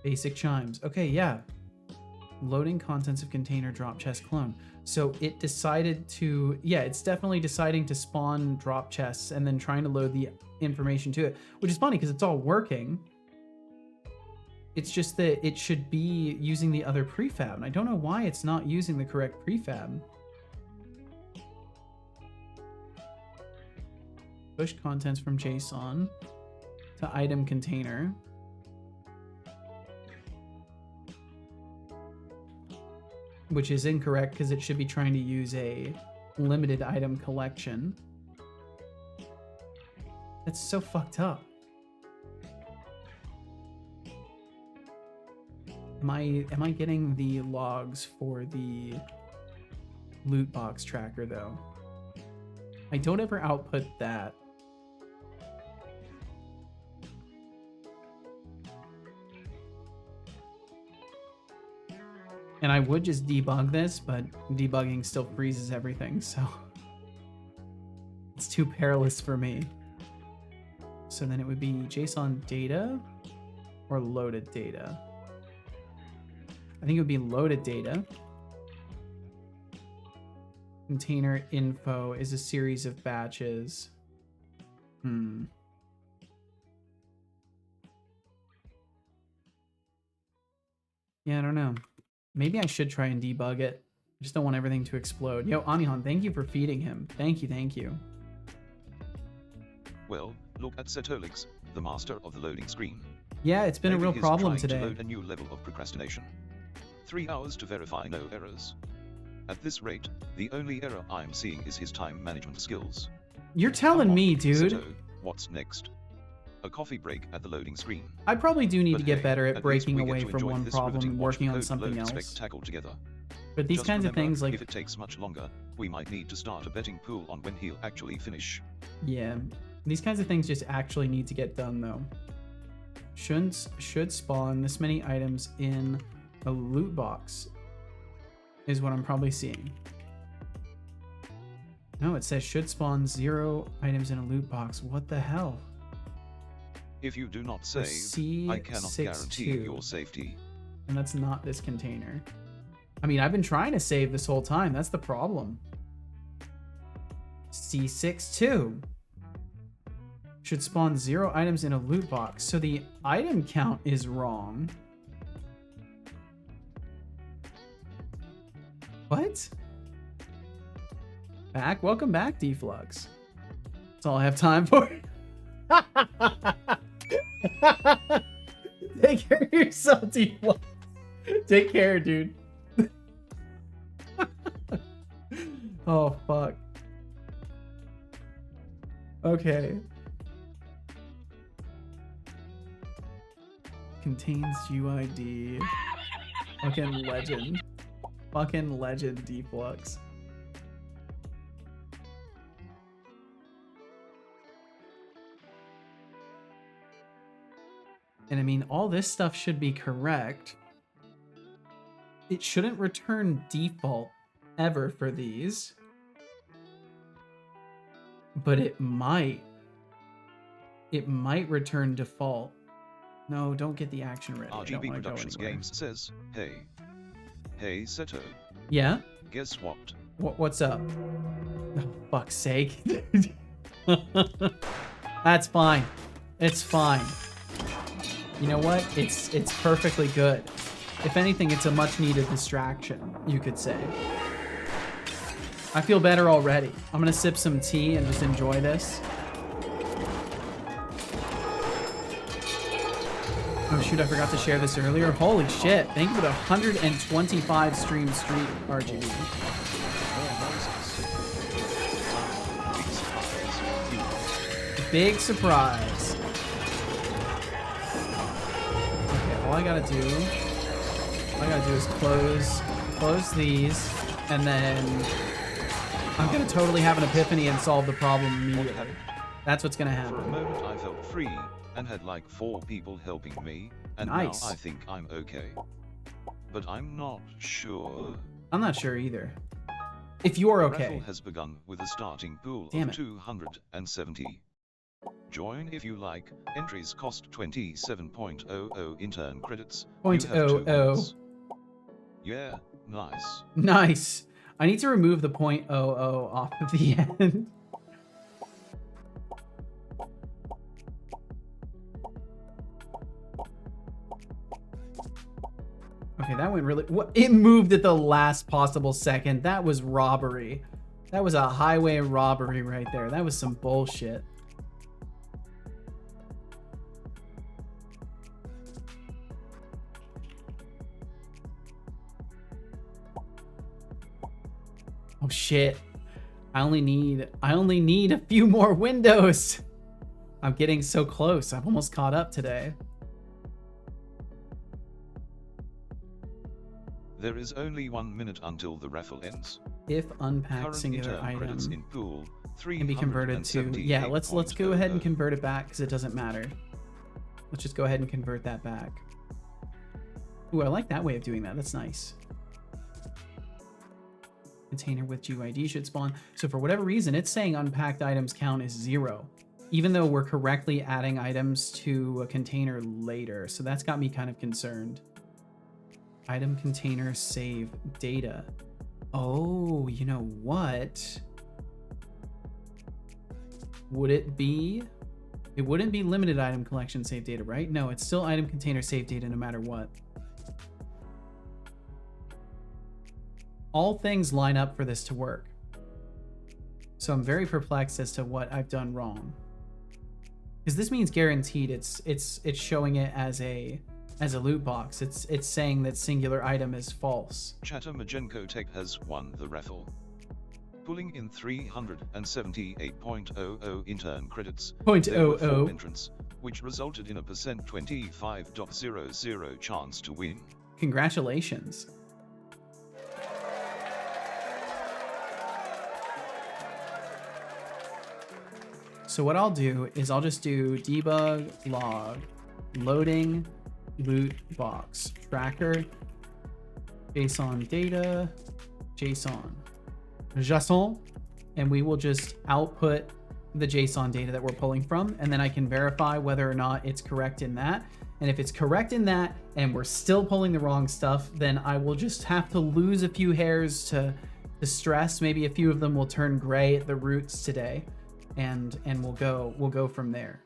Basic chimes. Okay, yeah. Loading contents of container, drop chest clone. So it decided to, yeah, it's definitely deciding to spawn drop chests and then trying to load the information to it, which is funny because it's all working. It's just that it should be using the other prefab, and I don't know why it's not using the correct prefab. Push contents from JSON to item container. Which is incorrect because it should be trying to use a limited item collection. That's so fucked up. Am I getting the logs for the loot box tracker though? I don't ever output that. And I would just debug this, but debugging still freezes everything, so it's too perilous for me. So then it would be JSON data or loaded data. I think it would be loaded data. Container info is a series of batches. Yeah, I don't know. Maybe I should try and debug it. I just don't want everything to explode. Yo, Amihan, thank you for feeding him. Thank you, thank you. Well, look at Setolix, the master of the loading screen. Yeah, it's been Maybe a real he's problem trying today. to load a new level of procrastination. 3 hours to verify no errors. At this rate, the only error I'm seeing is his time management skills. You're telling Come on, me, dude. Seto, what's next? A coffee break at the loading screen. I probably do need But to get hey, better at least breaking we get away to from enjoy one this problem riveting and watch working on code something load else. spectacle together. But these Just kinds of remember, things, like, if it takes much longer, we might need to start a betting pool on when he'll actually finish. yeah, these kinds of things just actually need to get done though. Should spawn this many items in a loot box is what I'm probably seeing. No, it says should spawn 0 items in a loot box. What the hell? If you do not save, I cannot guarantee your safety. And that's not this container. I mean, I've been trying to save this whole time. That's the problem. C62 should spawn 0 items in a loot box. So the item count is wrong. What? Back? Welcome back, Deflux. That's all I have time for. Take care of yourself, Deflux. Take care, dude. Oh, fuck. Okay. Contains UID. Fucking legend. Fucking legend, Deflux. And I mean, all this stuff should be correct. It shouldn't return default ever for these. But it might. It might return default. No, don't get the action ready. RGB Productions Games says, hey. Hey, Seto. Yeah? Guess what? What's up? Oh, fuck's sake. That's fine. It's fine. You know what? It's perfectly good. If anything, it's a much needed distraction, you could say. I feel better already. I'm gonna sip some tea and just enjoy this. Oh shoot, I forgot to share this earlier. Holy shit. Thank you for the 125 stream streak, RGB. Big surprise. Okay, all I gotta do is close these, and then I'm gonna totally have an epiphany and solve the problem immediately. That's what's gonna happen. For a moment I felt free and had like 4 people helping me, and Nice. now I think I'm okay. But I'm not sure. I'm not sure either. If you're The okay. raffle has begun with a starting pool Damn of it. 270. Join if you like. Entries cost 27.00 intern credits. You have 2 .00. minutes. Yeah, nice. Nice. I need to remove the .00 off of the end. Okay, that went really... What? It moved at the last possible second. That was robbery. That was a highway robbery right there. That was some bullshit. Oh shit. I only need a few more windows. I'm getting so close. I've almost caught up today. There is only 1 minute until the raffle ends. If unpacked Current singular intern credits item in pool can be converted to, yeah, let's go ahead and convert it back because it doesn't matter. Let's just go ahead and convert that back. Ooh, I like that way of doing that. That's nice. Container with GUID should spawn. So for whatever reason, it's saying unpacked items count is 0, even though we're correctly adding items to a container later. So that's got me kind of concerned. Item container save data. Oh, you know what? Would it be? It wouldn't be limited item collection save data, right? No, it's still item container save data no matter what. All things line up for this to work. So I'm very perplexed as to what I've done wrong. Because this means guaranteed it's showing it as a loot box. It's saying that singular item is false. Chatter Majenko Tech has won the raffle, pulling in 378.00 intern credits. There were 4 entrants, which resulted in a %25.00 chance to win. Congratulations. So what I'll do is I'll just do debug log loading loot box tracker JSON data JSON, and we will just output the JSON data that we're pulling from, and then I can verify whether or not it's correct in that. And if it's correct in that and we're still pulling the wrong stuff, then I will just have to lose a few hairs to stress. Maybe a few of them will turn gray at the roots today, and we'll go from there.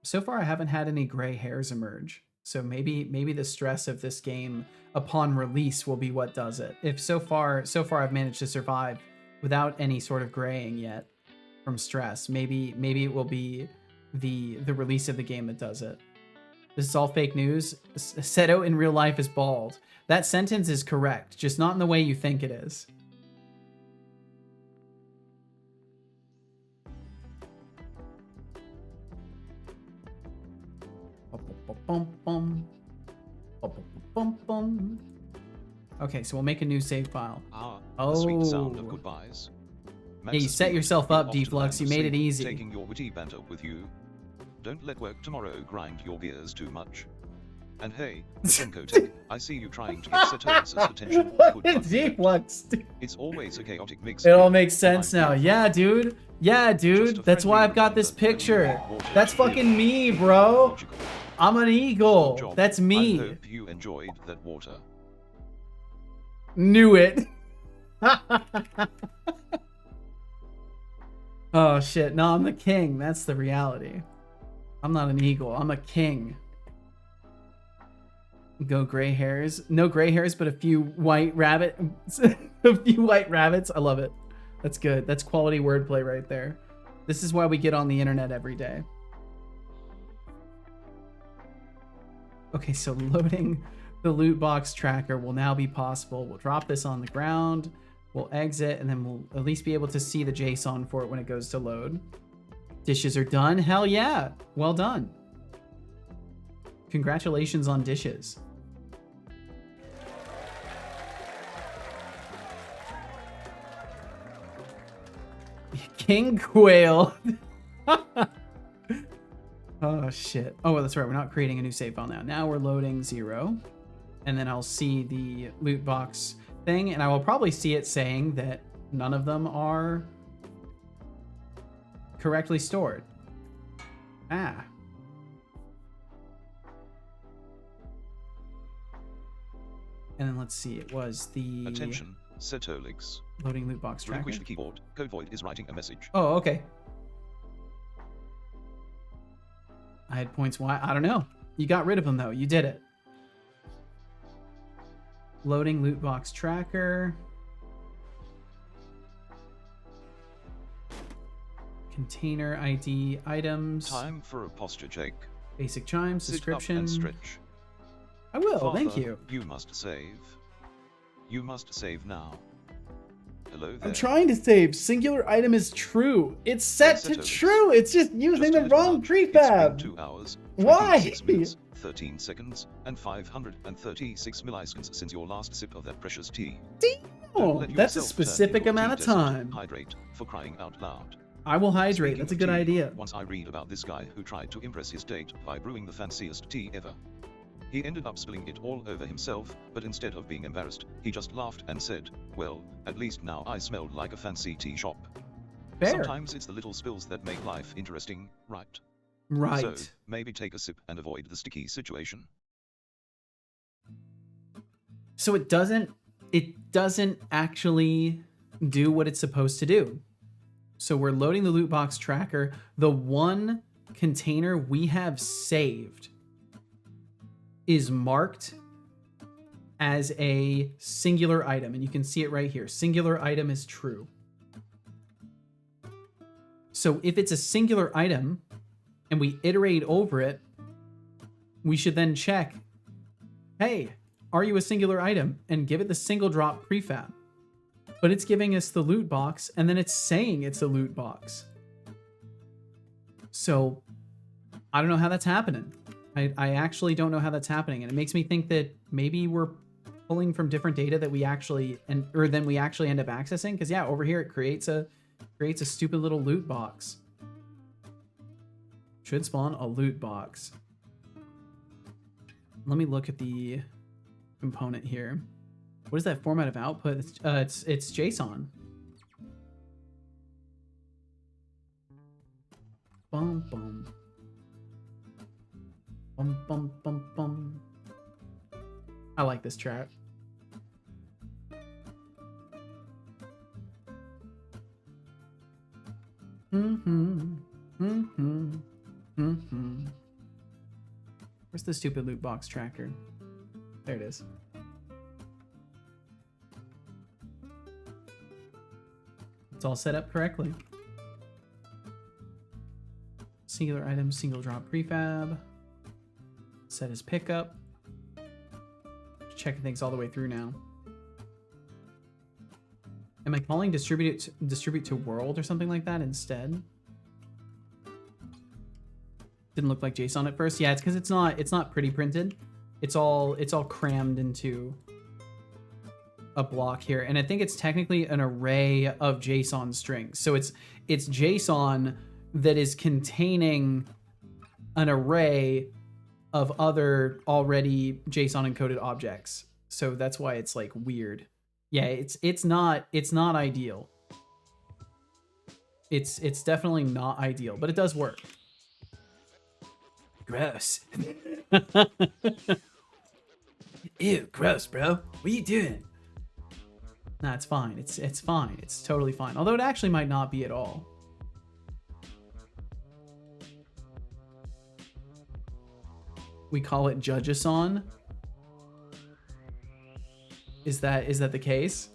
So far I haven't had any gray hairs emerge, so maybe the stress of this game upon release will be what does it. If so far I've managed to survive without any sort of graying yet from stress, maybe it will be the release of the game that does it. This is all fake news. Seto in real life is bald. That sentence is correct, just not in the way you think it is. Okay, so we'll make a new save file. The sweet sound of goodbyes. Yeah, you set yourself up, Deflux. You made it easy. Taking your witty banter with you. Don't let work tomorrow grind your gears too much. And hey, Senko Tech, I see you trying to get Seto's attention. What is Deflux? It's always a chaotic mix. It all makes sense now. Yeah, dude. Yeah, dude. That's why I've got this picture. That's fucking me, bro. I'm an eagle. That's me. I hope you enjoyed that water. Knew it. Oh shit. No, I'm the king. That's the reality. I'm not an eagle. I'm a king. Go gray hairs. No gray hairs, but a few white rabbits. A few white rabbits. I love it. That's good. That's quality wordplay right there. This is why we get on the internet every day. Okay, so loading the loot box tracker will now be possible. We'll drop this on the ground. We'll exit, and then we'll at least be able to see the JSON for it when it goes to load. Dishes are done. Hell yeah. Well done. Congratulations on dishes. King Quail. Oh, shit. Oh, well, that's right. We're not creating a new save file now. Now we're loading 0. And then I'll see the loot box thing. And I will probably see it saying that none of them are correctly stored. Ah. And then let's see. It was the... Attention, Setolix. Loading loot box tracker. Relinquish the keyboard. Code Void is writing a message. Oh, okay. I had points. Why? I don't know. You got rid of them, though. You did it. Loading loot box tracker. Container ID items. Time for a posture check. Basic chimes. Sit Description. up and stretch. I will. Father, Thank you. You must save. You must save now. Hello there. I'm trying to save. Singular item is true. It's set to Settlers. true. It's just using Just a the little wrong nudge. It's been prefab. 2 hours, Why? 26 minutes, 13 seconds, and 536 milliseconds since your last sip of that precious tea. Don't let That's a yourself turn specific into a amount of tea desert. time. Hydrate, for crying out loud. I will hydrate. Speaking That's a of good tea, idea. Once I read about this guy who tried to impress his date by brewing the fanciest tea ever. He ended up spilling it all over himself, but instead of being embarrassed, he just laughed and said, well, at least now I smelled like a fancy tea shop. Fair. Sometimes it's the little spills that make life interesting, right? Right. So, maybe take a sip and avoid the sticky situation. So it doesn't actually do what it's supposed to do. So we're loading the loot box tracker. The one container we have saved is marked as a singular item, and you can see it right here. Singular item is true. So if it's a singular item and we iterate over it, we should then check, hey, are you a singular item? And give it the single drop prefab. But it's giving us the loot box, and then it's saying it's a loot box. So I don't know how that's happening. I actually don't know how that's happening, and it makes me think that maybe we're pulling from different data that we actually end up accessing. Because yeah, over here it creates a stupid little loot box. Should spawn a loot box. Let me look at the component here. What is that format of output? It's JSON. Bum bum. Bum bum bum bum. I like this track. Where's the stupid loot box tracker? There it is. It's all set up correctly. Singular item, single drop prefab. Set as pickup. Just checking things all the way through now. Am I calling distribute to world or something like that instead? Didn't look like JSON at first. Yeah, it's because it's not pretty printed. It's all crammed into a block here, and I think it's technically an array of JSON strings. So it's JSON that is containing an array of other already JSON encoded objects. So that's why it's like weird. Yeah, it's not ideal. It's definitely not ideal, but it does work. Gross. Ew, gross, bro. What are you doing? Nah, it's fine. It's fine. It's totally fine. Although it actually might not be at all. We call it Judgeason. Is that the case?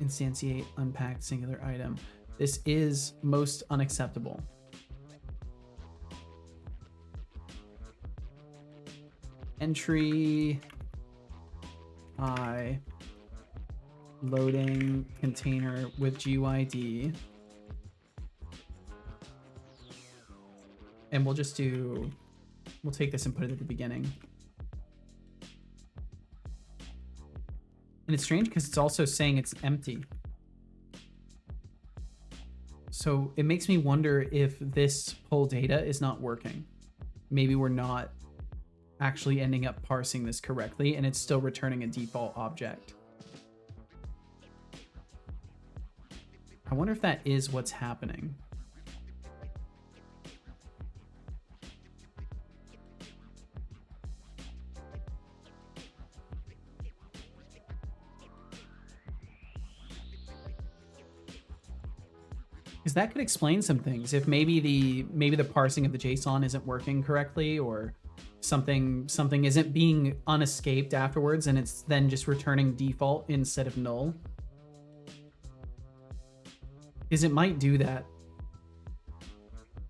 Instantiate unpacked singular item. This is most unacceptable. Entry I loading container with GUID. And we'll take this and put it at the beginning. And it's strange because it's also saying it's empty. So it makes me wonder if this pull data is not working. Maybe we're not actually ending up parsing this correctly and it's still returning a default object. I wonder if that is what's happening. Because that could explain some things. If maybe the parsing of the JSON isn't working correctly, or something isn't being unescaped afterwards, and it's then just returning default instead of null. Because it might do that.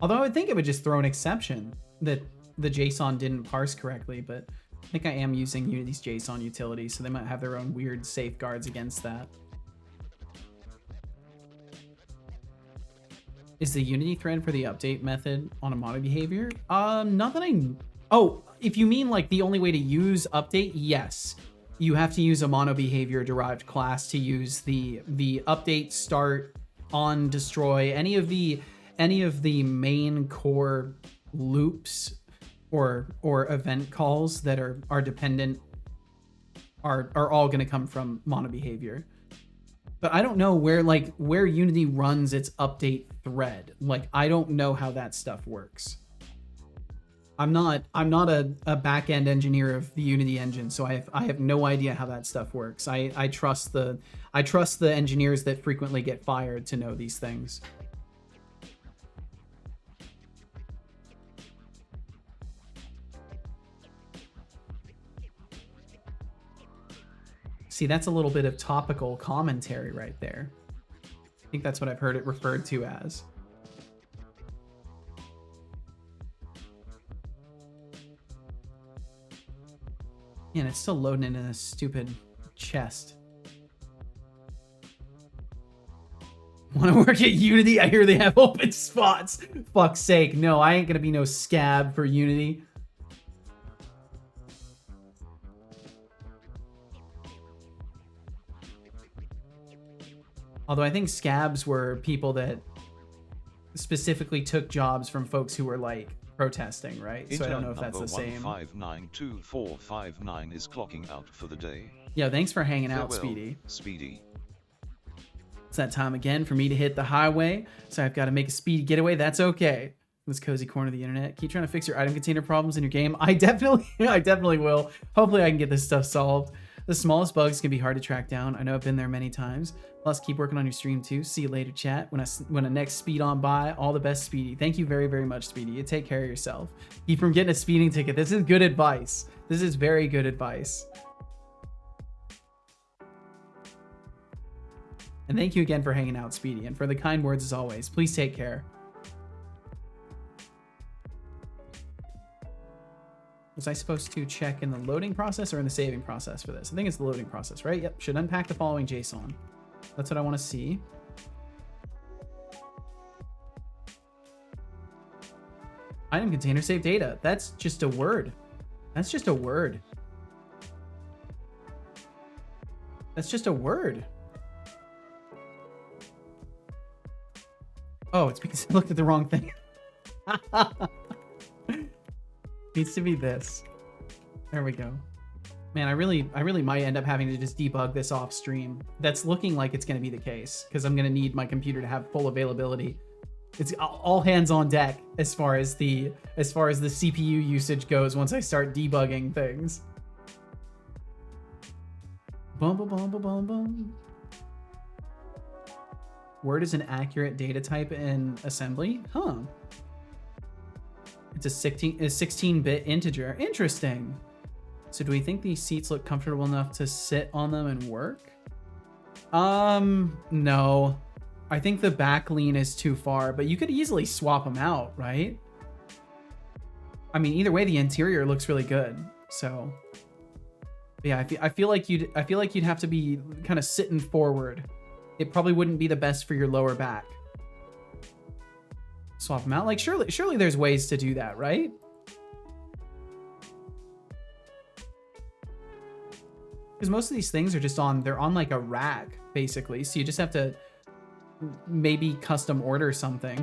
Although I would think it would just throw an exception that the JSON didn't parse correctly, but I think I am using Unity's JSON utility, so they might have their own weird safeguards against that. Is the Unity thread for the update method on a mono behavior? Not that oh, if you mean like the only way to use update, yes. You have to use a mono behavior derived class to use the update, start, on, destroy, any of the main core loops or event calls that are dependent are all going to come from mono behavior. But I don't know where Unity runs its update thread. Like, I don't know how that stuff works. I'm not a back-end engineer of the Unity engine, so I have no idea how that stuff works. I trust the engineers that frequently get fired to know these things. See, that's a little bit of topical commentary right there. I think that's what I've heard it referred to as. Yeah, and it's still loading in a stupid chest. Want to work at Unity? I hear they have open spots. Fuck's sake. No, I ain't gonna be no scab for Unity. Although I think scabs were people that specifically took jobs from folks who were like protesting, right? So I don't know if that's the same. 1592459 is clocking out for the day. Yeah, thanks for hanging out, Speedy. It's that time again for me to hit the highway, so I've got to make a speedy getaway. That's okay. This cozy corner of the internet. Keep trying to fix your item container problems in your game. I definitely will. Hopefully I can get this stuff solved. The smallest bugs can be hard to track down. I know I've been there many times. Plus, keep working on your stream too. See you later, chat. When I next speed on by, all the best, Speedy. Thank you very, very much, Speedy. You take care of yourself. Keep from getting a speeding ticket. This is good advice. This is very good advice. And thank you again for hanging out, Speedy, and for the kind words as always. Please take care. Was I supposed to check in the loading process or in the saving process for this? I think it's the loading process, right? Yep, should unpack the following JSON. That's what I want to see. Item container save data. That's just a word. That's just a word. That's just a word. Oh, it's because I looked at the wrong thing. Needs to be this. There we go. Man, I really might end up having to just debug this off stream. That's looking like it's going to be the case because I'm going to need my computer to have full availability. It's all hands on deck as far as the CPU usage goes once I start debugging things. Bum bum bum bum bum bum. Word is an accurate data type in assembly? Huh. It's a 16-bit integer. Interesting. So do we think these seats look comfortable enough to sit on them and work? No. I think the back lean is too far, but you could easily swap them out, right? I mean, either way, the interior looks really good. So, yeah, I feel like you'd have to be kind of sitting forward. It probably wouldn't be the best for your lower back. Swap them out. Like, surely there's ways to do that, right? Because most of these things are just they're on like a rack, basically. So you just have to maybe custom order something.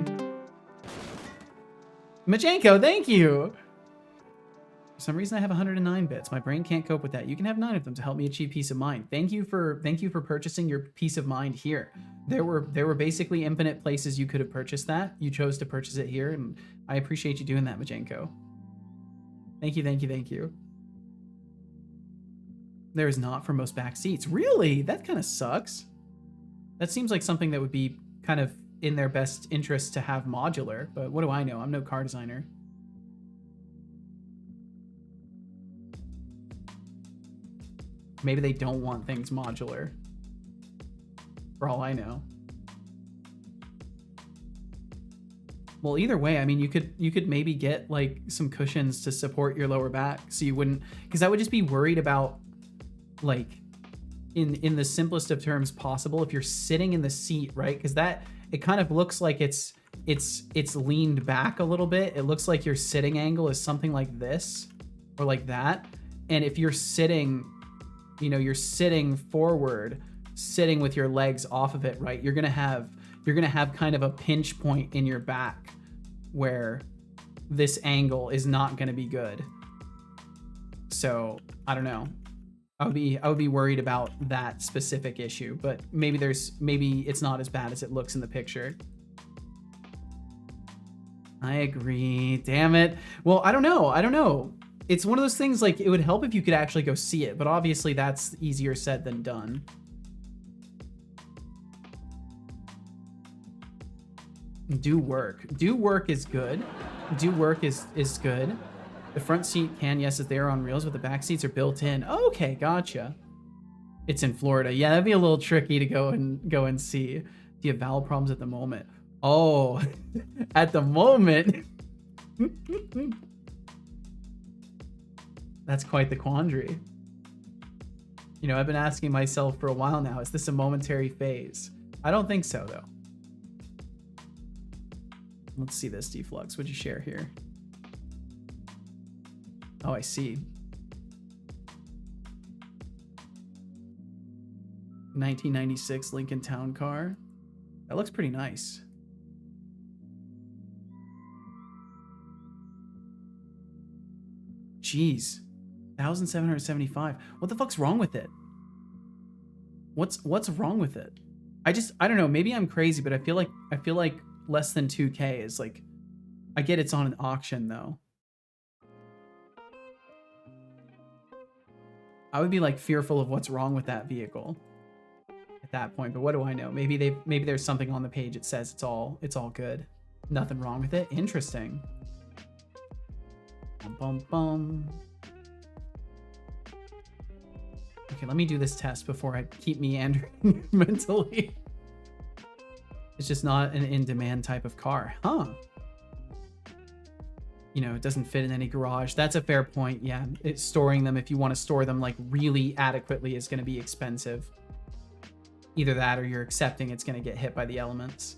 Majenko, thank you! For some reason I have 109 bits. My brain can't cope with that. You can have 9 of them to help me achieve peace of mind. Thank you for purchasing your peace of mind here. There were basically infinite places you could have purchased that. You chose to purchase it here, and I appreciate you doing that, Majenko. Thank you, thank you, thank you. There is not for most back seats. Really? That kind of sucks. That seems like something that would be kind of in their best interest to have modular, but what do I know? I'm no car designer. Maybe they don't want things modular. For all I know. Well, either way, I mean, you could maybe get like some cushions to support your lower back, so you wouldn't, because I would just be worried about, like, in the simplest of terms possible, if you're sitting in the seat, right? Because that, it kind of looks like it's leaned back a little bit. It looks like your sitting angle is something like this or like that. And if you're sitting, you know, you're sitting forward, sitting with your legs off of it, right? You're gonna have kind of a pinch point in your back where this angle is not gonna be good. So I don't know. I would be worried about that specific issue, but maybe it's not as bad as it looks in the picture. I agree. Damn it. Well, I don't know. It's one of those things, like, it would help if you could actually go see it, but obviously that's easier said than done. Do work is good. Do work is good. The front seat can, yes, is there on rails, but the back seats are built in. Okay, gotcha. It's in Florida. Yeah, that'd be a little tricky to go and see. Do you have valve problems at the moment? Oh, at the moment. That's quite the quandary. You know, I've been asking myself for a while now, is this a momentary phase? I don't think so, though. Let's see this, Deflux. What'd you share here? Oh, I see. 1996 Lincoln Town Car. That looks pretty nice. Jeez. 1,775. What the fuck's wrong with it? What's wrong with it? I don't know. Maybe I'm crazy, but I feel like less than 2K is like, I get it's on an auction though. I would be like fearful of what's wrong with that vehicle at that point, but what do I know? Maybe there's something on the page that says it's all good. Nothing wrong with it. Interesting. Bum, bum, bum. Okay, let me do this test before I keep meandering mentally. It's just not an in-demand type of car. Huh. You know, it doesn't fit in any garage. That's a fair point. Yeah, it's storing them, if you want to store them like really adequately, is going to be expensive. Either that or you're accepting it's going to get hit by the elements.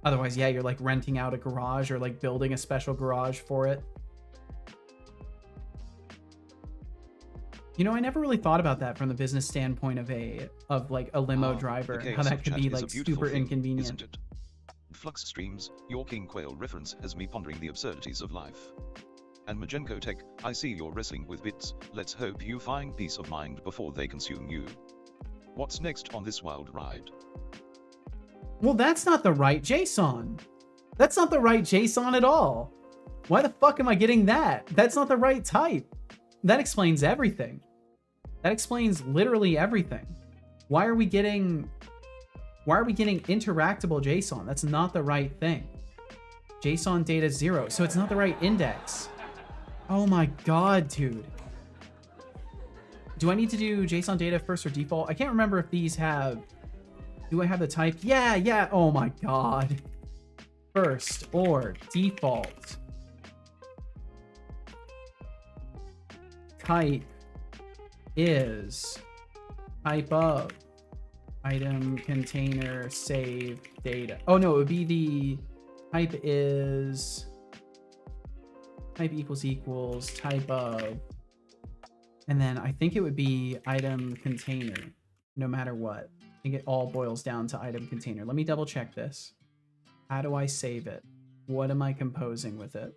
Otherwise, yeah, you're like renting out a garage or like building a special garage for it. You know, I never really thought about that from the business standpoint of like a limo driver, how that could be like super inconvenient. Isn't it? Flux Streams, your King Quail reference has me pondering the absurdities of life. And Majenko Tech, I see you're wrestling with bits. Let's hope you find peace of mind before they consume you. What's next on this wild ride? Well, that's not the right JSON. That's not the right JSON at all. Why the fuck am I getting that? That's not the right type. That explains everything. That explains literally everything. Why are we getting interactable JSON? That's not the right thing. JSON data 0. So it's not the right index. Oh my god, dude. Do I need to do JSON data first or default? I can't remember if these have... Do I have the type? Yeah. Oh my god. First or default. Type is type of item container save data. Oh no, it would be the type is type equals type of, and then I think it would be item container no matter what. I think it all boils down to item container. Let me double check this. How do I save it? What am I composing with it?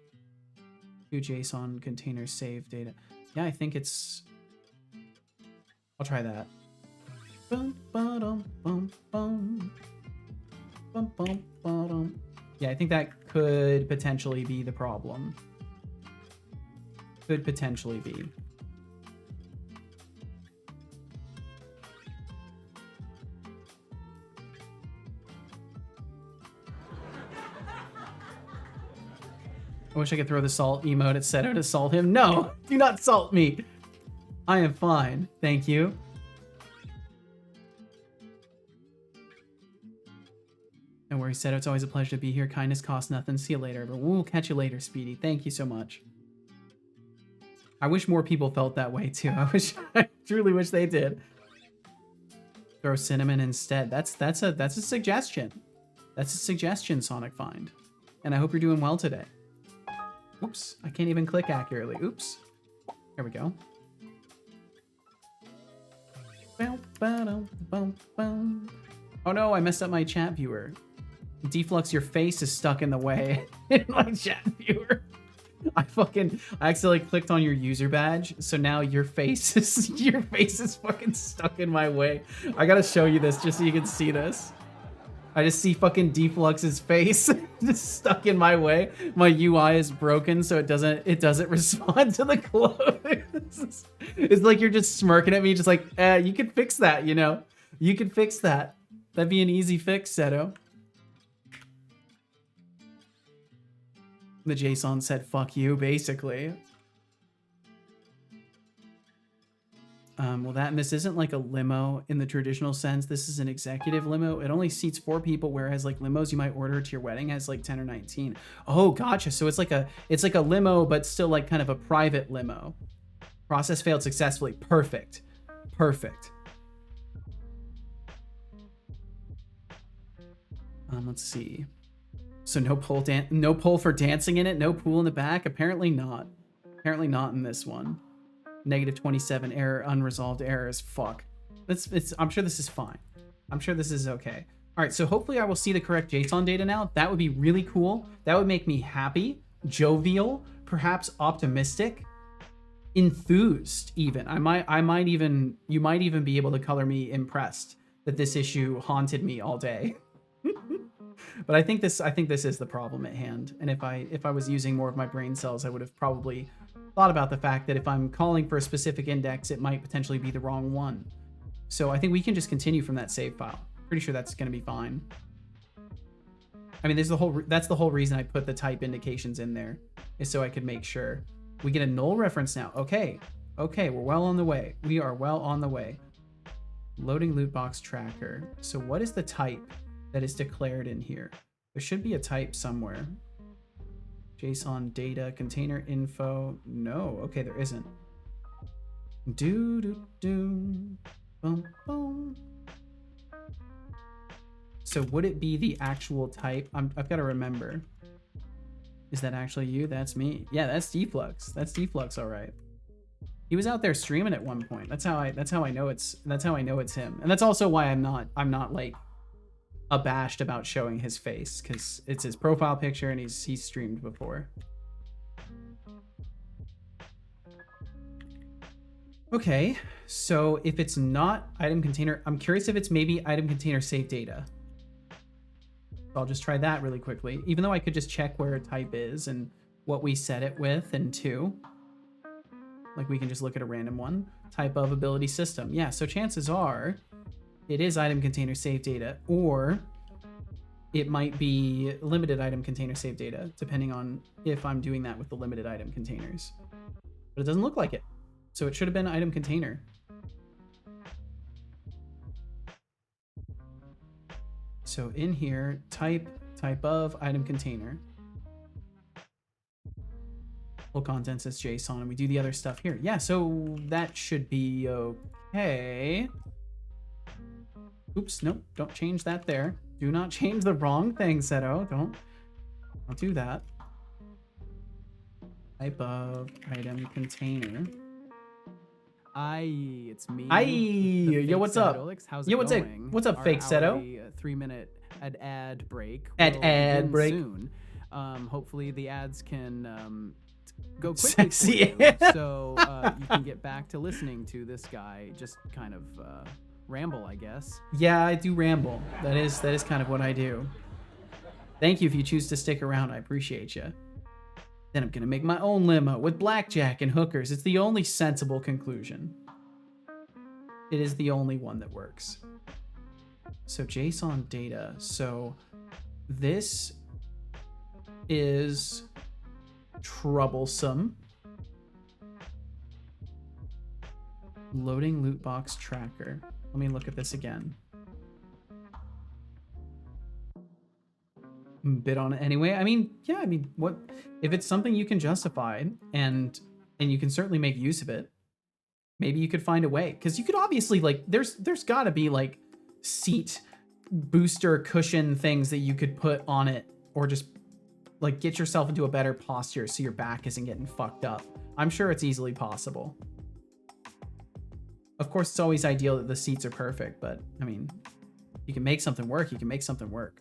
Do JSON container save data. Yeah, I think it's... I'll try that. Yeah, I think that could potentially be the problem. Could potentially be. I wish I could throw the salt emote at Seto to salt him. No, do not salt me. I am fine. Thank you. Don't worry, Seto. It's always a pleasure to be here. Kindness costs nothing. See you later. But we'll catch you later, Speedy. Thank you so much. I wish more people felt that way too. I truly wish they did. Throw cinnamon instead. That's a suggestion. That's a suggestion, Sonic Find. And I hope you're doing well today. Oops, I can't even click accurately. Oops. There we go. Oh no, I messed up my chat viewer. Deflux, your face is stuck in the way in my chat viewer. I accidentally clicked on your user badge, so now your face is fucking stuck in my way. I gotta show you this just so you can see this. I just see fucking Deflux's face just stuck in my way. My UI is broken, so it doesn't respond to the clothes. It's like you're just smirking at me, just like, you could fix that, you know? You could fix that. That'd be an easy fix, Seto. The JSON said, fuck you, basically. Well, this isn't like a limo in the traditional sense. This is an executive limo. It only seats 4 people, whereas like limos you might order to your wedding has like 10 or 19. Oh, gotcha. So it's like a limo, but still like kind of a private limo. Process failed successfully. Perfect. Perfect. Let's see. So no pole for dancing in it. No pool in the back. Apparently not. Apparently not in this one. -27 error, unresolved errors. Fuck. I'm sure this is fine. I'm sure this is okay. All right, so hopefully I will see the correct JSON data now. That would be really cool. That would make me happy, jovial, perhaps optimistic, enthused even. You might even be able to color me impressed that this issue haunted me all day. But I think this is the problem at hand. And if I was using more of my brain cells, I would have probably thought about the fact that if I'm calling for a specific index, it might potentially be the wrong one. So I think we can just continue from that save file. Pretty sure that's going to be fine. I mean, that's the whole reason I put the type indications in there, is so I could make sure. We get a null reference now. Okay, we're well on the way. We are well on the way. Loading loot box tracker. So what is the type that is declared in here? There should be a type somewhere. JSON data, container info. No, okay, there isn't. Boom, boom. So would it be the actual type? I've got to remember. Is that actually you? That's me. Yeah, that's Deflux. That's Deflux, all right. He was out there streaming at one point. That's how I know it's him. And that's also why I'm not like abashed about showing his face, because it's his profile picture and he's streamed before. Okay, so if it's not item container, I'm curious if it's maybe item container save data. So I'll just try that really quickly, even though I could just check where a type is and what we set it with and to. Like we can just look at a random one. Type of ability system. Yeah, so chances are it is item container save data, or it might be limited item container save data, depending on if I'm doing that with the limited item containers. But it doesn't look like it. So it should have been item container. So in here, type of item container. Full contents as JSON, and we do the other stuff here. Yeah, so that should be okay. Oops, nope, don't change that there. Do not change the wrong thing, Seto. Don't do that. Type of item container. It's me. Yo, what's up? How's it Yo, going? what's up, fake Seto? 3-minute ad break. Ad break. Soon. Hopefully the ads can go quickly Sexy. for you, so you can get back to listening to this guy just kind of ramble, I guess. Yeah, I do ramble. That is kind of what I do. Thank you if you choose to stick around. I appreciate you. Then I'm gonna make my own limo with blackjack and hookers. It's the only sensible conclusion. It is the only one that works. So JSON data. So this is troublesome. Loading loot box tracker. Let me look at this again. Bid on it anyway. I mean, yeah, I mean, what if it's something you can justify and you can certainly make use of it? Maybe you could find a way, because you could obviously, like, there's got to be like seat booster cushion things that you could put on it, or just like get yourself into a better posture so your back isn't getting fucked up. I'm sure it's easily possible. Of course, it's always ideal that the seats are perfect, but I mean, you can make something work. You can make something work.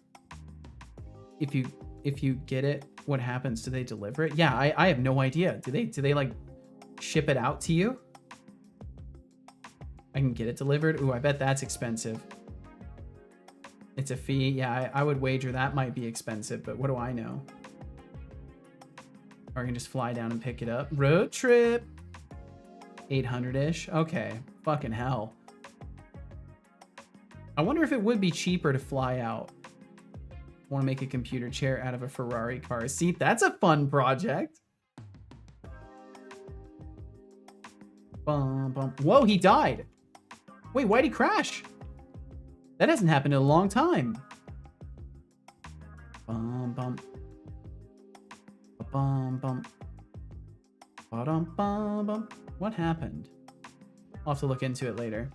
If you get it, what happens? Do they deliver it? Yeah, I have no idea. Do they like ship it out to you? I can get it delivered. Ooh, I bet that's expensive. It's a fee. Yeah, I would wager that might be expensive, but what do I know? Or I can just fly down and pick it up. Road trip. 800-ish. Okay. Fucking hell. I wonder if it would be cheaper to fly out. Want to make a computer chair out of a Ferrari car seat. That's a fun project. Bum, bum. Whoa, he died. Wait, why'd he crash? That hasn't happened in a long time. Bum, bum. Bum, bum. Ba-dum, bum, bum. What happened? I'll have to look into it later.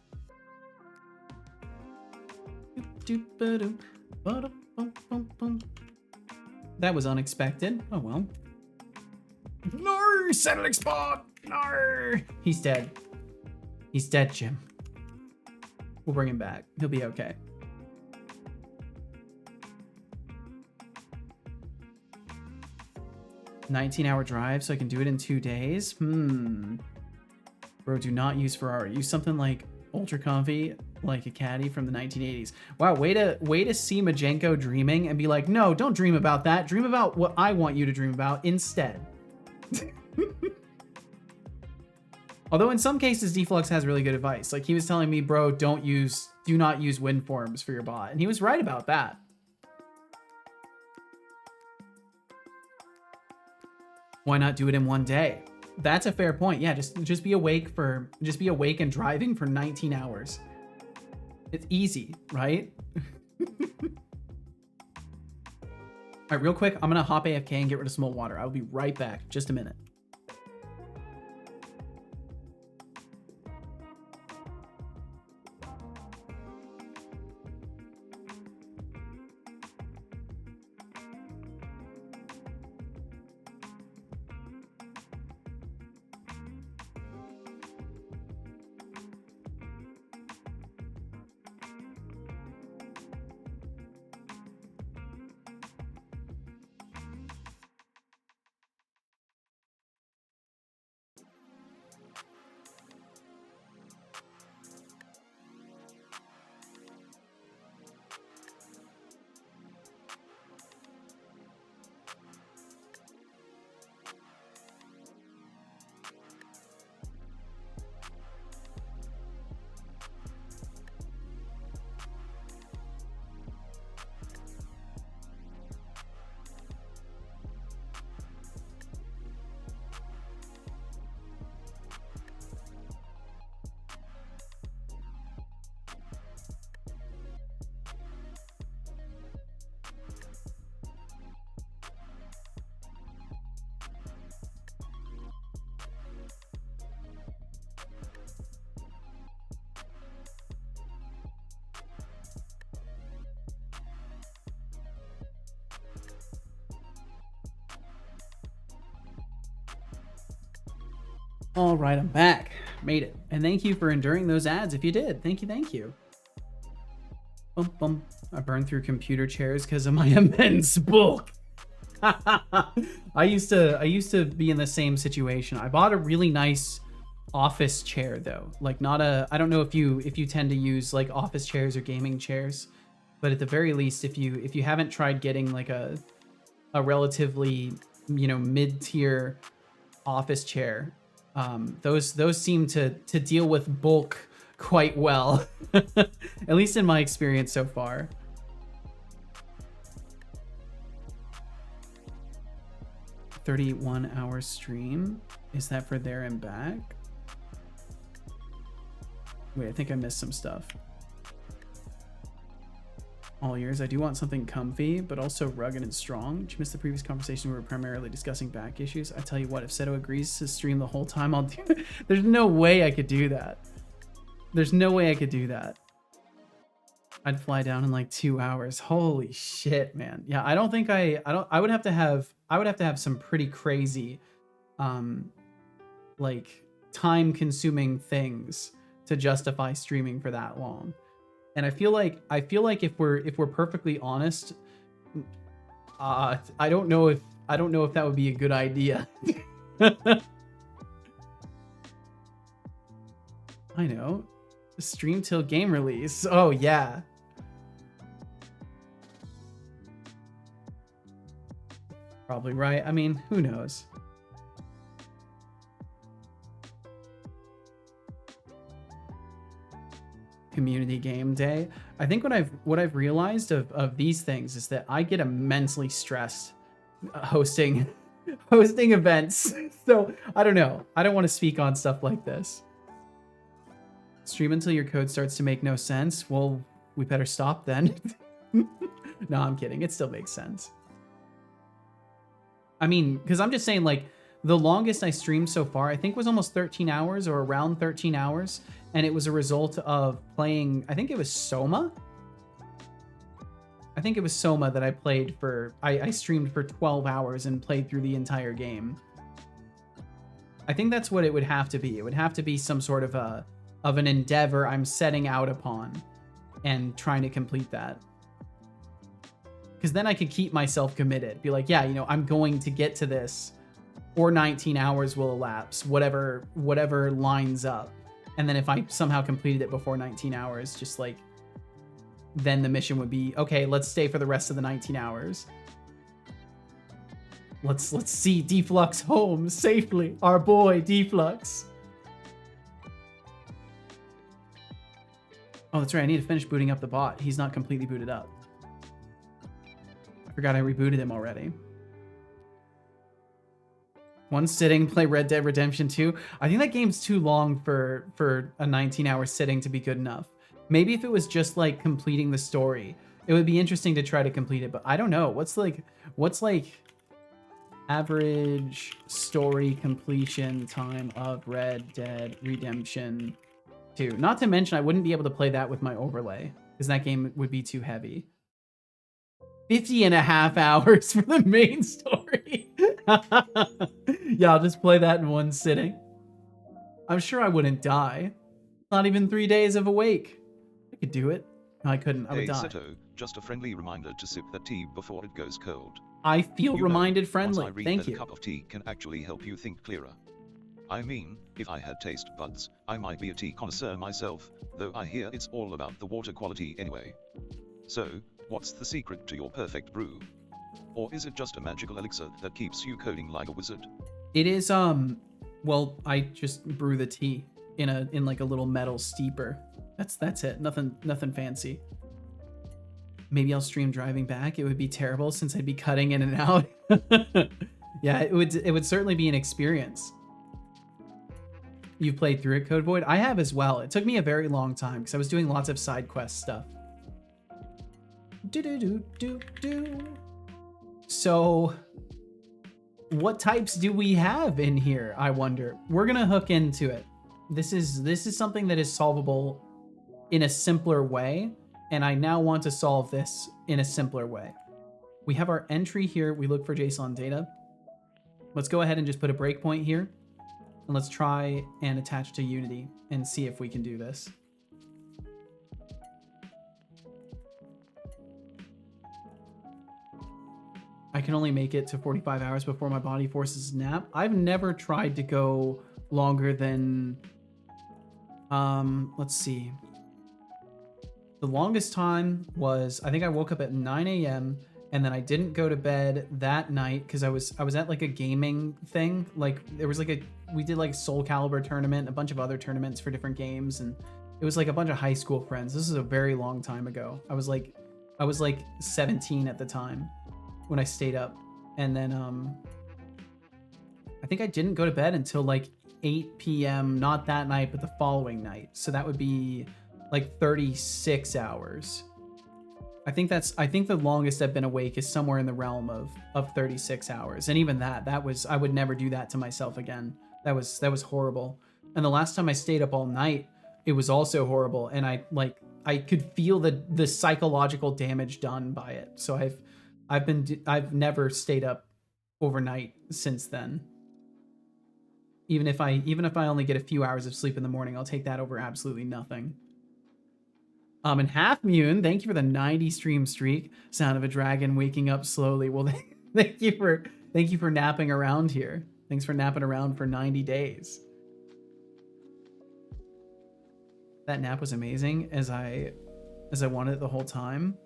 That was unexpected. Oh well. No, settling spot. No. He's dead. He's dead, Jim. We'll bring him back. He'll be okay. $19-hour drive, so I can do it in 2 days. Bro, do not use Ferrari. Use something like ultra comfy, like a caddy from the 1980s. Wow, way to see Majenko dreaming and be like, no, don't dream about that. Dream about what I want you to dream about instead. Although in some cases, Deflux has really good advice. Like he was telling me, bro, do not use wind forms for your bot. And he was right about that. Why not do it in 1 day? That's a fair point. Yeah, just be awake and driving for 19 hours. It's easy, right? All right, real quick, I'm gonna hop AFK and get rid of some more water. I'll be right back. Just a minute. All right, I'm back. Made it. And thank you for enduring those ads if you did. Thank you, thank you. Bum, bum. I burned through computer chairs because of my immense bulk. I used to be in the same situation. I bought a really nice office chair though. Like not a, I don't know if you tend to use like office chairs or gaming chairs, but at the very least, if you haven't tried getting like a relatively, you know, mid-tier office chair, those seem to deal with bulk quite well, at least in my experience so far. $31-hour stream. Is that for there and back? Wait, I think I missed some stuff. All years, I do want something comfy, but also rugged and strong. Did you miss the previous conversation? We were primarily discussing back issues. I tell you what, if Seto agrees to stream the whole time, I'll do it. There's no way I could do that. There's no way I could do that. I'd fly down in like 2 hours. Holy shit, man. Yeah, I don't think I would have to have some pretty crazy, like time consuming things to justify streaming for that long. And I feel like if we're perfectly honest, I don't know if that would be a good idea. I know. Stream till game release. Oh yeah. Probably right. I mean, who knows? Community game day. I think what I've realized of these things is that I get immensely stressed hosting events. So I don't know. I don't want to speak on stuff like this. Stream until your code starts to make no sense. Well, we better stop then. No, I'm kidding. It still makes sense. I mean, because I'm just saying, like, the longest I streamed so far, I think was almost 13 hours or around 13 hours. And it was a result of playing, I think it was Soma. I think it was Soma that I played for, I streamed for 12 hours and played through the entire game. I think that's what it would have to be. It would have to be some sort of an endeavor I'm setting out upon and trying to complete that. Because then I could keep myself committed. Be like, yeah, you know, I'm going to get to this, or 19 hours will elapse, whatever lines up. And then if I somehow completed it before 19 hours, just like, then the mission would be, okay, let's stay for the rest of the 19 hours. Let's see Deflux home safely. Our boy Deflux. Oh, that's right. I need to finish booting up the bot. He's not completely booted up. I forgot I rebooted him already. One sitting, play Red Dead Redemption 2. I think that game's too long for a 19-hour sitting to be good enough. Maybe if it was just like completing the story, it would be interesting to try to complete it, but I don't know. What's like average story completion time of Red Dead Redemption 2? Not to mention, I wouldn't be able to play that with my overlay because that game would be too heavy. 50.5 hours for the main story. Yeah, I'll just play that in one sitting. I'm sure I wouldn't die. Not even 3 days of awake. I could do it. No, I couldn't. I would die. Seto, just a friendly reminder to sip that tea before it goes cold. I feel reminded friendly. Once I read Thank that you. A cup of tea can actually help you think clearer. I mean, if I had taste buds, I might be a tea connoisseur myself, though I hear it's all about the water quality anyway. So, what's the secret to your perfect brew? Or is it just a magical elixir that keeps you coding like a wizard? It is, well, I just brew the tea in like a little metal steeper. That's it. Nothing fancy. Maybe I'll stream driving back. It would be terrible since I'd be cutting in and out. Yeah, it would certainly be an experience. You've played through it, Code Void? I have as well. It took me a very long time because I was doing lots of side quest stuff. So, what types do we have in here, I wonder? We're gonna hook into it. This is something that is solvable in a simpler way, and I now want to solve this in a simpler way. We have our entry here. We look for JSON data. Let's go ahead and just put a breakpoint here. And let's try and attach to Unity and see if we can do this. I can only make it to 45 hours before my body forces a nap. I've never tried to go longer than, let's see. The longest time was, I think I woke up at 9 a.m. and then I didn't go to bed that night because I was at like a gaming thing. Like there was like we did like Soul Calibur tournament, a bunch of other tournaments for different games, and it was like a bunch of high school friends. This is a very long time ago. I was like 17 at the time when I stayed up. And then I think I didn't go to bed until like 8 p.m. not that night, but the following night. So that would be like 36 hours. I think the longest I've been awake is somewhere in the realm of 36 hours. And even that was, I would never do that to myself again. That was horrible. And the last time I stayed up all night, it was also horrible. And I could feel the psychological damage done by it. So I've never stayed up overnight since then. Even if I only get a few hours of sleep in the morning, I'll take that over absolutely nothing. And Half Moon, thank you for the 90 stream streak. Sound of a dragon waking up slowly. Well, thank you for napping around here. Thanks for napping around for 90 days. That nap was amazing as I wanted it the whole time.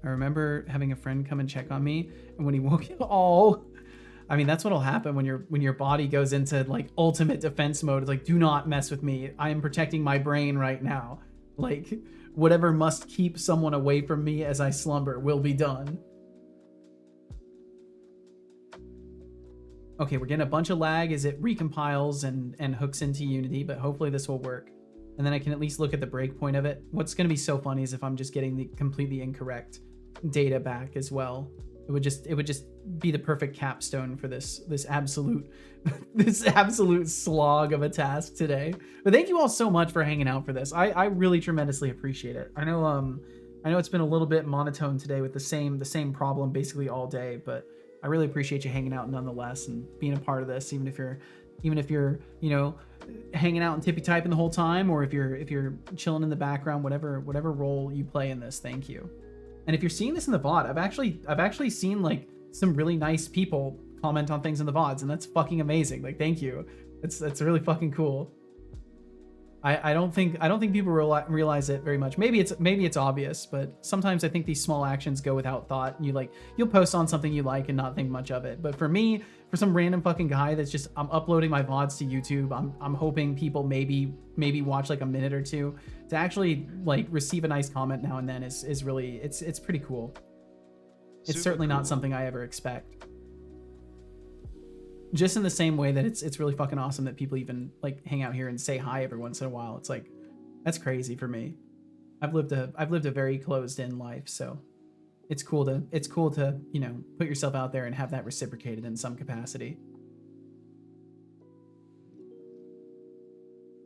I remember having a friend come and check on me, and when he woke up, I mean, that's what'll happen when your body goes into like ultimate defense mode. It's like, do not mess with me. I am protecting my brain right now. Like, whatever must keep someone away from me as I slumber will be done. Okay, we're getting a bunch of lag as it recompiles and hooks into Unity, but hopefully this will work. And then I can at least look at the breakpoint of it. What's going to be so funny is if I'm just getting the completely incorrect data back as well. It would just be the perfect capstone for this absolute slog of a task today. But thank you all so much for hanging out for this. I really tremendously appreciate it. I know it's been a little bit monotone today with the same problem basically all day, but I really appreciate you hanging out nonetheless and being a part of this, even if you're hanging out and tippy typing the whole time, or if you're chilling in the background, whatever role you play in this. Thank you. And if you're seeing this in the VOD, I've actually seen like some really nice people comment on things in the VODs, and that's fucking amazing. Like, thank you. That's really fucking cool. I don't think people realize it very much. Maybe it's obvious, but sometimes I think these small actions go without thought. You'll post on something you like and not think much of it. But for me, for some random fucking guy that's just, I'm uploading my VODs to YouTube, I'm hoping people maybe watch like a minute or two, to actually like receive a nice comment now and then is really, it's pretty cool. It's Super certainly cool. not something I ever expect. Just in the same way that it's really fucking awesome that people even like hang out here and say hi every once in a while. It's like, that's crazy for me. I've lived a very closed in life, so it's cool to put yourself out there and have that reciprocated in some capacity.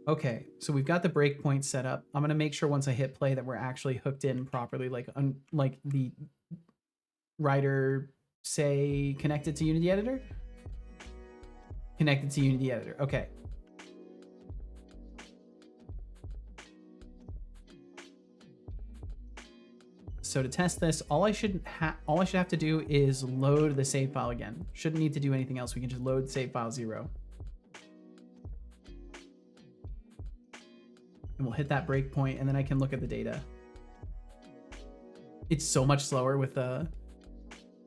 Okay, so we've got the breakpoint set up. I'm gonna make sure once I hit play that we're actually hooked in properly, like the writer say connected to Unity Editor. Connected to Unity Editor. Okay. So to test this, all I should have to do is load the save file again. Shouldn't need to do anything else. We can just load save file 0. And we'll hit that breakpoint, and then I can look at the data. It's so much slower with the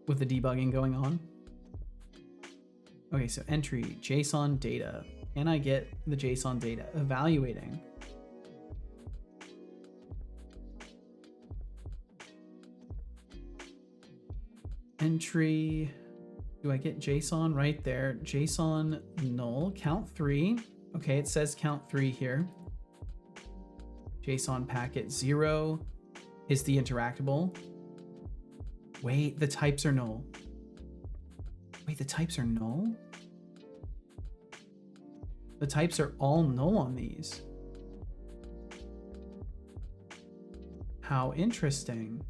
debugging going on. Okay, so entry, JSON data. Can I get the JSON data? Evaluating. Entry, do I get JSON right there? JSON null, count 3. Okay, it says count 3 here. JSON packet 0 is the interactable. Wait, the types are null. Wait, the types are null? The types are all null on these. How interesting.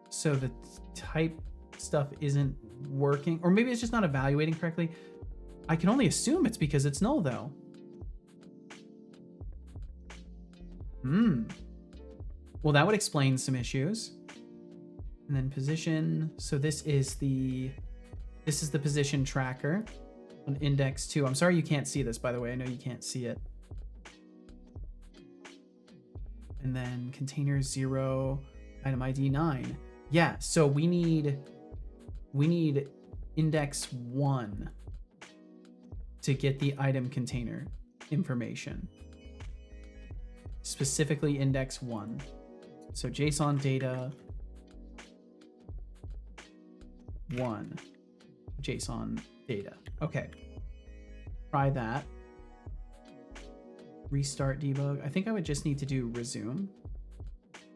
So the type stuff isn't working, or maybe it's just not evaluating correctly. I can only assume it's because it's null though. Well, that would explain some issues. And then position. So this is the position tracker on index 2. I'm sorry you can't see this, by the way. I know you can't see it. And then container 0, item ID 9. Yeah, so we need index 1 to get the item container information. Specifically index 1. So JSON data 1. JSON data. Okay. Try that. Restart debug. I think I would just need to do resume.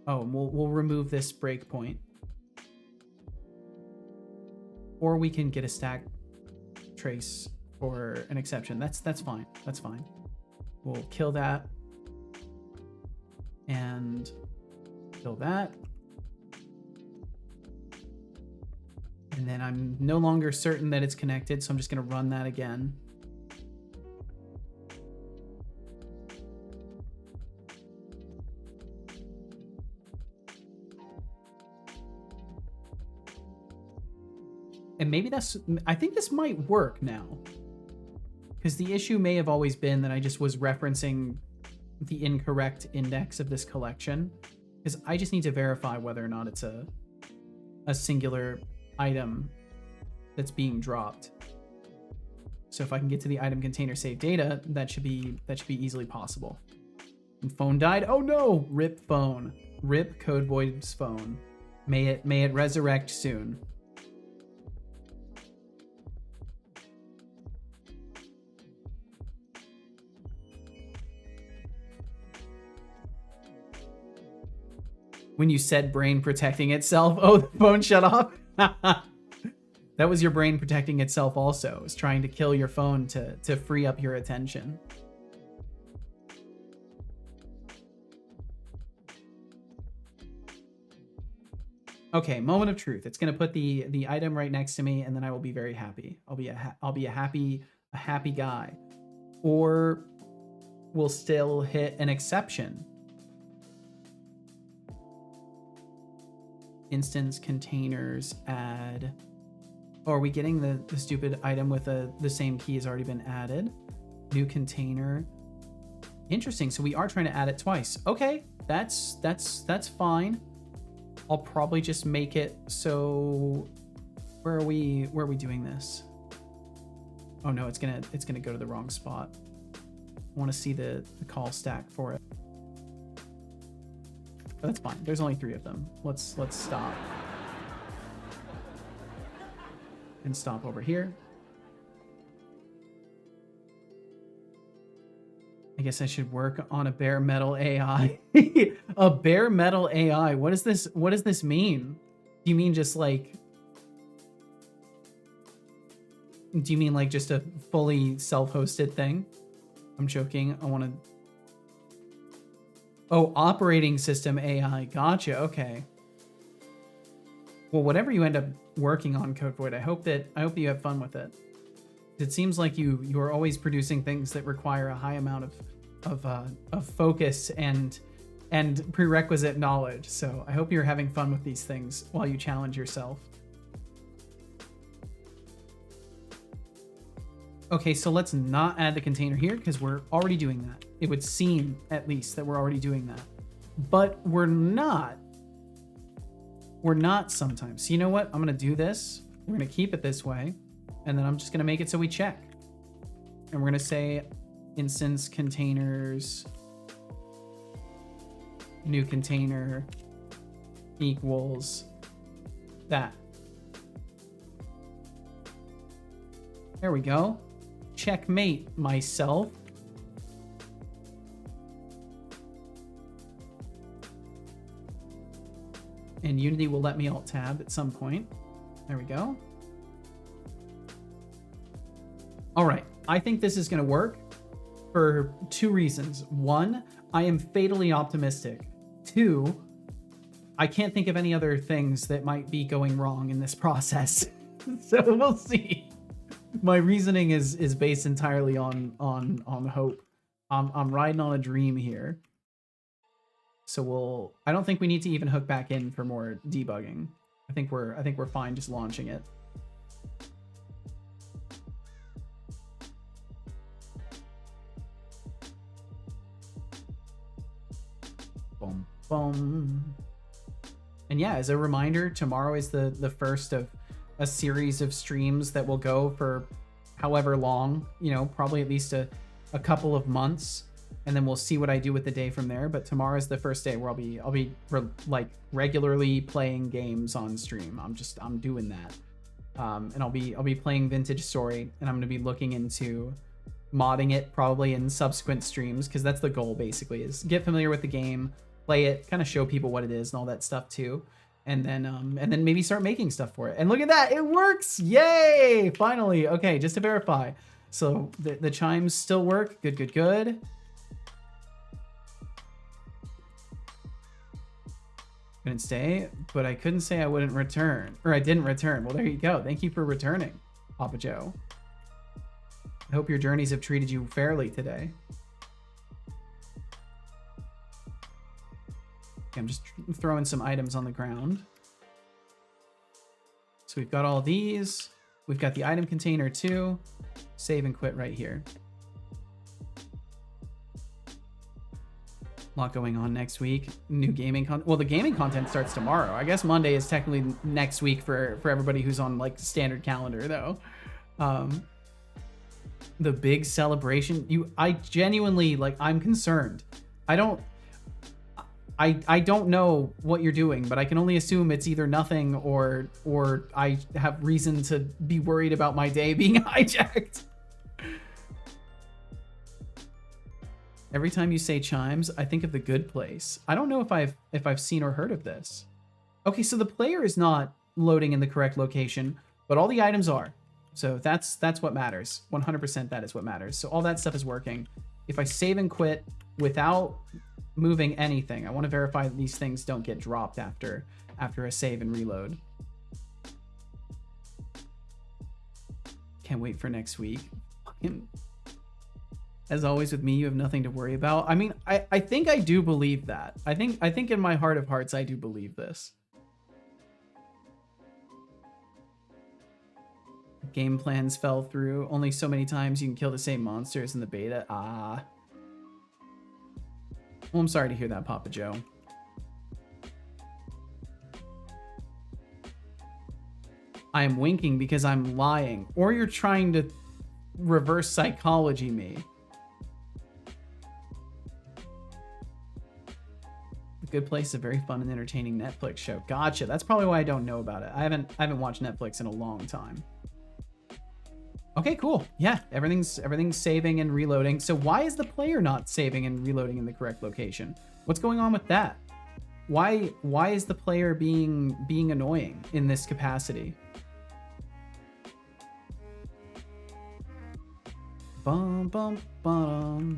Oh, we'll remove this breakpoint. Or we can get a stack trace for an exception. That's fine. That's fine. We'll kill that. And kill that. And then I'm no longer certain that it's connected, so I'm just going to run that again. And maybe I think this might work now. Because the issue may have always been that I just was referencing the incorrect index of this collection. Because I just need to verify whether or not it's a singular item that's being dropped. So if I can get to the item container save data, that should be easily possible. And phone died. Oh no! Rip phone. Rip Code Void's phone. May it resurrect soon. When you said brain protecting itself, oh, the phone shut off. That was your brain protecting itself also. It was trying to kill your phone to free up your attention. Okay, moment of truth. It's gonna put the item right next to me, and then I will be very happy. I'll be a happy guy. Or we'll still hit an exception. Instance containers add. Oh, are we getting the stupid item with the same key has already been added? New container. Interesting. So we are trying to add it twice. Okay, that's fine. I'll probably just make it so. Where are we doing this? Oh no, it's gonna go to the wrong spot. I want to see the call stack for it. But that's fine. There's only 3 of them. Let's stop. And stop over here. I guess I should work on a bare metal AI. A bare metal AI. What does this mean? Do you mean just like... Do you mean like just a fully self-hosted thing? I'm joking. I want to... Oh, operating system AI. Gotcha. Okay. Well, whatever you end up working on, Code Void, I hope you have fun with it. It seems like you are always producing things that require a high amount of focus and prerequisite knowledge. So I hope you're having fun with these things while you challenge yourself. Okay, so let's not add the container here because we're already doing that. It would seem, at least, that we're already doing that. But we're not. We're not sometimes. So you know what? I'm going to do this. We're going to keep it this way. And then I'm just going to make it so we check. And we're going to say instance containers new container equals that. There we go. Checkmate myself. And Unity will let me alt tab at some point. There we go. All right, I think this is gonna work for 2 reasons. 1, I am fatally optimistic. 2, I can't think of any other things that might be going wrong in this process. So we'll see. my reasoning is based entirely on hope. I'm riding on a dream here. So I don't think we need to even hook back in for more debugging. I think we're fine just launching it. Boom, boom. And yeah, as a reminder, tomorrow is the first of a series of streams that will go for however long, you know, probably at least a couple of months, and then we'll see what I do with the day from there. But tomorrow is the first day where I'll be like regularly playing games on stream. I'm doing that, and I'll be playing Vintage Story, and I'm gonna be looking into modding it probably in subsequent streams, because that's the goal basically, is get familiar with the game, play it, kind of show people what it is and all that stuff too, and then maybe start making stuff for it. And look at that, it works! Yay! Finally. Okay, just to verify. So the chimes still work. Good, good, good. Couldn't stay, but I couldn't say I wouldn't return, or I didn't return. Well, there you go. Thank you for returning, Papa Joe. I hope your journeys have treated you fairly today. Okay, I'm just throwing some items on the ground. So we've got all these. We've got the item container too. Save and quit right here. A lot going on next week. New gaming content. Well, the gaming content starts tomorrow. I guess Monday is technically next week for everybody who's on like standard calendar though. The big celebration. I genuinely, like, I'm concerned. I don't know what you're doing, but I can only assume it's either nothing or I have reason to be worried about my day being hijacked. Every time you say Chimes, I think of The Good Place. I don't know if I've seen or heard of this. Okay, so the player is not loading in the correct location, but all the items are. So that's what matters. 100% that is what matters. So all that stuff is working. If I save and quit without moving anything, I want to verify that these things don't get dropped after a save and reload. Can't wait for next week. Fucking, as always with me, you have nothing to worry about. I mean, I think I do believe that. I think in my heart of hearts, I do believe this. Game plans fell through. Only so many times you can kill the same monsters in the beta. Ah. Well, I'm sorry to hear that, Papa Joe. I am winking because I'm lying. Or you're trying to reverse psychology me. The Good Place is a very fun and entertaining Netflix show. Gotcha. That's probably why I don't know about it. I haven't watched Netflix in a long time. Okay, cool. Yeah, everything's saving and reloading. So why is the player not saving and reloading in the correct location? What's going on with that? Why is the player being annoying in this capacity? Bum bum bum.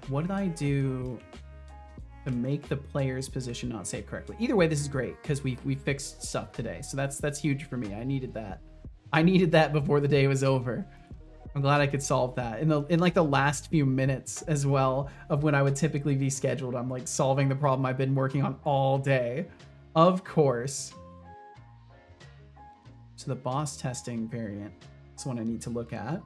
What did I do to make the player's position not save correctly? Either way, this is great because we fixed stuff today. So that's huge for me. I needed that. I needed that before the day was over. I'm glad I could solve that. In like the last few minutes as well of when I would typically be scheduled, I'm like solving the problem I've been working on all day. Of course. So the boss testing variant is one I need to look at.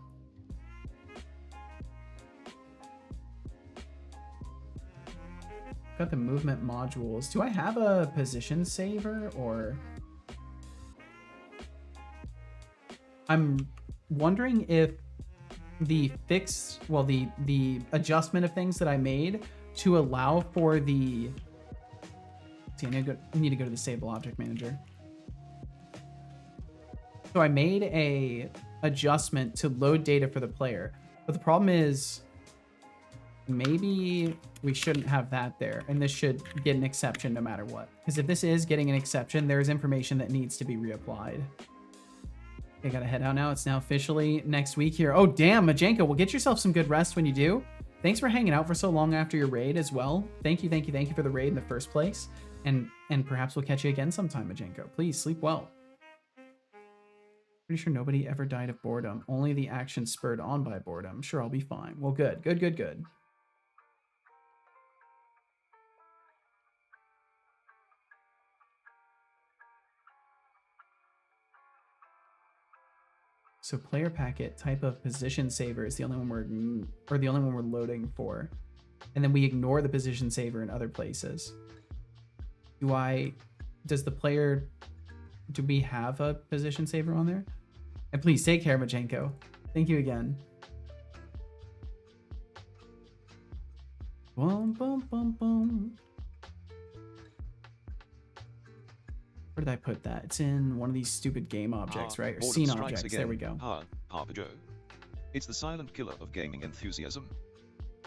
Got the movement modules. Do I have a position saver or? I'm wondering if the fix, well, the adjustment of things that I made to allow for the, see, I need to go to the Disable Object Manager. So I made a adjustment to load data for the player, but the problem is maybe we shouldn't have that there, and this should get an exception no matter what. Because if this is getting an exception, there's information that needs to be reapplied. Okay, gotta head out now. It's now officially next week here. Oh, damn, Majenko. Well, get yourself some good rest when you do. Thanks for hanging out for so long after your raid as well. Thank you for the raid in the first place. And perhaps we'll catch you again sometime, Majenko. Please sleep well. Pretty sure nobody ever died of boredom. Only the action spurred on by boredom. Sure, I'll be fine. Well, good. Good, good, good. So player packet type of position saver is the only one we're loading for. And then we ignore the position saver in other places. Do we have a position saver on there? And please take care, Machenko. Thank you again. Boom, boom, boom, boom. Where did I put that? It's in one of these stupid game objects, right? Or scene objects. Again. There we go. Papa Joe. It's the silent killer of gaming enthusiasm.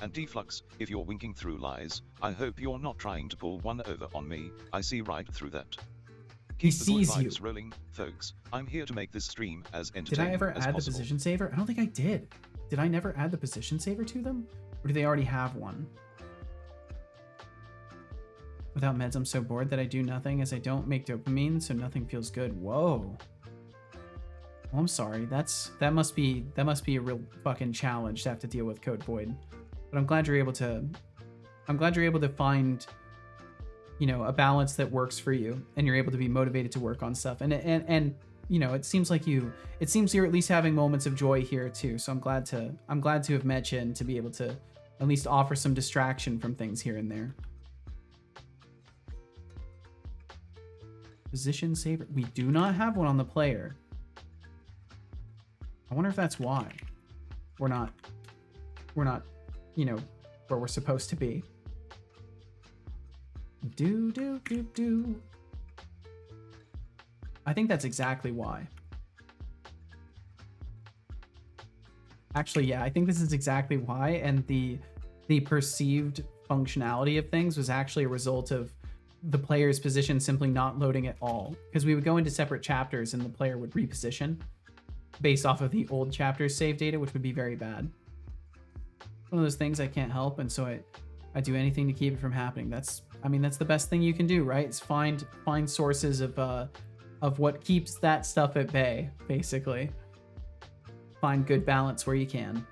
And Deflux, if you're winking through lies, I hope you're not trying to pull one over on me. I see right through that. He sees you. Rolling, folks. I'm here to make this stream as entertaining as possible. Did I ever add possible. the position saver? I don't think I did. Did I never add the position saver to them? Or do they already have one? Without meds, I'm so bored that I do nothing as I don't make dopamine, so nothing feels good. Whoa. Well, I'm sorry. That must be a real fucking challenge to have to deal with, Code Void. But I'm glad you're able to find, you know, a balance that works for you, and you're able to be motivated to work on stuff. And you know, it seems you're at least having moments of joy here too. So I'm glad to have met you and to be able to at least offer some distraction from things here and there. Position saver. We do not have one on the player. I wonder if that's why we're not, you know, where we're supposed to be. Do. I think that's exactly why. Actually, yeah, I think this is exactly why, and the perceived functionality of things was actually a result of the player's position simply not loading at all, because we would go into separate chapters and the player would reposition based off of the old chapter's save data, which would be very bad. One of those things I can't help, and so I do anything to keep it from happening. That's the best thing you can do, right? Is find sources of what keeps that stuff at bay, basically. Find good balance where you can.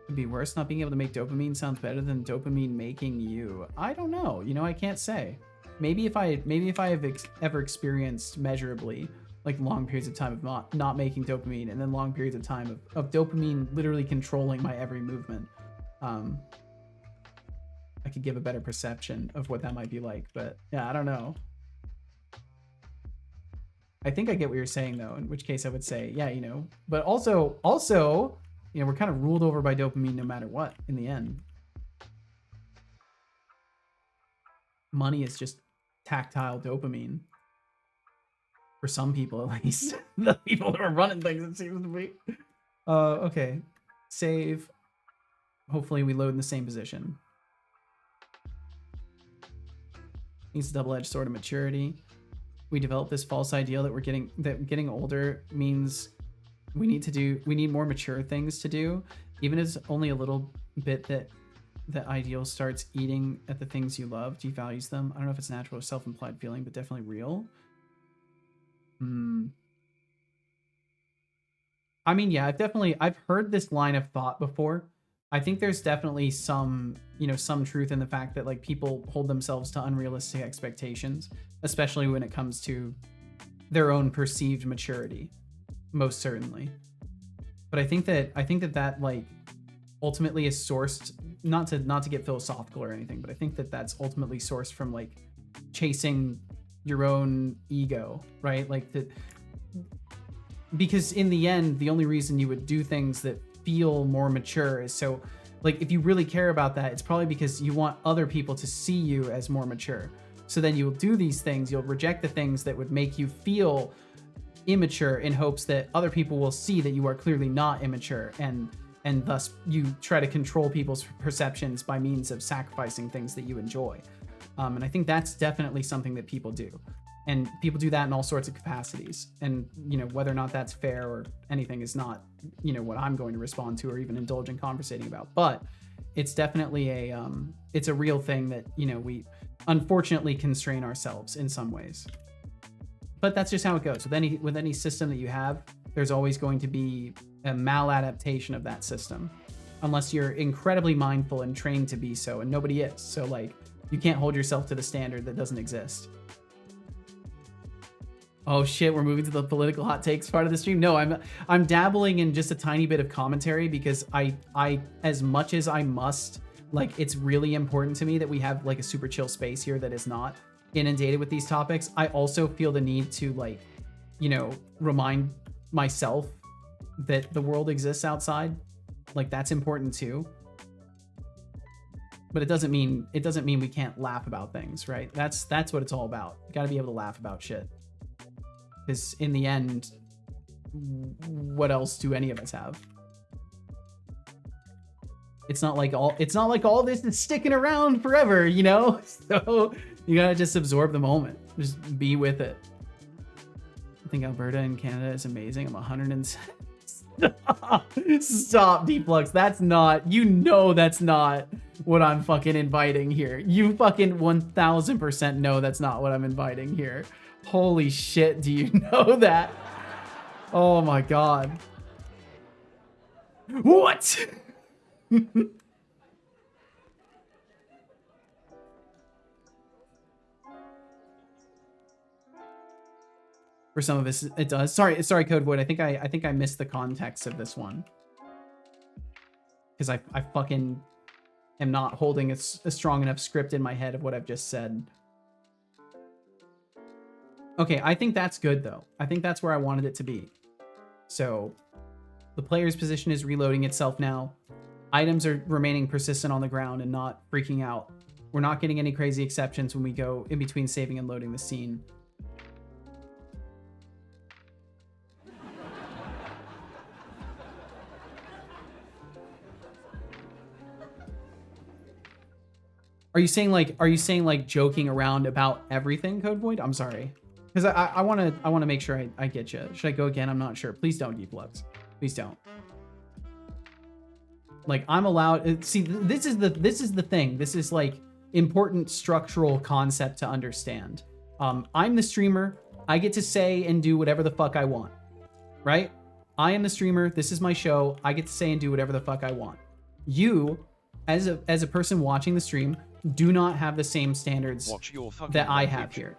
It'd be worse. Not being able to make dopamine sounds better than dopamine making you. I don't know. You know, I can't say. Maybe if I have ever experienced measurably like long periods of time of not making dopamine, and then long periods of time of dopamine literally controlling my every movement, I could give a better perception of what that might be like. But yeah, I don't know. I think I get what you're saying though, in which case I would say, yeah, you know, but also, you know, we're kind of ruled over by dopamine no matter what in the end. Money is just tactile dopamine. For some people, at least. The people who are running things, it seems to be. Okay. Save. Hopefully we load in the same position. It's a double-edged sword of maturity. We develop this false ideal that getting older means we need more mature things to do. Even if it's only a little bit that ideal starts eating at the things you love, devalues them. I don't know if it's natural or self-implied feeling, but definitely real. I mean, yeah, I've heard this line of thought before. I think there's definitely some truth in the fact that like people hold themselves to unrealistic expectations, especially when it comes to their own perceived maturity, most certainly. But I think that like ultimately is sourced, not to get philosophical or anything, but I think that that's ultimately sourced from like chasing your own ego, right? Like that, because in the end, the only reason you would do things that feel more mature is so, like, if you really care about that, it's probably because you want other people to see you as more mature. So then you'll do these things, you'll reject the things that would make you feel immature in hopes that other people will see that you are clearly not immature, and thus you try to control people's perceptions by means of sacrificing things that you enjoy. And I think that's definitely something that people do. And people do that in all sorts of capacities. And, you know, whether or not that's fair or anything is not, you know, what I'm going to respond to or even indulge in conversating about. But it's definitely it's a real thing that, you know, we unfortunately constrain ourselves in some ways. But that's just how it goes. With any system that you have, there's always going to be a maladaptation of that system, unless you're incredibly mindful and trained to be so, and nobody is. So like, you can't hold yourself to the standard that doesn't exist. Oh shit, we're moving to the political hot takes part of the stream. No, I'm dabbling in just a tiny bit of commentary because I as much as I must, like, it's really important to me that we have like a super chill space here that is not inundated with these topics. I also feel the need to, like, you know, remind myself that the world exists outside. Like, that's important too. But it doesn't mean we can't laugh about things, right? That's what it's all about. You got to be able to laugh about shit. Because in the end, what else do any of us have? It's not like all this is sticking around forever, you know? So you gotta just absorb the moment. Just be with it. I think Alberta in Canada is amazing. I'm 100 Stop, Deflux. That's not, you know, that's not what I'm fucking inviting here. You fucking 1000% know that's not what I'm inviting here. Holy shit, do you know that? Oh my god. What? For some of us, it does. Sorry, Code Void. I think I missed the context of this one. Because I fucking am not holding a strong enough script in my head of what I've just said. Okay, I think that's good, though. I think that's where I wanted it to be. So, the player's position is reloading itself now. Items are remaining persistent on the ground and not freaking out. We're not getting any crazy exceptions when we go in between saving and loading the scene. Are you saying like joking around about everything, Code Void? I'm sorry. Because I want to make sure I get you. Should I go again? I'm not sure. Please don't, Deflux. Please don't. Like, I'm allowed. See, this is the thing. This is like important structural concept to understand. I'm the streamer. I get to say and do whatever the fuck I want, right? I am the streamer. This is my show. I get to say and do whatever the fuck I want. You, as a person watching the stream, do not have the same standards that I have here.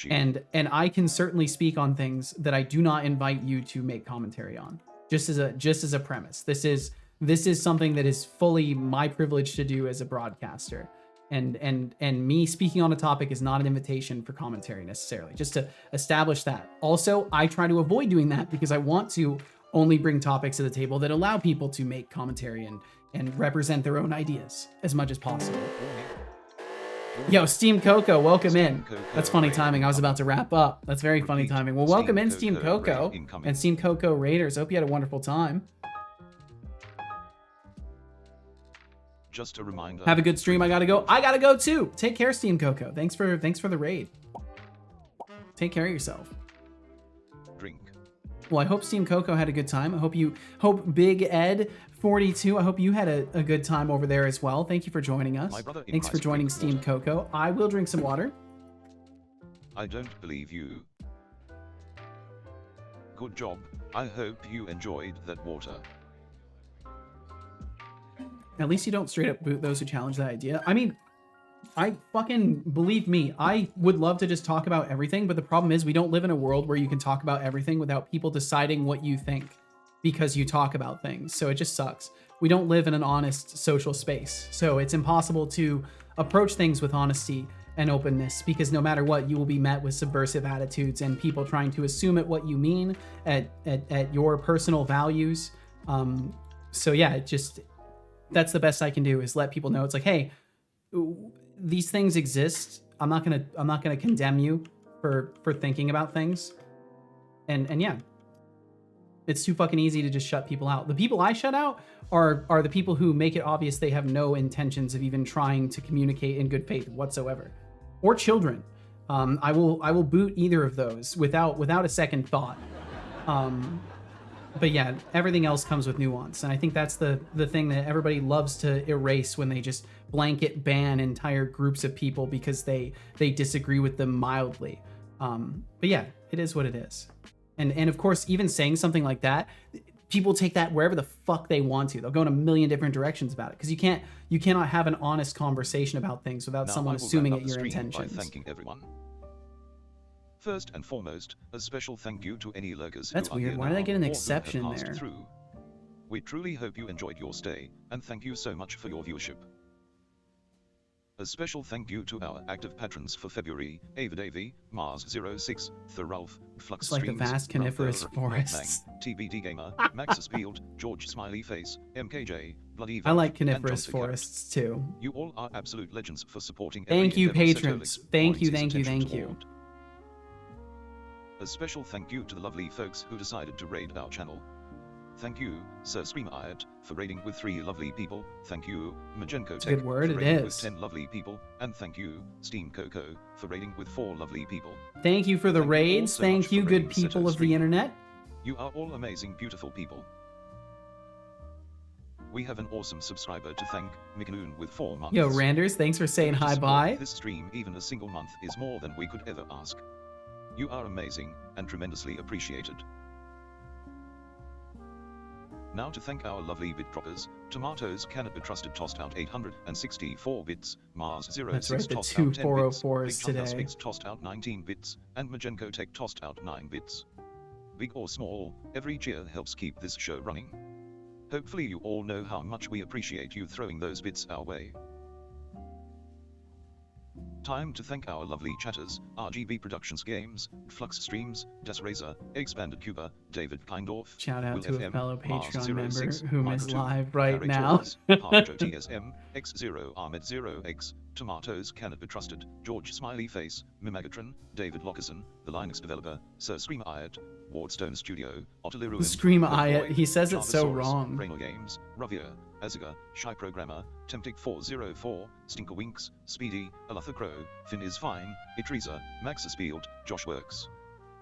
And I can certainly speak on things that I do not invite you to make commentary on. Just as a premise. This is something that is fully my privilege to do as a broadcaster. And me speaking on a topic is not an invitation for commentary necessarily. Just to establish that. Also, I try to avoid doing that because I want to only bring topics to the table that allow people to make commentary and represent their own ideas as much as possible. Yo, Steam Coco, welcome in. That's funny timing. I was about to wrap up. That's very funny timing. Well, welcome in, Steam Coco and Steam Coco Raiders. Hope you had a wonderful time. Just a reminder. Have a good stream. I gotta go. I gotta go too. Take care, Steam Coco. Thanks for the raid. Take care of yourself. Drink. Well, I hope Steam Coco had a good time. I hope Big Ed 42. I hope you had a good time over there as well. Thank you for joining us. Thanks for joining Steam Coco. I will drink some water. I don't believe you. Good job. I hope you enjoyed that water. At least you don't straight up boot those who challenge that idea. I mean, I fucking, believe me, I would love to just talk about everything, but the problem is we don't live in a world where you can talk about everything without people deciding what you think because you talk about things. So it just sucks. We don't live in an honest social space. So it's impossible to approach things with honesty and openness because no matter what, you will be met with subversive attitudes and people trying to assume at what you mean, at your personal values. So yeah, it just, that's the best I can do is let people know. It's like, hey, these things exist. I'm not gonna condemn you for thinking about things. And yeah, it's too fucking easy to just shut people out. The people I shut out are the people who make it obvious they have no intentions of even trying to communicate in good faith whatsoever. Or children. I will boot either of those without a second thought. But yeah, everything else comes with nuance. And I think that's the thing that everybody loves to erase when they just blanket ban entire groups of people because they disagree with them mildly. But yeah, it is what it is. And of course, even saying something like that, people take that wherever the fuck they want to. They'll go in a million different directions about it because you cannot have an honest conversation about things without Now someone I will assuming wrap at up the your stream intentions. by thanking everyone. First and foremost, a special thank you to any lurkers That's who are weird. here Why did I now get an or who have exception passed there? through. We truly hope you enjoyed your stay, and thank you so much for your viewership. A special thank you to our active patrons for February: Avid AV, Mars06, Thoralf, Flux It's like the Streams, vast coniferous Ralph, forests. Mang, TBD Gamer, Maxis Field, George Smiley Face, MKJ, Bloody I like Valve, and coniferous John Garrett. forests too. You all are absolute legends for supporting Thank every you, endeavor patrons. Setolik Thank you, points his thank you, attention thank you. toward. A special thank you to the lovely folks who decided to raid our channel. Thank you, Sir Screamiat, for raiding with 3 lovely people. Thank you, Majenko It's a Tech, good word, for it raiding is. with 10 lovely people. And thank you, Steam Coco, for raiding with 4 lovely people. Thank you for the Thank you all raids. so much Thank for you, raiding good people Seto of the Stream. internet. You are all amazing, beautiful people. We have an awesome subscriber to thank, Mikanoon with 4 months. Yo, Randers, thanks for saying To hi support bye. This stream even a single month is more than we could ever ask. You are amazing, and tremendously appreciated. Now to thank our lovely bit droppers. Tomatoes cannot be trusted tossed out 864 bits, Mars06 That's right, the tossed two out 10 bits, 404s Big Chungus today. Mix tossed out 19 bits, and Majenko Tech tossed out 9 bits. Big or small, every cheer helps keep this show running. Hopefully you all know how much we appreciate you throwing those bits our way. Time to thank our lovely chatters, RGB Productions Games, Flux Streams, Desrazer, Expanded Cuba, David Kindorf, Shout out Will to a FM, fellow Patreon member Mars06, who Micro is 2, live right Carrie now. Torres, Parjo TSM, X0 Ahmed 0X, Tomatoes Cannot Be Trusted, George Smiley Face, Mimagatron, David Lockerson, the Linux developer, Sir Screamiat, Wardstone Studio, Otiliruin, Screamiat, he says it so wrong. Brainor Games, Ravia, Aziga, Shy Programmer, Temptic404, Stinkerwinks, Speedy, Alatha Crow, Finn is Fine, Itreza, Maxis Field, Josh Works.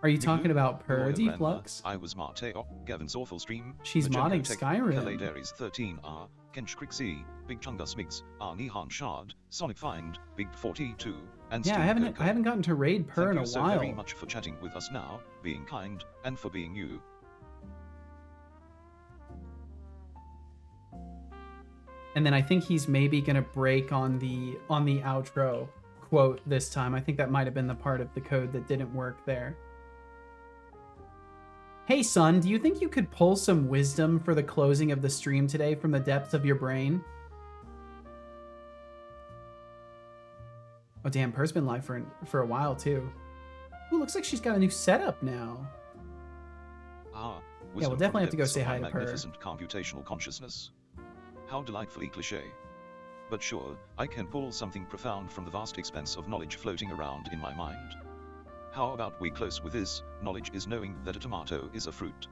Are you talking about Royal Per Grandma, Deflux? I was Marteo, Gavin's Awful Stream, She's Majenko modding Tech, Skyrim. Calais Dairies 13R, Kench Crixie, Big Chungus Mix, Arnie Han Shard, Sonic Find, Big 42, and Yeah, Steve I Coco. haven't gotten to raid Per Thank in you a so while. very much for chatting with us now, being kind, and for being you. And then I think he's maybe gonna break on the outro quote this time. I think that might have been the part of the code that didn't work there. Hey son, do you think you could pull some wisdom for the closing of the stream today from the depths of your brain? Oh damn, Per's been live for a while too. Ooh, looks like she's got a new setup now. Ah, Yeah, we'll definitely have to go say hi to Per. Magnificent computational consciousness. How delightfully cliché. But sure, I can pull something profound from the vast expanse of knowledge floating around in my mind. How about we close with this? Knowledge is knowing that a tomato is a fruit.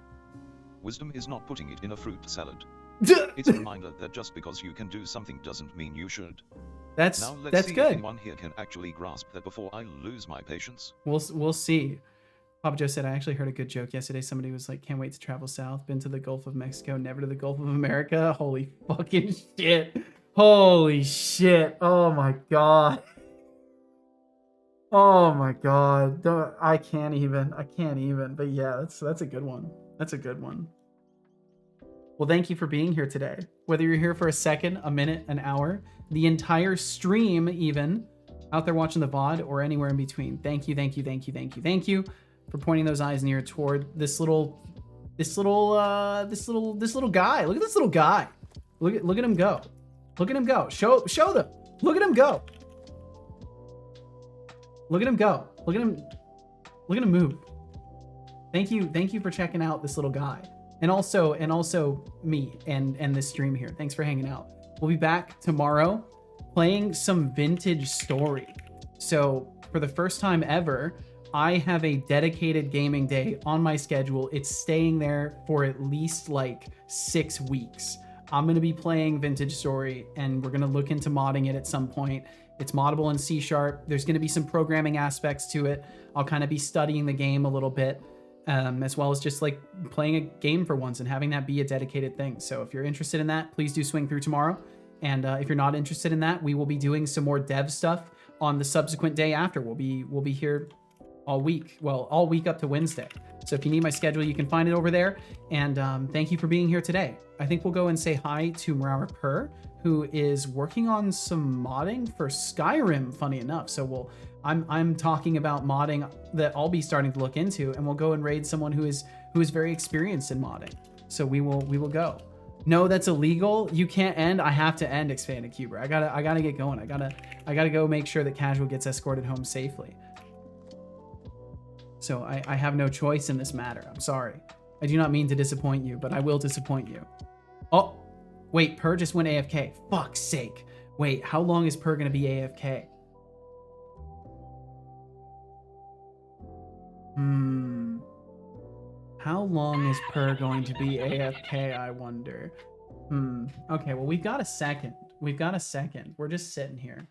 Wisdom is not putting it in a fruit salad. It's a reminder that just because you can do something doesn't mean you should. That's Now let's that's see if good. anyone here can actually grasp that before I lose my patience. We'll see. Papa Joe said, I actually heard a good joke yesterday. Somebody was like, can't wait to travel south. Been to the Gulf of Mexico, never to the Gulf of America. Holy fucking shit. Holy shit. Oh my god. Oh my god. I can't even. But yeah, that's a good one. That's a good one. Well, thank you for being here today. Whether you're here for a second, a minute, an hour, the entire stream even, out there watching the VOD or anywhere in between. Thank you for pointing those eyes and ears toward this little guy. Look at this little guy. Look at him go. Look at him go. Show them. Look at him go. Look at him go. Look at him move. Thank you for checking out this little guy. And also me and this stream here. Thanks for hanging out. We'll be back tomorrow playing some Vintage Story. So for the first time ever, I have a dedicated gaming day on my schedule. It's staying there for at least like 6 weeks. I'm going to be playing Vintage Story and we're going to look into modding it at some point. It's moddable in C#. There's going to be some programming aspects to it. I'll kind of be studying the game a little bit, as well as just like playing a game for once and having that be a dedicated thing. So if you're interested in that, please do swing through tomorrow. And if you're not interested in that, we will be doing some more dev stuff on the subsequent day after. We'll be here all week. Well, all week up to Wednesday. So if you need my schedule, you can find it over there. And thank you for being here today. I think we'll go and say hi to Maraur Per, who is working on some modding for Skyrim, funny enough. So I'm talking about modding that I'll be starting to look into, and we'll go and raid someone who is very experienced in modding. So we will go. No, that's illegal. You can't end. I have to end Expanded Cuber. I gotta get going. I gotta go make sure that Casual gets escorted home safely. So I have no choice in this matter. I'm sorry. I do not mean to disappoint you, but I will disappoint you. Oh, wait, Per just went AFK. Fuck's sake. Wait, how long is Per gonna be AFK? How long is Per going to be AFK, I wonder? Okay, well, we've got a second. We're just sitting here.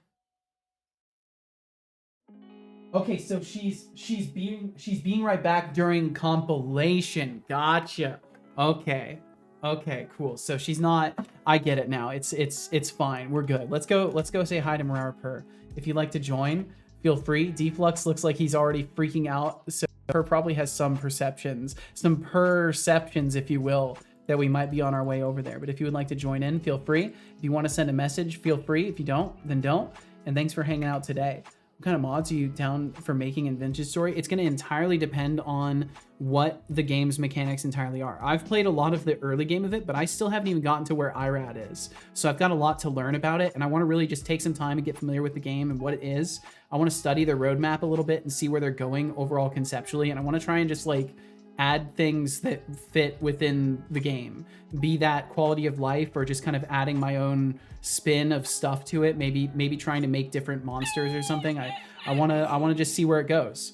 Okay, so she's being right back during compilation. Gotcha. Okay, cool. So she's not. I get it now. It's fine. We're good. Let's go say hi to Maraur Per. If you'd like to join, feel free. Deflux looks like he's already freaking out. So Per probably has some perceptions, if you will, that we might be on our way over there. But if you would like to join in, feel free. If you want to send a message, feel free. If you don't, then don't. And thanks for hanging out today. What kind of mods are you down for making in Vintage Story? It's going to entirely depend on what the game's mechanics entirely are. I've played a lot of the early game of it, but I still haven't even gotten to where IRAD is. So I've got a lot to learn about it, and I want to really just take some time and get familiar with the game and what it is. I want to study the roadmap a little bit and see where they're going overall conceptually, and I want to try and just like add things that fit within the game, be that quality of life or just kind of adding my own spin of stuff to it, maybe trying to make different monsters or something. I want to just see where it goes.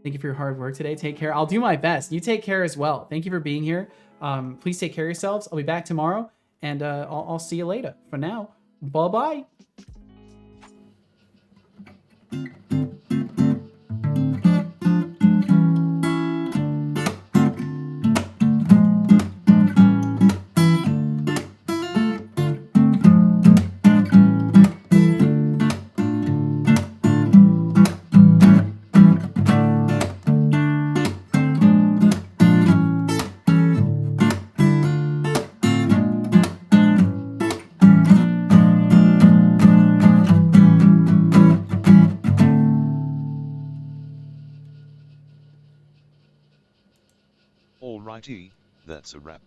Thank you for your hard work today. Take care. I'll do my best. You take care as well. Thank you for being here. Please take care of yourselves. I'll be back tomorrow, and I'll see you later. For now, bye-bye. Alrighty, that's a wrap.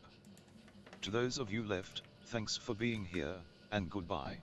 To those of you left, thanks for being here, and goodbye.